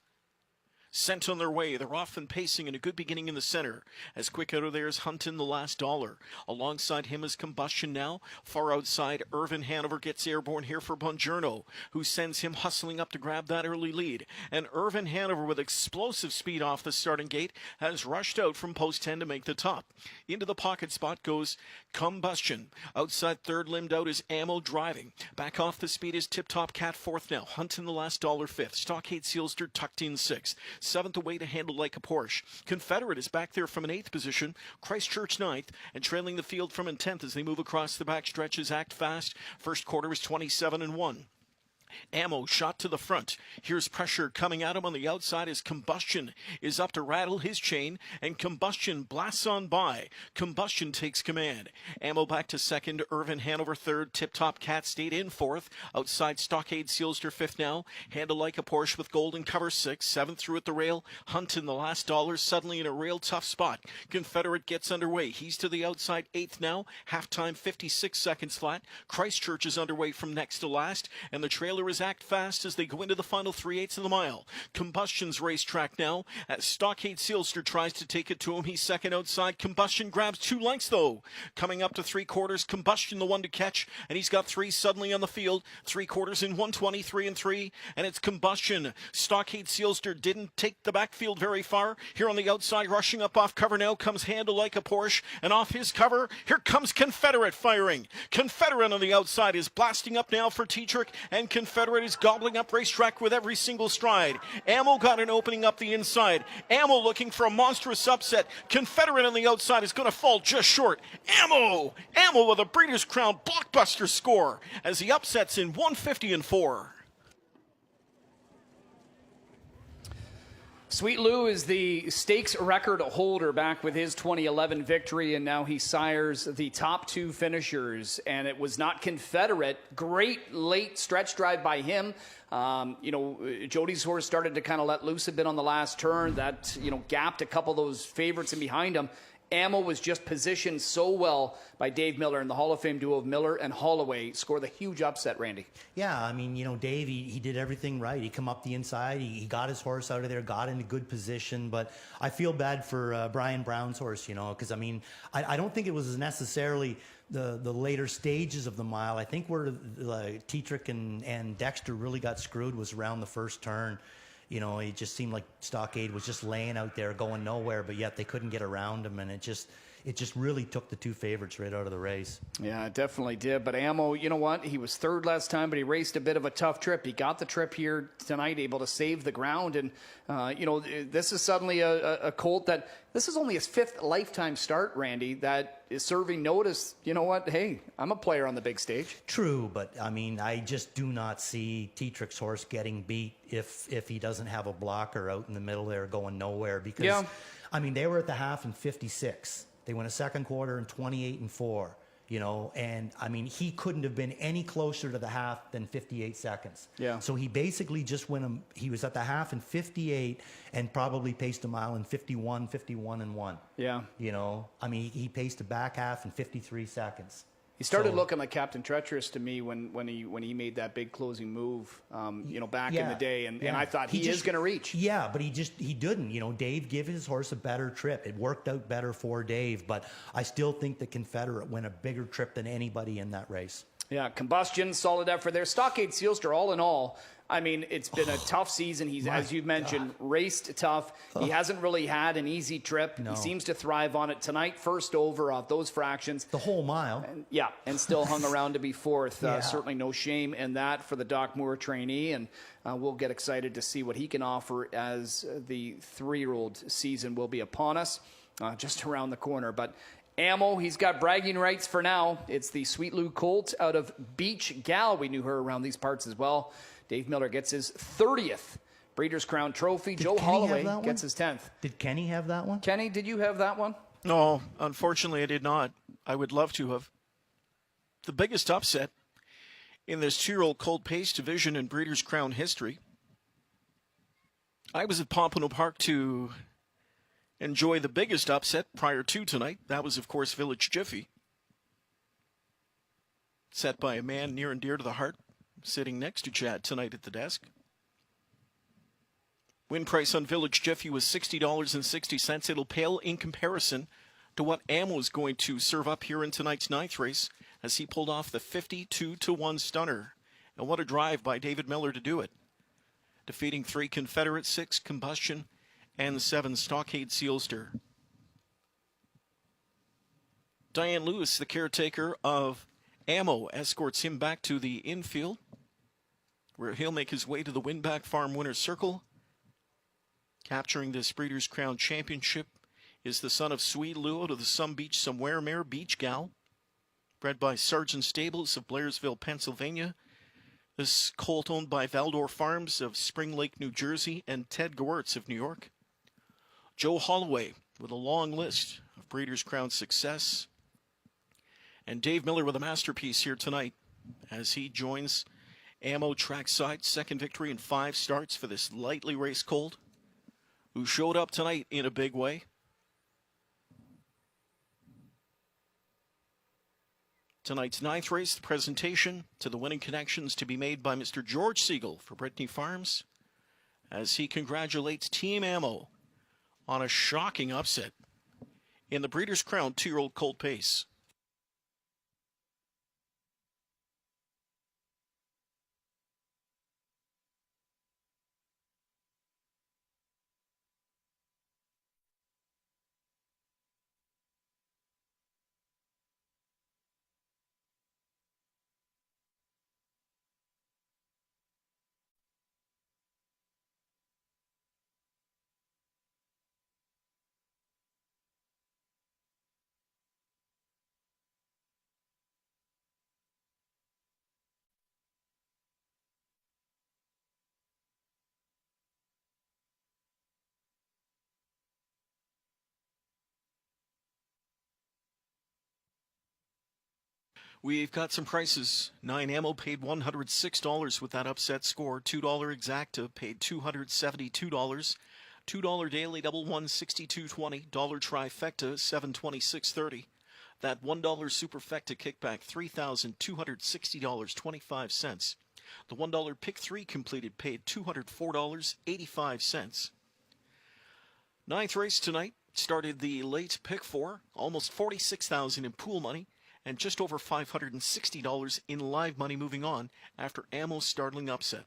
Sent on their way. They're off and pacing in a good beginning in the center. As quick out of there is Huntin, the last dollar. Alongside him is Combustion now. Far outside, Irvin Hanover gets airborne here for Bongiorno, who sends him hustling up to grab that early lead. And Irvin Hanover, with explosive speed off the starting gate, has rushed out from post 10 to make the top. Into the pocket spot goes Combustion. Outside third, limbed out is Ammo driving. Back off the speed is Tip Top Cat fourth now. Huntin, the last dollar fifth. Stockade Sealster tucked in sixth. 7th away to Handle Like a Porsche. Confederate is back there from an 8th position. Christchurch 9th, and trailing the field from in 10th as they move across the back stretches. Act Fast. First quarter is 27-1. Ammo shot to the front. Here's pressure coming at him on the outside as Combustion is up to rattle his chain, and Combustion blasts on by. Combustion takes command. Ammo back to second. Irvin Hanover third. Tip Top Cat stayed in fourth. Outside Stockade Sealster fifth now. Handle Like a Porsche with Golden Cover sixth. 7th through at the rail. Huntin, the last dollar, suddenly in a real tough spot. Confederate gets underway. He's to the outside 8th now. Halftime 56 seconds flat. Christchurch is underway from next to last, and the trailer is Act Fast as they go into the final 3/8 of the mile. Combustion's racetrack now as Stockade Sealster tries to take it to him. He's second outside. Combustion grabs 2 lengths though. Coming up to 3/4, Combustion the one to catch, and he's got 3 suddenly on the field. 3/4 in 1:23 and 3, and it's Combustion. Stockade Sealster didn't take the backfield very far. Here on the outside, rushing up off cover now comes Handle Like a Porsche, and off his cover, here comes Confederate firing. Confederate on the outside is blasting up now for Tetrick, and Confederate is gobbling up racetrack with every single stride. Ammo got an opening up the inside. Ammo looking for a monstrous upset. Confederate on the outside is going to fall just short. Ammo with a Breeders' Crown blockbuster score as he upsets in 150-4. Sweet Lou is the stakes record holder back with his 2011 victory, and now he sires the top 2 finishers. And it was not Confederate. Great late stretch drive by him. Jody's horse started to kind of let loose a bit on the last turn. That, gapped a couple of those favorites in behind him. Ammo was just positioned so well by Dave Miller, and the Hall of Fame duo of Miller and Holloway scored the huge upset, Randy. Yeah, I mean, Dave, he did everything right. He come up the inside. He got his horse out of there, got in a good position. But I feel bad for Brian Brown's horse, because, I don't think it was necessarily the later stages of the mile. I think where Tetrick and Dexter really got screwed was around the first turn. It just seemed like Stockade was just laying out there going nowhere, but yet they couldn't get around him, and it just really took the 2 favorites right out of the race. Yeah, it definitely did. But Ammo, you know what? He was third last time, but he raced a bit of a tough trip. He got the trip here tonight, able to save the ground. And, this is suddenly a colt that this is only his 5th lifetime start, Randy, that is serving notice. You know what? Hey, I'm a player on the big stage. True, but, I just do not see Tetrick's horse getting beat if he doesn't have a blocker out in the middle there going nowhere because... Yeah. I mean, they were at the half in 56. They went a second quarter in 28-4. You know, and I mean, he couldn't have been any closer to the half than 58 seconds. Yeah. So he basically just went, he was at the half in 58 and probably paced a mile in 51 and 1. Yeah. You know, I mean, he paced the back half in 53 seconds. He started looking like Captain Treacherous to me when he made that big closing move, you know, back in the day, and I thought he is going to reach. Yeah, but he didn't. You know, Dave gave his horse a better trip. It worked out better for Dave, but I still think the Confederate went a bigger trip than anybody in that race. Yeah, Combustion, solid effort there. Stockade Sealster, all in all, I mean, it's been a tough season. He's, as you mentioned, raced tough. He hasn't really had an easy trip. No. He seems to thrive on it. Tonight, first over off those fractions. The whole mile. And still hung around to be fourth. Certainly no shame in that for the Doc Moore trainee, and we'll get excited to see what he can offer as the 3-year-old season will be upon us, just around the corner. But Ammo, he's got bragging rights for now. It's the Sweet Lou Colt out of Beach Gal. We knew her around these parts as well. Dave Miller gets his 30th Breeders' Crown trophy. Joe Holloway gets his 10th. Did Kenny have that one? Kenny, did you have that one? No, unfortunately I did not. I would love to have. The biggest upset in this 2-year-old Colt Pace division in Breeders' Crown history. I was at Pompano Park to enjoy the biggest upset prior to tonight. That was, of course, Village Jiffy. Set by a man near and dear to the heart, sitting next to Chad tonight at the desk. Win price on Village Jiffy was $60.60. It'll pale in comparison to what Ammo is going to serve up here in tonight's 9th race as he pulled off the 52-1 stunner. And what a drive by David Miller to do it. Defeating 3 Confederate, 6 Combustion, and 7 Stockade Sealster. Diane Lewis, the caretaker of Ammo, escorts him back to the infield, where he'll make his way to the Winback Farm winner's circle. Capturing this Breeders' Crown Championship is the son of Sweet Lou out of the Some Beach Somewhere mare, Beach Gal, bred by Sargent Stables of Blairsville, Pennsylvania. This colt owned by Valdor Farms of Spring Lake, New Jersey, and Ted Gewirtz of New York. Joe Holloway with a long list of Breeders' Crown success. And Dave Miller with a masterpiece here tonight as he joins Ammo trackside. Second victory in 5 starts for this lightly raced colt, who showed up tonight in a big way. Tonight's 9th race, the presentation to the winning connections to be made by Mr. George Siegel for Brittany Farms as he congratulates Team Ammo on a shocking upset in the Breeders' Crown 2-year-old Colt Pace. We've got some prices. 9 Ammo paid $106 with that upset score. $2 Exacta paid $272. $2 Daily Double $162.20. $1 Trifecta $726.30. That $1 Superfecta kickback $3,260.25. The $1 Pick 3 completed paid $204.85. 9th race tonight started the late Pick 4. Almost $46,000 in pool money, and just over $560 in live money moving on after Ammo's startling upset.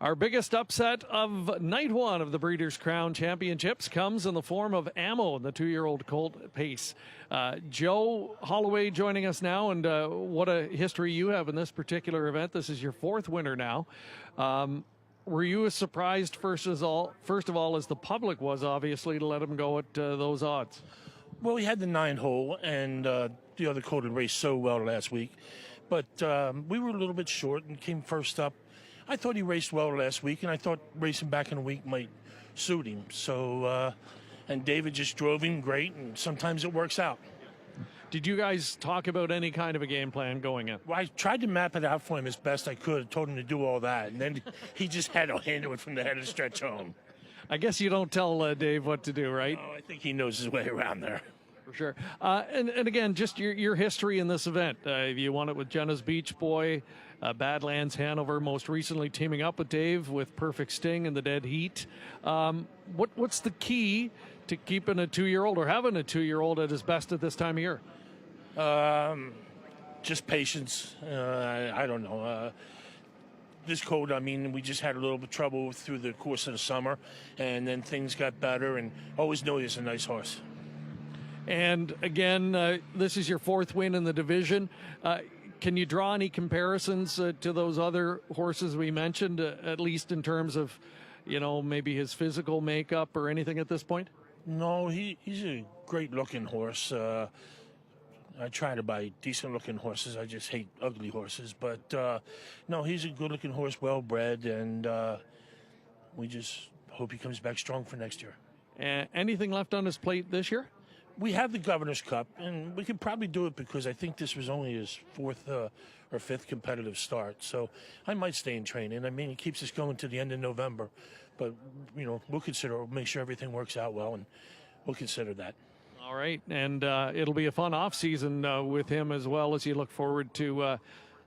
Our biggest upset of night one of the Breeders' Crown Championships comes in the form of Ammo, the 2-year-old colt pace. Joe Holloway joining us now, and what a history you have in this particular event. This is your 4th winner now. Were you as surprised, first of all, as the public was, obviously, to let him go at those odds? Well, he had the 9-hole, and the other colt had raced so well last week. But we were a little bit short and came first up. I thought he raced well last week, and I thought racing back in a week might suit him. So, and David just drove him great, and sometimes it works out. Did you guys talk about any kind of a game plan going in? Well, I tried to map it out for him as best I could. Told him to do all that, and then he just had to handle it from the head of the stretch home. I guess you don't tell Dave what to do, right? Oh, I think he knows his way around there. For sure. And again, just your history in this event. You won it with Jenna's Beach Boy, Badlands Hanover, most recently teaming up with Dave with Perfect Sting and the Dead Heat. What's the key to keeping a 2-year-old or having a 2-year-old at his best at this time of year? Just patience. I don't know. This colt, I mean, we just had a little bit of trouble through the course of the summer, and then things got better, and always know he's a nice horse. And again, this is your 4th win in the division. Can you draw any comparisons to those other horses we mentioned, at least in terms of, maybe his physical makeup or anything at this point? No, he's a great-looking horse. I try to buy decent-looking horses. I just hate ugly horses. But, no, he's a good-looking horse, well-bred, and we just hope he comes back strong for next year. Anything left on his plate this year? We have the Governor's Cup, and we could probably do it because I think this was only his 4th or 5th competitive start. So I might stay in training. I mean, it keeps us going to the end of November. But, we'll make sure everything works out well, and we'll consider that. All right, and it'll be a fun off-season with him as well as you look forward to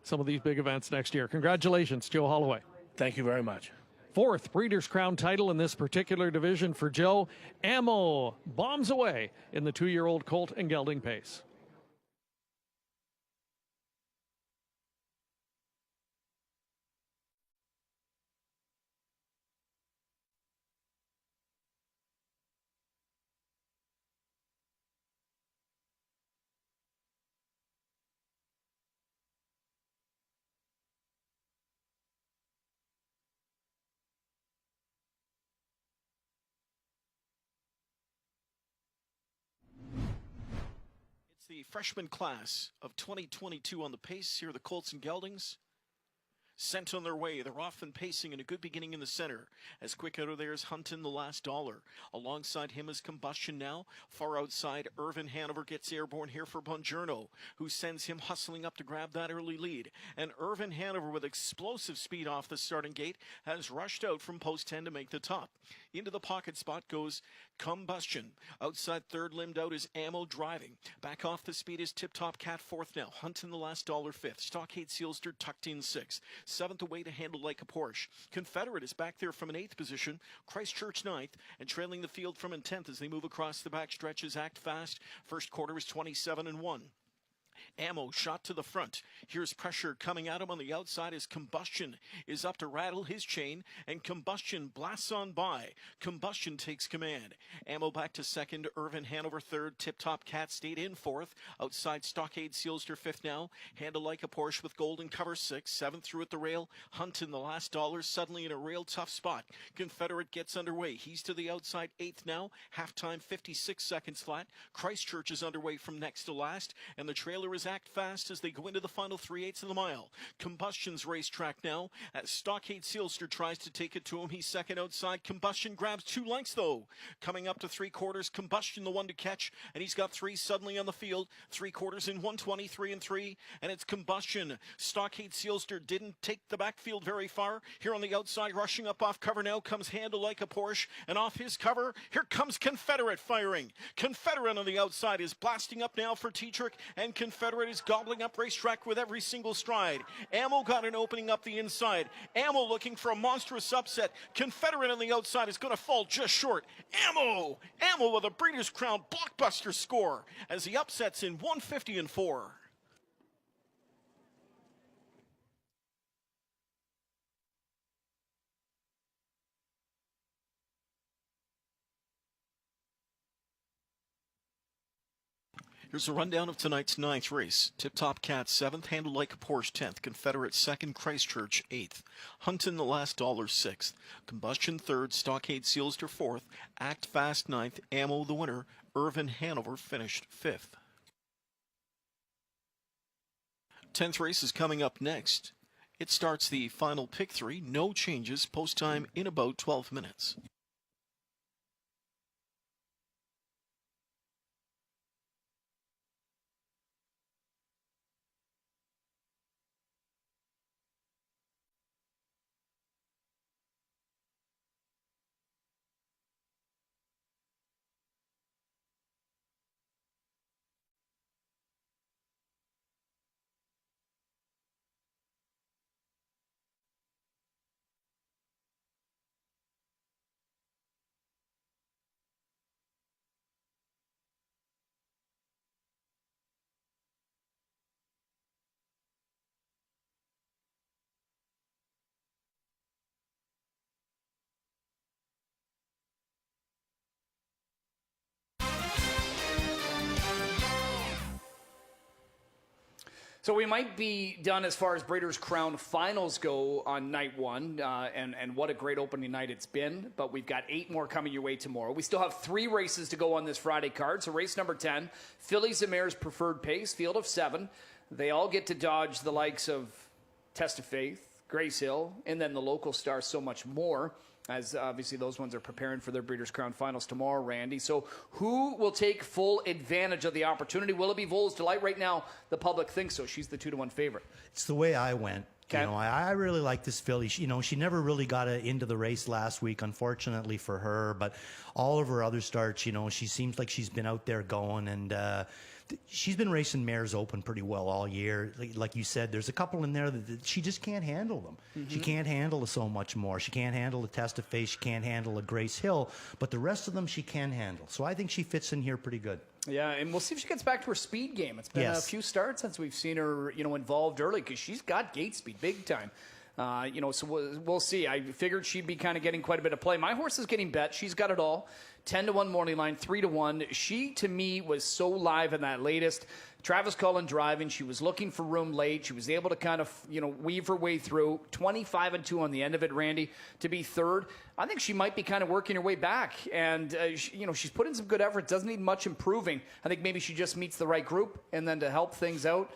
some of these big events next year. Congratulations, Joe Holloway. Thank you very much. 4th Breeders' Crown title in this particular division for Joe. Ammo bombs away in the 2-year-old colt and gelding pace. The freshman class of 2022 on the pace. Here are the Colts and Geldings. Sent on their way. They're off and pacing in a good beginning in the center. As quick out of there is Huntin, the last dollar. Alongside him is Combustion now. Far outside, Irvin Hanover gets airborne here for Bongiorno, who sends him hustling up to grab that early lead. And Irvin Hanover, with explosive speed off the starting gate, has rushed out from post 10 to make the top. Into the pocket spot goes Combustion. Outside third, limbed out is Ammo driving. Back off the speed is Tip Top Cat 4th now. Huntin, the last dollar 5th. Stockade Sealster tucked in 6th. 7th away to Handle Like a Porsche. Confederate is back there from an 8th position. Christchurch 9th, and trailing the field from in 10th as they move across the back stretches. Act Fast. First quarter is 27-1. Ammo shot to the front. Here's pressure coming at him on the outside as Combustion is up to rattle his chain, and Combustion blasts on by. Combustion takes command. Ammo back to second. Irvin Hanover third. Tip Top Cat stayed in 4th. Outside Stockade Sealster 5th now. Handle Like a Porsche with Golden Cover 6th. 7th through at the rail. Huntin, the last dollar, suddenly in a real tough spot. Confederate gets underway. He's to the outside 8th now. Halftime 56 seconds flat. Christchurch is underway from next to last, and the trailer is Act Fast as they go into the final 3/8 of the mile. Combustion's racetrack now as Stockade Sealster tries to take it to him. He's second outside. Combustion grabs 2 lengths though. Coming up to 3/4, Combustion the one to catch, and he's got 3 suddenly on the field. 3/4 in 1:23 and 3, and it's Combustion. Stockade Sealster didn't take the backfield very far. Here on the outside, rushing up off cover now comes Handle Like a Porsche, and off his cover, here comes Confederate firing. Confederate on the outside is blasting up now for Tetrick, and Confederate is gobbling up racetrack with every single stride. Ammo got an opening up the inside. Ammo looking for a monstrous upset. Confederate on the outside is going to fall just short. Ammo with a Breeders' Crown blockbuster score as he upsets in 150-4. Here's a rundown of tonight's 9th race. Tip Top Cat 7th, Handle Like a Porsche 10th, Confederate 2nd, Christchurch 8th, Hunton the Last Dollar 6th, Combustion 3rd, Stockade Sealster 4th, Act Fast 9th, Ammo the winner, Irvin Hanover finished 5th. 10th race is coming up next. It starts the final pick 3, no changes, post time in about 12 minutes. So we might be done as far as Breeders' Crown finals go on night 1, and what a great opening night it's been. But we've got 8 more coming your way tomorrow. We still have 3 races to go on this Friday card. So race number 10, Fillies and Mares Preferred Pace, field of 7. They all get to dodge the likes of Test of Faith, Grace Hill, and then the local stars so much more, as obviously those ones are preparing for their Breeders' Crown finals tomorrow, Randy. So who will take full advantage of the opportunity? Will it be Vols Delight? Right now, the public thinks so. She's the 2-1 favorite. It's the way I went. Okay. You know, I really like this filly. She never really got into the race last week, unfortunately for her. But all of her other starts, she seems like she's been out there going, and she's been racing Mares Open pretty well all year. Like you said, there's a couple in there that she just can't handle them. Mm-hmm. She can't handle so much more. She can't handle a Test of Faith. She can't handle a Grace Hill. But the rest of them she can handle. So I think she fits in here pretty good. Yeah, and we'll see if she gets back to her speed game. It's been a few starts since we've seen her, involved early, because she's got gate speed big time. So we'll see. I figured she'd be kind of getting quite a bit of play. My horse is getting bet. She's got it all. 10-1 morning line, 3-1. She, to me, was so live in that latest. Travis Cullen driving. She was looking for room late. She was able to kind of, weave her way through. 25-2 on the end of it, Randy, to be third. I think she might be kind of working her way back. And, she's put in some good effort. Doesn't need much improving. I think maybe she just meets the right group. And then to help things out,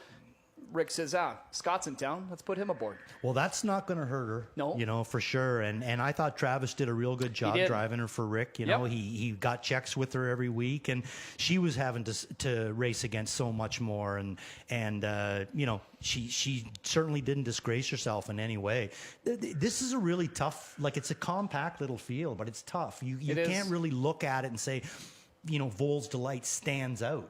Rick says, Scott's in town. Let's put him aboard. Well, that's not going to hurt her. No. For sure. And I thought Travis did a real good job driving her for Rick. He got checks with her every week, and she was having to race against so much more. And she certainly didn't disgrace herself in any way. This is a really tough, it's a compact little field, but it's tough. You can't really look at it and say, Vols Delight stands out.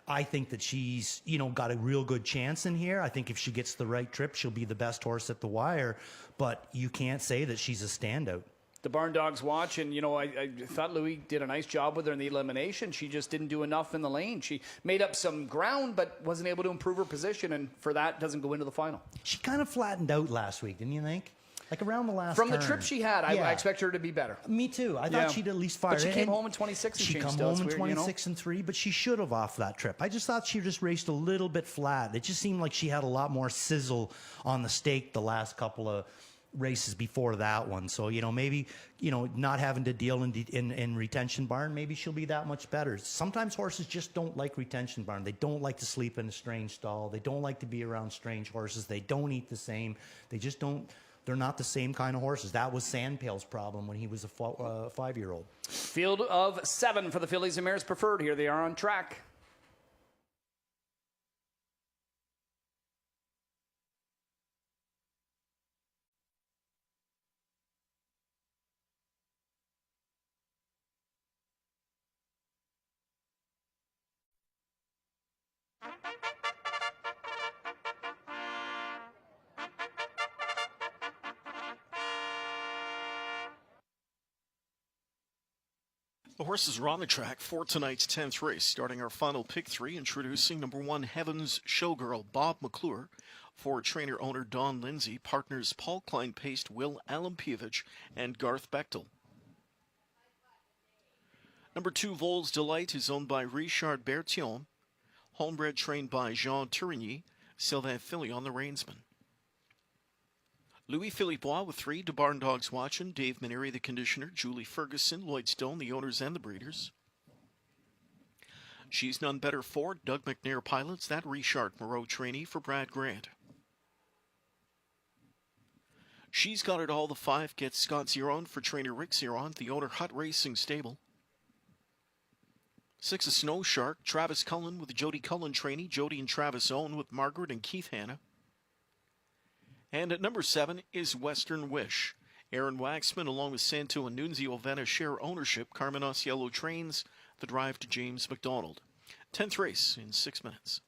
I think that she's, got a real good chance in here. I think if she gets the right trip, she'll be the best horse at the wire. But you can't say that she's a standout. The Barn Dogs watch, and, I thought Louis did a nice job with her in the elimination. She just didn't do enough in the lane. She made up some ground, but wasn't able to improve her position, and for that, doesn't go into the final. She kind of flattened out last week, didn't you think? Around the last From turn. The trip she had, I expect her to be better. Me too. I thought she'd at least fire. But she came home in 26 and she change. She came home in 26 and 3, but she should have off that trip. I just thought she just raced a little bit flat. It just seemed like she had a lot more sizzle on the stake the last couple of races before that one. So, maybe, not having to deal in retention barn, maybe she'll be that much better. Sometimes horses just don't like retention barn. They don't like to sleep in a strange stall. They don't like to be around strange horses. They don't eat the same. They just don't. They're not the same kind of horses. That was Sandpale's problem when he was a 5-year-old. Field of 7 for the Fillies and Mares Preferred. Here they are on track. The horses are on the track for tonight's 10th race, starting our final pick 3, introducing number 1, Heaven's Showgirl, Bob McClure, for trainer-owner Don Lindsay, partners Paul Klein-Paste, Will Alampievich, and Garth Bechtel. Number 2, Vols Delight, is owned by Richard Bertillon. Homebred trained by Jean Tourigny, Sylvain Philly on the reinsman. Louis Philippe Bois with 3, De Barn Dogs watching, Dave Maneri, the conditioner, Julie Ferguson, Lloyd Stone, the owners and the breeders. She's None Better 4, Doug McNair pilots, that Richard Moreau trainee for Brad Grant. She's Got It All, the 5, gets Scott Ziron for trainer Rick Ziron, the owner Hut Racing Stable. 6, A Snow Shark, Travis Cullen with the Jody Cullen trainee, Jody and Travis own with Margaret and Keith Hanna. And at number 7 is Western Wish. Aaron Waxman along with Santo and Nunzio Vena share ownership. Carmen Osiello trains the drive to James McDonald. 10th race in 6 minutes.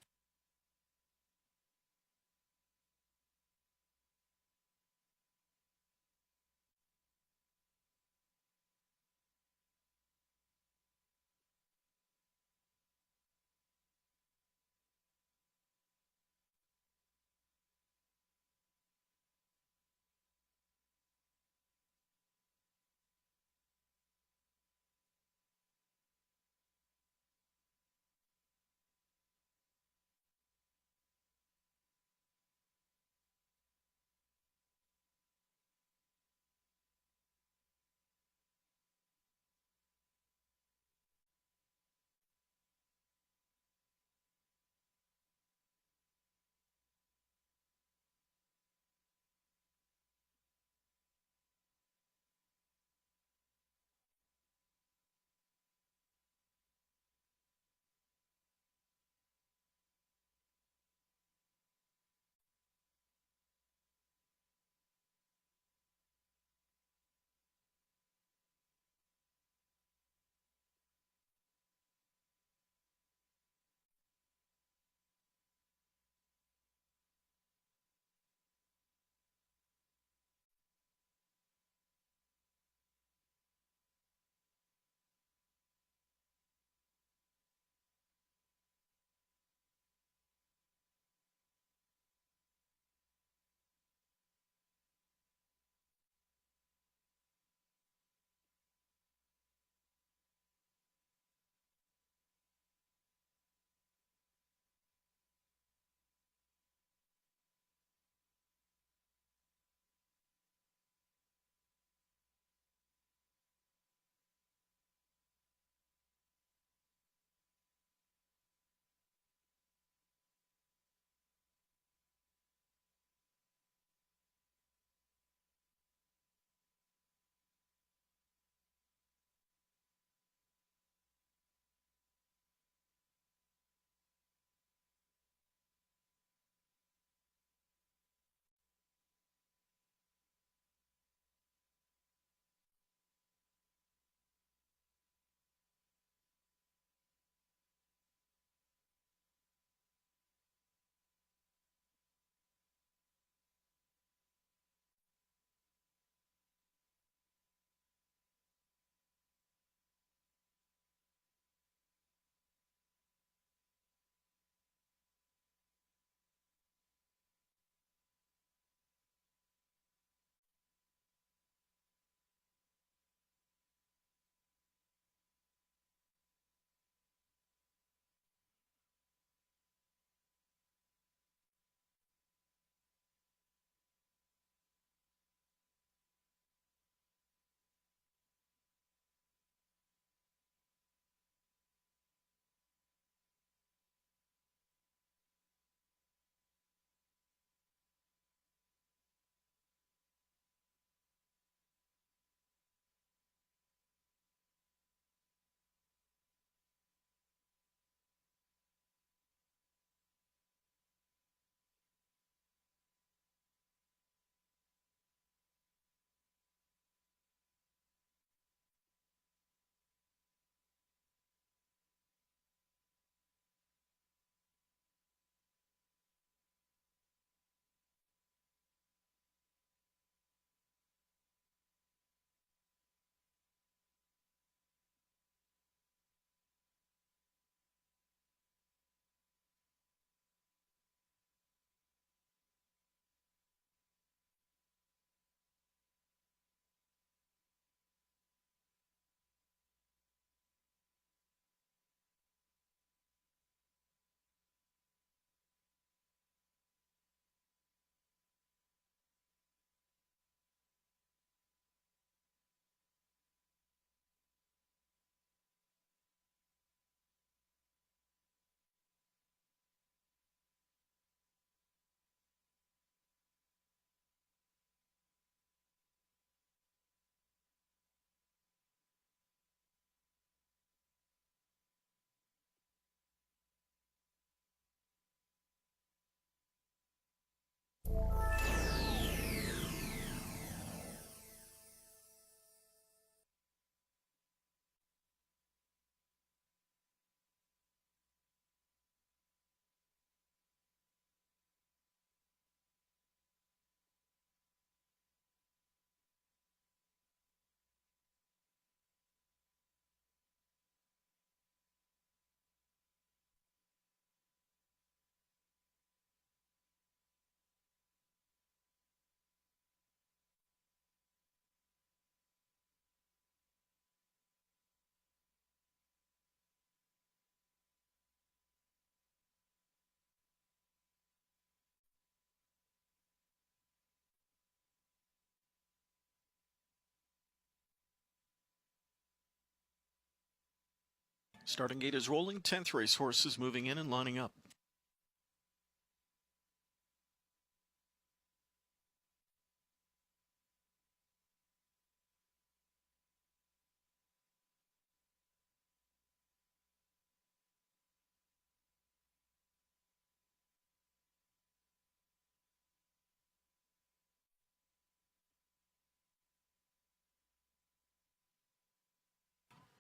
Starting gate is rolling. 10th race horses moving in and lining up.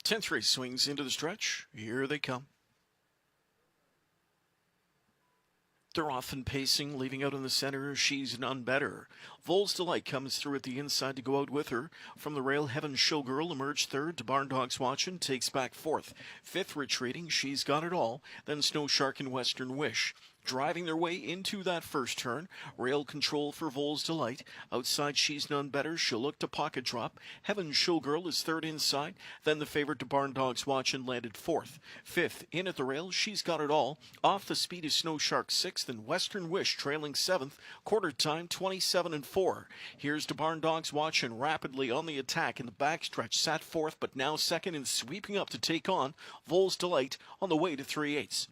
Tenth race swings into the stretch. Here they come. They're off and pacing, leaving out in the center. She's None Better. Vols Delight comes through at the inside to go out with her. From the rail, Heaven Showgirl emerged third. To Barn Dogs Watchin' takes back fourth. Fifth retreating, She's Got It All. Then Snow Shark and Western Wish. Driving their way into that first turn. Rail control for Vols Delight. Outside, She's None Better. She'll look to pocket drop. Heaven Showgirl is third inside. Then the favorite To Barn Dogs Watchin' landed fourth. Fifth, in at the rail, She's Got It All. Off the speed is Snow Shark sixth and Western Wish trailing seventh. Quarter time 27-4. Here's To Barn Dogs Watchin' rapidly on the attack in the backstretch. Sat fourth, but now second and sweeping up to take on Vols Delight on the way to 3/8.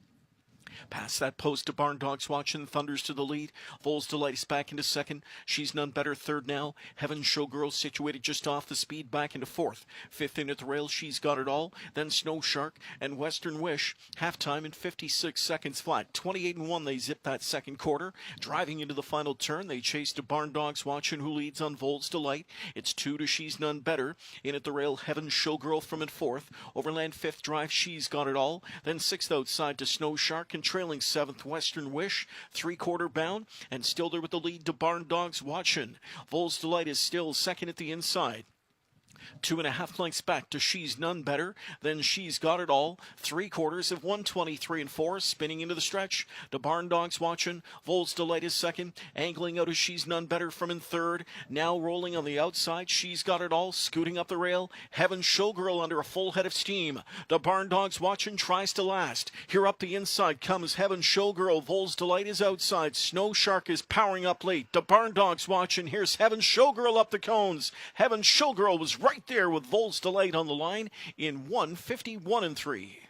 Past that post, To Barn Dogs Watchin' thunders to the lead. Vols Delight is back into second. She's None Better third now. Heaven Showgirl situated just off the speed back into fourth. Fifth in at the rail, She's Got It All. Then Snow Shark and Western Wish. Halftime in 56 seconds flat. 28-1 they zip that second quarter. Driving into the final turn, they chase To Barn Dogs Watchin', who leads on Vols Delight. It's 2 to She's None Better. In at the rail, Heaven Showgirl from in fourth. Overland fifth drive, She's Got It All. Then sixth outside to Snow Shark and trailing seventh Western Wish, three-quarter bound, and still there with the lead To Barn Dogs Watchin'. Vols Delight is still second at the inside. 2.5 lengths back to She's None Better. Then She's Got It All. 3/4 of 123-4. Spinning into the stretch. To Barn Dogs Watchin'. Vols Delight is second. Angling out as She's None Better from in third. Now rolling on the outside. She's Got It All. Scooting up the rail. Heaven Showgirl under a full head of steam. To Barn Dogs Watchin' tries to last. Here up the inside comes Heaven Showgirl. Vols Delight is outside. Snow Shark is powering up late. To Barn Dogs Watchin'. Here's Heaven Showgirl up the cones. Heaven Showgirl was right there with Vols Delight on the line in 1:51-3.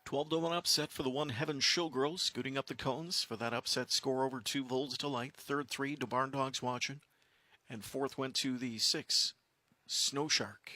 $12-1 upset for the one Heaven Showgirl, scooting up the cones for that upset score over 2 Vols Delight. Third 3 To Barn Dogs Watchin', and fourth went to the 6 Snow Shark.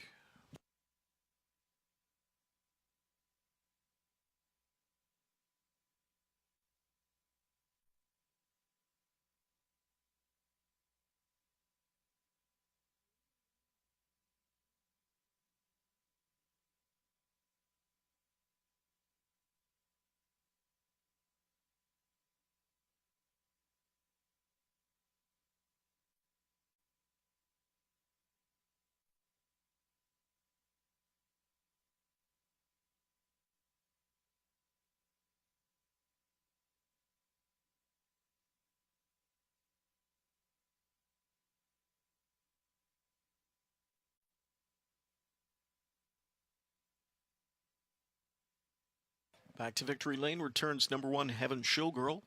Back to victory lane returns number 1 Heaven Showgirl.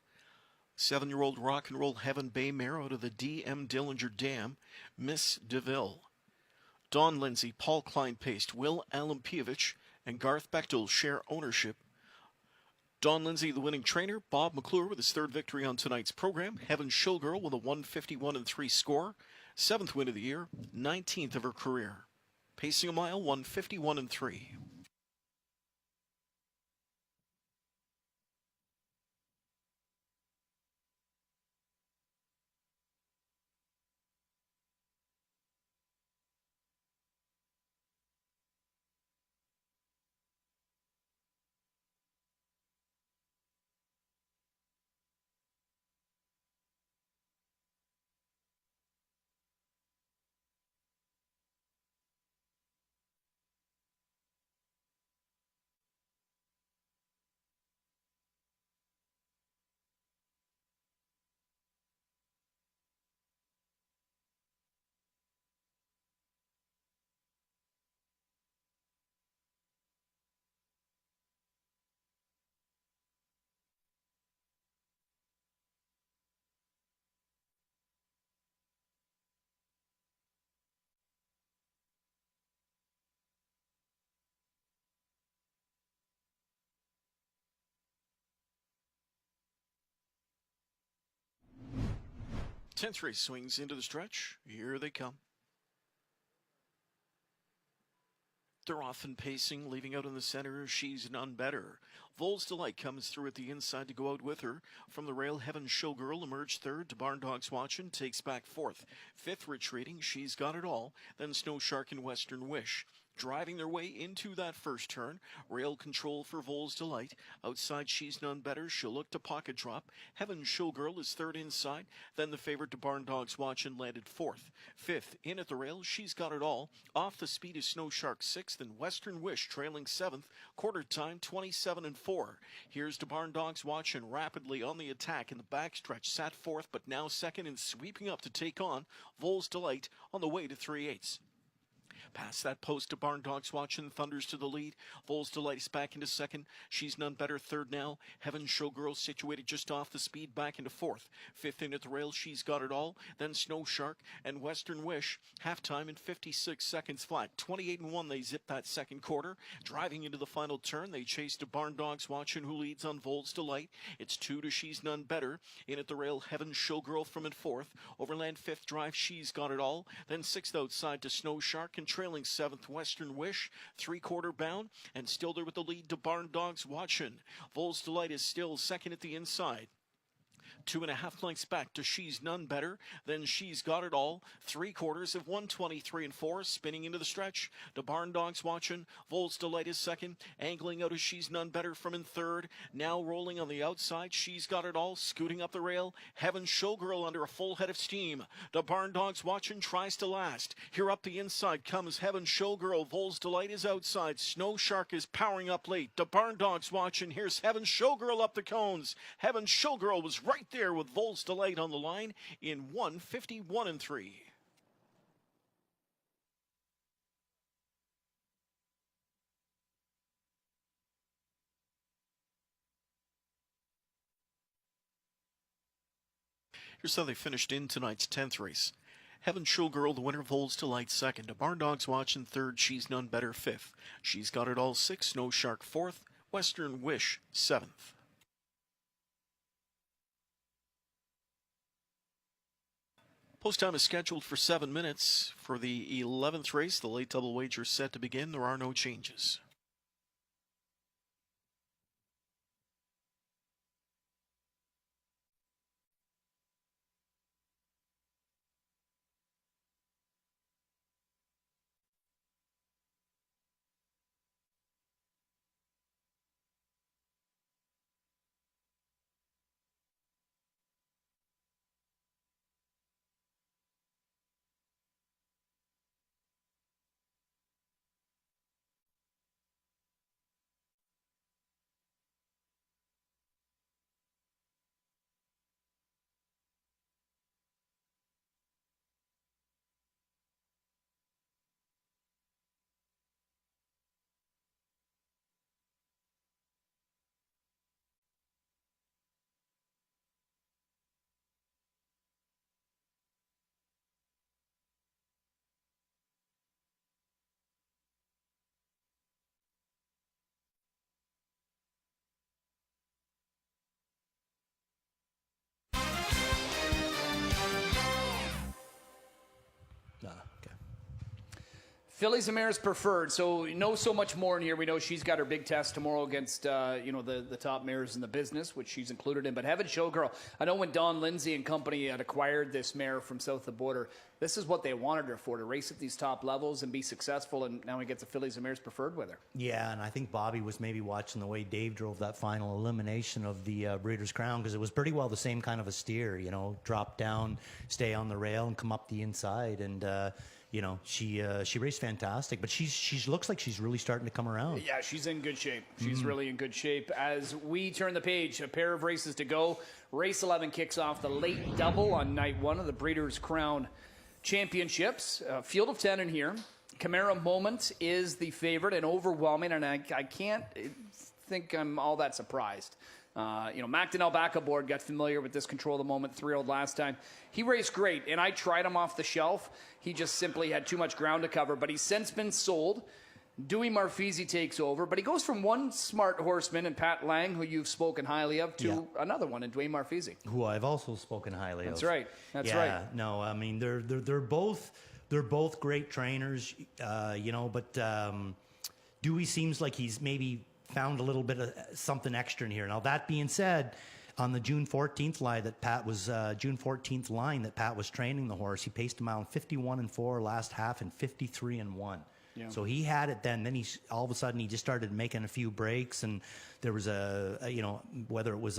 7-year-old Rock and Roll Heaven Bay mare out of the D.M. Dillinger Dam, Miss DeVille. Don Lindsay, Paul Kleinpaste, Will Alampievich, and Garth Bechtel share ownership. Don Lindsay, the winning trainer. Bob McClure with his third victory on tonight's program. Heaven Showgirl with a 151-3 score. 7th win of the year, 19th of her career. Pacing a mile, 151-3. Tenth race swings into the stretch. Here they come. They're off and pacing, leaving out in the center. She's None Better. Vols Delight comes through at the inside to go out with her. From the rail, Heaven Showgirl emerged third. To Barn Dogs Watchin' takes back fourth. Fifth retreating, She's Got It All. Then Snow Shark and Western Wish. Driving their way into that first turn. Rail control for Vols Delight. Outside, She's None Better. She'll look to pocket drop. Heaven Showgirl is third inside. Then the favorite To Barn Dogs Watchin' landed fourth. Fifth, in at the rail, She's Got It All. Off the speed is Snow Shark sixth and Western Wish trailing seventh. Quarter time, 27-4. Here's To Barn Dogs Watchin' rapidly on the attack in the backstretch. Sat fourth, but now second and sweeping up to take on Vols Delight on the way to 3/8. Past that post, To Barn Dogs Watchin' thunders to the lead. Vols Delight is back into second. She's None Better third now. Heaven Showgirl situated just off the speed back into fourth. Fifth in at the rail, She's Got It All. Then Snow Shark and Western Wish. Halftime in 56 seconds flat. 28-1 they zip that second quarter. Driving into the final turn, they chase To Barn Dogs Watchin', who leads on Vols Delight. It's 2 to She's None Better. In at the rail, Heaven Showgirl from in fourth. Overland fifth drive, She's Got It All. Then sixth outside to Snow Shark and trailing seventh, Western Wish, three-quarter bound, and still there with the lead To Barn Dogs Watchin'. Vols Delight is still second at the inside. 2.5 lengths back to She's None Better. Then She's Got It All. 3/4 of 123-4. Spinning into the stretch. To Barn Dogs Watchin'. Vols Delight is second. Angling out of She's None Better from in third. Now rolling on the outside. She's Got It All. Scooting up the rail. Heaven Showgirl under a full head of steam. To Barn Dogs Watchin' tries to last. Here up the inside comes Heaven Showgirl. Vols Delight is outside. Snow Shark is powering up late. To Barn Dogs Watchin'. Here's Heaven Showgirl up the cones. Heaven Showgirl was right there with Vols Delight on the line in 151-3. Here's how they finished in tonight's 10th race. Heaven Showgirl, the winner, Vols Delight second. To Barn Dogs Watchin' third. She's None Better fifth. She's Got It All sixth. Snow Shark fourth. Western Wish seventh. Post time is scheduled for 7 minutes. For the 11th race, the late double wager set to begin. There are no changes. Fillies and Mares preferred. So we know so much more in here. We know she's got her big test tomorrow against, the top mares in the business, which she's included in. But Heaven Showgirl, I know when Don Lindsay and company had acquired this mare from south of the border, this is what they wanted her for, to race at these top levels and be successful. And now he gets the Fillies and Mares preferred with her. Yeah, and I think Bobby was maybe watching the way Dave drove that final elimination of the Breeders' Crown, because it was pretty well the same kind of a steer, drop down, stay on the rail, and come up the inside. And, she raced fantastic, but she looks like she's really starting to come around. Yeah, she's in good shape. She's really in good shape. As we turn the page, a pair of races to go. Race 11 kicks off the late double on night one of the Breeders' Crown Championships. Field of 10 in here. Chimera Moment is the favorite and overwhelming, and I can't think I'm all that surprised. Macdonell back aboard, got familiar with this Control the Moment 3-year-old last time. He raced great, and I tried him off the shelf. He just simply had too much ground to cover, but he's since been sold. Dewey Marfisi takes over, but he goes from one smart horseman in Pat Lang, who you've spoken highly of, to another one in Dwayne Marfisi, who I've also spoken highly of. That's right. That's right. No, I mean they're both great trainers, but Dewey seems like he's maybe found a little bit of something extra in here. Now, that being said, on the June 14th line that Pat was training the horse, he paced him out 51-4 last half and 53-1. Yeah. So he had it then. Then all of a sudden he just started making a few breaks, and there was whether it was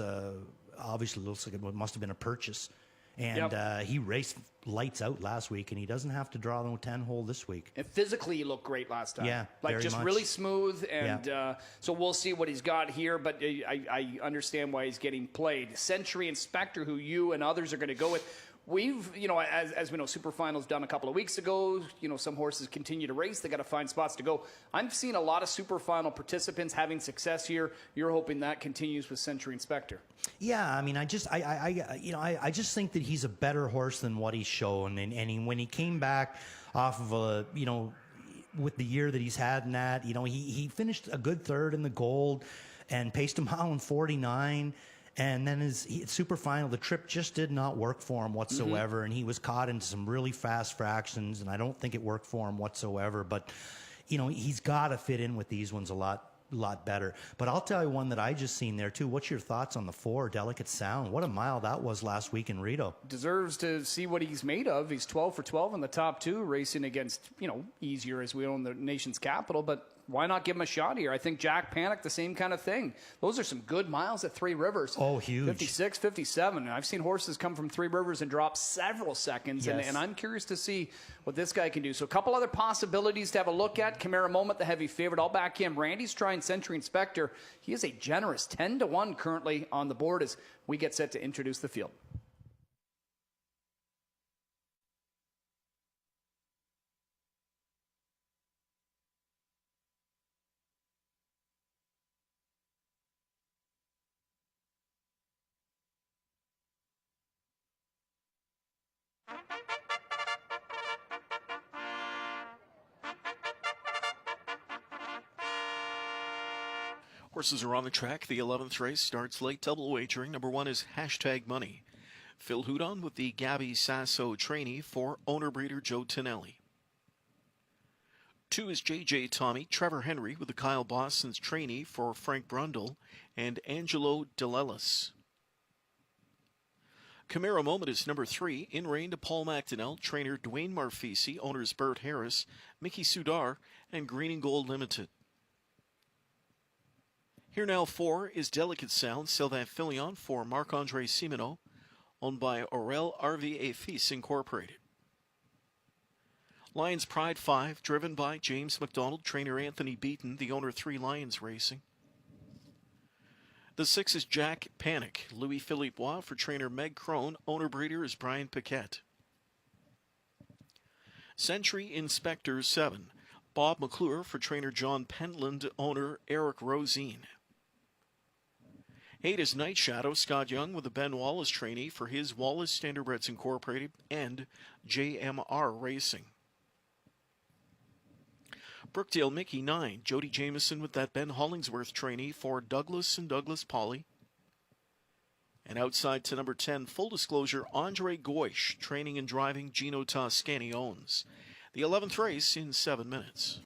obviously it looks like it must have been a purchase. And he raced lights out last week, and he doesn't have to draw no 10-hole this week. And physically, he looked great last time. Yeah, like just much. Really smooth. And so we'll see what he's got here, but I understand why he's getting played. Century Inspector, who you and others are going to go with. We've, as we know, Super Finals done a couple of weeks ago. Some horses continue to race. They got to find spots to go. I'm seeing a lot of Super Final participants having success here. You're hoping that continues with Century Inspector. Yeah, I mean, I just think that he's a better horse than what he's shown. And when he came back off of with the year that he's had in that, he finished a good third in the Gold and paced him out in 49. And then his Super Final, the trip just did not work for him whatsoever, and he was caught into some really fast fractions, and I don't think it worked for him whatsoever. But, he's got to fit in with these ones a lot better. But I'll tell you one that I just seen there, too. What's your thoughts on the 4, Delicate Sound? What a mile that was last week in Rito. Deserves to see what he's made of. He's 12 for 12 in the top 2, racing against, easier as we own the nation's capital, but why not give him a shot here? I think Jack Panic, the same kind of thing. Those are some good miles at Three Rivers. Oh, huge. 56, 57. And I've seen horses come from Three Rivers and drop several seconds, yes. and I'm curious to see what this guy can do. So a couple other possibilities to have a look at. Chimera Moment, the heavy favorite. I'll back him. Randy's trying Century Inspector. He is a generous 10-1 currently on the board as we get set to introduce the field. Horses are on the track. The 11th race starts late double wagering. Number 1 is #Money. Phil Houdon with the Gabby Sasso trainee for owner-breeder Joe Tonelli. 2 is JJ Tommy. Trevor Henry with the Kyle Boston's trainee for Frank Brundle and Angelo DeLellis. Chimera Moment is number 3, in rein to Paul McDonnell, trainer Dwayne Marfisi, owners Bert Harris, Mickey Sudar, and Green and Gold Limited. Here now 4 is Delicate Sound, Sylvain Filion for Marc-Andre Simoneau, owned by Aurel RVA Fils Incorporated. Lions Pride 5, driven by James McDonald, trainer Anthony Beaton, the owner 3 Lions Racing. The 6 is Jack Panic, Louis-Philippe Roy for trainer Meg Crone, owner-breeder is Brian Paquette. Century Inspector 7, Bob McClure for trainer John Pentland, owner Eric Rosine. 8 is Night Shadow, Scott Young with the Ben Wallace trainee for his Wallace Standardbreds Incorporated and JMR Racing. Brookdale Mickey 9, Jody Jameson with that Ben Hollingsworth trainee for Douglas and Douglas Polly. And outside to number 10, full disclosure, Andre Goish, training and driving Gino Toscani owns. the 11th race in 7 minutes.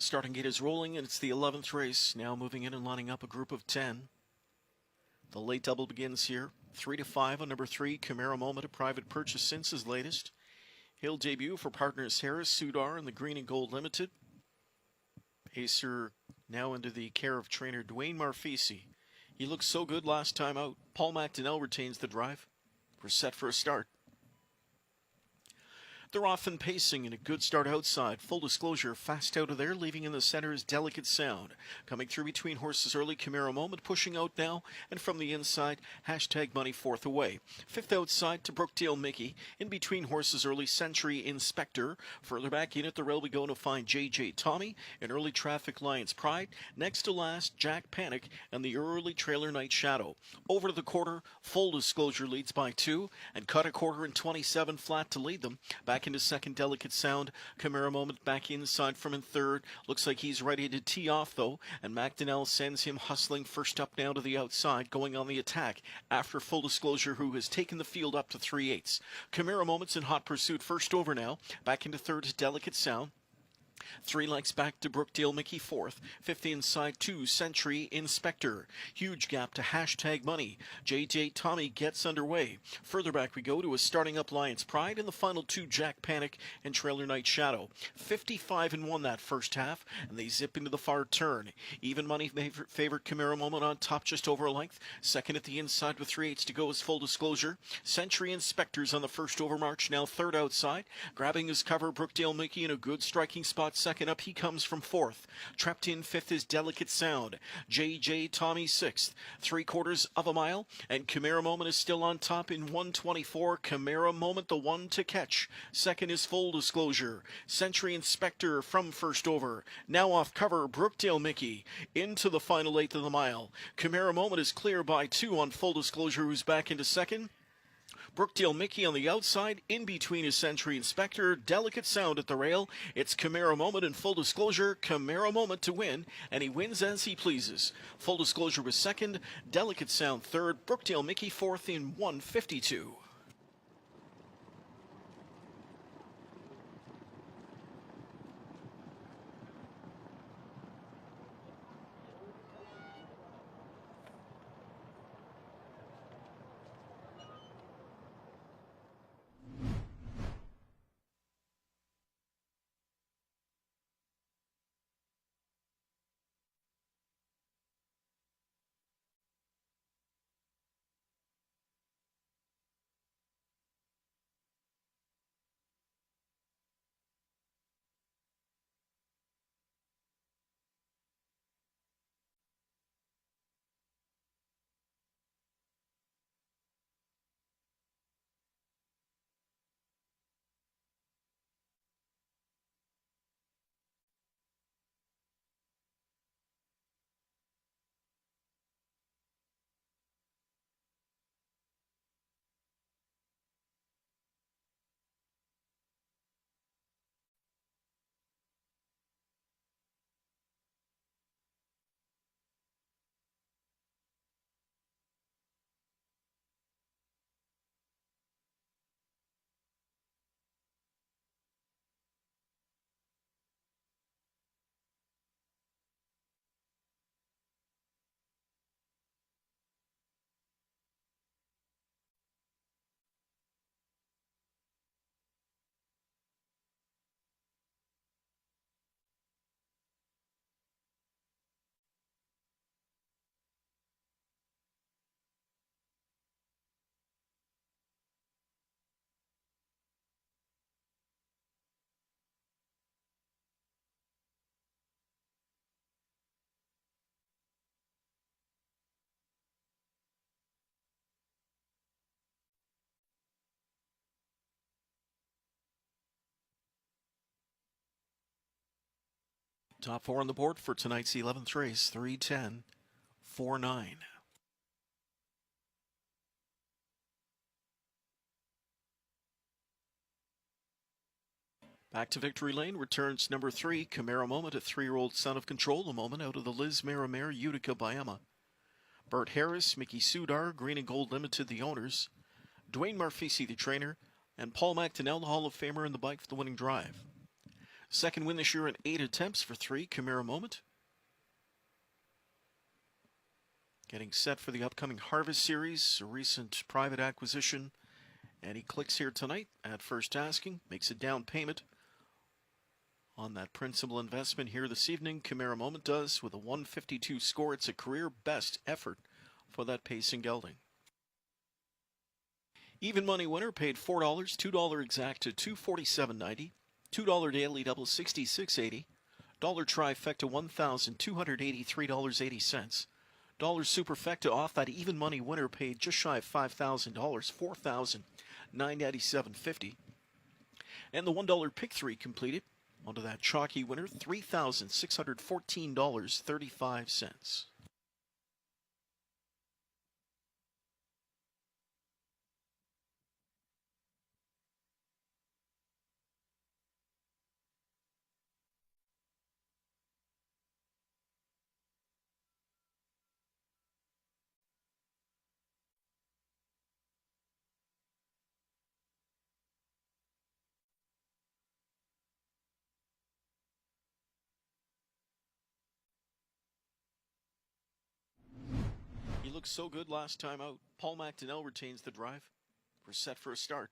Starting gate is rolling, and it's the 11th race. Now moving in and lining up a group of 10. The late double begins here. 3 to 5 on number 3, Camaro Moment, a private purchase since his latest. He'll debut for partners Harris, Sudar, and the Green and Gold Limited. Pacer now under the care of trainer Dwayne Marfisi. He looked so good last time out. Paul McDonnell retains the drive. We're set for a start. They're often pacing in a good start outside. Full disclosure, fast out of there, leaving in the center is Delicate Sound. Coming through between horses early, Camaro Moment pushing out now, and from the inside, Hashtag Money fourth away. Fifth outside to Brookdale Mickey. In between horses early, Century Inspector. Further back in at the rail we go to find JJ Tommy, and early Traffic Lions Pride. Next to last, Jack Panic, and the early trailer Night Shadow. Over to the quarter, Full Disclosure leads by 2, and cut a quarter and 27 flat to lead them. Back into second, Delicate Sound. Camaro Moment back inside from in third. Looks like he's ready to tee off, though, and McDonnell sends him hustling first up now to the outside, going on the attack after Full Disclosure, who has taken the field up to 3/8. Camaro Moment's in hot pursuit, first over now. Back into third to Delicate Sound. 3 lengths back to Brookdale Mickey fourth. Fifth inside 2, Century Inspector. Huge gap to Hashtag Money. JJ Tommy gets underway. Further back we go to a starting up Lions Pride, and the final 2, Jack Panic and Trailer Night Shadow. 55-1 that first half, and they zip into the far turn. Even money favorite Camaro Moment on top just over a length. Second at the inside with 3/8 to go is Full Disclosure. Century Inspector's on the first over march, now third outside. Grabbing his cover, Brookdale Mickey in a good striking spot. Second up, he comes from fourth. Trapped in fifth is Delicate Sound. JJ Tommy sixth. 3/4 of a mile, and Camaro Moment is still on top in 1:24. Camaro Moment, the one to catch. Second is Full Disclosure. Century Inspector from first over. Now off cover, Brookdale Mickey into the final 1/8 of the mile. Camaro Moment is clear by 2 on Full Disclosure, who's back into second. Brookdale Mickey on the outside, in between is Century Inspector. Delicate Sound at the rail. It's Camaro Moment and Full Disclosure. Camaro Moment to win, and he wins as he pleases. Full Disclosure was second, Delicate Sound third, Brookdale Mickey fourth in 1:52. Top 4 on the board for tonight's 11th race, 3:10, 4:9. Back to victory lane returns number 3, Camaro Moment, a 3-year-old son of Control the Moment out of the Liz Marimare Utica by Emma. Bert Harris, Mickey Sudar, Green and Gold Limited, the owners. Dwayne Marfisi, the trainer, and Paul McDonnell, the Hall of Famer, in the bike for the winning drive. Second win this year in 8 attempts for 3, Chimera Moment. Getting set for the upcoming Harvest Series, a recent private acquisition. And he clicks here tonight at first asking, makes a down payment on that principal investment here this evening. Chimera Moment does with a 152 score. It's a career best effort for that pacing gelding. Even money winner paid $4, $2 exact to $247.90, $2 daily double $66.80, dollar trifecta $1,283.80. Dollar superfecta off that even money winner paid just shy of $5,000, $4,997.50. And the $1 pick 3 completed. Onto that chalky winner, $3,614.35. He looked so good last time out. Paul McDonnell retains the drive. We're set for a start.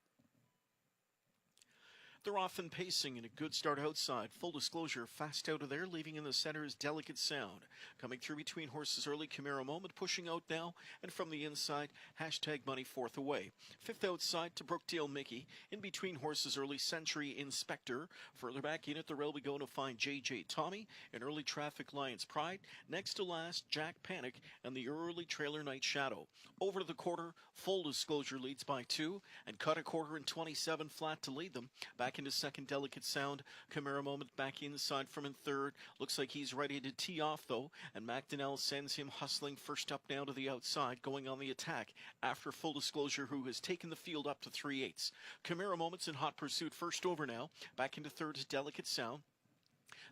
They're often pacing in a good start outside. Full disclosure, fast out of there, leaving in the center is Delicate Sound. Coming through between horses early, Chimera Moment pushing out now, and from the inside, hashtag Money fourth away. Fifth outside to Brookdale Mickey. In between horses early, Century Inspector. Further back in at the rail we go to find JJ Tommy and early Traffic Lions Pride. Next to last, Jack Panic and the early trailer Night Shadow. Over to the quarter, Full Disclosure leads by 2 and cut a quarter and 27 flat to lead them. Back into second, Delicate Sound. Chimera Moment back inside from in third. Looks like he's ready to tee off though, and McDonnell sends him hustling first up now to the outside, going on the attack after Full Disclosure, who has taken the field up to 3/8. Chimera Moment's in hot pursuit, first over now. Back into third is Delicate Sound.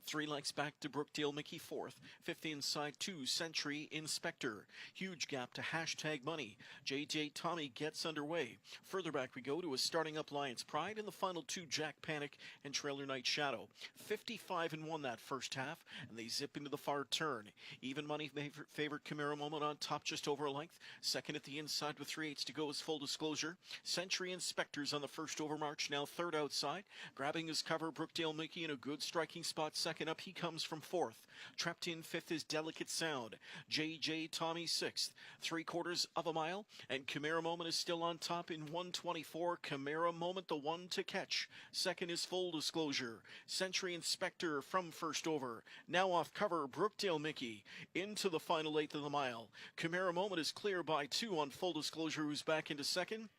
3 lengths back to Brookdale Mickey fourth. Fifth inside 2, Century Inspector. Huge gap to hashtag Money. JJ Tommy gets underway. Further back we go to a starting up Lions Pride and the final 2, Jack Panic and Trailer Night Shadow. 55-1 that first half, and they zip into the far turn. Even money favored Chimera Moment on top just over a length. Second at the inside with 3/8 to go is Full Disclosure. Century Inspector's on the first over march, now third outside. Grabbing his cover, Brookdale Mickey in a good striking spot. Second up, he comes from fourth. Trapped in fifth is Delicate Sound. JJ Tommy sixth. 3/4 of a mile, and Chimera Moment is still on top in 1:24. Chimera Moment, the one to catch. Second is Full Disclosure. Century Inspector from first over. Now off cover, Brookdale Mickey into the final 8th of the mile. Chimera Moment is clear by 2 on Full Disclosure, who's back into second.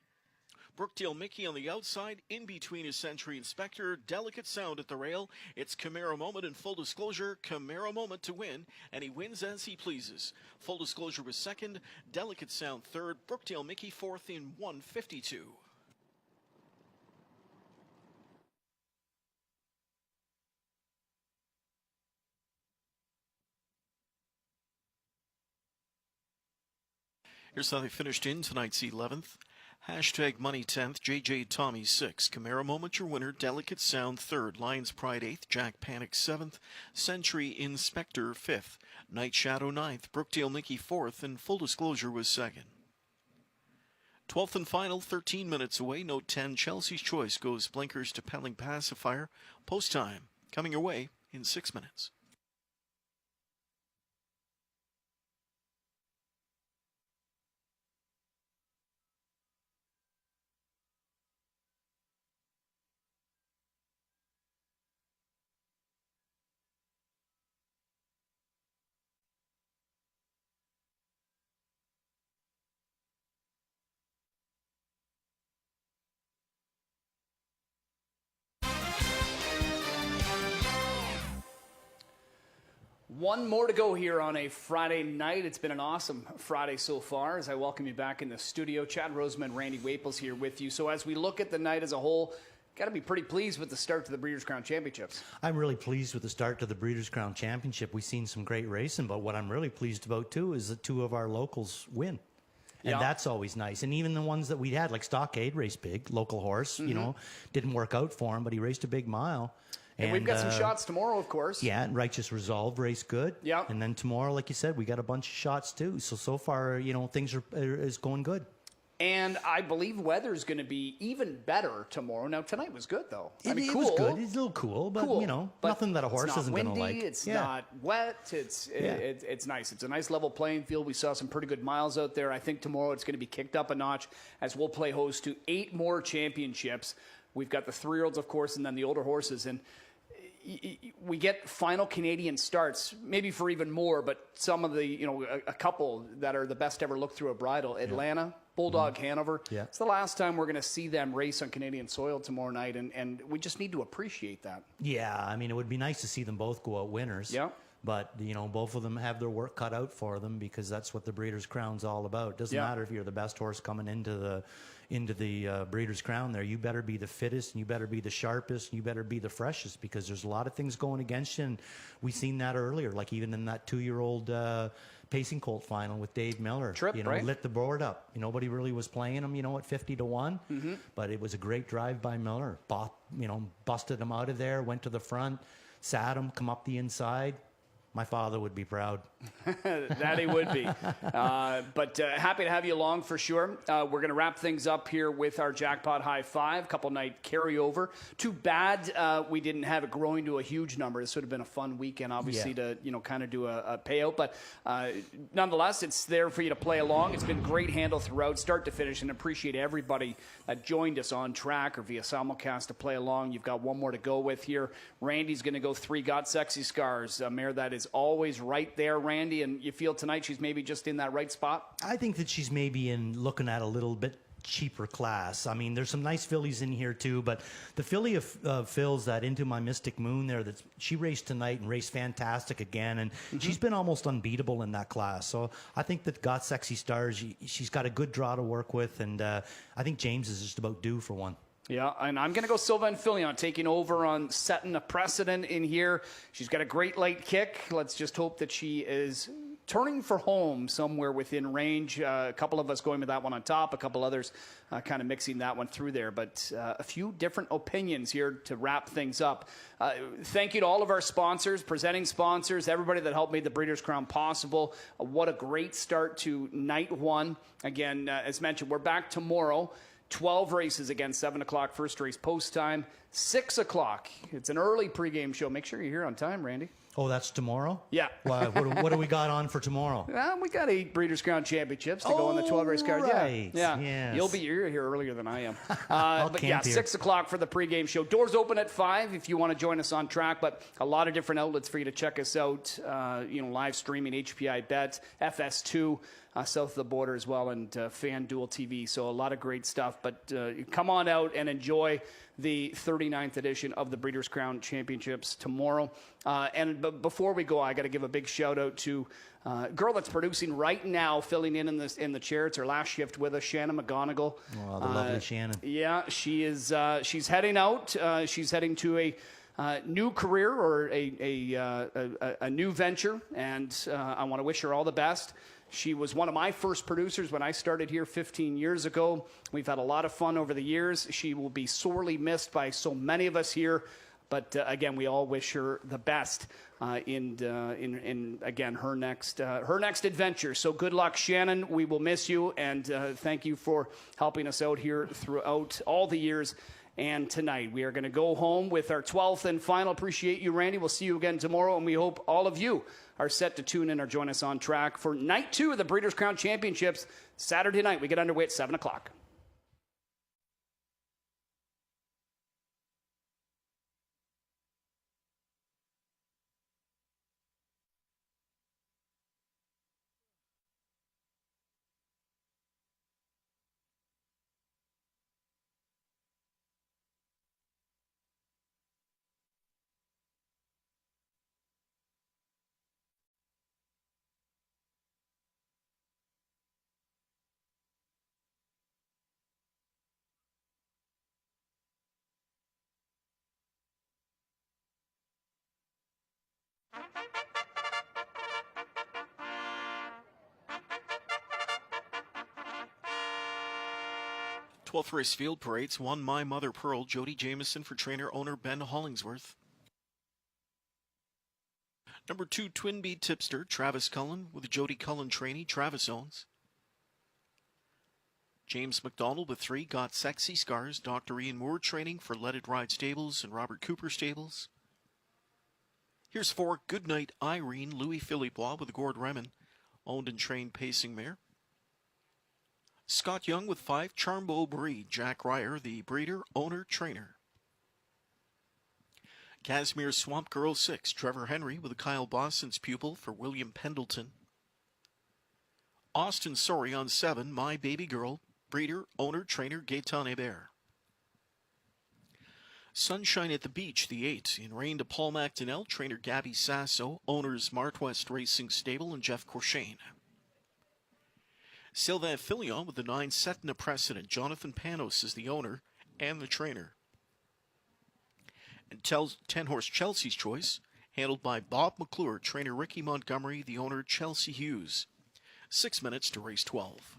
Brookdale Mickey on the outside, in between is Century Inspector. Delicate Sound at the rail. It's Chimera Moment and Full Disclosure. Chimera Moment to win, and he wins as he pleases. Full Disclosure was second, Delicate Sound third, Brookdale Mickey fourth in 1:52. Here's how they finished in tonight's 11th. Hashtag Money 10th, JJ Tommy 6th, Chimera Moment your winner, Delicate Sound 3rd, Lions Pride 8th, Jack Panic 7th, Century Inspector 5th, Night Shadow 9th, Brookdale Mickey 4th, and Full Disclosure was 2nd. 12th and final, 13 minutes away, note 10, Chelsea's Choice goes blinkers to Pelling Pacifier. Post time coming your way in 6 minutes. One more to go here on a Friday night. It's been an awesome Friday so far as I welcome you back in the studio. Chad Roseman, Randy Waples here with you. So as we look at the night as a whole, got to be pretty pleased with the start to the Breeders' Crown Championships. I'm really pleased with the start to the Breeders' Crown Championship. We've seen some great racing, but what I'm really pleased about, too, is that 2 of our locals win. And that's always nice. And even the ones that we had, like Stockade raced big, local horse, you know, didn't work out for him, but he raced a big mile. And we've got some shots tomorrow, of course. Yeah, and Righteous Resolve race good. Yeah. And then tomorrow, like you said, we got a bunch of shots too. So far, things is going good. And I believe weather's going to be even better tomorrow. Now, tonight was good, though. It cool. was good. It's a little cool, but, But nothing that a horse isn't going to like. It's not wet. It's nice. It's a nice level playing field. We saw some pretty good miles out there. I think tomorrow it's going to be kicked up a notch as we'll play host to 8 more championships. We've got the 3-year-olds, of course, and then the older horses. And we get final Canadian starts, maybe for even more, but some of the, a couple that are the best ever looked through a bridle. Atlanta, Bulldog, Hanover. Yeah. It's the last time we're going to see them race on Canadian soil tomorrow night, and we just need to appreciate that. Yeah, I mean, it would be nice to see them both go out winners. Yeah. But, both of them have their work cut out for them because that's what the Breeders' Crown's all about. It doesn't matter if you're the best horse coming into the Breeders' Crown there. You better be the fittest, and you better be the sharpest, and you better be the freshest because there's a lot of things going against you. And we seen that earlier, like even in that 2-year-old pacing colt final with Dave Miller. Right? Lit the board up. Nobody really was playing him, at 50 to 1. Mm-hmm. But it was a great drive by Miller. Busted him out of there, went to the front, sat him, come up the inside. My father would be proud. That he would be. But happy to have you along for sure. We're going to wrap things up here with our Jackpot High Five, couple night carryover. Too bad we didn't have it growing to a huge number. This would have been a fun weekend, obviously, to kind of do a payout. But nonetheless, it's there for you to play along. It's been great handle throughout, start to finish, and appreciate everybody that joined us on track or via simulcast to play along. You've got one more to go with here. Randy's going to go 3 Got Sexy Scars, a mare that is always right there, Randy, and you feel tonight she's maybe just in that right spot? I think that she's maybe looking at a little bit cheaper class. I mean, there's some nice fillies in here too, but the filly of Phil's, that Into My Mystic Moon there, that she raced tonight and raced fantastic again, and she's been almost unbeatable in that class. So I think that Got Sexy Stars, she's got a good draw to work with, and I think James is just about due for one. Yeah, and I'm going to go Sylvain Filion, taking over on setting a precedent in here. She's got a great late kick. Let's just hope that she is turning for home somewhere within range. A couple of us going with that one on top, a couple others kind of mixing that one through there. But a few different opinions here to wrap things up. Thank you to all of our sponsors, presenting sponsors, everybody that helped make the Breeders' Crown possible. What a great start to night one. Again, as mentioned, we're back tomorrow. 12 races again, 7 o'clock, first race post time, 6 o'clock. It's an early pregame show. Make sure you're here on time, Randy. Oh, that's tomorrow? Yeah. What do we got on for tomorrow? We got 8 Breeders' Crown championships to go on the 12 race card. Right. Yeah. Yes. You're here earlier than I am. But yeah, here. 6 o'clock for the pregame show. Doors open at 5 if you want to join us on track, but a lot of different outlets for you to check us out. Live streaming, HPI Bet, FS2. South of the border as well, and FanDuel TV. So a lot of great stuff. But come on out and enjoy the 39th edition of the Breeders' Crown Championships tomorrow. And before we go, I got to give a big shout out to a girl that's producing right now, filling in the chair. It's her last shift with us, Shannon McGonigal. Oh, the lovely Shannon. Yeah, she is. She's heading out. She's heading to a new career or a new venture, and I want to wish her all the best. She was one of my first producers when I started here 15 years ago. We've had a lot of fun over the years. She will be sorely missed by so many of us here. But again, we all wish her the best in again her next adventure. So good luck, Shannon. We will miss you, and thank you for helping us out here throughout all the years. And tonight we are going to go home with our 12th and final. Appreciate you, Randy. We'll see you again tomorrow, and we hope all of you are set to tune in or join us on track for night 2 of the Breeders' Crown Championships. Saturday night, we get underway at 7 o'clock. Twelfth race field parades, 1 My Mother Pearl, Jody Jamieson for trainer-owner Ben Hollingsworth. Number 2, Twin Bee tipster Travis Cullen with Jody Cullen trainee Travis owns. James McDonald with 3, Got Sexy Scars, Dr. Ian Moore training for Let It Ride Stables and Robert Cooper Stables. Here's 4, Goodnight Irene Louis Philippois with Gord Remen, owned and trained pacing mare. Scott Young with 5, Charmbeau Breed, Jack Ryer, the breeder, owner, trainer. Casimir Swamp Girl 6, Trevor Henry with Kyle Boston's pupil for William Pendleton. Austin Sorry on 7, My Baby Girl, breeder, owner, trainer, Gaetan Hébert. Sunshine at the Beach, the 8, in rain to Paul McDonnell, trainer Gabby Sasso, owners Martwest Racing Stable and Jeff Corshane. Sylvain Filion with the 9, Setting a Precedent, Jonathan Panos is the owner and the trainer. And 10-horse Chelsea's Choice, handled by Bob McClure, trainer Ricky Montgomery, the owner Chelsea Hughes. 6 minutes to race 12.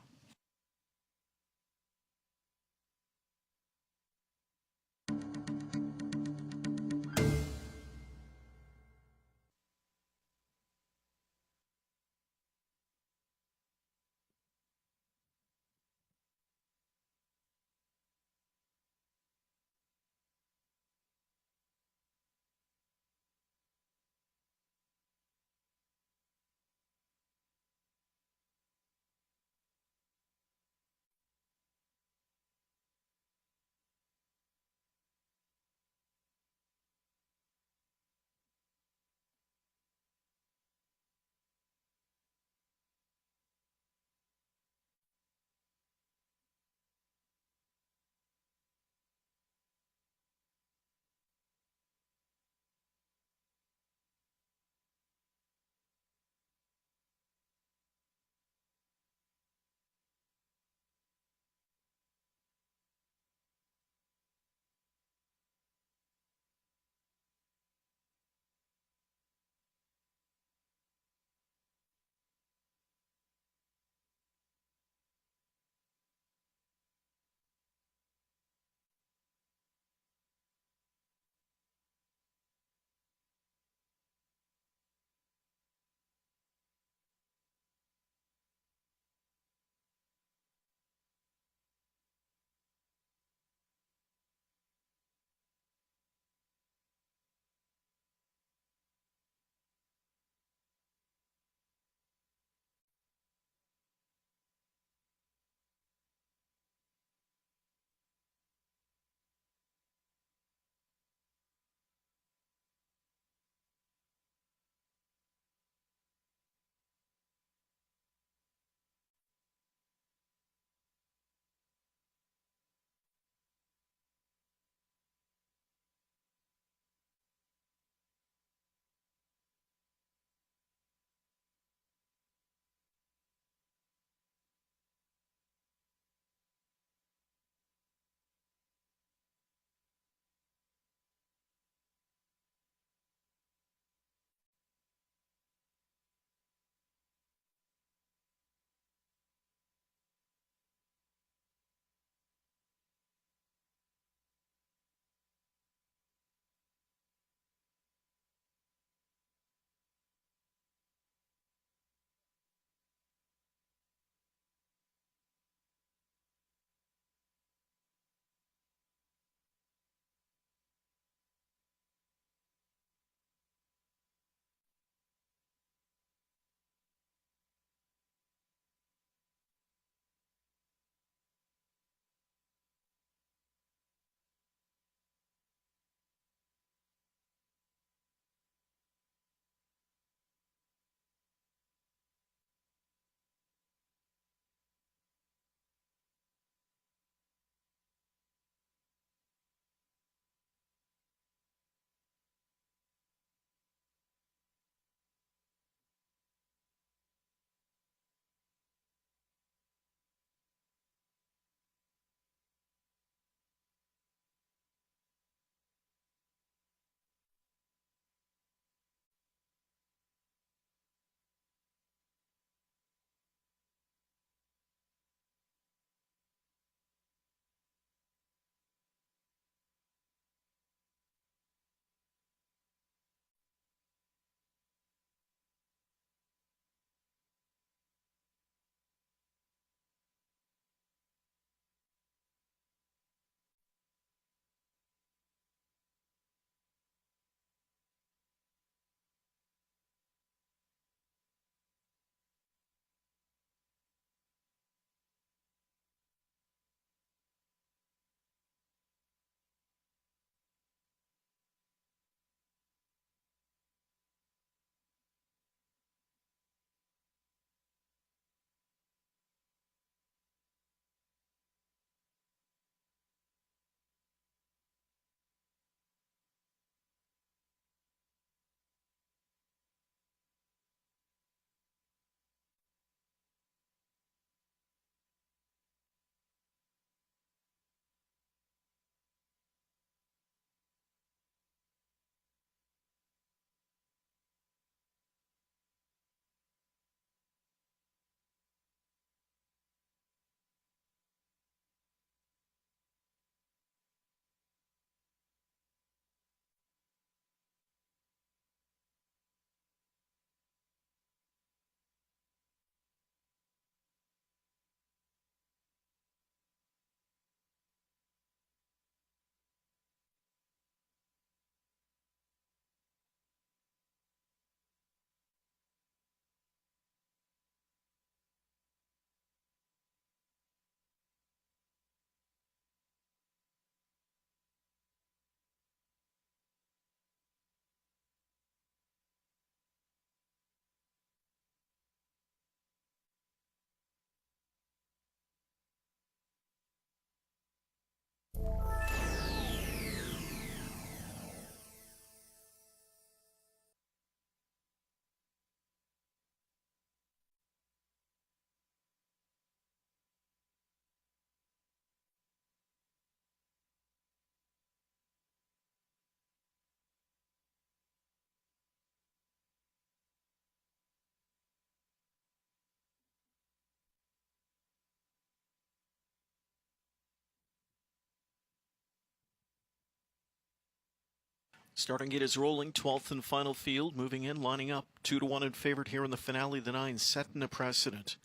Starting it is rolling, 12th and final field, moving in, lining up, 2-1 in favorite here in the finale, the 9, setting a precedent.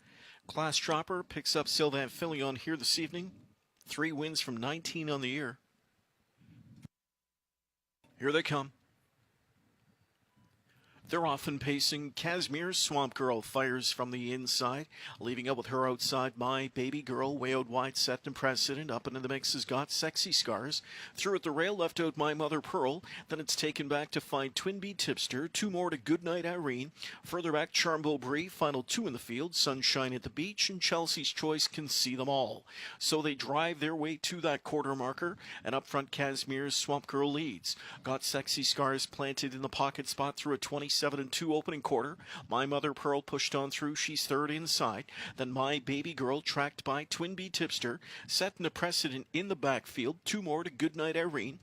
Class Chopper picks up Sylvain Filion here this evening, 3 wins from 19 on the year. Here they come. They're often pacing. Casimir's Swamp Girl fires from the inside, leaving up with her outside. My Baby Girl, way out wide, set and precedent. Up into the mix has got Sexy Scars. Through at the rail, left out My Mother Pearl. Then it's taken back to find Twinbee Tipster. 2 more to Goodnight Irene. Further back, Charmbeau Brie. Final 2 in the field. Sunshine at the Beach. And Chelsea's Choice can see them all. So they drive their way to that quarter marker. And up front, Casimir's Swamp Girl leads. Got Sexy Scars planted in the pocket spot through a 27-2 opening quarter. My Mother Pearl pushed on through. She's third inside. Then My Baby Girl tracked by Twinbee Tipster. Setting a precedent in the backfield. 2 more to Goodnight Irene.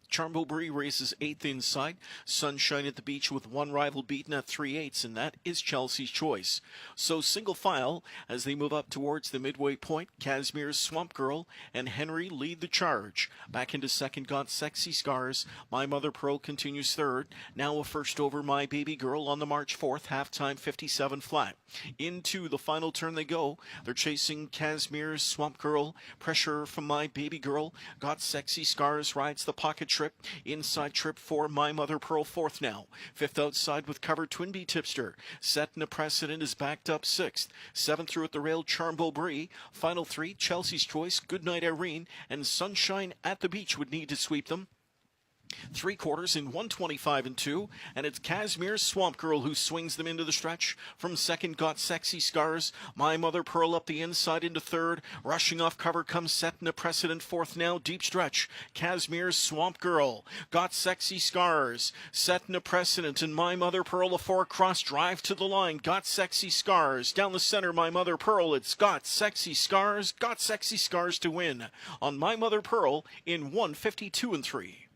Charmbeau Brie races 8th inside. Sunshine at the Beach with 1 rival beaten at 3/8, and that is Chelsea's Choice. So single file as they move up towards the midway point. Casimir's Swamp Girl and Henry lead the charge. Back into second got Sexy Scars. My Mother Pearl continues third. Now a first over My Baby Girl on the March 4th. Halftime 57 flat. Into the final turn they go. They're chasing Casimir's Swamp Girl. Pressure from My Baby Girl. Got Sexy Scars. Rides the pocket trip. Inside trip for My Mother Pearl, 4th now. 5th outside with cover Twinbee Tipster. Setting a precedent is backed up 6th. 7th through at the rail, Charmbeau Brie. Final 3, Chelsea's Choice, Goodnight Irene, and Sunshine at the Beach would need to sweep them. 3 quarters in 125-2, and it's Casimir's Swamp Girl who swings them into the stretch. From second got Sexy Scars. My Mother Pearl up the inside into third. Rushing off cover comes Setting a Precedent, 4th now, deep stretch. Casimir's Swamp Girl got Sexy Scars. Setting a Precedent, and My Mother Pearl a 4 cross drive to the line. Got Sexy Scars. Down the center, My Mother Pearl. It's got Sexy Scars. Got Sexy Scars to win on My Mother Pearl in 152-3.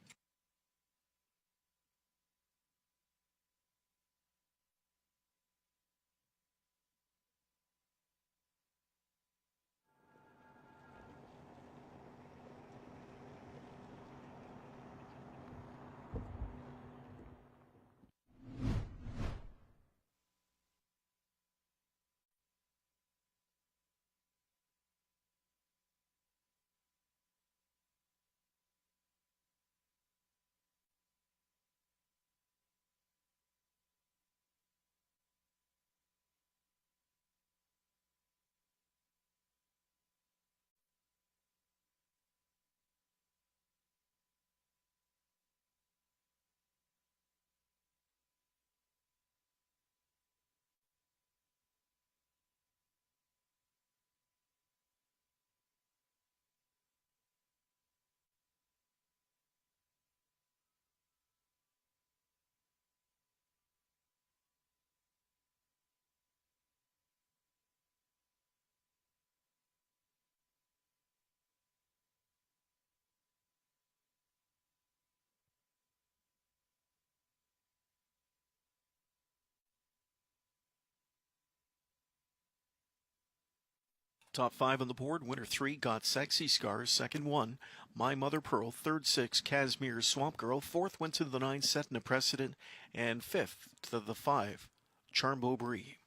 Top 5 on the board. Winner 3 got Sexy Scars. Second 1, My Mother Pearl. Third 6, Casimir's Swamp Girl. 4th went to the 9, Setting a Precedent. And 5th to the 5, Charmbeau Brie.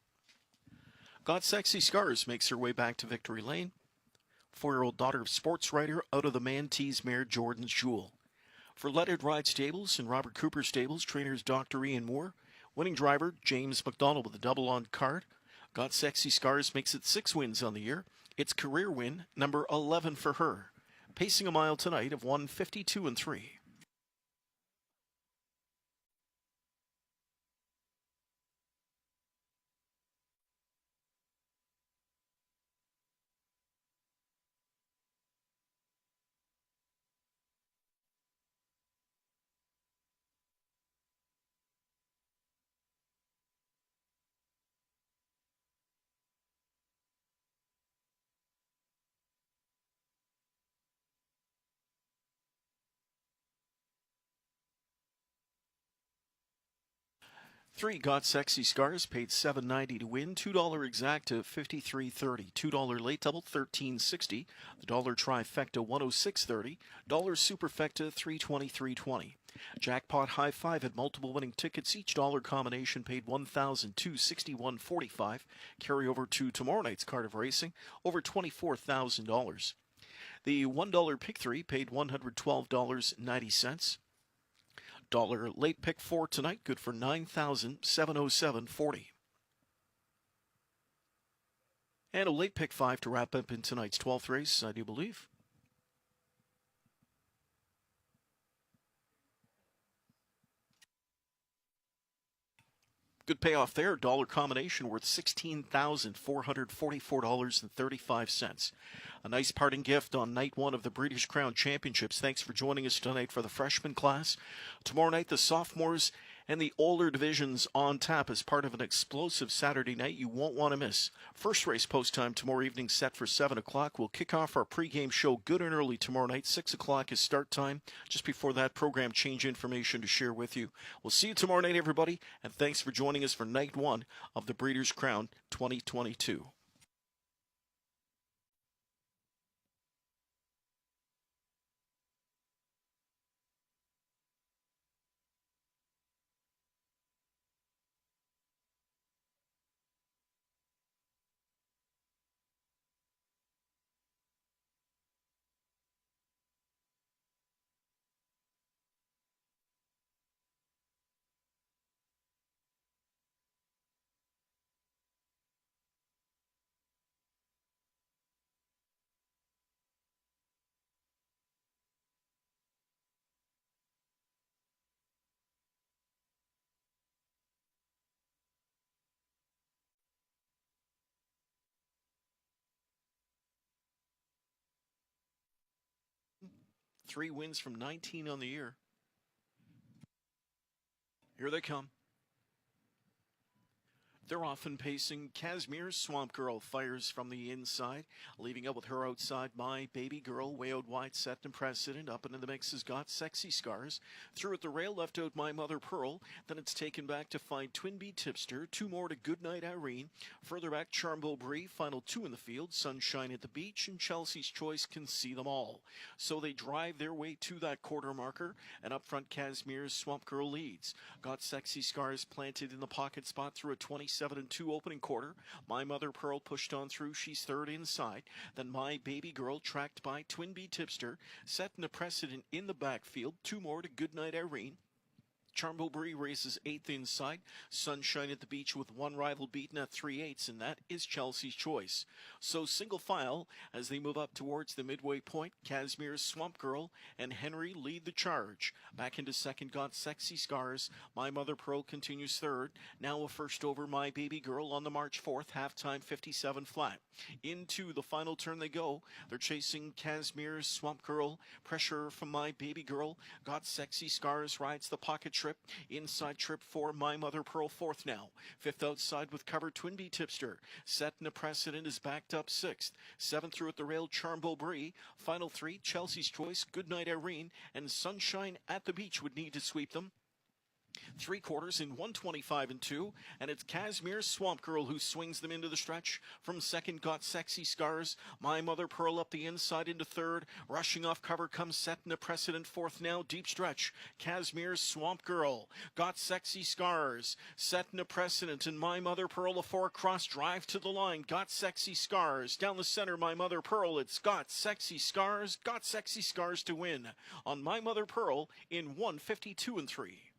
Got Sexy Scars makes her way back to victory lane. 4-year-old daughter of sports writer out of the Mantees mare Jordan's Jewel. For Leaded Ride Stables and Robert Cooper Stables, trainers Dr. Ian Moore. Winning driver James McDonald with a double on card. Got Sexy Scars makes it 6 wins on the year. It's career win number 11 for her. Pacing a mile tonight of 152-3. Three got Sexy Scars, paid $7.90 to win. $2 exacta, $53.30. $2 late double, $13.60. The dollar trifecta, $106.30. Dollar superfecta, $323.20. Jackpot High 5 had multiple winning tickets. Each dollar combination paid $1,261.45. Carry over to tomorrow night's card of racing, over $24,000. The $1 pick 3 paid $112.90. Dollar late pick 4 tonight, good for $9,707.40. And a late pick 5 to wrap up in tonight's 12th race, I do believe. Good payoff there. Dollar combination worth $16,444.35. A nice parting gift on night one of the Breeders' Crown Championships. Thanks for joining us tonight for the freshman class. Tomorrow night, the sophomores and the older divisions on tap as part of an explosive Saturday night you won't want to miss. First race post time tomorrow evening set for 7 o'clock. We'll kick off our pregame show good and early tomorrow night. 6 o'clock is start time. Just before that, program change information to share with you. We'll see you tomorrow night, everybody, and thanks for joining us for night one of the Breeders' Crown 2022. Three wins from 19 on the year. Here they come. They're often pacing. Kazmir's Swamp Girl fires from the inside, leaving up with her outside. My Baby Girl, way out wide, set and precedent. Up into the mix has got Sexy Scars. Through at the rail, left out My Mother Pearl. Then it's taken back to find Twinbee Tipster. Two more to Goodnight Irene. Further back, Charmbo Bree. Final two in the field. Sunshine at the Beach and Chelsea's Choice can see them all. So they drive their way to that quarter marker. And up front, Kazmir's Swamp Girl leads. Got Sexy Scars planted in the pocket spot through a 27-2 opening quarter. My Mother Pearl pushed on through. She's third inside. Then My Baby Girl tracked by Twinbee Tipster. Setting a precedent in the backfield. Two more to Goodnight Irene. Charmbo Bree races eighth inside. Sunshine at the Beach with one rival beaten at 3/8, and that is Chelsea's Choice. So single file as they move up towards the midway point. Kazmir's Swamp Girl and Henry lead the charge. Back into second got Sexy Scars. My Mother Pearl continues third. Now a first over My Baby Girl on the March 4th, halftime 57 flat. Into the final turn they go. They're chasing Kazmir's Swamp Girl. Pressure from My Baby Girl. Got Sexy Scars, rides the pocket trip. Inside trip for My Mother Pearl, fourth now. Fifth outside with cover Twinbee Tipster. Setting a precedent is backed up sixth. Seventh through at the rail, Charmbo Bree. Final three, Chelsea's Choice, Goodnight Irene, and Sunshine at the Beach would need to sweep them. Three quarters in 125-2, and it's Kazmir's Swamp Girl who swings them into the stretch. From second got Sexy Scars. My Mother Pearl up the inside into third. Rushing off cover comes Setting a Precedent, fourth now. Deep stretch. Kazmir's Swamp Girl got Sexy Scars. Setting a Precedent, and My Mother Pearl a four cross drive to the line. Got Sexy Scars. Down the center, My Mother Pearl. It's got Sexy Scars. Got Sexy Scars to win on My Mother Pearl in 152-3.